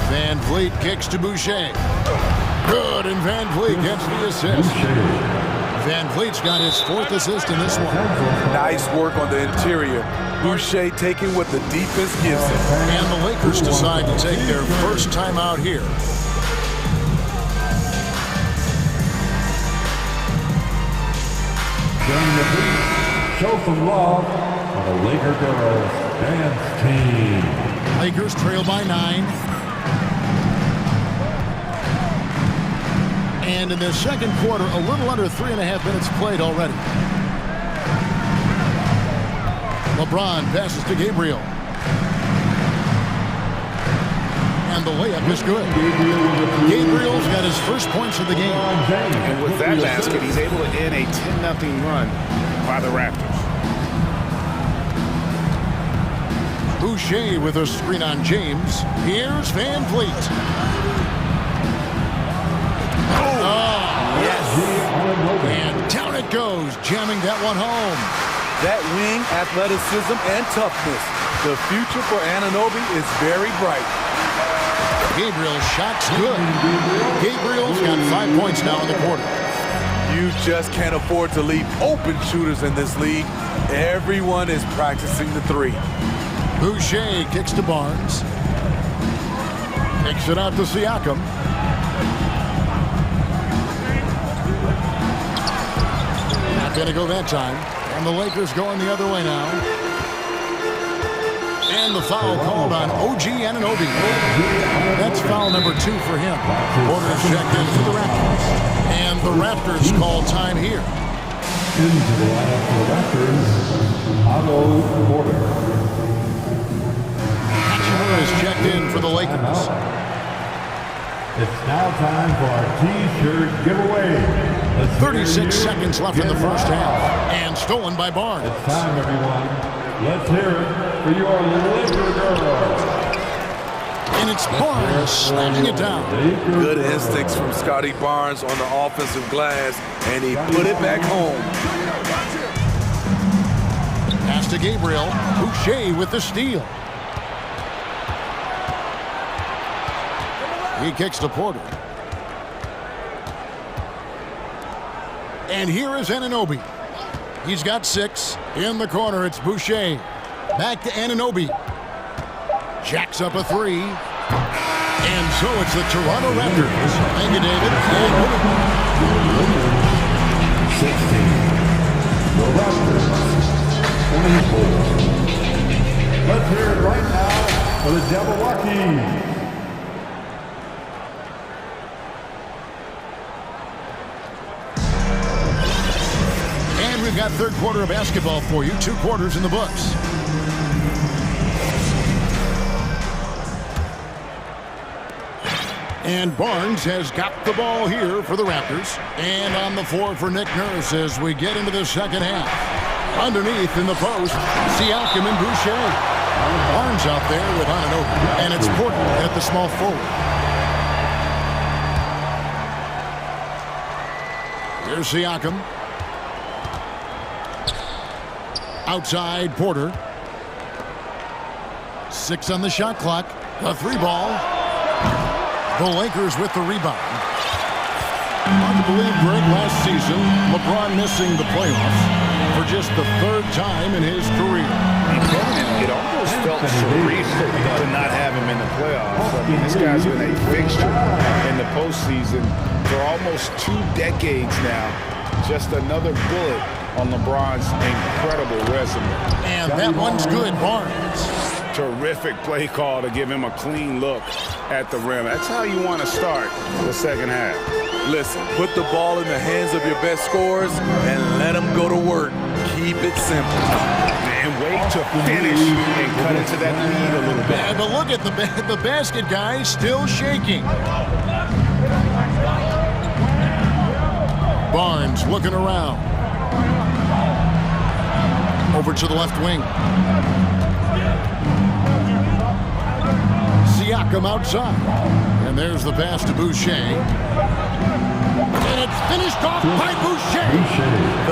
VanVleet kicks to Boucher. Good, and Van Vliet gets the assist. Van Vliet's got his 4th assist in this one. Nice work on the interior. Boucher taking what the defense gives him. And the Lakers decide to take their first time out here. Show some love for the Laker girls dance team. Lakers trail by 9. And in the second quarter, a little under 3.5 minutes played already. LeBron passes to Gabriel. And the layup is good. Gabriel's got his first points of the game. And with that basket, he's able to end a 10-0 run by the Raptors. Boucher with a screen on James. Here's Van Vliet. Yes. And down it goes, jamming that one home. That wing athleticism and toughness. The future for Anunoby is very bright. Gabriel's shot's good. Gabriel's got 5 points now in the quarter. You just can't afford to leave open shooters in this league. Everyone is practicing the 3. Boucher kicks to Barnes. Kicks it out to Siakam. Not going to go that time. And the Lakers going the other way now. And the foul called on OG Anunoby. That's foul number 2 for him. Porter's checked in for the Raptors. And the Raptors call time here. Into the lineup for the Raptors, Otto Porter. Hachimura is checked in for the Lakers. It's now time for our T-shirt giveaway. 36 seconds left in the first half. And stolen by Barnes. It's time, everyone. Let's hear it for your Laker girls. And it's Barnes slamming it down. Good instincts from Scotty Barnes on the offensive glass, and he put it back home. Pass to Gabriel. Boucher with the steal. He kicks to Porter. And here is Anunoby. He's got 6. In the corner, it's Boucher. Back to Anunoby. Jacks up a 3. And so it's the Toronto Raptors. Thank you, David. 16. The Raptors, 24. Let's hear it right now for the Jabberwockies. We've got third quarter of basketball for you. 2 quarters in the books. And Barnes has got the ball here for the Raptors. And on the floor for Nick Nurse as we get into the second half. Underneath in the post, Siakam and Boucher. Barnes out there with Anunoby. And it's Porter at the small forward. Here's Siakam. Outside, Porter. 6 on the shot clock. A 3 ball. The Lakers with the rebound. Hard to believe, Greg, last season, LeBron missing the playoffs for just the 3rd time in his career. It almost felt surreal to not have him in the playoffs. I mean, this guy's been a fixture in the postseason for almost 2 decades now. Just another bullet on LeBron's incredible resume. And that one's good, Barnes. Terrific play call to give him a clean look at the rim. That's how you want to start the second half. Listen, put the ball in the hands of your best scorers and let them go to work. Keep it simple. And wait to finish and cut into that lead a little bit. But look at the basket guy still shaking. Barnes looking around. Over to the left wing. Siakam outside. And there's the pass to Boucher. And it's finished off by Boucher.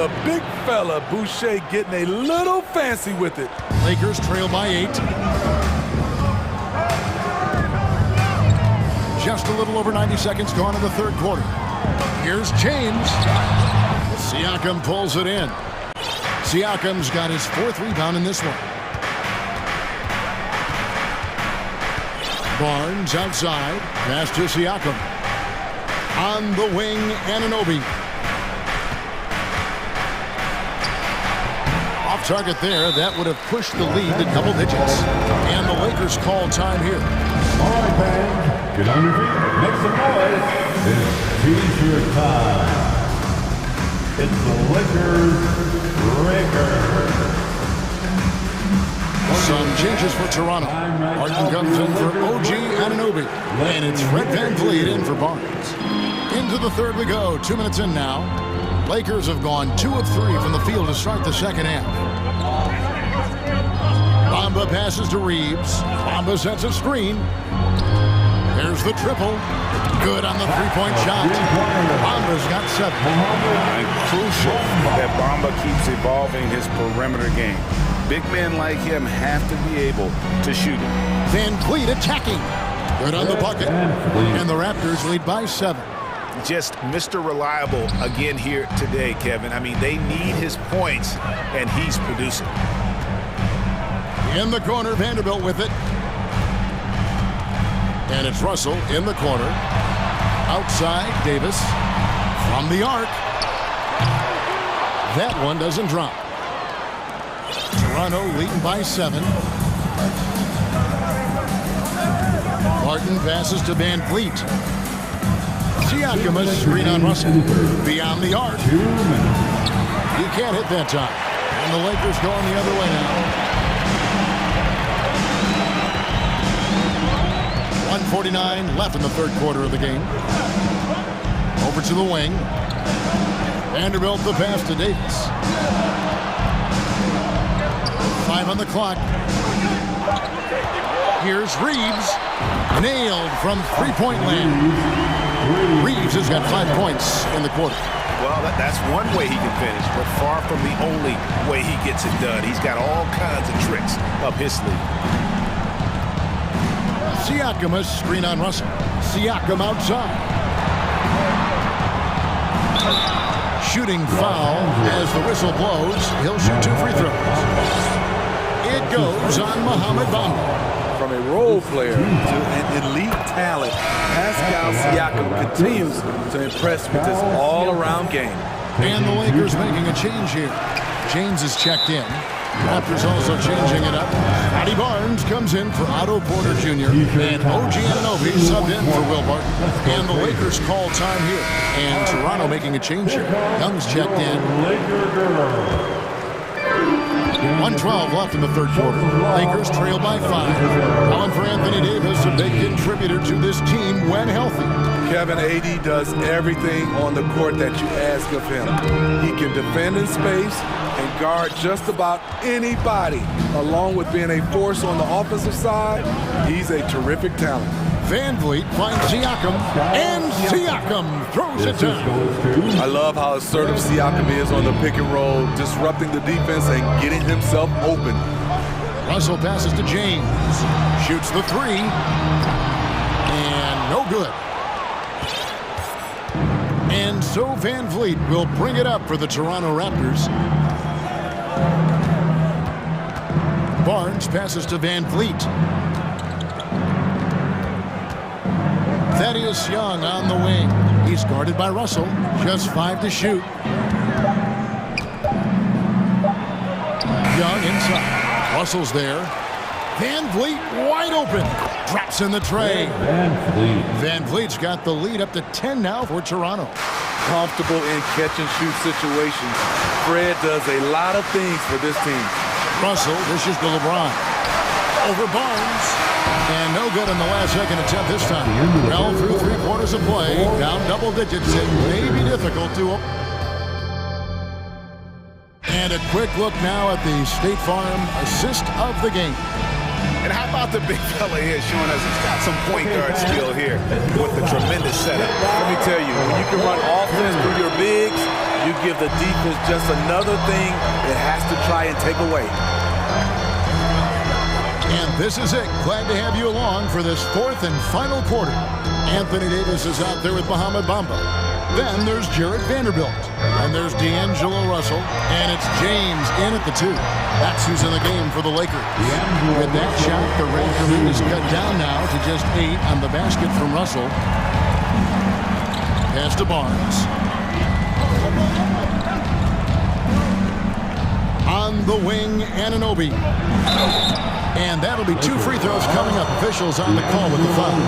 The big fella, Boucher, getting a little fancy with it. Lakers trail by 8. Just a little over 90 seconds gone in the third quarter. Here's James. Siakam pulls it in. Siakam's got his 4th rebound in this one. Barnes outside. Pass to Siakam. On the wing, Anunoby. Off target there. That would have pushed the lead to double digits. And the Lakers call time here. All right, fans, get on your feet, make some noise. It's T-shirt time. It's the Lakers Breakers. Some changes for Toronto. Martin comes in for OG Anunoby. And it's Fred VanVleet in for Barnes. Into the third we go. 2 minutes in now. Lakers have gone 2 of 3 from the field to start the second half. Bamba passes to Reeves. Bamba sets a screen. There's the triple. Good on the three-point shot. Bamba's got 7. And crucial that Bamba keeps evolving his perimeter game. Big men like him have to be able to shoot it. VanVleet attacking. Good on the bucket. And the Raptors lead by 7. Just Mr. Reliable again here today, Kevin. I mean, they need his points, and he's producing. In the corner, Vanderbilt with it. And it's Russell in the corner. Outside, Davis. From the arc. That one doesn't drop. Toronto leading by 7. Martin passes to VanVleet. Siakam a screen on Russell. Beyond the arc. He can't hit that time. And the Lakers going the other way now. 1:49 left in the third quarter of the game. Over to the wing. Vanderbilt the pass to Davis. 5 on the clock. Here's Reeves. Nailed from three-point land. Reeves has got 5 points in the quarter. Well, that's one way he can finish, but far from the only way he gets it done. He's got all kinds of tricks up his sleeve. Siakam a screen on Russell. Siakam outside. Shooting foul as the whistle blows. He'll shoot 2 free throws. It goes on Mohamed Bamba. From a role player to an elite talent, Pascal Siakam continues to impress with his all-around game. And the Lakers making a change here. James is checked in. Raptors also changing it up. Scotty Barnes comes in for Otto Porter Jr. And OG Anunoby subbed in for Will Barton. And the Lakers call time here. And Toronto making a change here. Young's checked in. 1:12 left in the third quarter. Lakers trail by 5. Calling for Anthony Davis, a big contributor to this team when healthy. Kevin, AD does everything on the court that you ask of him. He can defend in space and guard just about anybody. Along with being a force on the offensive side, he's a terrific talent. VanVleet finds Siakam, and Siakam throws it down. I love how assertive Siakam is on the pick and roll, disrupting the defense and getting himself open. Russell passes to James. Shoots the 3. And no good. And so VanVleet will bring it up for the Toronto Raptors. Barnes passes to VanVleet. Thaddeus Young on the wing. He's guarded by Russell. Just 5 to shoot. Young inside. Russell's there. VanVleet wide open. Drops in the tray. VanVleet's got the lead up to 10 now for Toronto. Comfortable in catch-and-shoot situations. Fred does a lot of things for this team. Russell dishes to LeBron. Over Barnes. And no good in the last second attempt this time. Well, through 3 quarters of play, down double digits, it may be difficult to... And a quick look now at the State Farm assist of the game. And how about the big fella here showing us he's got some point guard skill here with the tremendous setup. Let me tell you, when you can run offense through your bigs, you give the defense just another thing it has to try and take away. And this is it. Glad to have you along for this 4th and final quarter. Anthony Davis is out there with Mohamed Bamba. Then there's Jarrett Vanderbilt. And there's D'Angelo Russell. And it's James in at the 2. That's who's in the game for the Lakers. With that shot, the Raptor lead is cut down now to just 8 on the basket from Russell. Pass to Barnes. On the wing, Anunoby. And that'll be 2 free throws coming up. Officials on the call with the foul.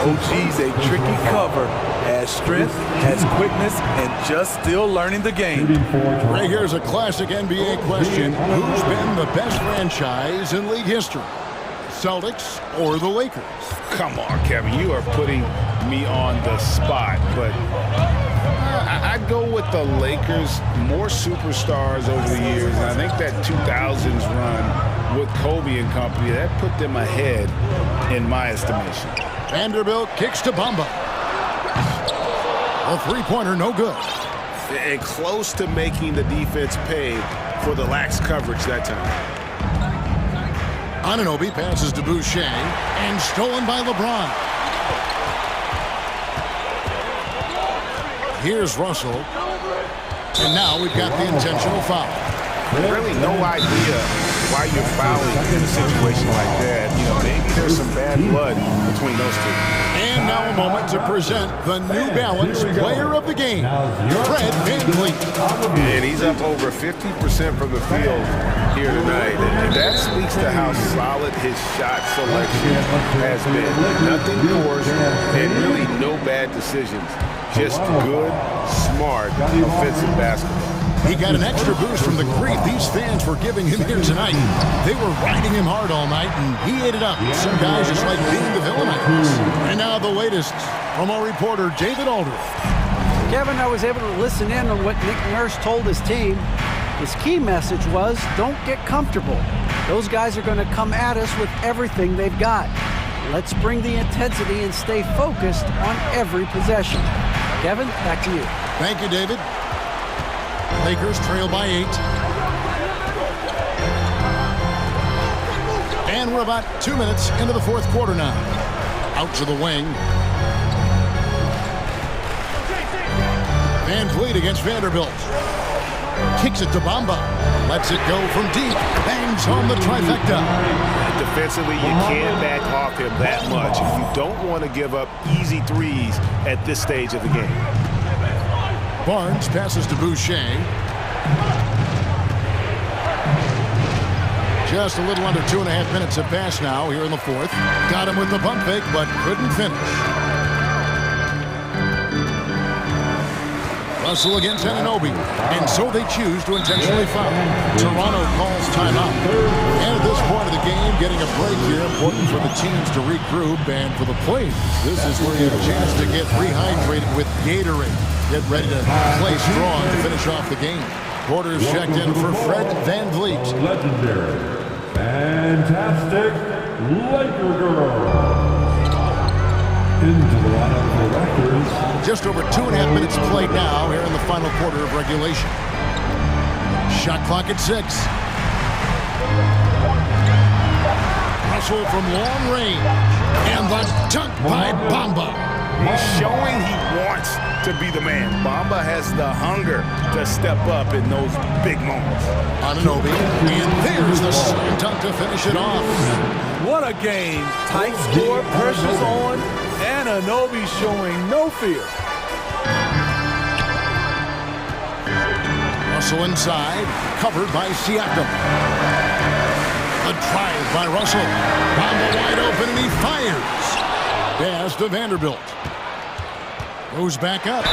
OG's a tricky cover, has strength, has quickness, and just still learning the game. Right here's a classic NBA question. Who's been the best franchise in league history? Celtics or the Lakers? Come on, Kevin. You are putting me on the spot, but I'd go with the Lakers. More superstars over the years. And I think that 2000s run with Kobe and company, that put them ahead in my estimation. Vanderbilt kicks to Bamba. A three-pointer, no good. And close to making the defense pay for the lax coverage that time. Anunoby passes to Boucher and stolen by LeBron. Here's Russell. And now we've got the intentional foul. Really no idea why you're fouling in a situation like that. You know, maybe there's some bad blood between those two. And now a moment to present the New Balance Player of the Game, Fred VanVleet. And he's up over 50% from the field here tonight. And that speaks to how solid his shot selection has been. Nothing forced and really no bad decisions. Just good, smart, offensive basketball. He got an extra boost from the grief these fans were giving him here tonight. They were riding him hard all night, and he ate it up. Some guys just like being the villainized. And now the latest from our reporter, David Aldridge. Kevin, I was able to listen in on what Nick Nurse told his team. His key message was, don't get comfortable. Those guys are going to come at us with everything they've got. Let's bring the intensity and stay focused on every possession. Kevin, back to you. Thank you, David. Lakers trail by 8. And we're about 2 minutes into the fourth quarter now. Out to the wing. VanVleet against Vanderbilt. Kicks it to Bamba. Lets it go from deep. Bangs home the trifecta. Defensively, you can't back off him that much. You don't want to give up easy threes at this stage of the game. Barnes passes to Boucher. Just a little under 2.5 minutes have passed now here in the fourth. Got him with the pump fake, but couldn't finish. Russell against Anunoby, and so they choose to intentionally foul. Toronto calls timeout. And at this point of the game, getting a break here, important for the teams to regroup, and for the players, this is where you have a chance to get rehydrated with Gatorade. Get ready to play strong to finish off the game. Quarters checked in for Fred VanVleet. Legendary, fantastic Laker girl. Into the lineup for the Raptors. Just over 2.5 minutes played now here in the final quarter of regulation. Shot clock at 6. Russell from long range. And the dunk by Bamba. He's showing he wants to be the man. Bamba has the hunger to step up in those big moments. Anunoby, and there's the slam dunk to finish it off. What a game. Tight score, pressure's on, and Anunoby showing no fear. Russell inside, covered by Siakam. A drive by Russell. Bamba wide open, and he fires. Pass to Vanderbilt. Goes back up.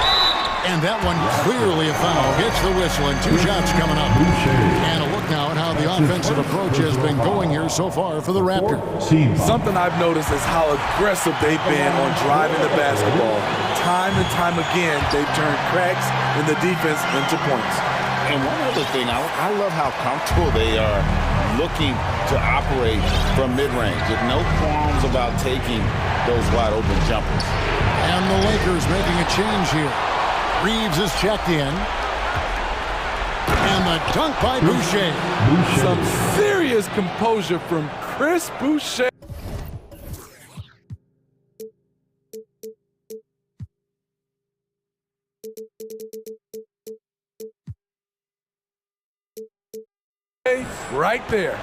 And that one clearly a foul. Gets the whistle, and 2 shots coming up. And a look now at how the offensive approach has been going here so far for the Raptors. Something I've noticed is how aggressive they've been on driving the basketball. Time and time again, they've turned cracks in the defense into points. And one other thing, I love how comfortable they are looking to operate from mid-range. No qualms about taking those wide-open jumpers. And the Lakers making a change here. Reeves is checked in. And the dunk by Boucher. Some serious composure from Chris Boucher. right there.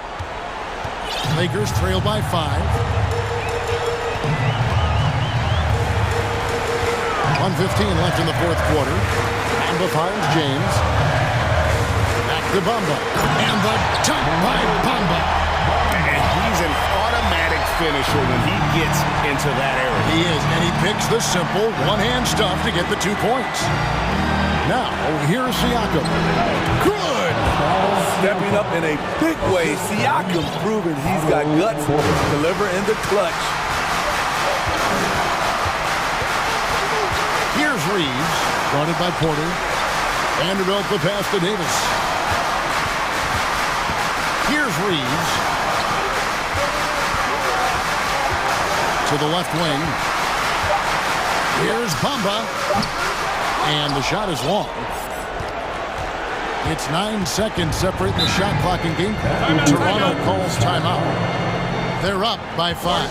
Lakers trail by 5. 1:15 left in the fourth quarter. Bamba finds James. Back to Bamba. And the dunk by Bamba. And he's an automatic finisher when he gets into that area. He is, and he picks the simple one-hand stuff to get the 2 points. Now, here's Siakam. Good! Stepping up in a big way. Siakam proving he's got guts to deliver in the clutch. Here's Reeves, guarded by Porter. Vanderbilt the pass to Davis. Here's Reeves. To the left wing. Here's Bamba. And the shot is long. It's 9 seconds separating the shot clock and game. Toronto calls timeout. They're up by 5.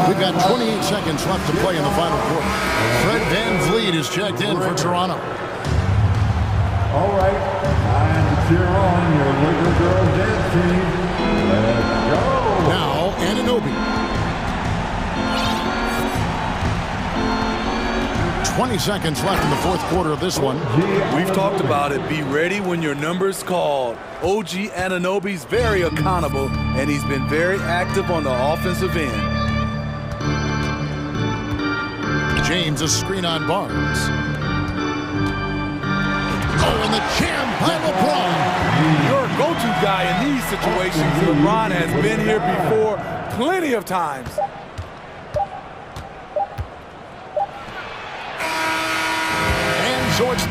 We've got 28 seconds left to play in the final quarter. Fred VanVleet is checked in for Toronto. All right, time to cheer on your Laker girls dance team. Let's go. Now, Anunoby. 20 seconds left in the fourth quarter of this one. We've talked about it. Be ready when your number's called. OG Anunoby's very accountable, and he's been very active on the offensive end. James, a screen on Barnes. Oh, and the jam by LeBron. Your go-to guy in these situations. LeBron has been here before plenty of times. And so it's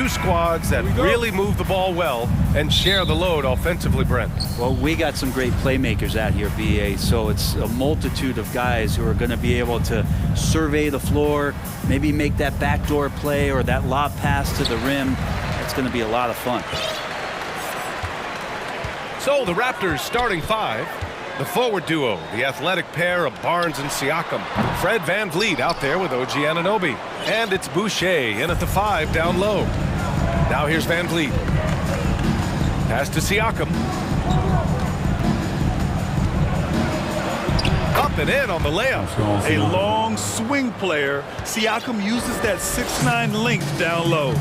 Two squads that really move the ball well and share the load offensively, Brent. Well, we got some great playmakers out here, BA, so it's a multitude of guys who are going to be able to survey the floor, maybe make that backdoor play or that lob pass to the rim. It's going to be a lot of fun. So the Raptors starting five. The forward duo, the athletic pair of Barnes and Siakam. Fred VanVleet out there with OG Anunoby. And it's Boucher in at the 5 down low. Now here's VanVleet. Pass to Siakam. Up and in on the layup. A long swing player. Siakam uses that 6'9" length down low.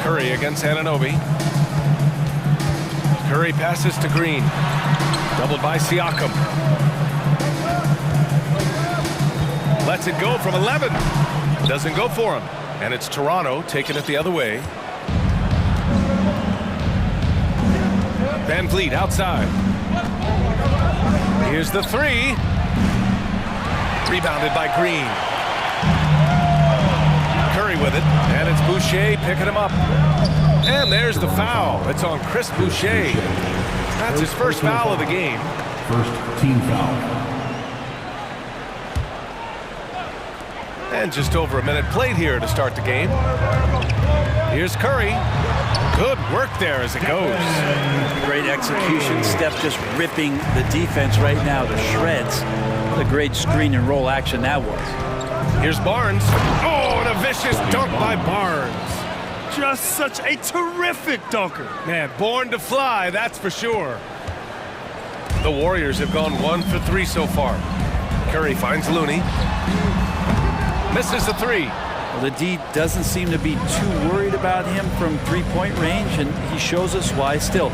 Curry against Anunoby. Curry passes to Green. Doubled by Siakam. Lets it go from 11. Doesn't go for him. And it's Toronto taking it the other way. VanVleet outside. Here's the 3. Rebounded by Green. Curry with it. And it's Boucher picking him up. And there's the foul. It's on Chris Boucher. That's his first foul of the game. First team foul. And just over a minute played here to start the game. Here's Curry. Good work there as it goes. Great execution. Steph just ripping the defense right now to shreds. What a great screen and roll action that was. Here's Barnes. Oh, and a vicious dunk by Barnes. Just such a terrific dunker. Man, born to fly, that's for sure. The Warriors have gone 1 for 3 so far. Curry finds Looney. Misses the 3. Well, the D doesn't seem to be too worried about him from three-point range, and he shows us why still.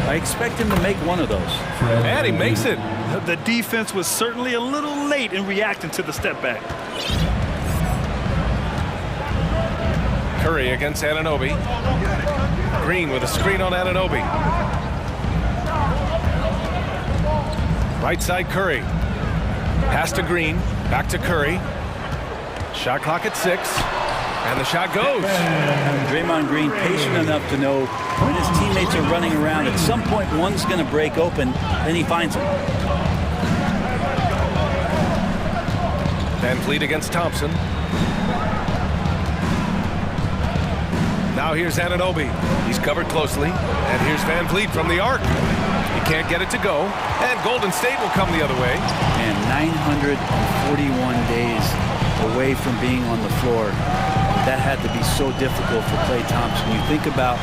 I expect him to make one of those. And he makes it. The defense was certainly a little late in reacting to the step back. Curry against Anunoby. Green with a screen on Anunoby. Right side Curry. Pass to Green. Back to Curry. Shot clock at 6. And the shot goes. Draymond Green patient enough to know when his teammates are running around, at some point one's going to break open, then he finds him. VanVleet against Thompson. Now here's Anunoby. He's covered closely. And here's VanVleet from the arc. He can't get it to go. And Golden State will come the other way. And 941 days away from being on the floor. That had to be so difficult for Klay Thompson. You think about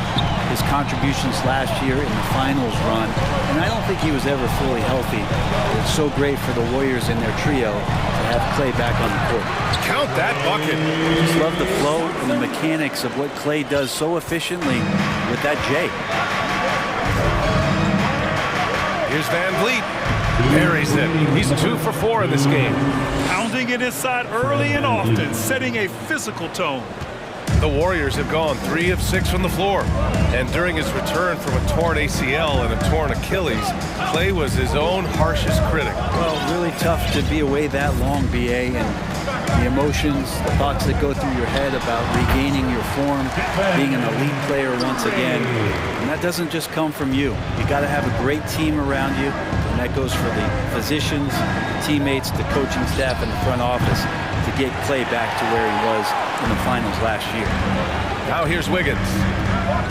his contributions last year in the finals run, and I don't think he was ever fully healthy. It's so great for the Warriors in their trio to have Klay back on the court. Count that bucket. Just love the flow and the mechanics of what Klay does so efficiently with that J. Here's VanVleet. Buries it. He's 2 for 4 in this game. Pounding it inside early and often, setting a physical tone. The Warriors have gone 3 of 6 from the floor. And during his return from a torn ACL and a torn Achilles, Klay was his own harshest critic. Well, really tough to be away that long, BA, and the emotions, the thoughts that go through your head about regaining your form, being an elite player once again. And that doesn't just come from you. You got to have a great team around you, and that goes for the physicians, the teammates, the coaching staff, and the front office to get Klay back to where he was in the finals last year. Now here's Wiggins.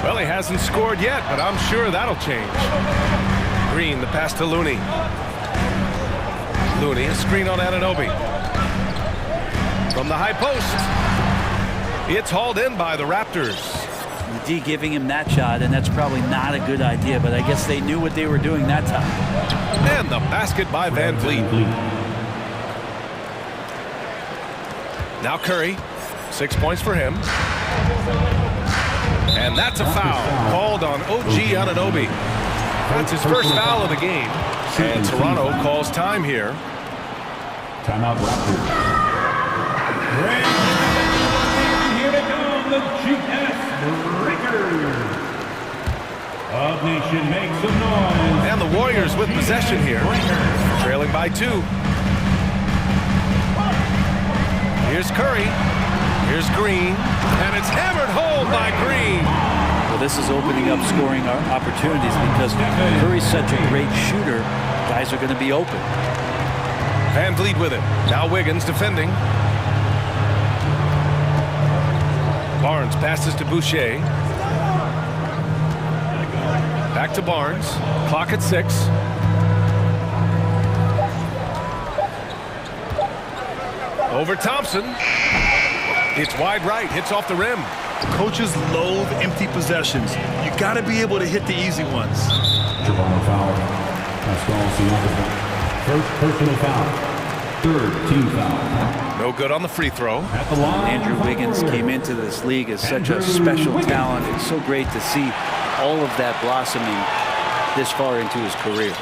Well, he hasn't scored yet, but I'm sure that'll change. Green, the pass to Looney. Looney, a screen on Anunoby. From the high post. It's hauled in by the Raptors. The D giving him that shot, and that's probably not a good idea, but I guess they knew what they were doing that time. And the basket by VanVleet. Now Curry, 6 points for him. And that's a foul called on OG Anunoby. That's his first foul of the game. And Toronto calls time here. Timeout Raptors. Here they come, the GS Breakers. Of Nation makes some noise. And the Warriors with possession here. Trailing by 2. Here's Curry. Here's Green, and it's hammered home by Green. Well, this is opening up scoring opportunities because Curry's such a great shooter. Guys are going to be open. Van Vliet with it. Now Wiggins defending. Barnes passes to Boucher. Back to Barnes. Clock at 6. Over Thompson. It's wide right. Hits off the rim. Coaches loathe empty possessions. You got to be able to hit the easy ones. Toronto foul. Pascal Siakam. First personal foul. Third team foul. No good on the free throw. At the line. Andrew Wiggins came into this league as such a special talent. It's so great to see all of that blossoming this far into his career.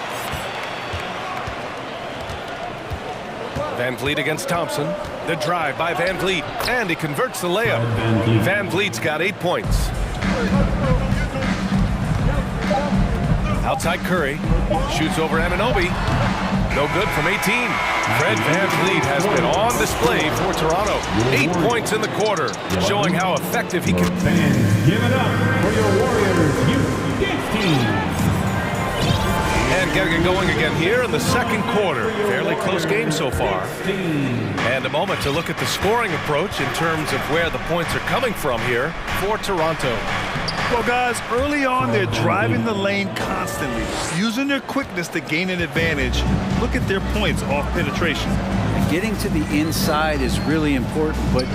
Van Vliet against Thompson. The drive by Van Vliet, and he converts the layup. Van Vliet's got 8 points. Outside Curry. Shoots over Anunoby. No good from 18. Fred Van Vliet has been on display for Toronto. 8 points in the quarter, showing how effective he can. Fans, give it up for your Warriors Youth Dance Team. And getting it going again here in the second quarter. Fairly close game so far. And a moment to look at the scoring approach in terms of where the points are coming from here for Toronto. Well, guys, early on, they're driving the lane constantly, using their quickness to gain an advantage. Look at their points off penetration. And getting to the inside is really important, but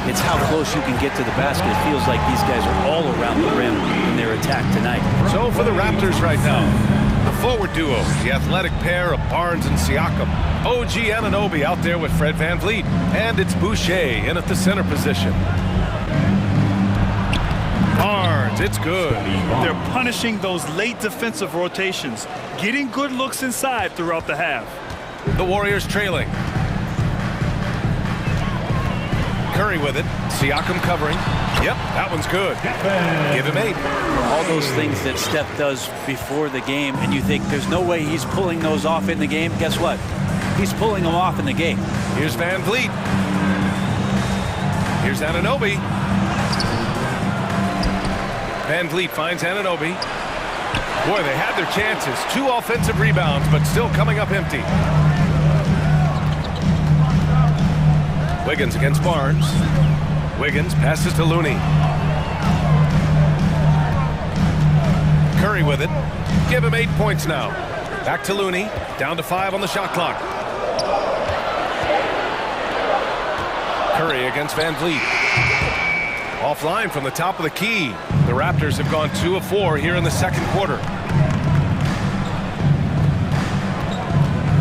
it's how close you can get to the basket. It feels like these guys are all around the rim in their attack tonight. So for the Raptors right now, the forward duo, the athletic pair of Barnes and Siakam. OG Anunoby out there with Fred Van Vliet, and it's Boucher in at the center position. Barnes, it's good. They're punishing those late defensive rotations, getting good looks inside throughout the half. The Warriors trailing. Curry with it. Siakam covering. Yep, that one's good. Give him 8. All those things that Steph does before the game, and you think there's no way he's pulling those off in the game. Guess what? He's pulling them off in the game. Here's Van Vliet. Here's Anunoby. Van Vliet finds Anunoby. Boy, they had their chances. 2 offensive rebounds, but still coming up empty. Wiggins against Barnes. Wiggins passes to Looney. Curry with it. Give him 8 points now. Back to Looney. Down to 5 on the shot clock. Curry against Van Vliet. Offline from the top of the key. The Raptors have gone 2 of 4 here in the second quarter.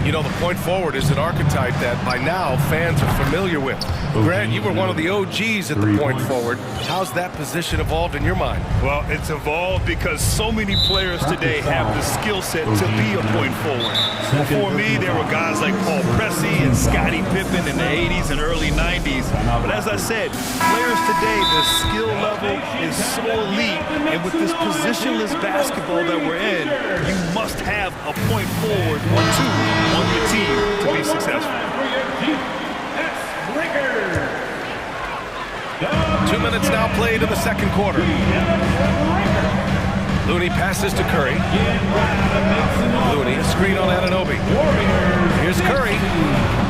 You know, the point forward is an archetype that by now fans are familiar with. Grant, you were one of the OGs at the point forward. How's that position evolved in your mind? Well, it's evolved because so many players today have the skill set to be a point forward. Before me, there were guys like Paul Pressey and Scottie Pippen in the 80s and early 90s. But as I said, players today, the skill level is so elite. And with this positionless basketball that we're in, you must have a point forward or 2 on your team to be successful. 2 minutes now played in the second quarter. Looney passes to Curry. Looney, a screen on Anunoby. Here's Curry.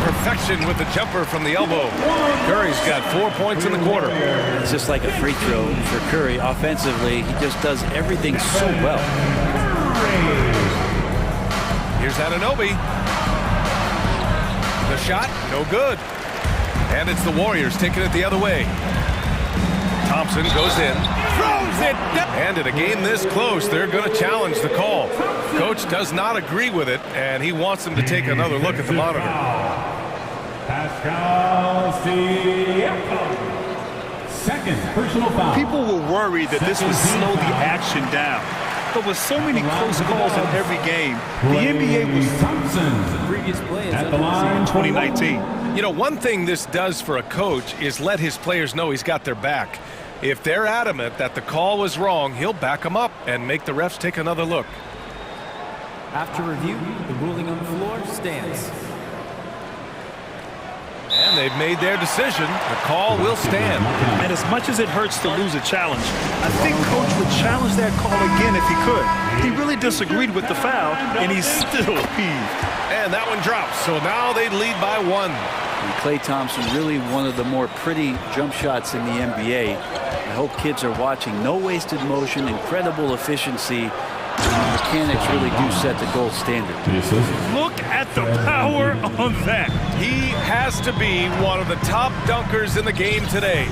Perfection with the jumper from the elbow. Curry's got 4 points in the quarter. It's just like a free throw for Curry. Offensively, he just does everything so well. Here's Anunoby. The shot, no good. And it's the Warriors taking it the other way. Thompson goes in, throws it down. And in a game this close, they're going to challenge the call. Coach does not agree with it, and he wants them to take another look at the monitor. Pascal Siakam. Second personal foul. People were worried that this would slow the action down. But with so many close calls in every game, the NBA was Previous play is at the line 2019. You know, one thing this does for a coach is let his players know he's got their back. If they're adamant that the call was wrong, he'll back them up and make the refs take another look. After review, the ruling on the floor stands. And they've made their decision. The call will stand. And as much as it hurts to lose a challenge, I think Coach would challenge that call again if he could. He really disagreed with the foul, and he's still peeved. And that one drops, so now they lead by 1. And Klay Thompson, really one of the more pretty jump shots in the NBA. I hope kids are watching. No wasted motion, incredible efficiency. And the mechanics really do set the gold standard. Look at the power on that. He has to be one of the top dunkers in the game today.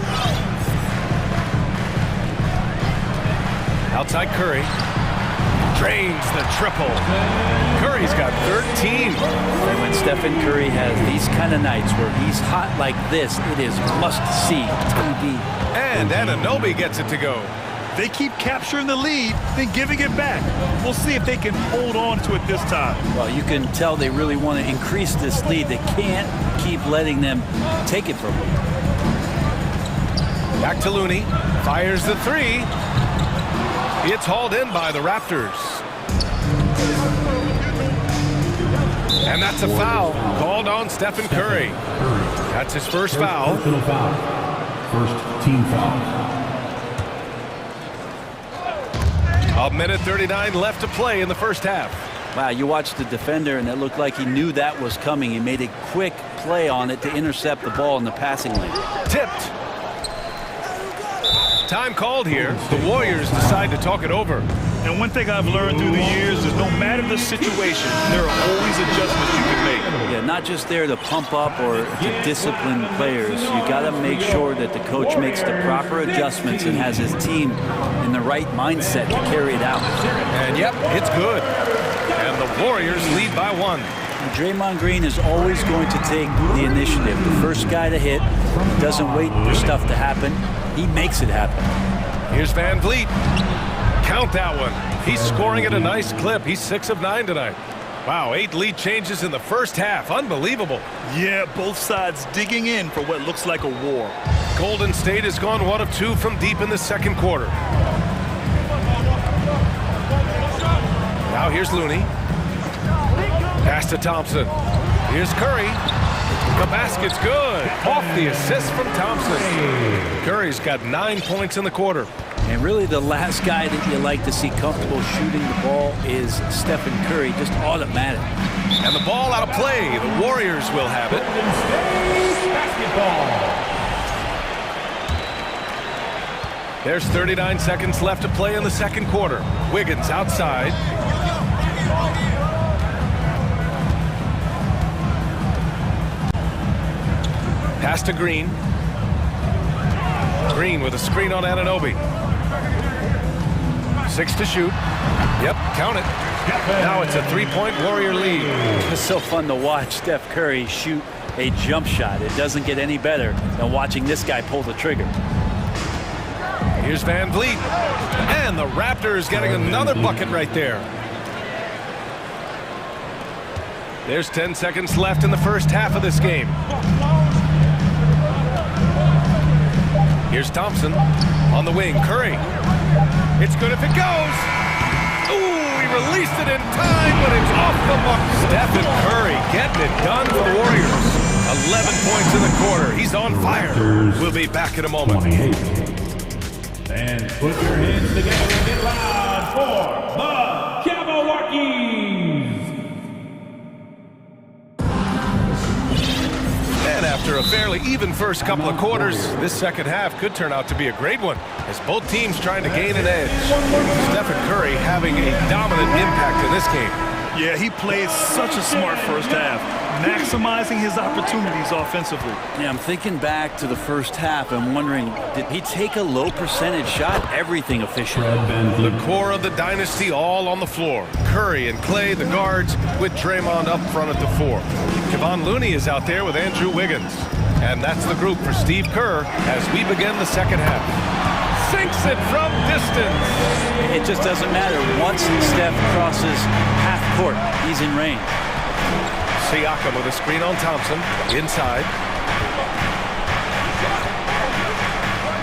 Outside Curry. Drains the triple. Curry's got 13. And when Stephen Curry has these kind of nights where he's hot like this, it is must-see TV. And Anunoby gets it to go. They keep capturing the lead, then giving it back. We'll see if they can hold on to it this time. Well, you can tell they really want to increase this lead. They can't keep letting them take it from them. Back to Looney. Fires the 3. It's hauled in by the Raptors. And that's a foul called on Stephen Curry. That's his first foul. First team foul. A minute 39 left to play in the first half. Wow, you watched the defender, and it looked like he knew that was coming. He made a quick play on it to intercept the ball in the passing lane. Tipped. Time called here. The Warriors decide to talk it over. And one thing I've learned through the years is no matter the situation, there are always adjustments you can make. Yeah, not just there to pump up or to discipline players. You got to make sure that the coach makes the proper adjustments and has his team in the right mindset to carry it out. And yep, it's good. And the Warriors lead by 1. Draymond Green is always going to take the initiative. The first guy to hit, doesn't wait for stuff to happen. He makes it happen. Here's Van Vliet. Count that one. He's scoring at a nice clip. He's 6 of 9 tonight. Wow, 8 lead changes in the first half. Unbelievable. Yeah, both sides digging in for what looks like a war. Golden State has gone 1 of 2 from deep in the second quarter. Now here's Looney. Pass to Thompson. Here's Curry. The basket's good. Off the assist from Thompson. Curry's got 9 points in the quarter. And really the last guy that you like to see comfortable shooting the ball is Stephen Curry, just automatic. And the ball out of play. The Warriors will have it. There's 39 seconds left to play in the second quarter. Wiggins outside. Pass to Green. Green with a screen on Anunoby. 6 to shoot. Yep, count it. Now it's a 3-point Warrior lead. It's so fun to watch Steph Curry shoot a jump shot. It doesn't get any better than watching this guy pull the trigger. Here's Van Vliet. And the Raptors getting another bucket right there. There's 10 seconds left in the first half of this game. Here's Thompson on the wing. Curry. It's good if it goes. Ooh, he released it in time, but it's off the mark. Stephen Curry getting it done for the Warriors. 11 points in the quarter. He's on fire. We'll be back in a moment. 28. And put your hands together and get loud for the Jabberwockies. And after a fairly even first couple of quarters, this second half could turn out to be a great one, as both teams trying to gain an edge. Stephen Curry having a dominant impact in this game. Yeah, he played such a smart first half, maximizing his opportunities offensively. Yeah, I'm thinking back to the first half and wondering, did he take a low percentage shot? Everything efficient. The core of the dynasty all on the floor. Curry and Klay, the guards, with Draymond up front at the 4. Kevon Looney is out there with Andrew Wiggins. And that's the group for Steve Kerr as we begin the second half. Sinks it from distance. It just doesn't matter. Once Steph crosses half court, he's in range. Siakam with a screen on Thompson. Inside.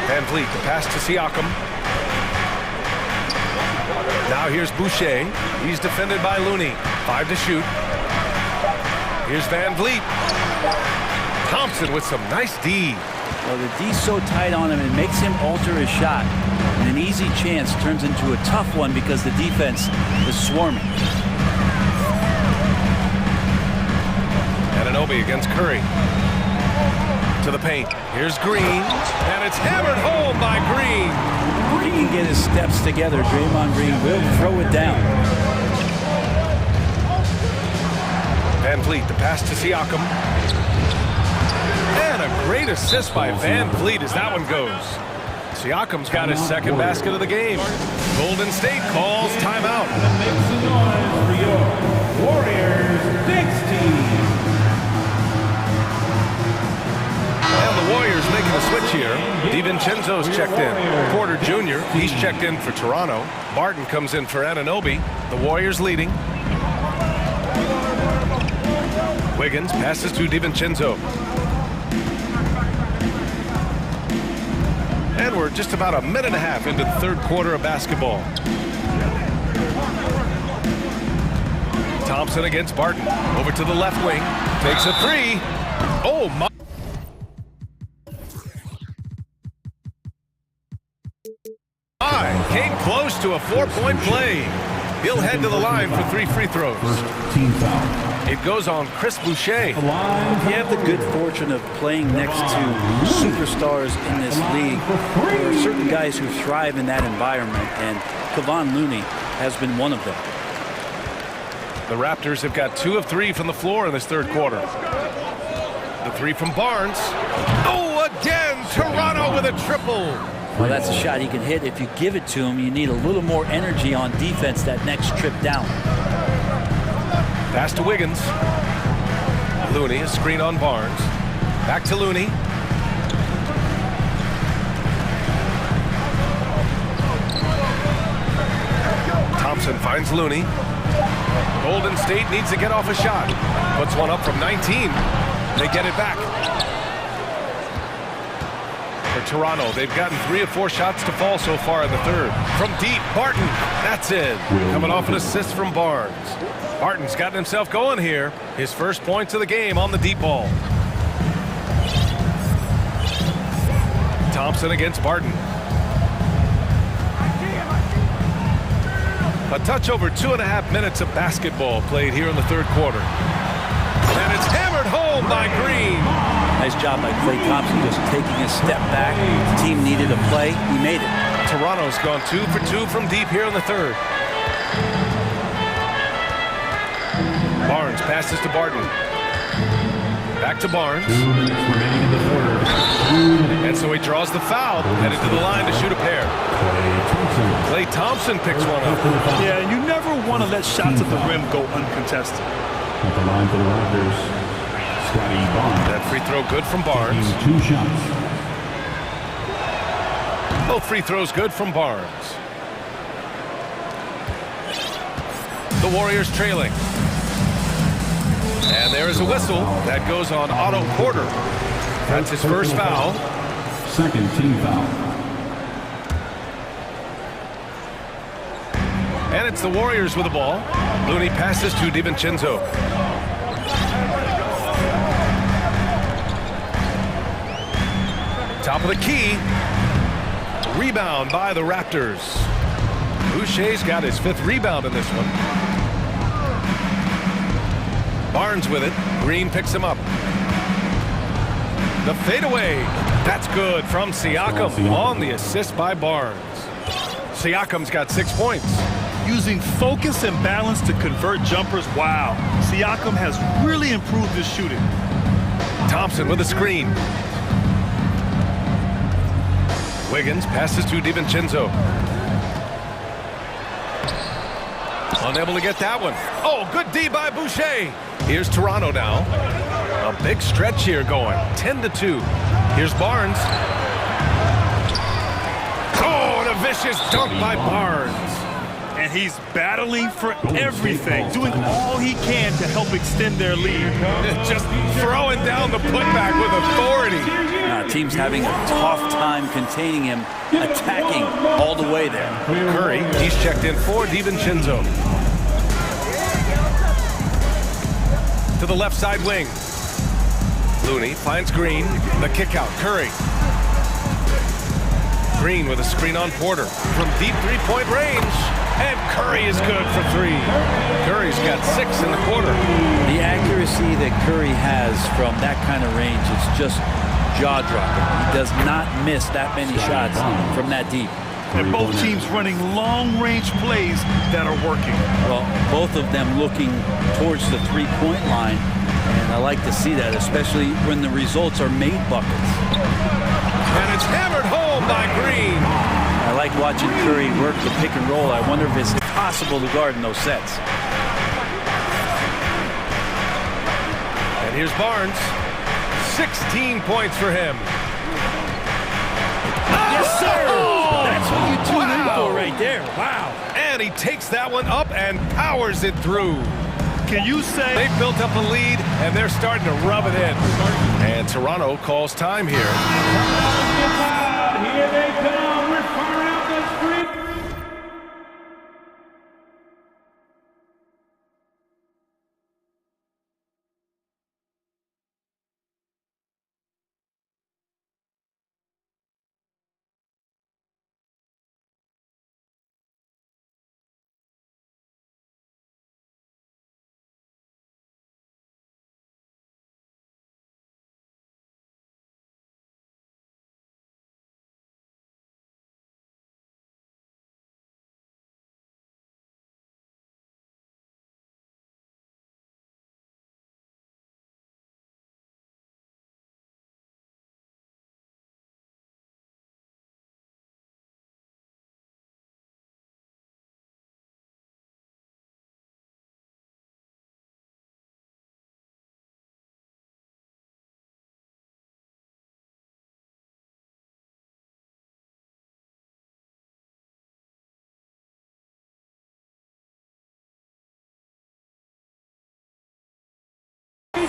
Van Vliet, the pass to Siakam. Now here's Boucher. He's defended by Looney. 5 to shoot. Here's Van Vliet. Thompson with some nice D. Well, the D's so tight on him, it makes him alter his shot. And an easy chance turns into a tough one because the defense is swarming. Anunoby against Curry. To the paint. Here's Green. And it's hammered home by Green. If he can get his steps together, Draymond Green will throw it down. Van Vliet, the pass to Siakam. And a great assist by Van Vliet as that one goes. Siakam's got his second basket of the game. Golden State calls timeout. Make some noise for your Warriors 16. And the Warriors making a switch here. DiVincenzo's checked in. Porter Jr., he's checked in for Toronto. Barton comes in for Anunoby. The Warriors leading. Wiggins passes to DiVincenzo. And we're just about a minute and a half into the third quarter of basketball. Thompson against Barton. Over to the left wing. Takes a three. Oh, my. Came close to a 4-point play. He'll head to the line for 3 free throws. Team foul. It goes on Chris Boucher. If you have the good fortune of playing next to superstars in this league, there are certain guys who thrive in that environment, and Kevon Looney has been one of them. The Raptors have got 2 of 3 from the floor in this third quarter. The 3 from Barnes. Oh, again, Toronto with a triple. Well, that's a shot he can hit. If you give it to him, you need a little more energy on defense that next trip down. Pass to Wiggins. Looney, a screen on Barnes. Back to Looney. Thompson finds Looney. Golden State needs to get off a shot. Puts one up from 19. They get it back. For Toronto, they've gotten 3 of 4 shots to fall so far in the third. From deep, Barton, that's it. Coming off an assist from Barnes. Barton's gotten himself going here. His first points of the game on the deep ball. Thompson against Barton. A touch over 2.5 minutes of basketball played here in the third quarter. And it's hammered home by Green. Nice job by Klay Thompson, just taking a step back. The team needed a play. He made it. Toronto's gone 2 for 2 from deep here in the third. Barnes passes to Barton. Back to Barnes. 2 minutes remaining in the third. And so he draws the foul, headed to the line to shoot a pair. Klay Thompson picks one up. Yeah, and you never want to let shots at the rim go uncontested. At the line for the Raptors, Scotty Barnes. That free throw good from Barnes. 2 shots. Both free throws good from Barnes. The Warriors trailing. And there is a whistle. That goes on Otto Porter. That's his first foul. Second team foul. And it's the Warriors with the ball. Looney passes to DiVincenzo. Top of the key. Rebound by the Raptors. Boucher's got his 5th rebound in this one. Barnes with it. Green picks him up. The fadeaway. That's good from Siakam on the assist by Barnes. Siakam's got 6 points. Using focus and balance to convert jumpers, wow. Siakam has really improved his shooting. Thompson with a screen. Wiggins passes to DiVincenzo. Unable to get that one. Oh, good D by Boucher. Here's Toronto now. A big stretch here going. 10-2. Here's Barnes. Oh, and a vicious dunk by Barnes. And he's battling for everything, doing all he can to help extend their lead. Just throwing down the putback with authority. Team's having a tough time containing him, attacking all the way there. Curry, he's checked in for DiVincenzo. To the left side wing. Looney finds Green. The kick out. Curry. Green with a screen on Porter. From deep three-point range. And Curry is good for three. Curry's got 6 in the quarter. The accuracy that Curry has from that kind of range is just jaw-dropping. He does not miss that many shots from that deep. And both teams running long-range plays that are working. Well, both of them looking towards the three-point line. And I like to see that, especially when the results are made buckets. And it's hammered home by Green. I like watching Curry work the pick and roll. I wonder if it's possible to guard in those sets. And here's Barnes. 16 points for him. Yes, sir! That's what you tune in for right there. Wow. And he takes that one up and powers it through. Can you say they've built up a lead and they're starting to rub it in? And Toronto calls time here. Here they come. We're firing out the street.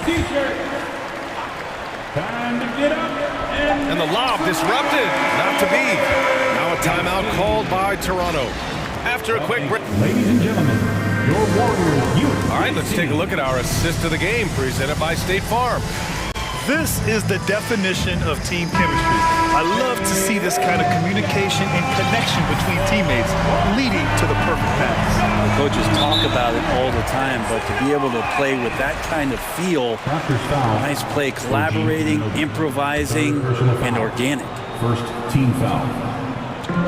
T-shirt. Time to get up and the lob disrupted. Not to be. Now a timeout called by Toronto. After a quick break. Ladies and gentlemen, your Warriors youth. All right, let's take a look at our assist of the game presented by State Farm. This is the definition of team chemistry. I love to see this kind of communication and connection between teammates leading to the perfect pass. The coaches talk about it all the time, but to be able to play with that kind of feel, nice play, collaborating, improvising, and organic. First team foul.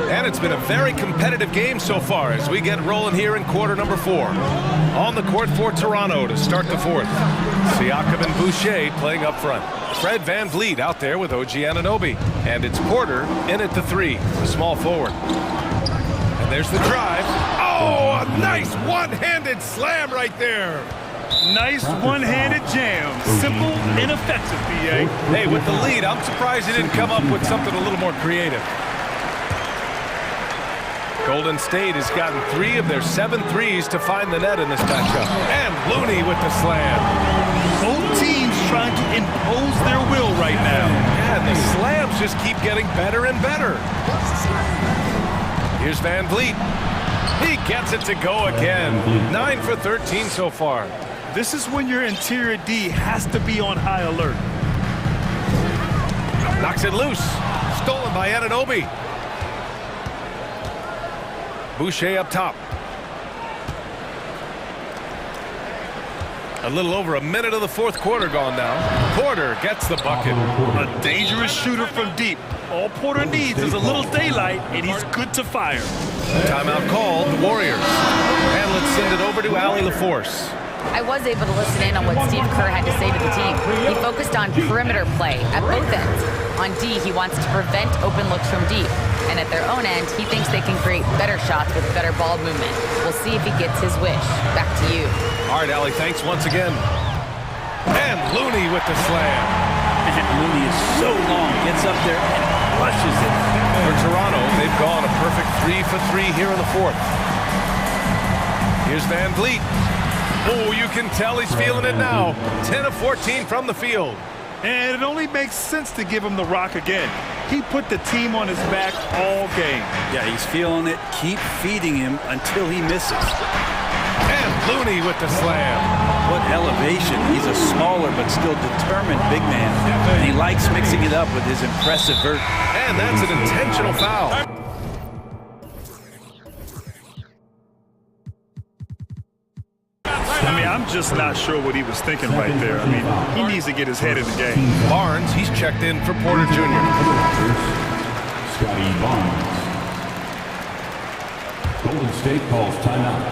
And it's been a very competitive game so far as we get rolling here in quarter number 4. On the court for Toronto to start the fourth. Siakam and Boucher playing up front. Fred VanVleet out there with OG Anunoby. And it's Porter in at the 3, the small forward. And there's the drive. Oh, a nice one-handed slam right there. Nice one-handed jam. Simple and effective, PA. Hey, with the lead, I'm surprised he didn't come up with something a little more creative. Golden State has gotten 3 of their 7 threes to find the net in this matchup. And Looney with the slam. Both teams trying to impose their will right now. Yeah, and the slams just keep getting better and better. Here's VanVleet. He gets it to go again. 9 for 13 so far. This is when your interior D has to be on high alert. Knocks it loose. Stolen by Anunoby. Boucher up top. A little over a minute of the fourth quarter gone now. Porter gets the bucket. A dangerous shooter from deep. All Porter needs is a little daylight, and he's good to fire. Timeout called, the Warriors. And let's send it over to Allie LaForce. I was able to listen in on what Steve Kerr had to say to the team. He focused on perimeter play at both ends. On D, he wants to prevent open looks from deep. And at their own end, he thinks they can create better shots with better ball movement. We'll see if he gets his wish. Back to you. All right, Allie, thanks once again. And Looney with the slam. And Looney is so long, gets up there and flushes it. For Toronto, they've gone a perfect 3 for 3 here in the fourth. Here's VanVleet. Oh, you can tell he's feeling it now. 10 of 14 from the field. And it only makes sense to give him the rock again. He put the team on his back all game. Yeah, he's feeling it. Keep feeding him until he misses. And Looney with the slam. What elevation. He's a smaller but still determined big man. And he likes mixing it up with his impressive vert. And that's an intentional foul. I mean, I'm just not sure what he was thinking right there. I mean, he needs to get his head in the game. Barnes, he's checked in for Porter Jr. Scotty Barnes. Golden State calls timeout.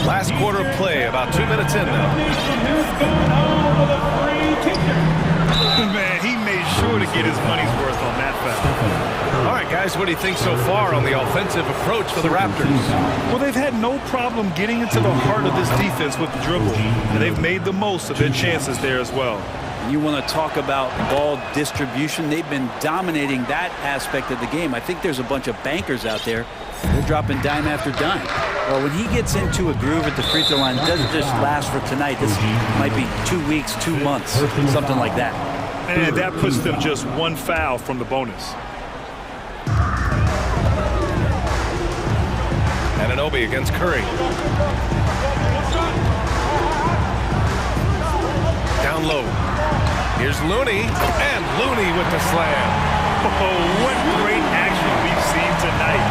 Last quarter of play, about 2 minutes in now. Man, he made sure to get his money's worth on that foul. All right, guys, what do you think so far on the offensive approach for the Raptors? Well, they've had no problem getting into the heart of this defense with the dribble, and they've made the most of their chances there as well. You want to talk about ball distribution. They've been dominating that aspect of the game. I think there's a bunch of bankers out there. They're dropping dime after dime. Well, when he gets into a groove at the free throw line, it doesn't just last for tonight. This might be 2 weeks, 2 months, something like that. And that puts them just one foul from the bonus. Anunoby against Curry. Down low. Here's Looney, and Looney with the slam. Oh, what great action we've seen tonight.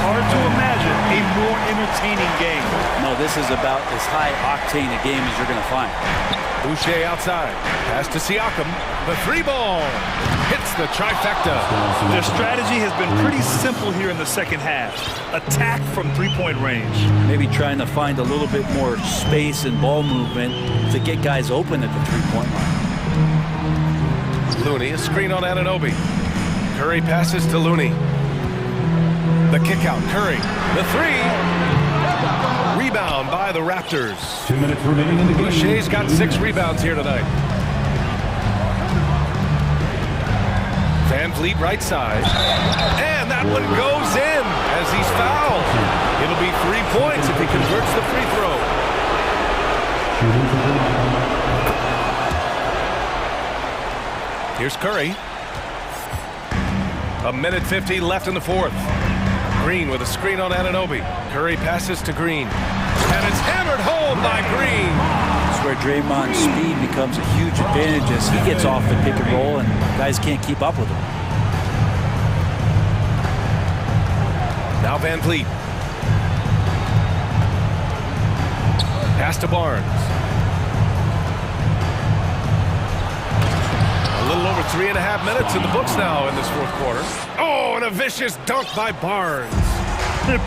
Hard to imagine a more entertaining game. No, this is about as high-octane a game as you're going to find. Boucher outside. Pass to Siakam. The three ball. Hits the trifecta. Their strategy has been pretty simple here in the second half. Attack from three-point range. Maybe trying to find a little bit more space and ball movement to get guys open at the three-point line. Looney, a screen on Anunoby. Curry passes to Looney. The kick out, Curry. The three. Rebound by the Raptors. 2 minutes remaining in the game. Boucher's got 6 rebounds here tonight. Van Vliet right side. And that one goes in as he's fouled. It'll be 3 points if he converts the free throw. Here's Curry. 1:50 left in the fourth. Green with a screen on Anunoby. Curry passes to Green. And it's hammered home by Green. That's where Draymond's speed becomes a huge advantage as he gets off the pick and roll and guys can't keep up with him. Now Van Vliet. Pass to Barnes. A little over 3.5 minutes in the books now in this fourth quarter. Oh, and a vicious dunk by Barnes.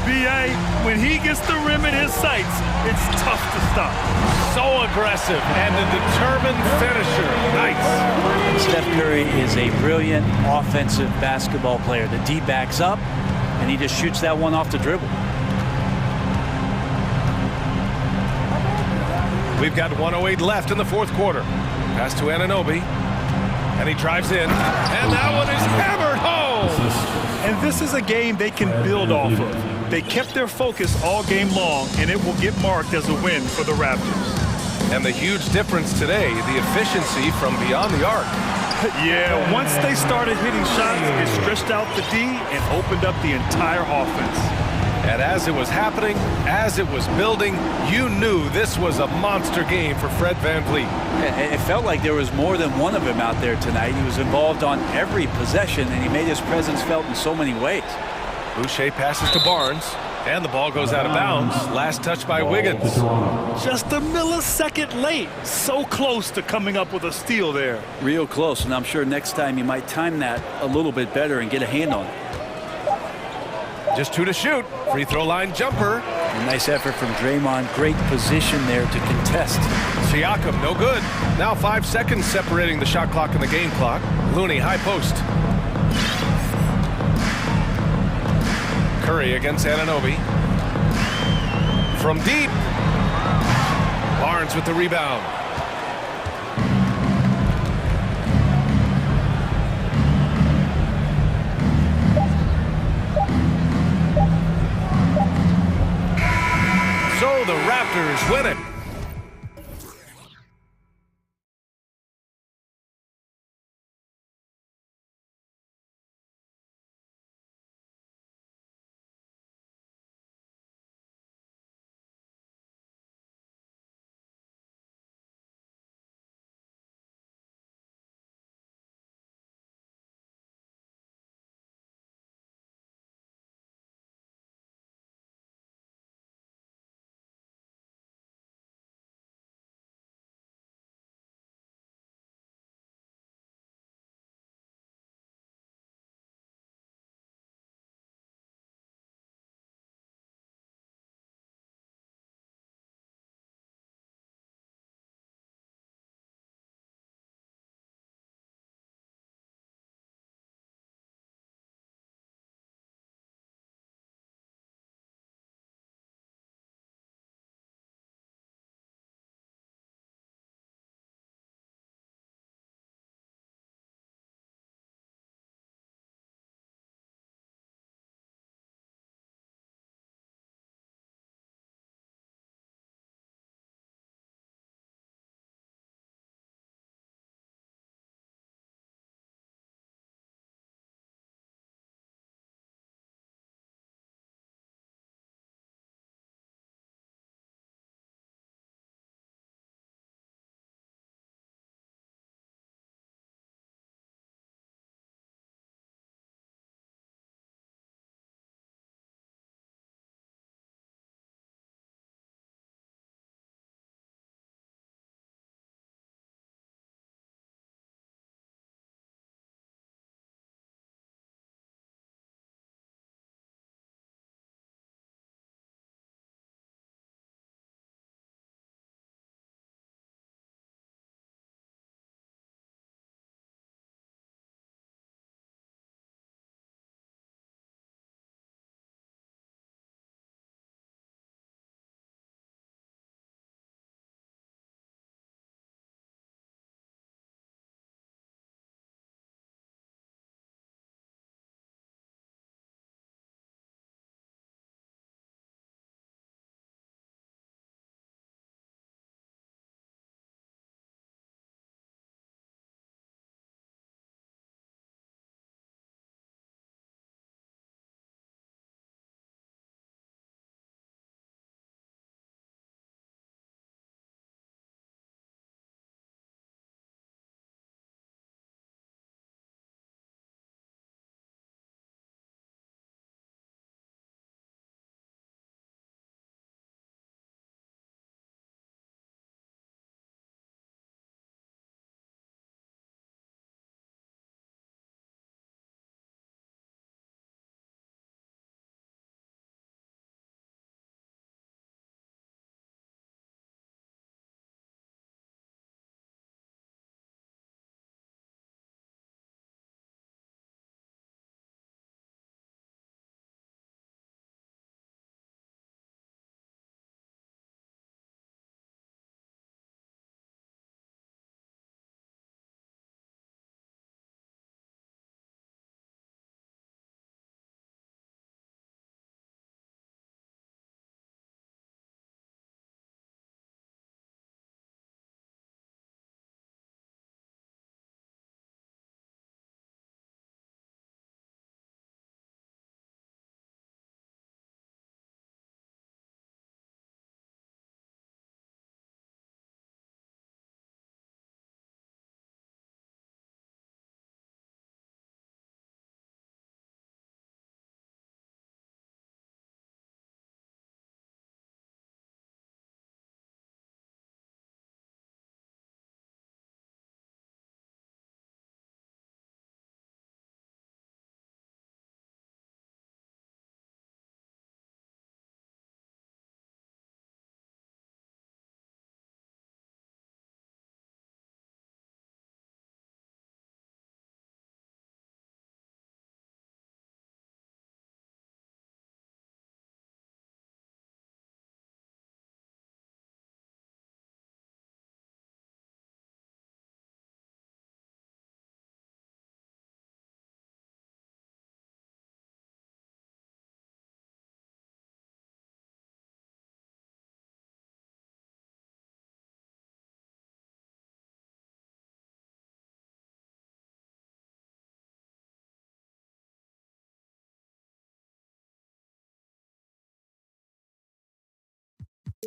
B.A., when he gets the rim in his sights, it's tough to stop. So aggressive and a determined finisher. Nice. Steph Curry is a brilliant offensive basketball player. The D backs up, and he just shoots that one off the dribble. We've got 1:08 left in the fourth quarter. Pass to Anunoby. And he drives in. And that one is hammered home. And this is a game they can build off of. They kept their focus all game long, and it will get marked as a win for the Raptors. And the huge difference today, the efficiency from beyond the arc. Yeah, once they started hitting shots, it stretched out the D and opened up the entire offense. And as it was happening, as it was building, you knew this was a monster game for Fred VanVleet. It felt like there was more than one of him out there tonight. He was involved on every possession, and he made his presence felt in so many ways. Boucher passes to Barnes, and the ball goes out of bounds. Last touch by Wiggins. Just a millisecond late. So close to coming up with a steal there. Real close, and I'm sure next time you might time that a little bit better and get a hand on it. Just 2 to shoot. Free throw line jumper. A nice effort from Draymond. Great position there to contest. Siakam, no good. Now 5 seconds separating the shot clock and the game clock. Looney, high post. Curry against Anunoby. From deep. Barnes with the rebound. So the Raptors win it.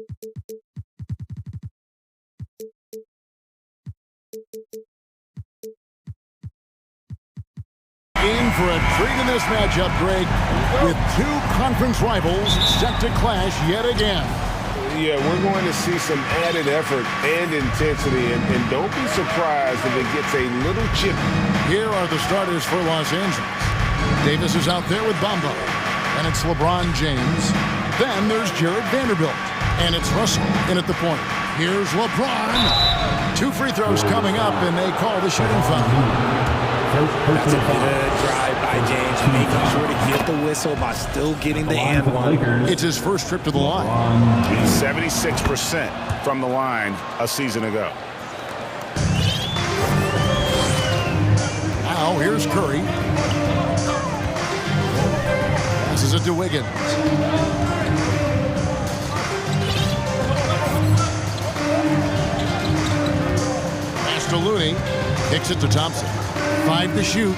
In for a treat in this matchup, Greg, with two conference rivals set to clash yet again. Yeah, we're going to see some added effort and intensity, and don't be surprised if it gets a little chippy. Here are the starters for Los Angeles. Davis is out there with Bamba, and it's LeBron James. Then there's Jared Vanderbilt, and it's Russell in at the point. Here's LeBron. 2 free throws coming up, and they call the shooting foul. That's a good drive by James, making sure to get the whistle by still getting the and one. It's his first trip to the line. 76% from the line a season ago. Now here's Curry. Passes it to Wiggins. Pass to Looney. Kicks it to Thompson. 5 to shoot.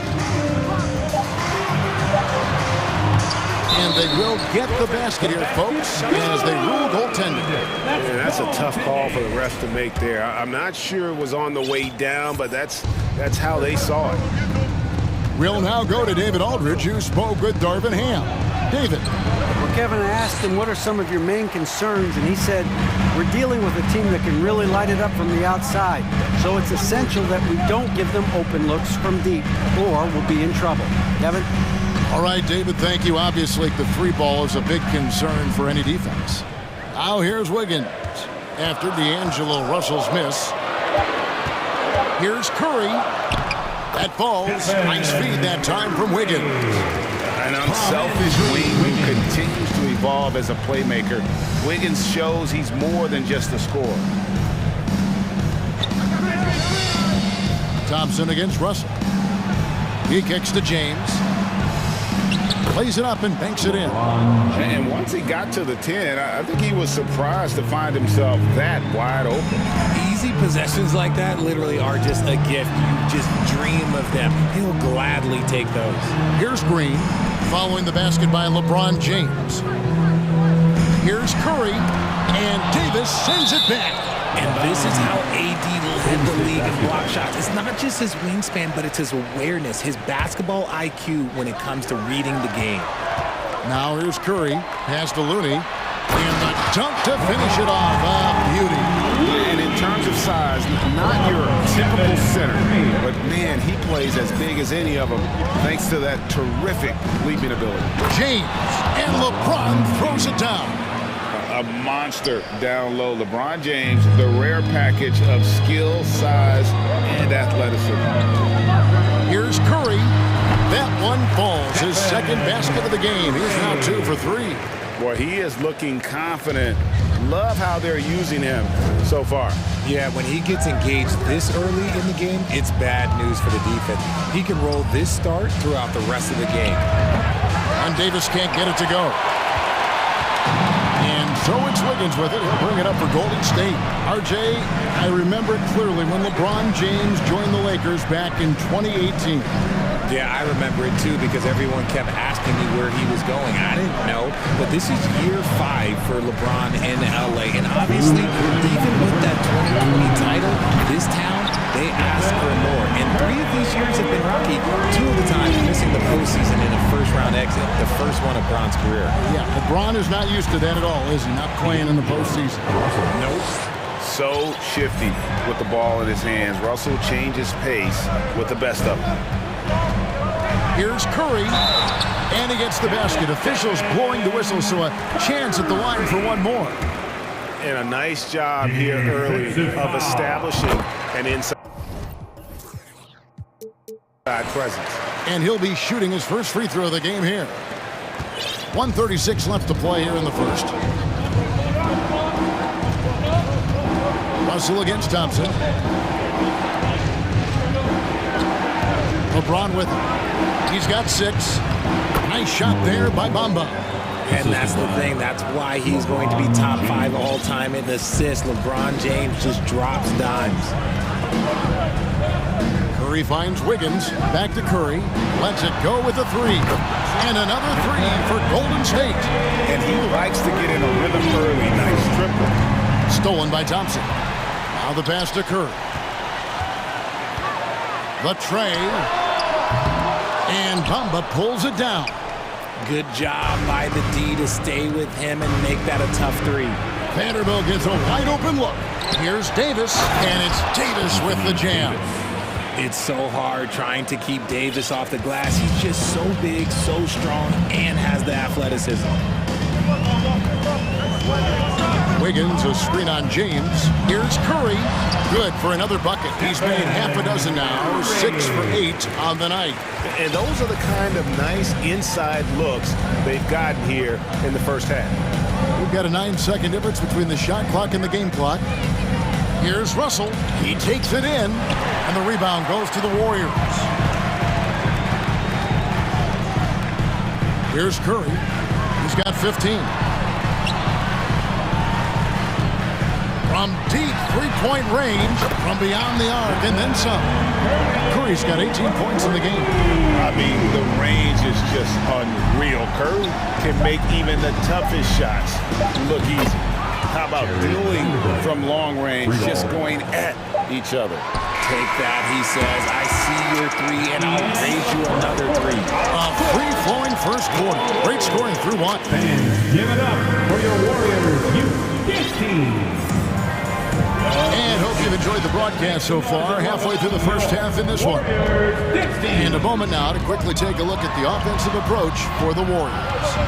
And they will get the basket here, folks, as they rule goaltending. Yeah, that's a tough call for the refs to make there. I'm not sure it was on the way down, but that's how they saw it. We'll now go to David Aldridge, who spoke with Darvin Ham. David. Well, Kevin, I asked him, what are some of your main concerns? And he said, we're dealing with a team that can really light it up from the outside. So it's essential that we don't give them open looks from deep, or we'll be in trouble. Kevin? All right, David, thank you. Obviously, the 3-ball is a big concern for any defense. Now here's Wiggins. After D'Angelo Russell's miss. Here's Curry. That falls. Nice feed that time from Wiggins. An unselfish wing who continues to evolve as a playmaker. Wiggins shows he's more than just a scorer. Thompson against Russell. He kicks to James. Plays it up and banks it in. And once he got to the 10, I think he was surprised to find himself that wide open. Easy possessions like that literally are just a gift. You just dream of them. He'll gladly take those. Here's Green, following the basket by LeBron James. Here's Curry, and Davis sends it back. And this is how AD led the league in block shots. It's not just his wingspan, but it's his awareness, his basketball IQ when it comes to reading the game. Now here's Curry, pass to Looney, and the dunk to finish it off. Beauty. And in terms of size, not your typical center, but man, he plays as big as any of them thanks to that terrific leaping ability. James, and LeBron throws it down. A monster down low. LeBron James, the rare package of skill, size, and athleticism. Here's Curry. That one falls. His second basket of the game. He's now 2 for 3. Boy, he is looking confident. Love how they're using him so far. Yeah, when he gets engaged this early in the game, it's bad news for the defense. He can roll this start throughout the rest of the game. And Davis can't get it to go. And so it's Wiggins with it. He'll bring it up for Golden State. RJ, I remember it clearly when LeBron James joined the Lakers back in 2018. Yeah, I remember it too because everyone kept asking me where he was going. I didn't know, but this is year 5 for LeBron in LA. And obviously, even with that 2020 title, this town, they ask for more. And 3 of these years have been rocky. 2 of the times missing the postseason in a first-round exit, the first one of Bron's career. Yeah, LeBron is not used to that at all, is he? Not playing in the postseason. Nope. So shifty with the ball in his hands. Russell changes pace with the best of them. Here's Curry, and he gets the basket. Officials blowing the whistle, so a chance at the line for one more. And a nice job here early of establishing an inside presence. And he'll be shooting his first free throw of the game here. 1:36 left to play here in the first. Russell against Thompson. LeBron with him. He's got 6. Nice shot there by Bamba. And that's the thing. That's why he's going to be top 5 all-time in assists. LeBron James just drops dimes. Curry finds Wiggins. Back to Curry. Lets it go with a three. And another three for Golden State. And he likes to get in a rhythm early. Nice triple. Stolen by Thompson. Now the pass to Curry. The tray. And Bamba pulls it down. Good job by the D to stay with him and make that a tough three. Vanderbilt gets a wide open look. Here's Davis, and it's Davis with the jam. It's so hard trying to keep Davis off the glass. He's just so big, so strong, and has the athleticism. Wiggins, a screen on James. Here's Curry. Good for another bucket. He's made half a dozen now, 6 for 8 on the night. And those are the kind of nice inside looks they've gotten here in the first half. We've got a 9-second difference between the shot clock and the game clock. Here's Russell. He takes it in, and the rebound goes to the Warriors. Here's Curry. He's got 15. From deep three-point range, from beyond the arc, and then some. Curry's got 18 points in the game. I mean, the range is just unreal. Curry can make even the toughest shots look easy. How about doing from long range, just going at each other? Take that, he says. I see your three, and I'll raise you another three. A free-flowing first quarter. Great scoring through one. Fans, give it up for your Warriors youth team. And hope you've enjoyed the broadcast so far. Halfway through the first half in this one. And a moment now to quickly take a look at the offensive approach for the Warriors.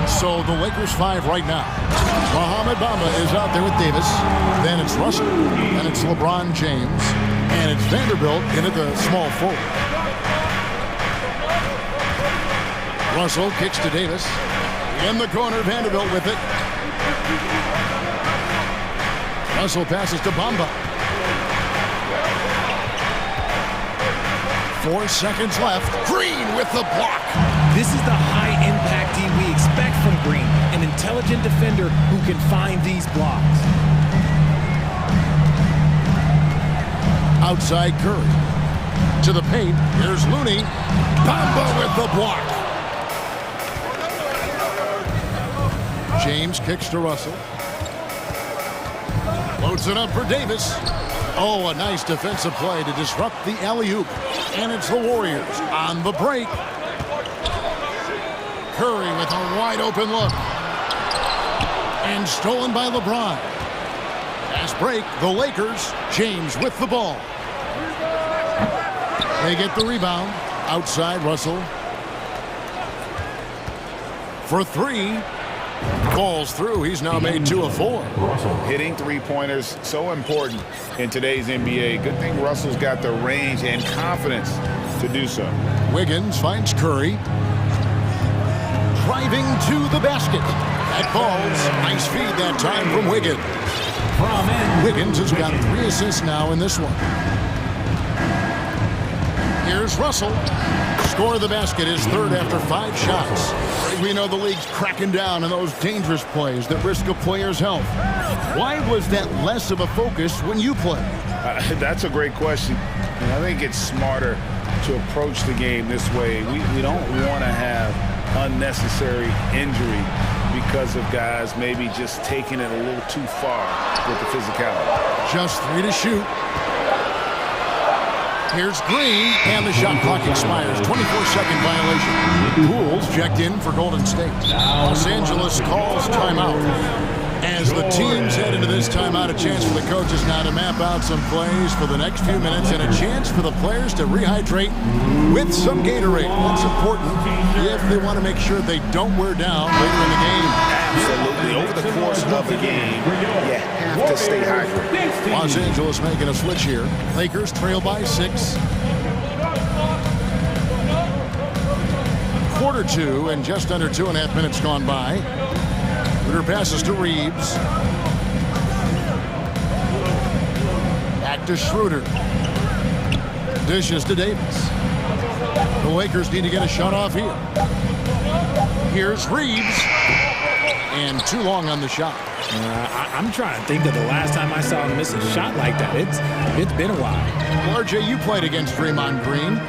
So the Lakers 5 right now. Mohamed Bamba is out there with Davis. Then it's Russell. Then it's LeBron James. And it's Vanderbilt into the small forward. Russell kicks to Davis. In the corner, Vanderbilt with it. Russell passes to Bamba. 4 seconds left. Green with the block. This is the high-impact D we expect from Green, an intelligent defender who can find these blocks. Outside Curry. To the paint. Here's Looney. Bamba with the block. James kicks to Russell. Loads it up for Davis. Oh, a nice defensive play to disrupt the alley-oop. And it's the Warriors on the break. Curry with a wide open look. And stolen by LeBron. Fast break, the Lakers. James with the ball. They get the rebound. Outside Russell. For three. Falls through. He's now made 2 of 4. Hitting three-pointers, so important in today's NBA. Good thing Russell's got the range and confidence to do so. Wiggins finds Curry. Driving to the basket. That falls. Nice feed that time from Wiggins. Wiggins has got 3 assists now in this one. Here's Russell. Score of the basket is third after 5 shots. We know the league's cracking down on those dangerous plays that risk a player's health. Why was that less of a focus when you play? That's a great question. And I think it's smarter to approach the game this way. We don't want to have unnecessary injury because of guys maybe just taking it a little too far with the physicality. Just 3 to shoot. Here's Green, and the shot clock expires. 24-second violation. Pools checked in for Golden State. Los Angeles calls timeout. As the teams head into this timeout, a chance for the coaches now to map out some plays for the next few minutes and a chance for the players to rehydrate with some Gatorade. That's important if they want to make sure they don't wear down later in the game. Absolutely. Over the course of the game, you have to stay hydrated. Los Angeles making a switch here. Lakers trail by 6. Quarter 2 and just under 2.5 minutes gone by. Ritter passes to Reeves. Back to Schroeder. Dishes to Davis. The Lakers need to get a shot off here. Here's Reeves. And too long on the shot. I'm trying to think of the last time I saw him miss a shot like that. It's been a while. Well, RJ, you played against Draymond Green.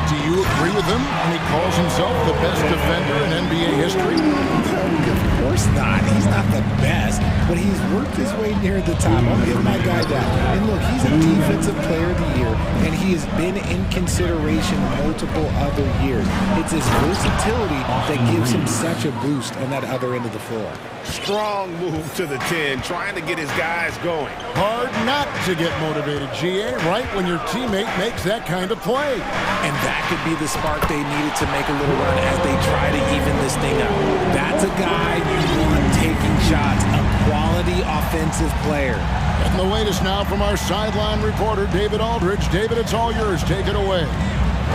Do you agree with him when he calls himself the best defender in NBA history? Of course not. He's not the best, but he's worked his way near the top. I'll give my guy that. And look, he's a defensive player of the year, and he has been in consideration multiple other years. It's his versatility that gives him such a boost on that other end of the floor. Strong move to the 10, trying to get his guys going. Hard not to get motivated, GA, right when your teammate makes that kind of play. And that could be the spark they needed to make a little run as they try to even this thing up. That's a guy you want taking shots, a quality offensive player. And the latest now from our sideline reporter, David Aldridge. David, it's all yours. Take it away.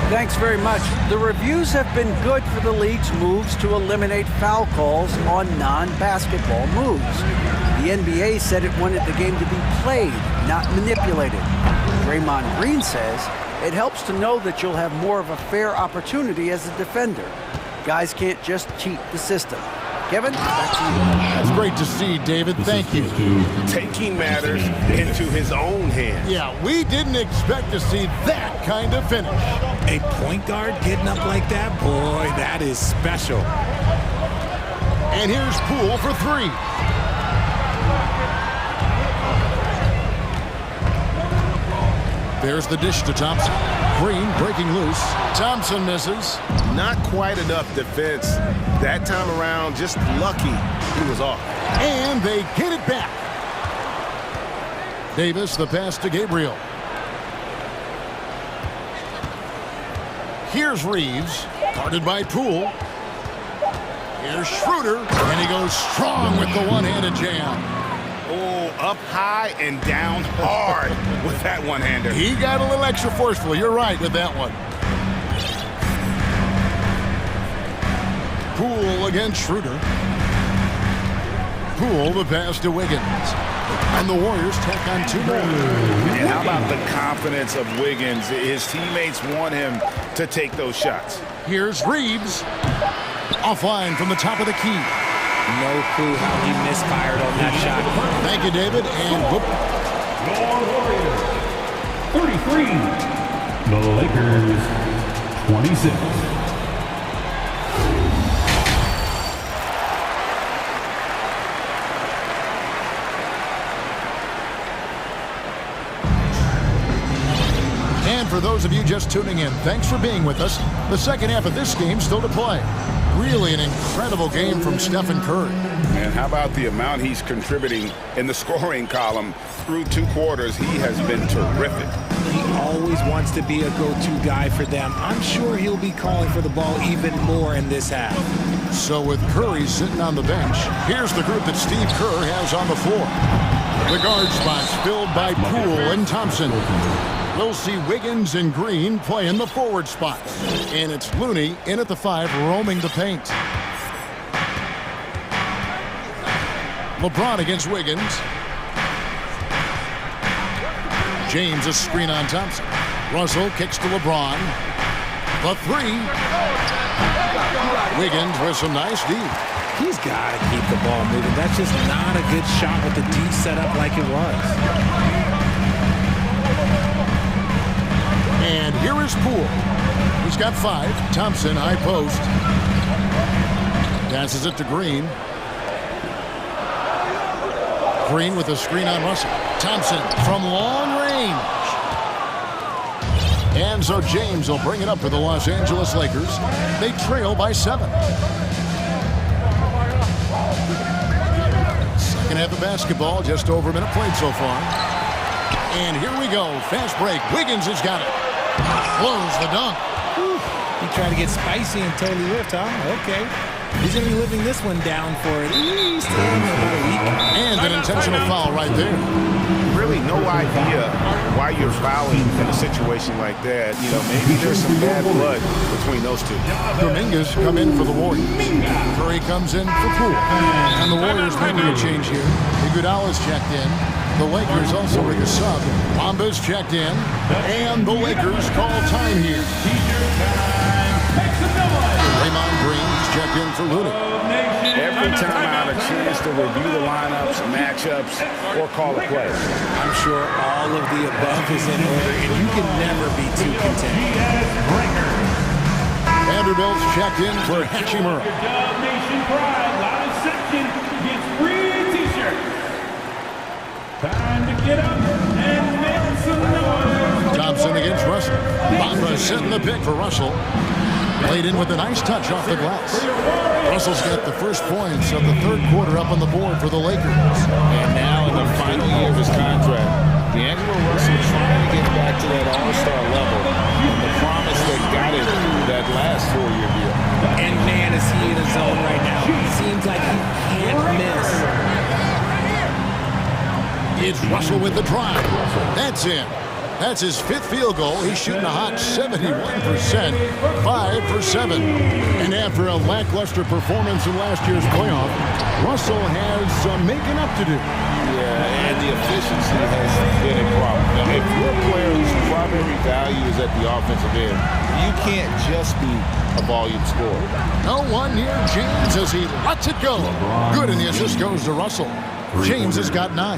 Thanks very much. The reviews have been good for the league's moves to eliminate foul calls on non-basketball moves. The NBA said it wanted the game to be played, not manipulated. Draymond Green says it helps to know that you'll have more of a fair opportunity as a defender. Guys can't just cheat the system. Kevin, back to you. That's great to see, David. Thank you. Taking matters into his own hands. Yeah, we didn't expect to see that kind of finish. A point guard getting up like that? Boy, that is special. And here's Poole for three. There's the dish to Thompson. Green breaking loose. Thompson misses. Not quite enough defense. That time around, just lucky he was off. And they get it back. Davis, the pass to Gabriel. Here's Reeves, guarded by Poole. Here's Schroeder, and he goes strong with the one-handed jam. Oh, up high and down hard with that one-hander. He got a little extra forceful. You're right with that one. Poole against Schroeder. Poole the pass to Wiggins. And the Warriors tack on two more. And how about the confidence of Wiggins? His teammates want him to take those shots. Here's Reeves. Offline from the top of the key. No clue how he misfired on that shot. Thank you, David. And whoop. Your Warriors, 33. The Lakers, 26. And for those of you just tuning in, thanks for being with us. The second half of this game still to play. Really an incredible game from Stephen Curry. And how about the amount he's contributing in the scoring column through 2 quarters? He has been terrific. He always wants to be a go-to guy for them. I'm sure he'll be calling for the ball even more in this half. So with Curry sitting on the bench, here's the group that Steve Kerr has on the floor. The guard spots filled by Poole and Thompson. We'll see Wiggins and Green play in the forward spots. And it's Looney in at the 5, roaming the paint. LeBron against Wiggins. James a screen on Thompson. Russell kicks to LeBron. The 3. Wiggins with some nice D. He's got to keep the ball moving. That's just not a good shot with the D set up like it was. And here is Poole. He's got 5. Thompson, high post. Passes it to Green. Green with a screen on Russell. Thompson from long range. And so James will bring it up for the Los Angeles Lakers. They trail by 7. Second half of basketball, just over a minute played so far. And here we go. Fast break. Wiggins has got it. Blows the dunk. He tried to get spicy and totally whiffed, huh? Okay. He's going to be living this one down for at least about a week. And an intentional foul right there. Really no idea why you're fouling in a situation like that. You know, maybe there's some bad blood between those two. Dominguez come in for the Warriors. Curry comes in for Poole. And the Warriors making a change here. Iguodala's checked in. The Lakers also bring a sub. Bomba's checked in. And the Lakers call time here. Draymond Green is checked in for Looney. Every time out of chance to review the lineups, matchups, or call a play. I'm sure all of the above is in order, and you can never be too content. Vanderbilt's checked in for Hachimura. Nation Pride live section gets free t-shirts. Time to get up and make some noise. Thompson against Russell. Bamba setting the pick for Russell. Played in with a nice touch off the glass. Russell's got the first points of the third quarter up on the board for the Lakers. And now in the final year of his contract, D'Angelo Russell trying to get back to that all-star level. The promise that got him that last 4-year deal. And man, is he in a zone right now. Seems like he can't miss. It's Russell with the drive. That's in. That's his 5th field goal. He's shooting a hot 71%, 5 for 7. And after a lackluster performance in last year's playoff, Russell has some making up to do. Yeah, and the efficiency has been a problem. Now, if you're a player whose primary value is at the offensive end, you can't just be a volume scorer. No one near James as he lets it go. Good, and the assist goes to Russell. James has got 9.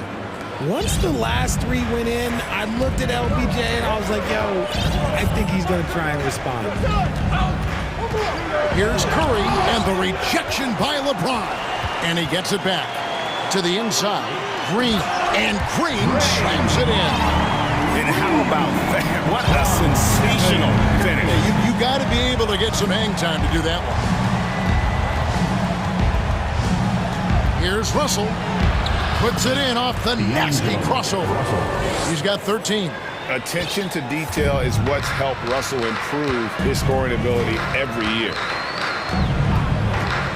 Once the last 3 went in, I looked at LBJ and I was like, yo, I think he's going to try and respond. Here's Curry and the rejection by LeBron. And he gets it back to the inside. Green, and Green slams it in. And how about that? What a sensational finish. Yeah, you got to be able to get some hang time to do that one. Here's Russell. Puts it in off the nasty crossover. He's got 13. Attention to detail is what's helped Russell improve his scoring ability every year.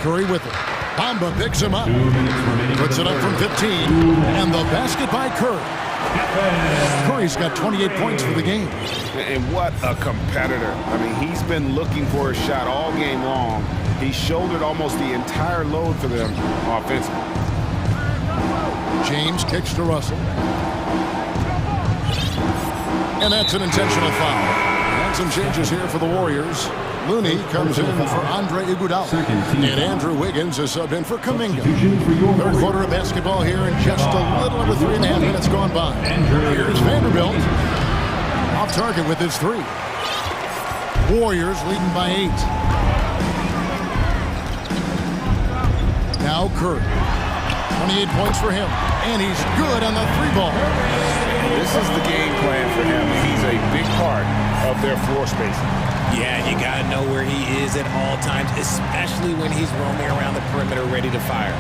Curry with it. Bamba picks him up. Puts it up from 15. And the basket by Curry. Curry's got 28 points for the game. And what a competitor. I mean, he's been looking for a shot all game long. He shouldered almost the entire load for them offensively. James kicks to Russell. And that's an intentional foul. And some changes here for the Warriors. Looney comes in for Andre Iguodala. And Andrew Wiggins is subbed in for Kuminga. Third quarter of basketball here in just a little over 3.5 minutes gone by. Here's Vanderbilt. Off target with his 3. Warriors leading by 8. Now Curry. 28 points for him. And he's good on the 3-ball. This is the game plan for him. He's a big part of their floor spacing. Yeah, you got to know where he is at all times, especially when he's roaming around the perimeter ready to fire.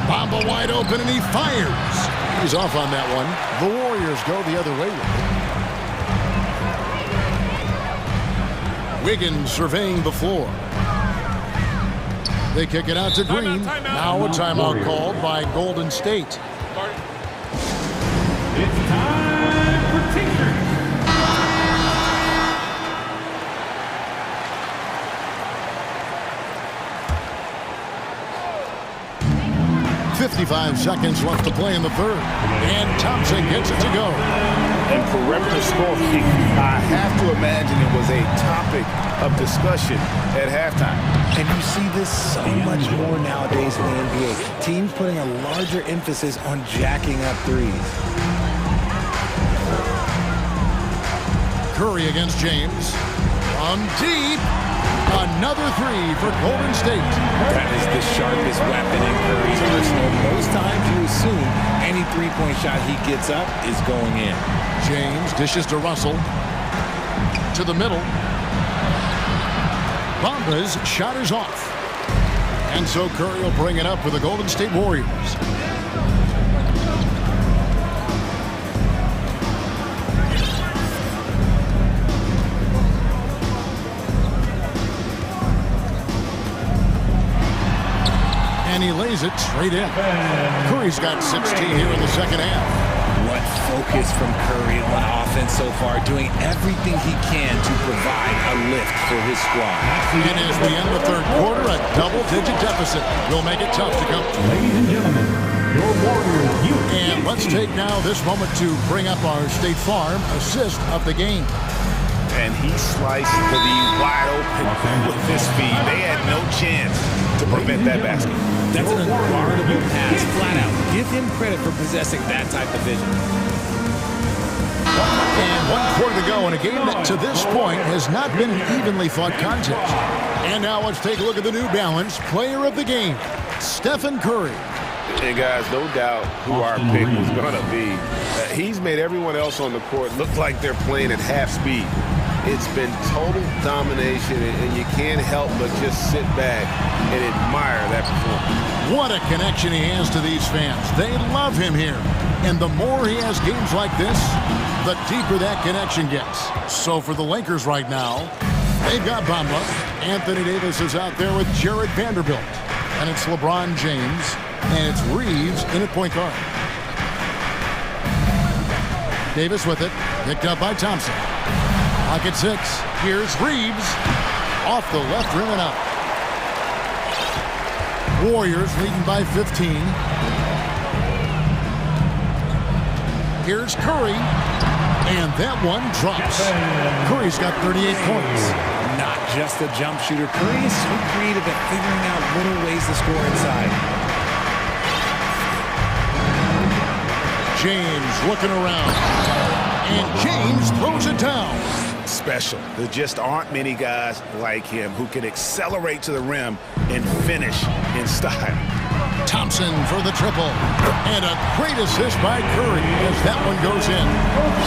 Bamba wide open, and he fires. He's off on that one. The Warriors go the other way with it. Wiggins surveying the floor. They kick it out to Green. Now a timeout called by Golden State. It's time for t-shirts. 55 seconds left to play in the third. And Thompson gets it to go. And perimeter scoring, I have to imagine it was a topic of discussion at halftime. And you see this so much more nowadays in the NBA. Teams putting a larger emphasis on jacking up threes. Curry against James. From deep. Another 3 for Golden State. That is the sharpest weapon in Curry's arsenal. Most times you assume any three-point shot he gets up is going in. James dishes to Russell. To the middle. Bamba's shot is off. And so Curry will bring it up for the Golden State Warriors. And he lays it straight in. Curry's got 16 here in the second half. What focus from Curry on offense so far, doing everything he can to provide a lift for his squad. And as we end the third quarter, a double-digit deficit will make it tough to come. Ladies and gentlemen, your Warriors. And let's take now this moment to bring up our State Farm assist of the game. And he sliced for the wide open with this feed. They had no chance to prevent that basket. That's an unguardable pass, flat out. Give him credit for possessing that type of vision. And 1 quarter to go in a game that to this point has not been an evenly fought contest. And now let's take a look at the New Balance player of the game, Stephen Curry. And guys, no doubt who our pick was going to be. He's made everyone else on the court look like they're playing at half speed. It's been total domination, and you can't help but just sit back and admire that performance. What a connection he has to these fans. They love him here. And the more he has games like this, the deeper that connection gets. So for the Lakers right now, they've got Bamba. Anthony Davis is out there with Jared Vanderbilt. And it's LeBron James. And it's Reeves in at point guard. Davis with it. Picked up by Thompson. Pocket 6. Here's Reeves. Off the left rim and up. Warriors leading by 15. Here's Curry. And that one drops. Curry's got 38 points. Not just a jump shooter. Curry is so creative at figuring out little ways to score inside. James looking around. And James throws it down. Special. There just aren't many guys like him who can accelerate to the rim and finish in style. Thompson for the triple. And a great assist by Curry as that one goes in.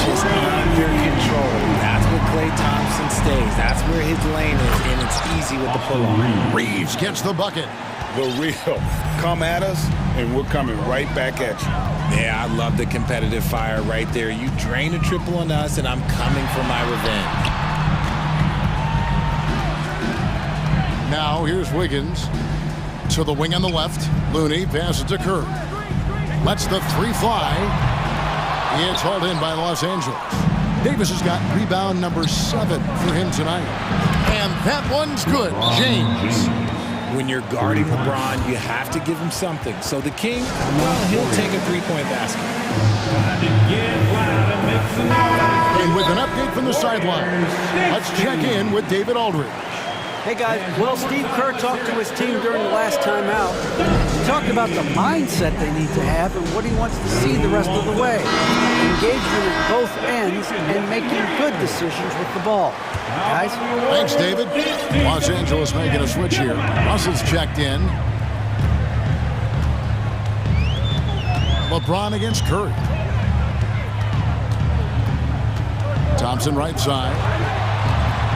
Just under control. That's where Klay Thompson stays. That's where his lane is, and it's easy with the pull-on. Reeves gets the bucket. The real. Come at us, and we're coming right back at you. Yeah, I love the competitive fire right there. You drain a triple on us, and I'm coming for my revenge. Now here's Wiggins. To the wing on the left. Looney passes to Curry. Lets the three fly. It's hauled in by Los Angeles. Davis has got rebound number 7 for him tonight. And that one's good. James. When you're guarding LeBron, you have to give him something. So the King, well, he'll take a three-point basket. And with an update from the sidelines, let's check in with David Aldridge. Hey guys, well, Steve Kerr talked to his team during the last time out. He talked about the mindset they need to have and what he wants to see the rest of the way. Engagement at both ends and making good decisions with the ball. Guys? Thanks, David. Los Angeles making a switch here. Russell's checked in. LeBron against Curry. Thompson right side.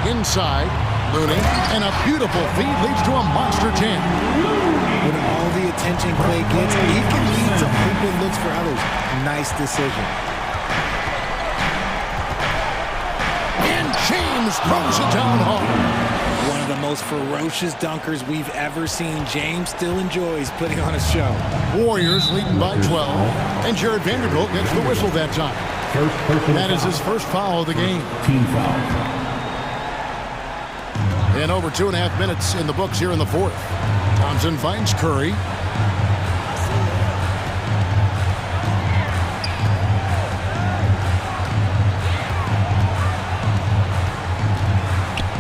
Inside. Looney, and a beautiful feed leads to a monster jam. With all the attention Klay gets, he can lead to open looks for others. Nice decision. And James throws it down hard. One of the most ferocious dunkers we've ever seen. James still enjoys putting on a show. Warriors leading by 12, and Jared Vanderbilt gets the whistle that time. That is his first foul of the game. Team foul. And over 2.5 minutes in the books here in the fourth. Thompson finds Curry.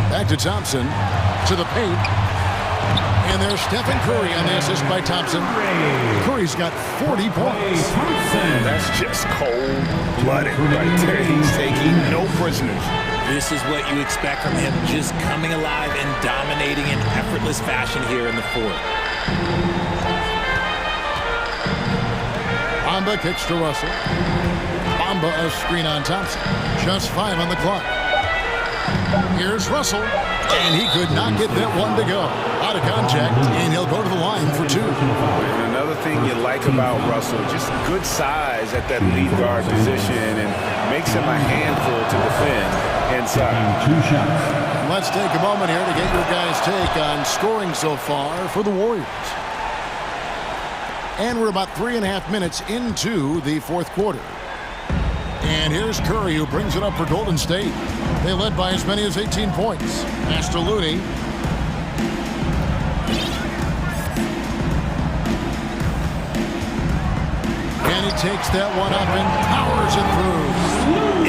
Back to Thompson. To the paint. And there's Stephen Curry on the assist by Thompson. Curry's got 40 points. That's just cold-blooded right there. He's taking no prisoners. This is what you expect from him, just coming alive and dominating in effortless fashion here in the fourth. Bamba kicks to Russell. Bamba a screen on Thompson. Just 5 on the clock. Here's Russell, and he could not get that one to go. Out of contact, and he'll go to the line for 2. And another thing you like about Russell, just good size at that lead guard position, and makes him a handful to defend inside. 2 shots. Let's take a moment here to get your guys' take on scoring so far for the Warriors. And we're about 3.5 minutes into the fourth quarter. And here's Curry, who brings it up for Golden State. They led by as many as 18 points. Pass to Looney. And he takes that one up and powers it through.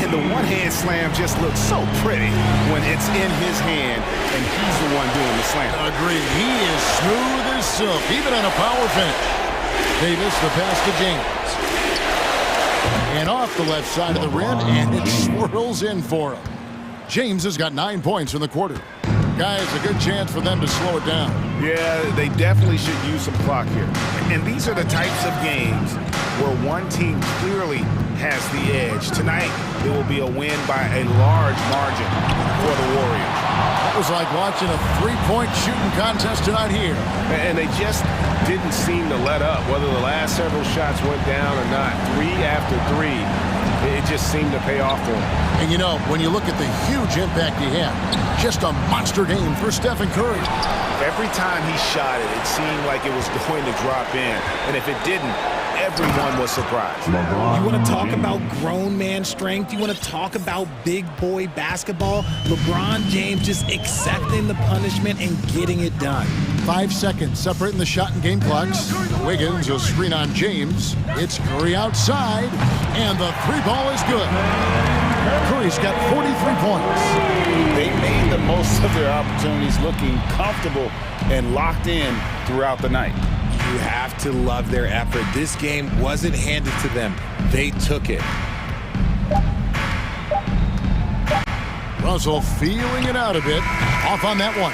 And And the one-hand slam just looks so pretty when it's in his hand and he's the one doing the slam. Agreed. He is smooth as silk, even on a power finish. Davis, the pass to James. And off the left side of the rim, and it swirls in for him. James has got 9 points in the quarter. Guys, a good chance for them to slow it down. Yeah, they definitely should use some clock here. And these are the types of games where one team clearly has the edge. Tonight, it will be a win by a large margin for the Warriors. That was like watching a three-point shooting contest tonight here. And they just didn't seem to let up, whether the last several shots went down or not. 3 after 3, it just seemed to pay off for them. And you know, when you look at the huge impact he had, just a monster game for Stephen Curry. Every time he shot it, it seemed like it was going to drop in. And if it didn't, everyone was surprised. You want to talk about grown man strength? You want to talk about big boy basketball? LeBron James just accepting the punishment and getting it done. 5 seconds separating the shot and game clocks. Wiggins will screen on James. It's Curry outside, and the three ball is good. Curry's got 43 points. They made the most of their opportunities, looking comfortable and locked in throughout the night. You have to love their effort. This game wasn't handed to them. They took it. Russell feeling it out a bit. Off on that one.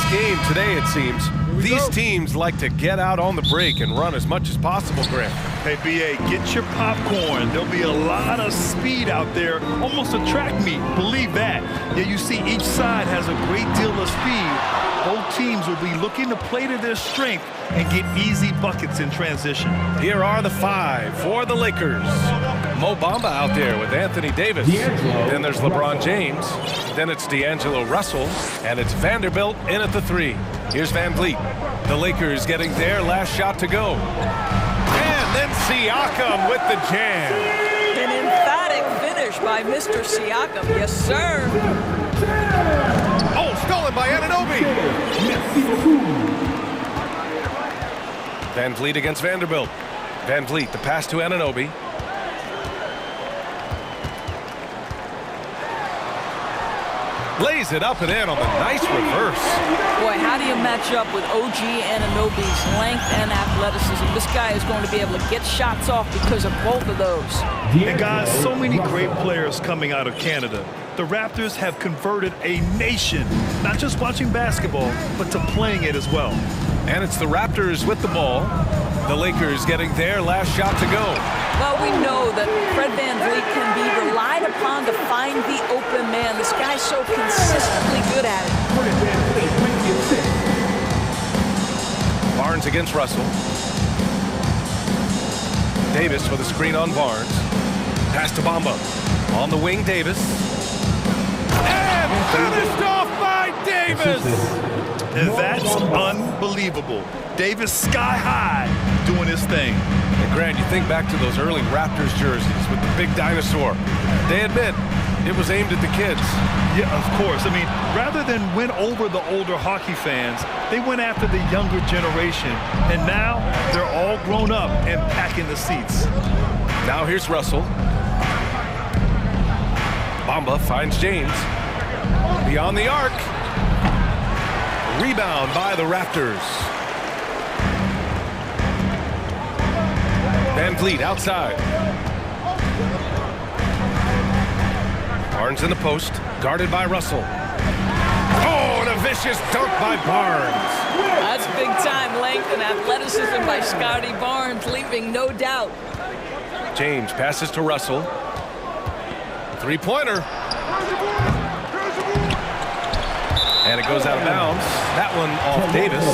Game today, it seems. These teams like to get out on the break and run as much as possible, Grant. Hey, BA, get your popcorn. There'll be a lot of speed out there, almost a track meet. Believe that. Yeah, you see each side has a great deal of speed. Both teams will be looking to play to their strength and get easy buckets in transition. Here are the 5 for the Lakers. Mo Bamba out there with Anthony Davis. Then there's LeBron James. Then it's D'Angelo Russell. And it's Vanderbilt in at the 3. Here's Van Vliet. The Lakers getting their last shot to go. And then Siakam with the jam. An emphatic finish by Mr. Siakam. Yes, sir. Oh, stolen by Anunoby. Van Vliet against Vanderbilt. Van Vliet, the pass to Anunoby. Lays it up and in on the nice reverse. Boy, how do you match up with OG Anunoby's length and athleticism? This guy is going to be able to get shots off because of both of those. And guys, so many great players coming out of Canada. The Raptors have converted a nation, not just watching basketball, but to playing it as well. And it's the Raptors with the ball. The Lakers getting their last shot to go. Well, we know that Fred VanVleet can be relied upon to find the open man. This guy's so consistently good at it. Barnes against Russell. Davis with a screen on Barnes. Pass to Bamba. On the wing, Davis. And finished off by Davis! And that's unbelievable. Davis sky high doing his thing. And Grant, you think back to those early Raptors jerseys with the big dinosaur. They admit it was aimed at the kids. Yeah, of course. I mean, rather than win over the older hockey fans, they went after the younger generation. And now they're all grown up and packing the seats. Now here's Russell. Bamba finds James. Beyond the arc. Rebound by the Raptors. Van Vliet outside. Barnes in the post, guarded by Russell. Oh, and a vicious dunk by Barnes. That's big time length and athleticism by Scotty Barnes, leaving no doubt. James passes to Russell. Three-pointer. And it goes out of bounds. That one off Davis.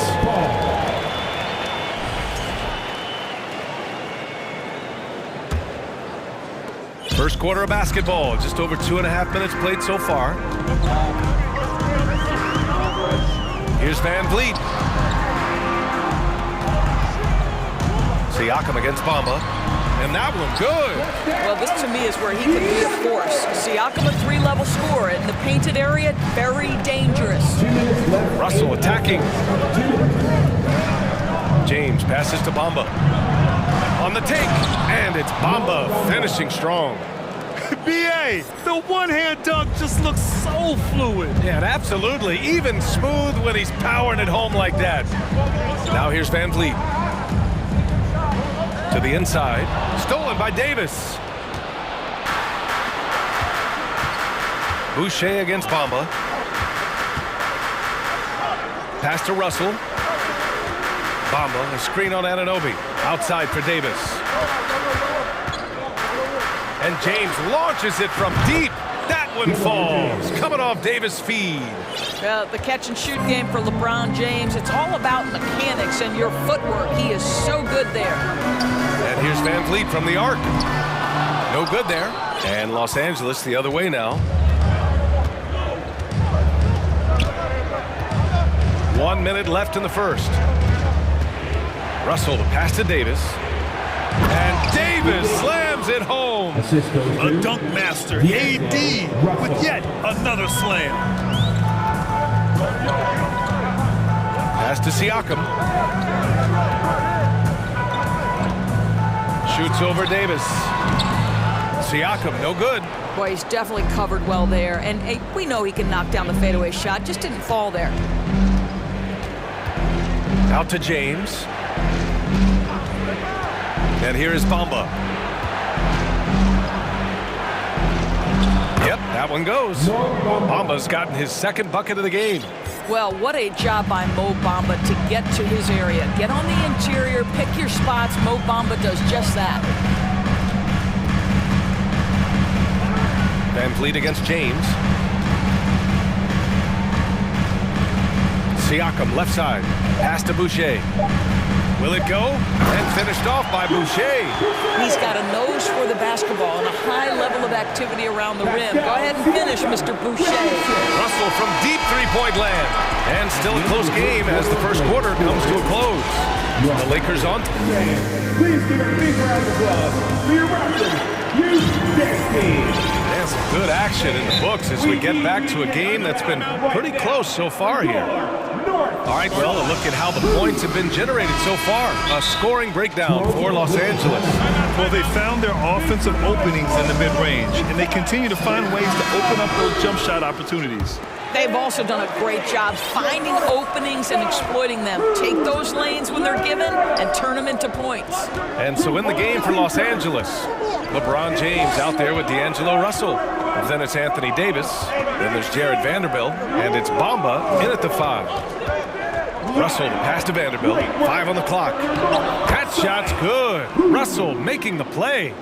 First quarter of basketball. Just over 2.5 minutes played so far. Here's Van Vliet. Siakam against Bamba. And that one good. Well, this to me is where he can be a force. Siakam, a 3-level scorer in the painted area, very dangerous. Russell attacking. James passes to Bamba. On the take, and it's Bamba finishing strong. BA, the one-hand dunk just looks so fluid. Yeah, and absolutely, even smooth when he's powering it home like that. Now here's Van Vliet. To the inside, stolen by Davis. Boucher against Bamba. Pass to Russell. Bamba, a screen on Anunoby. Outside for Davis. And James launches it from deep. That one falls. Coming off Davis' feed. The catch and shoot game for LeBron James, it's all about mechanics and your footwork. He is so good there. And here's Van Vliet from the arc. No good there. And Los Angeles the other way now. 1 minute left in the first. Russell, the pass to Davis. And Davis slams it home. A dunk master, AD, with yet another slam. Pass to Siakam. Shoots over Davis. Siakam, no good. Boy, he's definitely covered well there. And hey, we know he can knock down the fadeaway shot, just didn't fall there. Out to James. And here is Bamba. Yep, that one goes. Bamba's gotten his second bucket of the game. Well, what a job by Mo Bamba to get to his area. Get on the interior, pick your spots. Mo Bamba does just that. Van Vliet against James. Siakam, left side. Pass to Boucher. Will it go? And finished off by Boucher. He's got a nose for the basketball and a high level of activity around the rim. Go ahead and finish, Mr. Boucher. Russell from deep three-point land. And still a close game as the first quarter comes to a close. The Lakers on. Please give a big round of applause for your Raptors. And some good action in the books as we get back to a game that's been pretty close so far here. All right, well, a look at how the points have been generated so far. A scoring breakdown for Los Angeles. Well, they found their offensive openings in the mid-range, and they continue to find ways to open up those jump shot opportunities. They've also done a great job finding openings and exploiting them. Take those lanes when they're given and turn them into points. And so in the game for Los Angeles, LeBron James out there with D'Angelo Russell. And then it's Anthony Davis. Then there's Jared Vanderbilt. And it's Bamba in at the 5. Russell to pass to Vanderbilt. 5 on the clock. That shot's good. Russell making the play.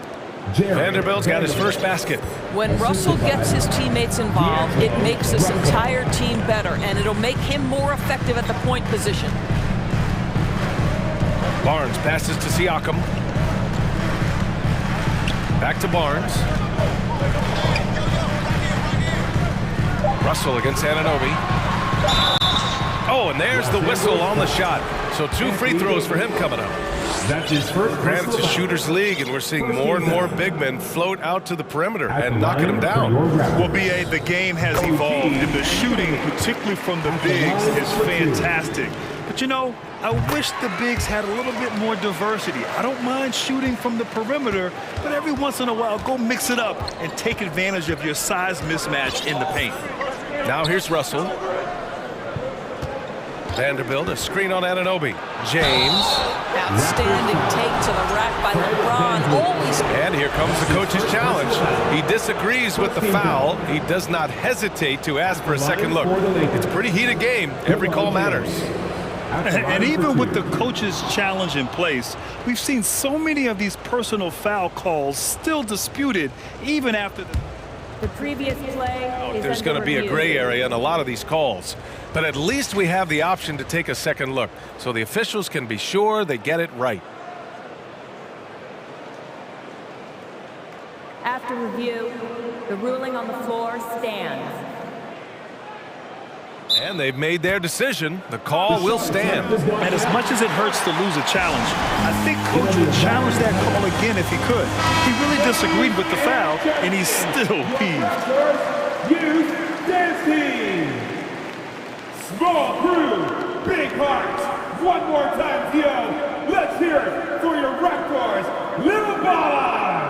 Vanderbilt's got his first basket. When Russell gets his teammates involved, it makes this entire team better, and it'll make him more effective at the point position. Barnes passes to Siakam. Back to Barnes. Russell against Anunoby. Oh, and there's the whistle on the shot. So 2 free throws for him coming up. That's his first. Granted, it's a shooter's league, and we're seeing more and more big men float out to the perimeter and knocking them down. Well, B.A., the game has evolved, and the shooting, particularly from the bigs, is fantastic. But, you know, I wish the bigs had a little bit more diversity. I don't mind shooting from the perimeter, but every once in a while, go mix it up and take advantage of your size mismatch in the paint. Now here's Russell. Vanderbilt, a screen on Anunoby. James. Outstanding take to the rack by LeBron. Always. And here comes the coach's challenge. He disagrees with the foul. He does not hesitate to ask for a second look. It's a pretty heated game. Every call matters. And even with the coach's challenge in place, we've seen so many of these personal foul calls still disputed even after the previous play. There's going to be a gray area in a lot of these calls. But at least we have the option to take a second look, so the officials can be sure they get it right. After review, the ruling on the floor stands. And they've made their decision. The call will stand. And as much as it hurts to lose a challenge, I think Coach would challenge that call again if he could. He really disagreed with the foul, and he's still peeved. Youth dance team. Small crew, big hearts. One more time, Theo. Let's hear it for your Raptors, Little Ballas.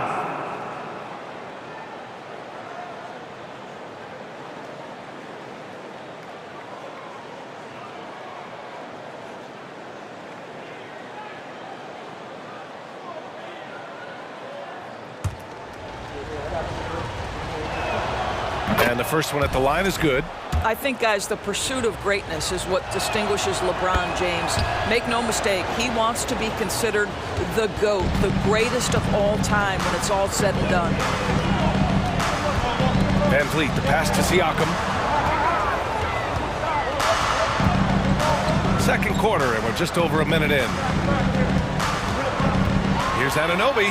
And the first one at the line is good. I think, guys, the pursuit of greatness is what distinguishes LeBron James. Make no mistake, he wants to be considered the GOAT, the greatest of all time when it's all said and done. Van Vliet, the pass to Siakam. Second quarter, and we're just over a minute in. Here's Anunoby.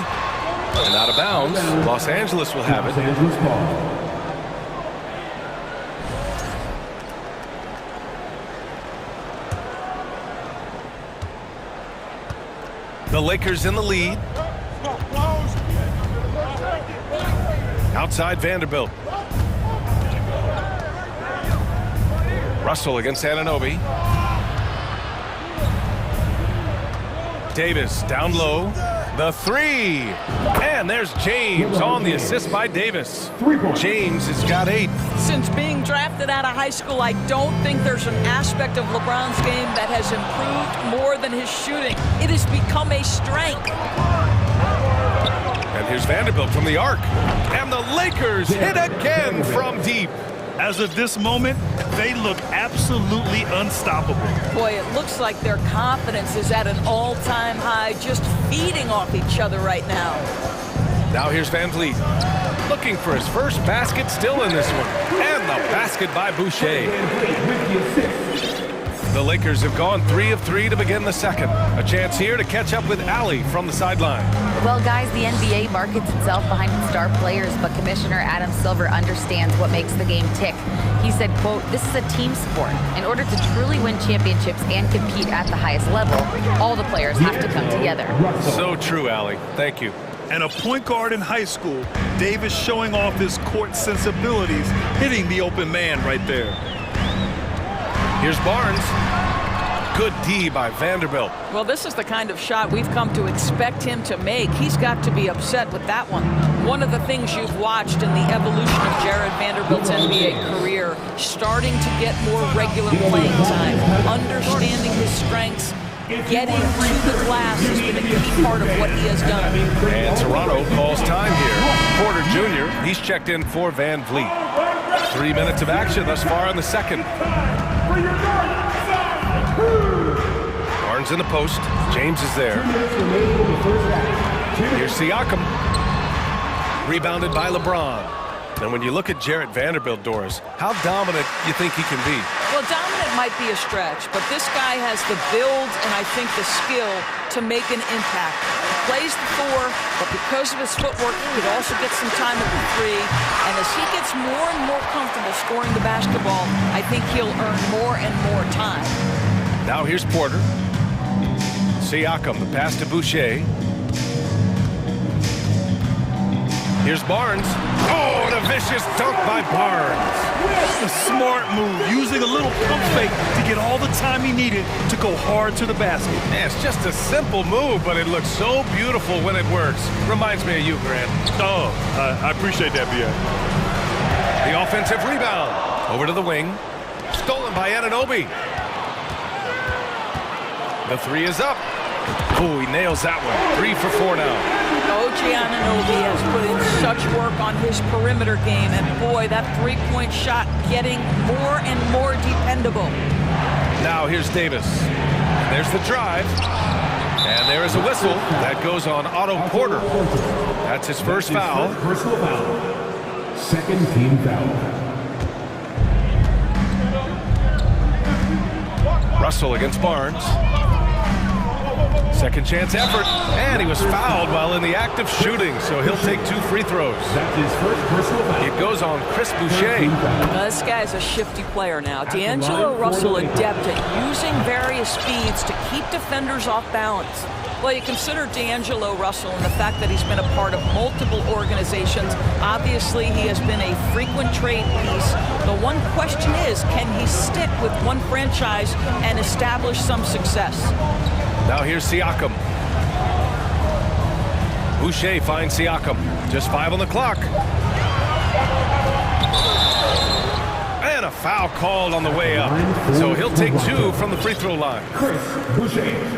And out of bounds. Los Angeles will have it. The Lakers in the lead. Outside Vanderbilt. Russell against Anunoby. Davis down low. The three. And there's James on the assist by Davis. James has got 8. Since being drafted out of high school, I don't think there's an aspect of LeBron's game that has improved more than his shooting. It has become a strength. And here's Vanderbilt from the arc. And the Lakers hit again from deep. As of this moment, they look absolutely unstoppable. Boy, it looks like their confidence is at an all-time high, just feeding off each other right now. Now here's Van Vliet, looking for his first basket, still in this one. And the basket by Boucher. The Lakers have gone 3 of 3 to begin the second. A chance here to catch up with Allie from the sideline. Well, guys, the NBA markets itself behind its star players, but Commissioner Adam Silver understands what makes the game tick. He said, quote, "This is a team sport. In order to truly win championships and compete at the highest level, all the players have to come together." So true, Allie. Thank you. And a point guard in high school, Davis showing off his court sensibilities, hitting the open man right there. Here's Barnes. Good D by Vanderbilt. Well, this is the kind of shot we've come to expect him to make. He's got to be upset with that one. One of the things you've watched in the evolution of Jared Vanderbilt's NBA career, starting to get more regular playing time, understanding his strengths, getting to the glass has been a key part of what he has done. And Toronto calls time here. Porter Jr., he's checked in for Van Vliet. 3 minutes of action thus far in the second. Barnes in the post. James is there. Here's Siakam. Rebounded by LeBron. And when you look at Jarrett Vanderbilt, Doris, how dominant you think he can be? Well, dominant might be a stretch, but this guy has the build and I think the skill to make an impact. He plays the 4, but because of his footwork, he could also get some time at the 3. And as he gets more and more comfortable scoring the basketball, I think he'll earn more and more time. Now here's Porter. Siakam, the pass to Boucher. Here's Barnes. Oh, and a vicious dunk by Barnes. A smart move, using a little pump fake to get all the time he needed to go hard to the basket. Yeah, it's just a simple move, but it looks so beautiful when it works. Reminds me of you, Grant. Oh, I appreciate that, B.A. The offensive rebound. Over to the wing. Stolen by Anunoby. The 3 is up. Oh, he nails that one. 3 for 4 now. OG Anunoby has put in such work on his perimeter game, and boy, that three-point shot getting more and more dependable. Now here's Davis. There's the drive. And there is a whistle. That goes on Otto Porter. That's his first foul. Personal foul. Second team foul. Russell against Barnes. Second chance effort, and he was fouled while in the act of shooting, so he'll take 2 free throws. That's his first personal foul. It goes on Chris Boucher. Now, this guy's a shifty player now. D'Angelo Russell adept at using various speeds to keep defenders off balance. Well, you consider D'Angelo Russell and the fact that he's been a part of multiple organizations. Obviously, he has been a frequent trade piece. The one question is, can he stick with one franchise and establish some success? Now here's Siakam. Boucher finds Siakam. Just 5 on the clock. And a foul called on the way up. So he'll take 2 from the free throw line.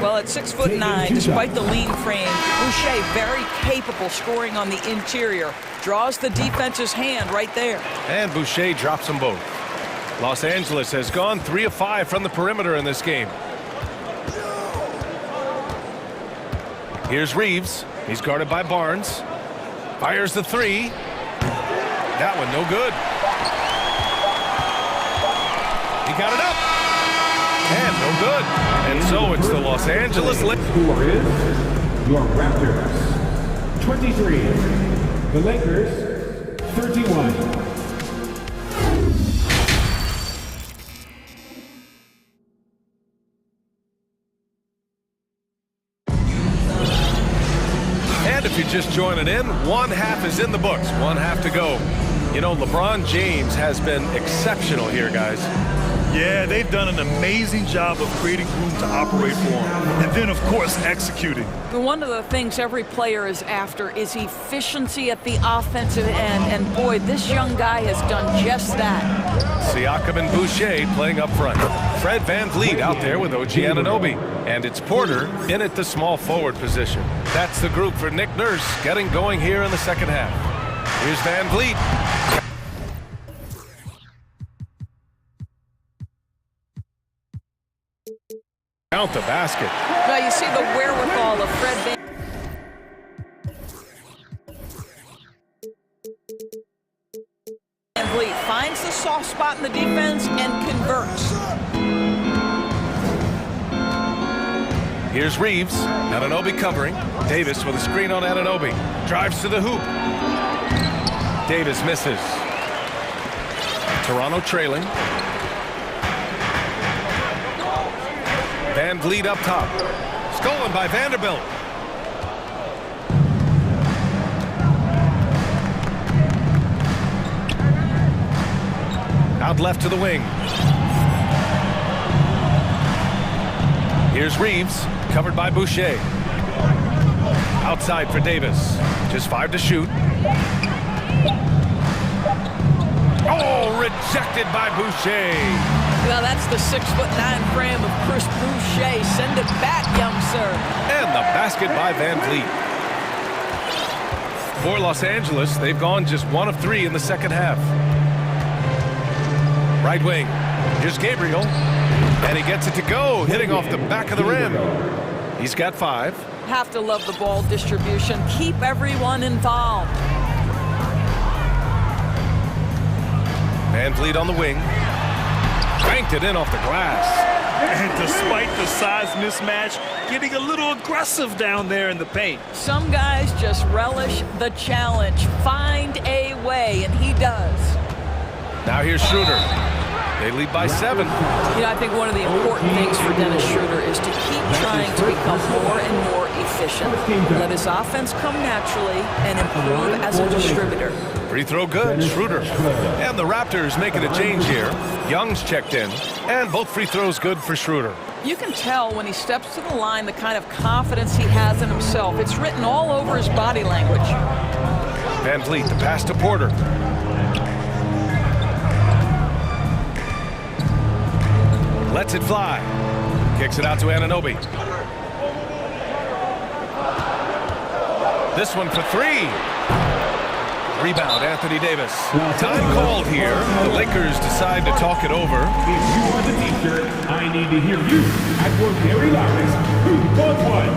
Well, at 6'9", despite the lean frame, Boucher very capable scoring on the interior. Draws the defense's hand right there. And Boucher drops them both. Los Angeles has gone 3 of 5 from the perimeter in this game. Here's Reeves. He's guarded by Barnes. Fires the 3. That one no good. He got it up. And no good. And so it's the Los Angeles Lakers. Score is your Raptors 23. The Lakers 31. If you're just joining in, 1 half is in the books, 1 half to go. You know, LeBron James has been exceptional here, guys. Yeah, they've done an amazing job of creating room to operate for him. And then, of course, executing. One of the things every player is after is efficiency at the offensive end. And boy, this young guy has done just that. Siakam and Boucher playing up front. Fred VanVleet out there with OG Anunoby. And it's Porter in at the small forward position. That's the group for Nick Nurse getting going here in the second half. Here's VanVleet. Count the basket. Now you see the wherewithal of Fred VanVleet. Finds the soft spot in the defense and converts. Here's Reeves. Anunoby covering. Davis with a screen on Anunoby. Drives to the hoop. Davis misses. Toronto trailing. VanVleet up top. Stolen by Vanderbilt. Out left to the wing. Here's Reeves, covered by Boucher. Outside for Davis. Just 5 to shoot. Oh, rejected by Boucher. Well, that's the 6'9" frame of Chris Boucher. Send it back, young sir. And the basket by VanVleet. For Los Angeles, they've gone just 1 of 3 in the second half. Right wing. Here's Gabriel. And he gets it to go, hitting off the back of the rim. He's got 5. Have to love the ball distribution. Keep everyone involved. VanVleet on the wing. Banked it in off the glass. And despite the size mismatch, getting a little aggressive down there in the paint. Some guys just relish the challenge. Find a way, and he does. Now here's Schroeder. They lead by 7. I think one of the important things for Dennis Schroeder is to keep trying to become more and more efficient. Let his offense come naturally and improve as a distributor. Free throw good, Schroeder. And the Raptors making a change here. Young's checked in, and both free throws good for Schroeder. You can tell when he steps to the line the kind of confidence he has in himself. It's written all over his body language. VanVleet, the pass to Porter. Lets it fly. Kicks it out to Anunoby. This one for 3. Rebound, Anthony Davis. Time called here. The Lakers decide to talk it over. If you want the t-shirt, I need to hear you at your very loudest. Who wants one?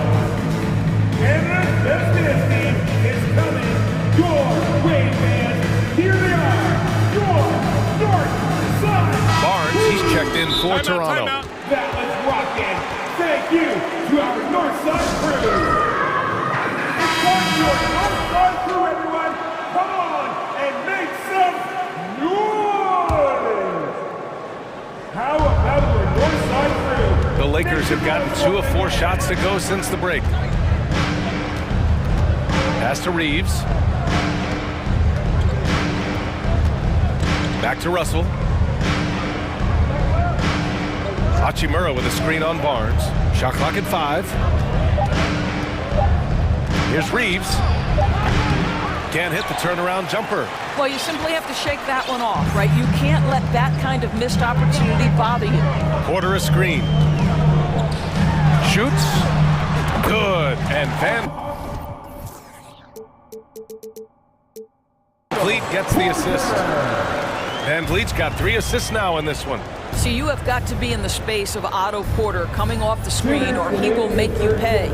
And the dance team is coming your way, man. Here they are, your North Side. Barnes, he's checked in for Toronto. That was rocking. Thank you to our North Side crew. It's time for your North Side crew, everyone. Come on and make some noise. How about our North Side crew? The Lakers have gotten 2 of 4 shots to go since the break. Pass to Reeves. Back to Russell. Hachimura with a screen on Barnes. Shot clock at 5. Here's Reeves. Can't hit the turnaround jumper. Well, you simply have to shake that one off, right? You can't let that kind of missed opportunity bother you. Porter a screen. Shoots. Good. And VanVleet gets the assist. VanVleet's got 3 assists now in this one. So you have got to be in the space of Otto Porter coming off the screen or he will make you pay.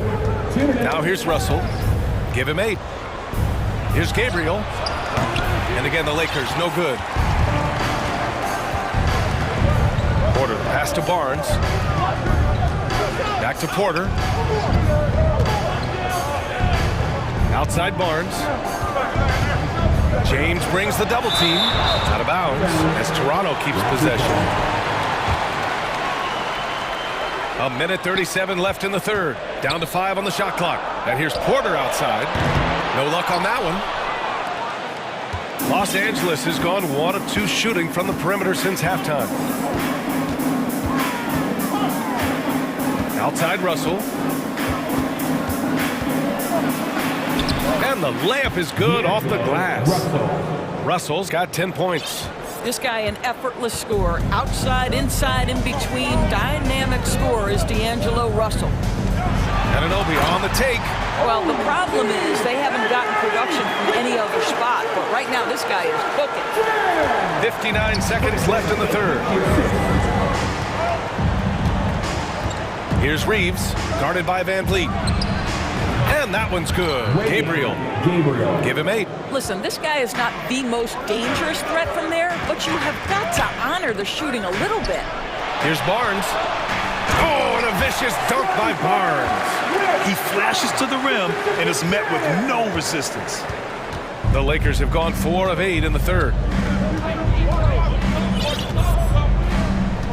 Now here's Russell. Give him 8. Here's Gabriel. And again, the Lakers, no good. Porter, pass to Barnes. Back to Porter. Outside Barnes. James brings the double team. Out of bounds as Toronto keeps possession. 1:37 left in the third. Down to 5 on the shot clock. And here's Porter outside. No luck on that one. Los Angeles has gone 1 of 2 shooting from the perimeter since halftime. Outside Russell. And the layup is good off the glass. Russell's got 10 points. This guy, an effortless scorer. Outside, inside, in between, dynamic scorer is D'Angelo Russell. Anunoby on the take. Well, the problem is they haven't gotten production from any other spot, but right now this guy is cooking. 59 seconds left in the third. Here's Reeves, guarded by Van Vliet. And that one's good. Gabriel. Give him 8. Listen, this guy is not the most dangerous threat from there, but you have got to honor the shooting a little bit. Here's Barnes. Oh, and a vicious dunk by Barnes. He flashes to the rim and is met with no resistance. The Lakers have gone 4 of 8 in the third.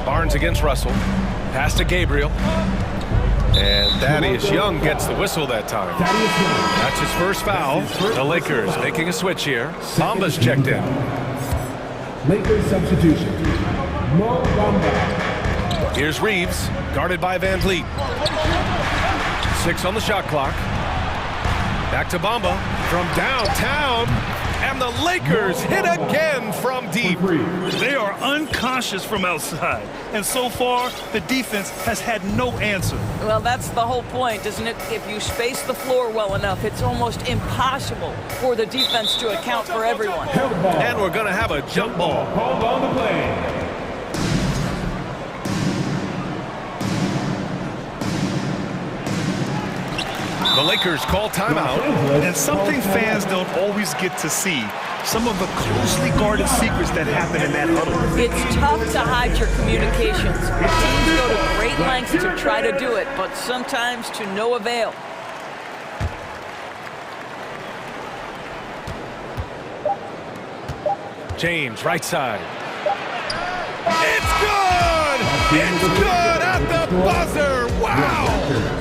Barnes against Russell. Pass to Gabriel. And Thaddeus Young gets the whistle that time. That's his first foul. The Lakers making a switch here. Bamba's checked in. Lakers substitution. Mo Bamba. Here's Reeves, guarded by Van Vliet. 6 on the shot clock. Back to Bamba from downtown. And the Lakers hit again from deep. They are unconscious from outside. And so far, the defense has had no answer. Well, that's the whole point, isn't it? If you space the floor well enough, it's almost impossible for the defense to account for everyone. And we're going to have a jump ball. Called on the play. The Lakers call timeout. And something fans don't always get to see. Some of the closely guarded secrets that happen in that huddle. It's tough to hide your communications. Teams go to great lengths to try to do it, but sometimes to no avail. James, right side. It's good! It's good at the buzzer! Wow!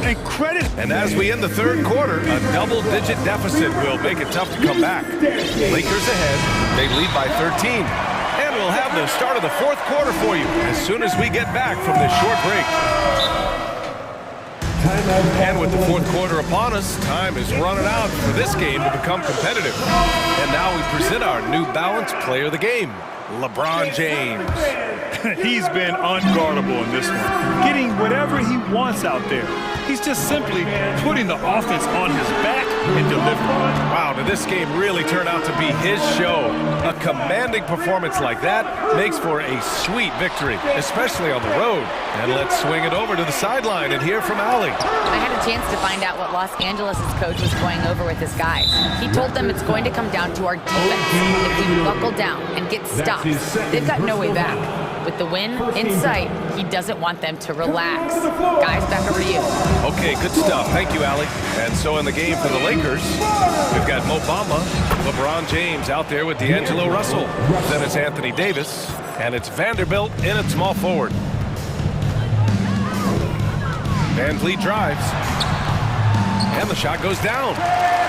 And credit. And as we end the third quarter, a double-digit deficit will make it tough to come back. Lakers ahead. They lead by 13. And we'll have the start of the fourth quarter for you as soon as we get back from this short break. And with the fourth quarter upon us, time is running out for this game to become competitive. And now we present our New Balance Player of the Game, LeBron James. He's been unguardable in this one, getting whatever he wants out there. He's just simply putting the offense on his back and delivering. Wow, did this game really turn out to be his show? A commanding performance like that makes for a sweet victory, especially on the road. And let's swing it over to the sideline and hear from Allie. I had a chance to find out what Los Angeles' coach was going over with his guys. He told them it's going to come down to our defense. If we buckle down and get stops, they've got no way back. With the win in sight, he doesn't want them to relax. Guys, back over to you. Okay, good stuff. Thank you, Allie. And so in the game for the Lakers, we've got Mo Bamba, LeBron James out there with D'Angelo Russell. Then it's Anthony Davis, and it's Vanderbilt in at small forward. Van Vliet drives, and the shot goes down.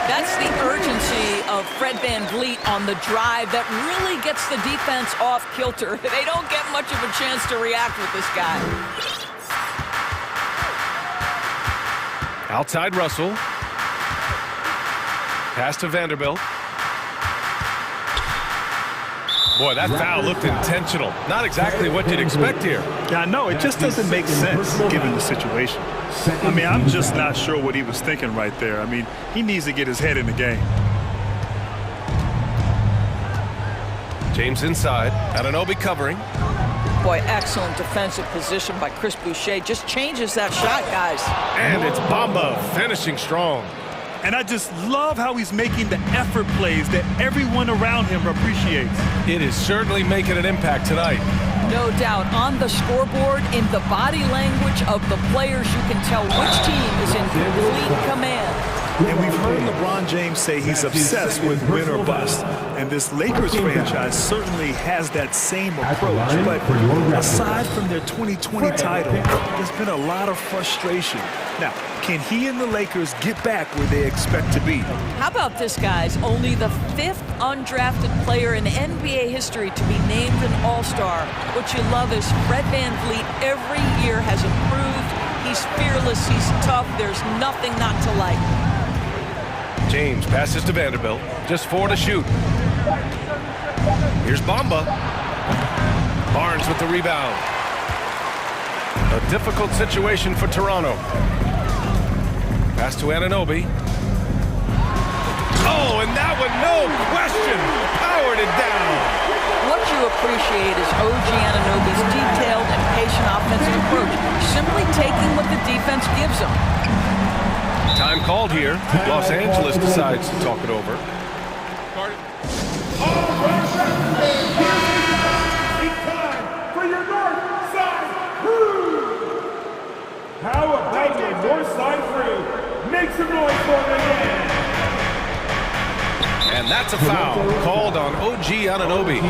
That's the urgency of Fred Van Vliet on the drive that really gets the defense off kilter. They don't get much of a chance to react with this guy. Outside Russell. Pass to Vanderbilt. Boy, that foul looked intentional. Not exactly what you'd expect here. Yeah, I know. It just doesn't make sense given the situation. I mean, I'm just not sure what he was thinking right there. I mean, he needs to get his head in the game. James inside. Anunoby covering. Boy, excellent defensive position by Chris Boucher. Just changes that shot, guys. And it's Bamba finishing strong. And I just love how he's making the effort plays that everyone around him appreciates. It is certainly making an impact tonight. No doubt. On the scoreboard, in the body language of the players, you can tell which team is in complete command. And we've heard LeBron James say he's obsessed with win or bust. And this Lakers franchise certainly has that same approach. But aside from their 2020 title, there's been a lot of frustration. Now, can he and the Lakers get back where they expect to be? How about this, guys? Only the 5th undrafted player in NBA history to be named an All-Star. What you love is Fred Van Vliet every year has improved. He's fearless, he's tough, there's nothing not to like. James passes to Vanderbilt. Just 4 to shoot. Here's Bamba. Barnes with the rebound. A difficult situation for Toronto. Pass to Anunoby. Oh, and that one, no question, powered it down. What you appreciate is OG Anunoby's detailed and patient offensive approach, simply taking what the defense gives him. Time called here. Los Angeles decides to talk it over. For your north side crew. How about your north side crew? Make some noise for them again. And that's a foul called on OG Anunoby.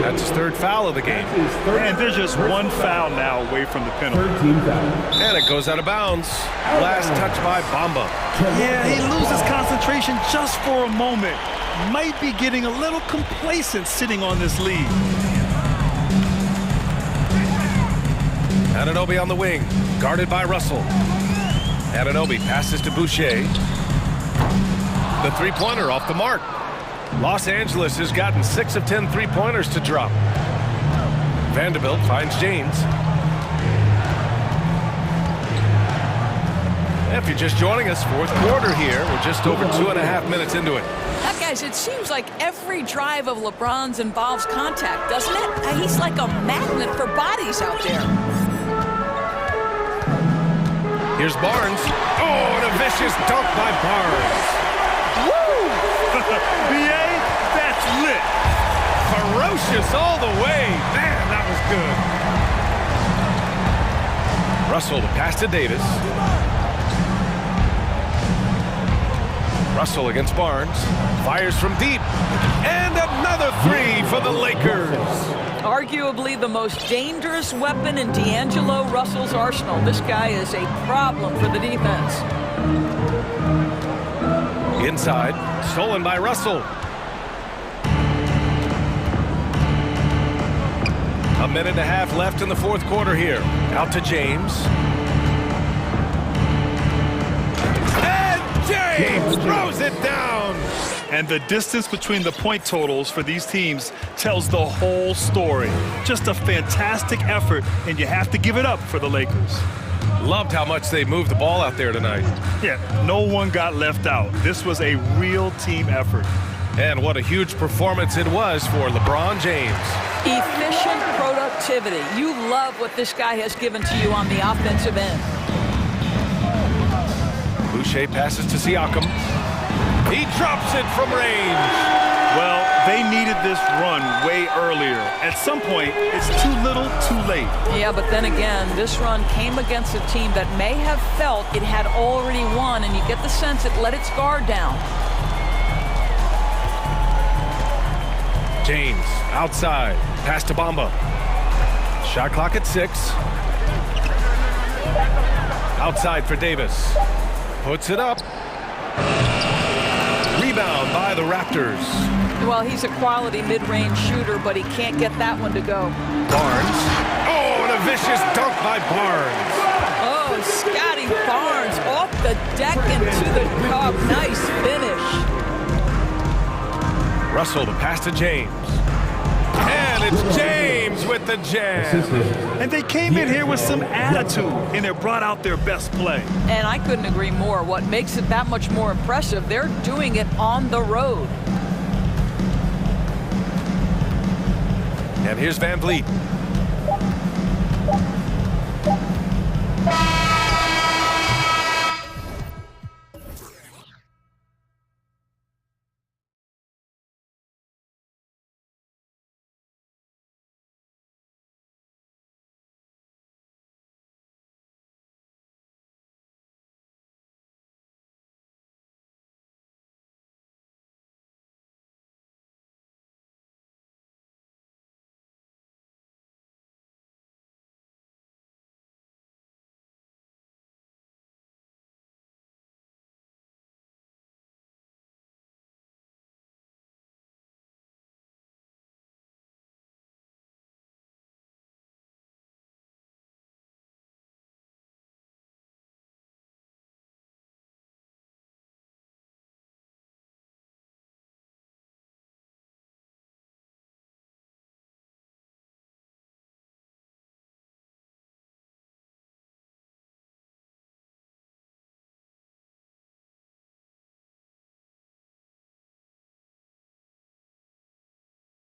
That's his 3rd foul of the game. And there's just 1 foul now away from the penalty. And it goes out of bounds. Last touch by Bamba. Yeah, he loses concentration just for a moment. Might be getting a little complacent sitting on this lead. Anunoby on the wing, guarded by Russell. Anunoby passes to Boucher. The 3-pointer off the mark. Los Angeles has gotten 6 of 10 3-pointers to drop. Vanderbilt finds James. If you're just joining us, 4th quarter here. We're just over 2.5 minutes into it. Guys, it seems like every drive of LeBron's involves contact, doesn't it? He's like a magnet for bodies out there. Here's Barnes. Oh, and a vicious dunk by Barnes. Woo! BA, that's lit. Ferocious all the way. Man, that was good. Russell, the pass to Davis. Russell against Barnes. Fires from deep. And another 3 for the Lakers. Arguably the most dangerous weapon in D'Angelo Russell's arsenal. This guy is a problem for the defense. Inside, stolen by Russell. A minute and a half left in the 4th quarter here. Out to James. And James throws it down. And the distance between the point totals for these teams tells the whole story. Just a fantastic effort, and you have to give it up for the Lakers. Loved how much they moved the ball out there tonight. Yeah, no one got left out. This was a real team effort. And what a huge performance it was for LeBron James. Efficient productivity. You love what this guy has given to you on the offensive end. Boucher passes to Siakam. He drops it from range. Well, they needed this run way earlier. At some point, it's too little, too late. Yeah, but then again, this run came against a team that may have felt it had already won, and you get the sense it let its guard down. James, outside. Pass to Bamba. Shot clock at 6. Outside for Davis. Puts it up. Rebound by the Raptors. Well, he's a quality mid-range shooter, but he can't get that one to go. Barnes. Oh, and a vicious dunk by Barnes. Oh, Scotty Barnes off the deck into the cup. Nice finish. Russell, the pass to James. And it's James with the jam. And they came in here with some attitude, and they brought out their best play. And I couldn't agree more. What makes it that much more impressive, they're doing it on the road. And here's Van Vliet.